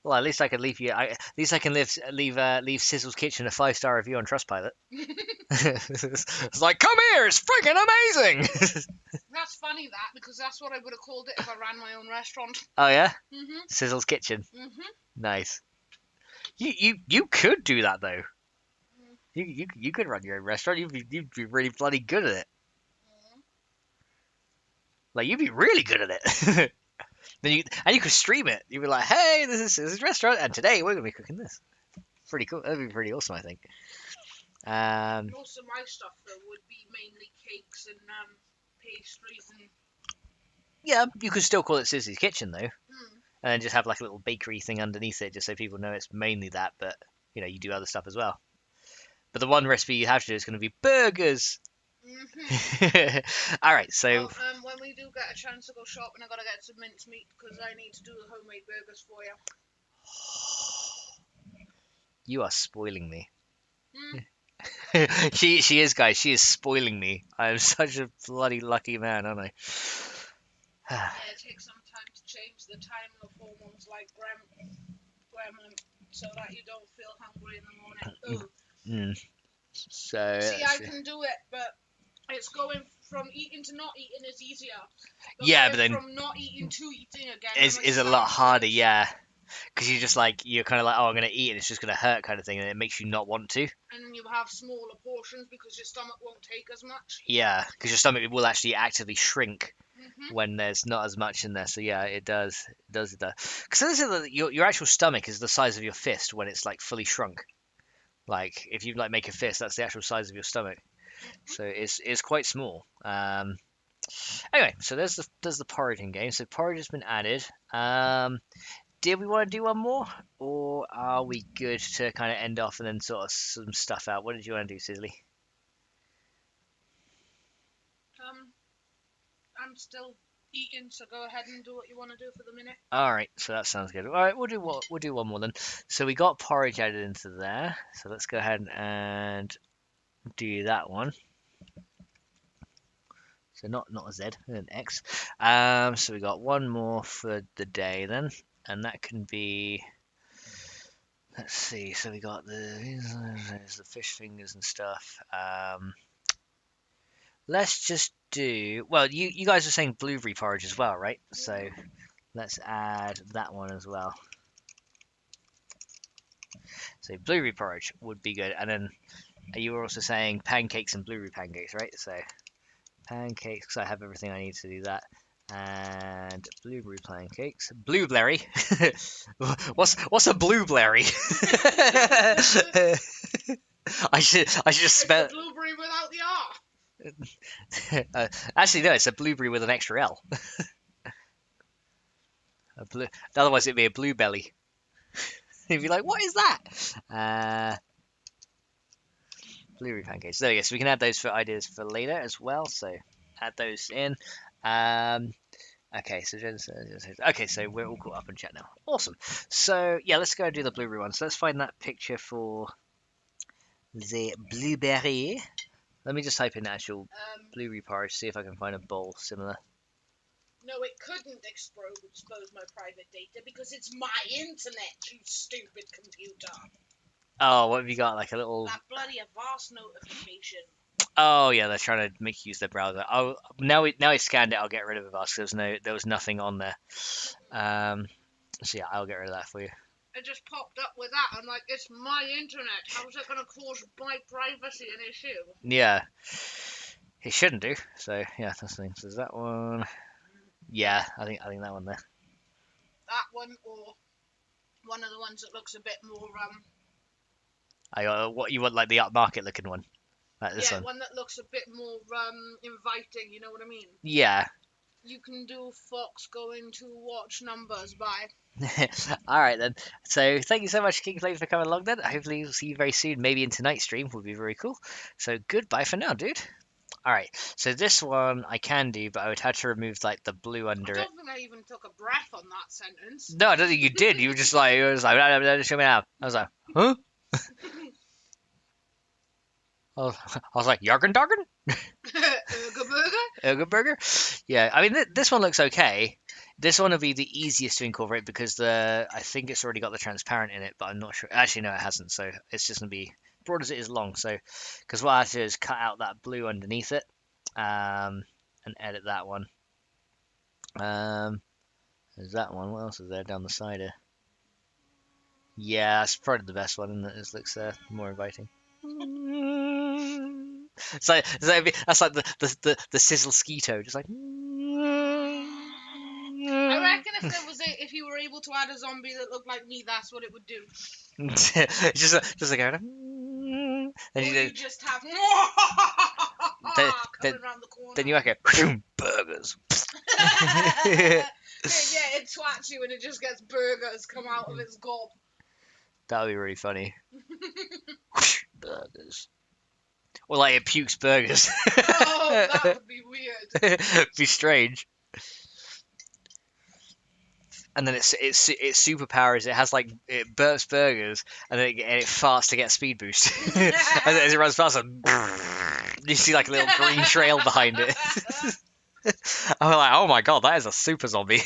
Well, at least I can leave you. At least I can leave Sizzle's Kitchen a 5-star review on Trustpilot. It's like, come here, it's freaking amazing. That's funny because that's what I would have called it if I ran my own restaurant. Oh yeah. Mhm. Sizzle's Kitchen. Nice. You could do that though. You could run your own restaurant. You'd be really bloody good at it. Like you'd be really good at it. Then you could stream it. You'd be like, hey, this is restaurant, and today we're gonna be cooking this. Pretty cool. That'd be pretty awesome, I think. Most of my stuff though would be mainly cakes and pastries and Yeah, you could still call it Susie's Kitchen though, Hmm. and then just have like a little bakery thing underneath it, just so people know it's mainly that. But you do other stuff as well. But the one recipe you have to do is going to be burgers. All right, so When we do get a chance to go shopping, I gotta get some mincemeat because I need to do the homemade burgers for you. you are spoiling me. Hmm. She is, guys. She is spoiling me. I'm such a bloody lucky man, aren't I? Yeah, it takes some time to change the time of hormones like gremlin, so that you don't feel hungry in the morning. Mm. So See, I can do it, but it's going from eating to not eating is easier. But yeah, going but then from not eating to eating again, is a lot harder, yeah. Because you're kind of like, oh, I'm gonna eat and it's just gonna hurt, kind of thing, and it makes you not want to. And then you have smaller portions because your stomach won't take as much. Yeah, because your stomach will actually actively shrink Mhm. when there's not as much in there. So yeah, it does. It does. Because your actual stomach is the size of your fist when it's like fully shrunk. Like if you like make a fist, that's the actual size of your stomach. So it's quite small. Anyway, so there's the porridging game. So porridge has been added. Did we want to do one more, or are we good to kind of end off and then sort of some stuff out? What did you want to do, Sisley? I'm still eating, so go ahead and do what you want to do for the minute. All right, so that sounds good. All right, we'll do one more then. So we got porridge added into there. So let's go ahead and do that one. So not a Z, an X. So we got one more for the day then, and that can be. Let's see. So we got there's the fish fingers and stuff. Let's just do. Well, you guys are saying blueberry porridge as well, right? So let's add that one as well. So blueberry porridge would be good, and then you were also saying pancakes and blueberry pancakes, right? So pancakes, because I have everything I need to do that. And blueberry pancakes. Blueberry. what's a blueberry? I should just spell. It's a blueberry without the R. Actually, no, it's a blueberry with an extra L. Otherwise, it'd be a blue belly. You'd be like, what is that? Blueberry pancakes. There we go. So we can add those for ideas for later as well. So add those in. Okay, so okay, so we're all caught up in chat now. Awesome. So yeah, let's go and do the blueberry one. So let's find that picture for the blueberry. Let me just type in actual blueberry porridge, see if I can find a bowl similar. No, it couldn't expose my private data because it's my internet, you stupid computer. Oh, what have you got? Like a little. That bloody Avast notification. Oh yeah, they're trying to make you use their browser. Oh, now I scanned it. I'll get rid of Avast. There was nothing on there. So yeah, I'll get rid of that for you. It just popped up with that. I'm like, it's my internet. How's it gonna cause my privacy an issue? Yeah, it shouldn't do. So yeah, that's the thing. So there's that one. Yeah, I think that one there. That one, or one of the ones that looks a bit more What you want, like the upmarket looking one, like this one that looks a bit more inviting. You know what I mean? Yeah. You can do Fox going to watch numbers by. All right then. So thank you so much, King Flame, for coming along. Then hopefully we'll see you very soon. Maybe in tonight's stream would be very cool. So goodbye for now, dude. All right. So this one I can do, but I would have to remove like the blue under it. I don't think I even took a breath on that sentence. No, I don't think you did. You were just like, it was like, show me now. I was like, huh? I was like, Yargen Dargen? Erga Burger? Yeah, I mean, this one looks okay. This one will be the easiest to incorporate because I think it's already got the transparent in it, but I'm not sure. Actually, no, it hasn't. So it's just going to be broad as it is long. So, because what I have to do is cut out that blue underneath it and edit that one. There's that one. What else is there down the side here? Yeah, that's probably the best one, and it looks more inviting. So that's like the sizzle skeeto, just like. I reckon if you were able to add a zombie that looked like me, that's what it would do. just like. And you just have coming around the corner. Then you echo burgers. Yeah, it twats you and it just gets burgers come out of its gob. That would be really funny. Burgers. Or like it pukes burgers. Oh, that would be weird. Be strange. And then its superpowers. It has like it burps burgers, and then it farts to get speed boost. As it runs faster, you see like a little green trail behind it. I'm like, oh my god, that is a super zombie.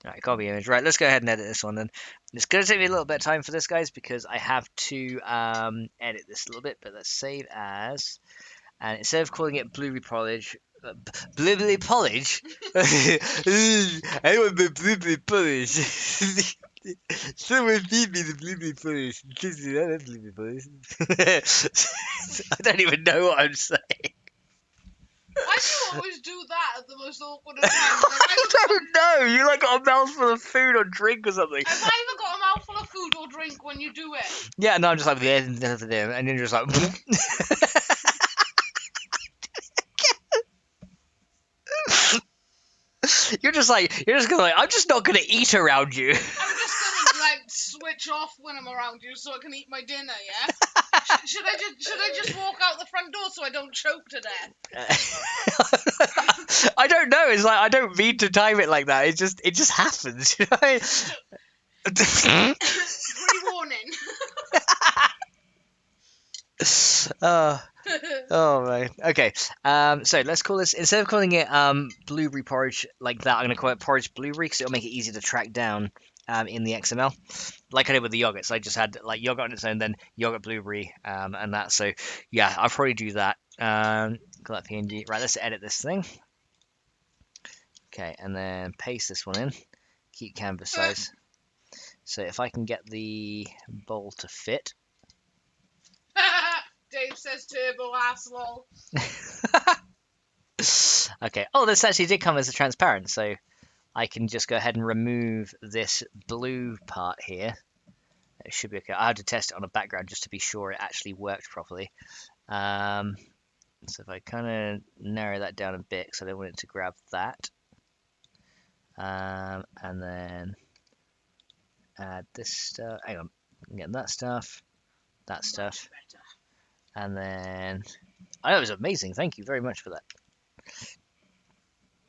Right, copy image. Right, let's go ahead and edit this one then. It's going to take me a little bit of time for this, guys, because I have to edit this a little bit. But let's save as, and instead of calling it blueberry polish. Blueberry polish? I want the blueberry polish. Someone feed me the blueberry polish. I love blueberry polish. I don't even know what I'm saying. Why do you always do that at the most awkward of times? I don't know. You like got a mouthful of food or drink or something. Have I ever got a mouthful of food or drink when you do it? Yeah, no, I'm just like, and then you're just like. You're just gonna I'm just not gonna eat around you. I'm just gonna like switch off when I'm around you so I can eat my dinner, yeah? Should I just walk out the front door so I don't choke to death? I don't know. It's like I don't mean to time it like that. It just happens. You know? Pre-warning. Oh man. Okay. So let's call this, instead of calling it blueberry porridge like that, I'm gonna call it porridge blueberry because it'll make it easy to track down in the XML, like I did with the yogurt. So I just had like yogurt on its own, then yogurt blueberry, and that. So yeah, I'll probably do that. Call that PNG. Right. Let's edit this thing. Okay, and then paste this one in. Keep canvas size. So if I can get the bowl to fit. Dave says turbo ass lol. Okay. Oh, this actually did come as a transparent, so I can just go ahead and remove this blue part here. It should be okay. I had to test it on a background just to be sure it actually worked properly. So if I kind of narrow that down a bit, because I don't want it to grab that. And then add this stuff. Hang on. I'm getting that stuff. That stuff. And then, oh, that was amazing. Thank you very much for that.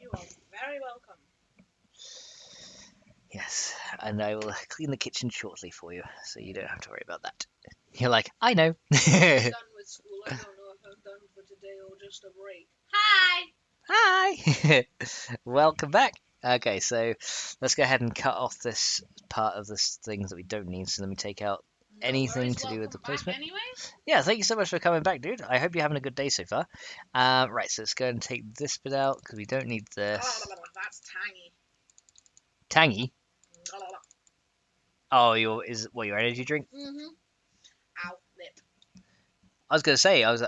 You are very welcome. Yes, and I will clean the kitchen shortly for you, so you don't have to worry about that. You're like, I know. I'm done with school. I don't know if I'm done for today or just a break. Hi! Hi! Welcome back. Okay, so let's go ahead and cut off this part of this thing that we don't need. So let me take out anything to do with the placement. Anyways. Yeah, thank you so much for coming back, dude. I hope you're having a good day so far. Right, so let's go and take this bit out because we don't need this. That's tangy. Tangy? Oh, your energy drink? Mhm. Ow, lip. I was gonna say, I was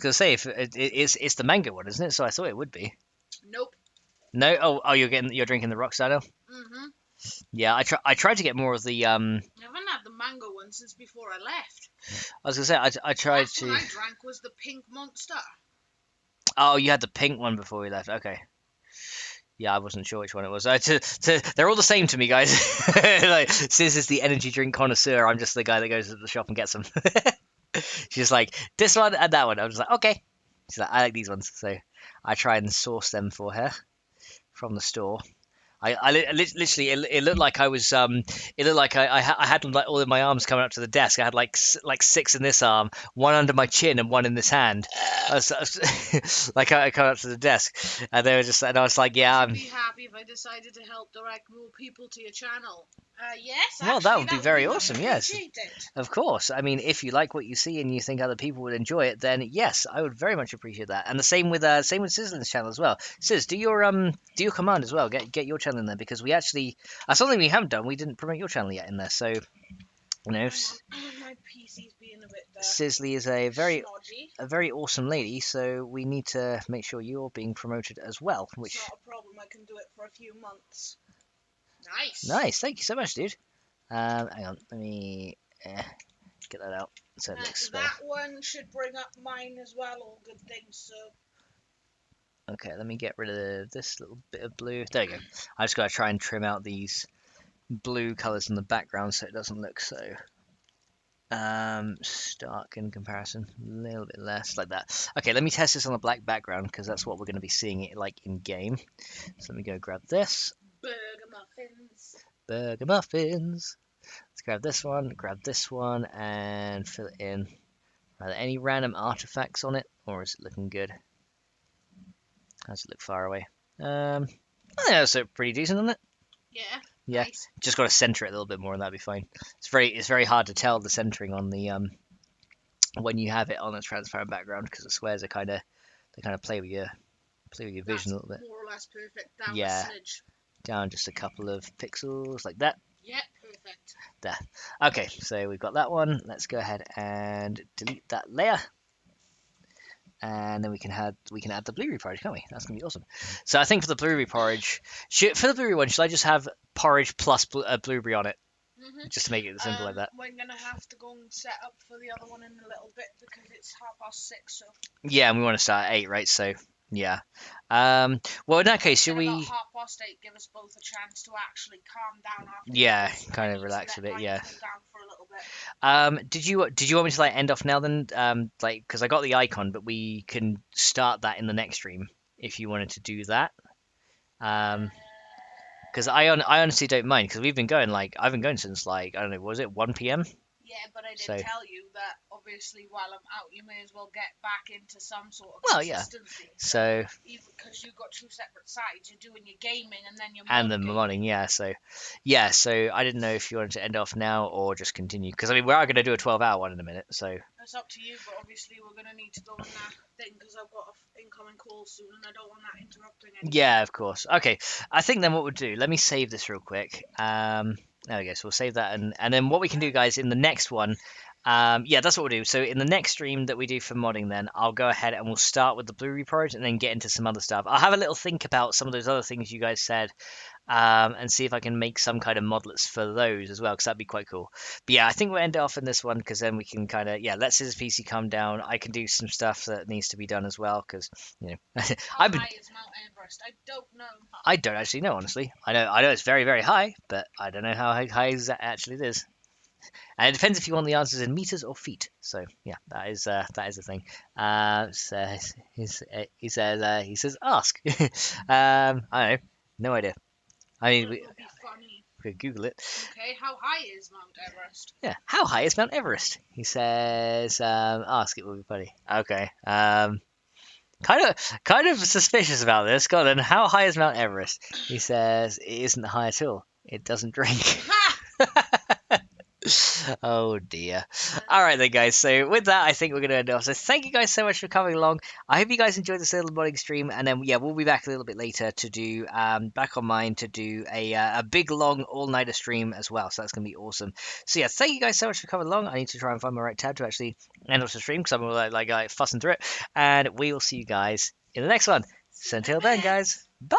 gonna say if it's the mango one, isn't it? So I thought it would be. Nope. No. Oh, you're drinking the Rockstar now? Mhm. Yeah, I tried to get more of the I haven't had the mango one since before I left. I was gonna say I tried Last to. one I drank was the pink monster. Oh, you had the pink one before we left. Okay. Yeah, I wasn't sure which one it was. They're all the same to me, guys. Like, Sis is the energy drink connoisseur. I'm just the guy that goes to the shop and gets them. She's like, this one and that one. I'm just like, okay. She's like, I like these ones. So I try and source them for her from the store. Literally, it looked like I was it looked like I had like all of my arms coming up to the desk. I had like 6 in this arm, 1 under my chin, and 1 in this hand. Like I come up to the desk, and they were just, and I was like, yeah. I'd be happy if I decided to help direct more people to your channel. Yes. Well, that would be very awesome. Yes, it. of course. I mean, if you like what you see and you think other people would enjoy it, then yes, I would very much appreciate that. And the same with Sizzling's channel as well. Sis, do your command as well. Get your channel in there, because we actually, something we haven't done. We didn't promote your channel yet in there, so you know. My PC's being a bit Sizzly is a very snodgy. awesome lady, so we need to make sure you're being promoted as well. Which it's not a problem. I can do it for a few months. Nice. Thank you so much, dude. Hang on, let me get that out so it looks better. That one should bring up mine as well. All good things. So Okay, let me get rid of this little bit of blue. There you go. I just gotta try and trim out these blue colors in the background so it doesn't look so stark in comparison. A little bit less like that. Okay, let me test this on a black background because that's what we're going to be seeing it like in game. So let me go grab this. Burger muffins. Burger muffins. Let's grab this one, and fill it in. Are there any random artifacts on it, or is it looking good? How does it look far away? I think that's pretty decent, isn't it? Yeah. Yeah. Nice. Just got to center it a little bit more, and that'd be fine. It's very hard to tell the centering on the when you have it on a transparent background because the squares are kind of play with your vision That's a little bit. more or less perfect. Down Yeah. a smidge. Down just a couple of pixels like that. Yeah, perfect. There. Okay, so we've got that one. Let's go ahead and delete that layer. And then we can add the blueberry porridge, can't we? That's gonna be awesome. So I think for the blueberry porridge, for the blueberry one, should I just have porridge plus blueberry on it, just to make it simple like that? We're gonna have to go and set up for the other one in a little bit because it's 6:30. So Yeah, and we want to start at 8, right? So yeah. Well, in that case, should we? About 8:30, give us both a chance to actually calm down after. Yeah, kind of relax a bit. Yeah. Cool down for a little bit. Did you want me to like end off now then? Like because I got the icon, but we can start that in the next stream if you wanted to do that. Because I honestly don't mind because I've been going since like I don't know, was it 1 p.m. Yeah, but I did So- tell you that obviously while I'm out, you may as well get back into some sort of Well, yeah. consistency. So Even because you've got two separate sides, you're doing your gaming and then your and mod the gaming. modding, yeah. So I didn't know if you wanted to end off now or just continue because I mean we are going to do a 12-hour one in a minute. So It's up to you, but obviously we're going to need to go on that thing because I've got an incoming call soon and I don't want that interrupting anything. yeah, of course. Okay, I think then what we'll do. Let me save this real quick. There we go. So we'll save that and then what we can do, guys, in the next one. Yeah, that's what we'll do. So in the next stream that we do for modding, then I'll go ahead and we'll start with the blueberry porridge and then get into some other stuff. I'll have a little think about some of those other things you guys said, and see if I can make some kind of modlets for those as well, because that'd be quite cool. But yeah, I think we'll end it off in this one because then we can kind of let Scissors PC calm down. I can do some stuff that needs to be done as well because How I've been. high is Mount Everest? I don't know. I don't actually know, honestly. I know it's very, very high, but I don't know how high actually it is. And it depends if you want the answers in meters or feet. So yeah, that is the thing. So he says ask. I don't know, no idea. I mean, It would be funny. we could Google it. Okay, how high is Mount Everest? Yeah, how high is Mount Everest? He says ask. It will be funny. Okay. Kind of suspicious about this. Go on then. How high is Mount Everest? He says it isn't high at all. It doesn't drink. Ha! Oh dear. All right then, guys. So with that, I think we're going to end off. So thank you guys so much for coming along. I hope you guys enjoyed this little modding stream, and then we'll be back a little bit later to do back on mine to do a big long all-nighter stream as well. So that's going to be awesome. So yeah, thank you guys so much for coming along. I need to try and find my right tab to actually end off the stream because I'm like fussing through it, and we will see you guys in the next one. So until then, guys, bye.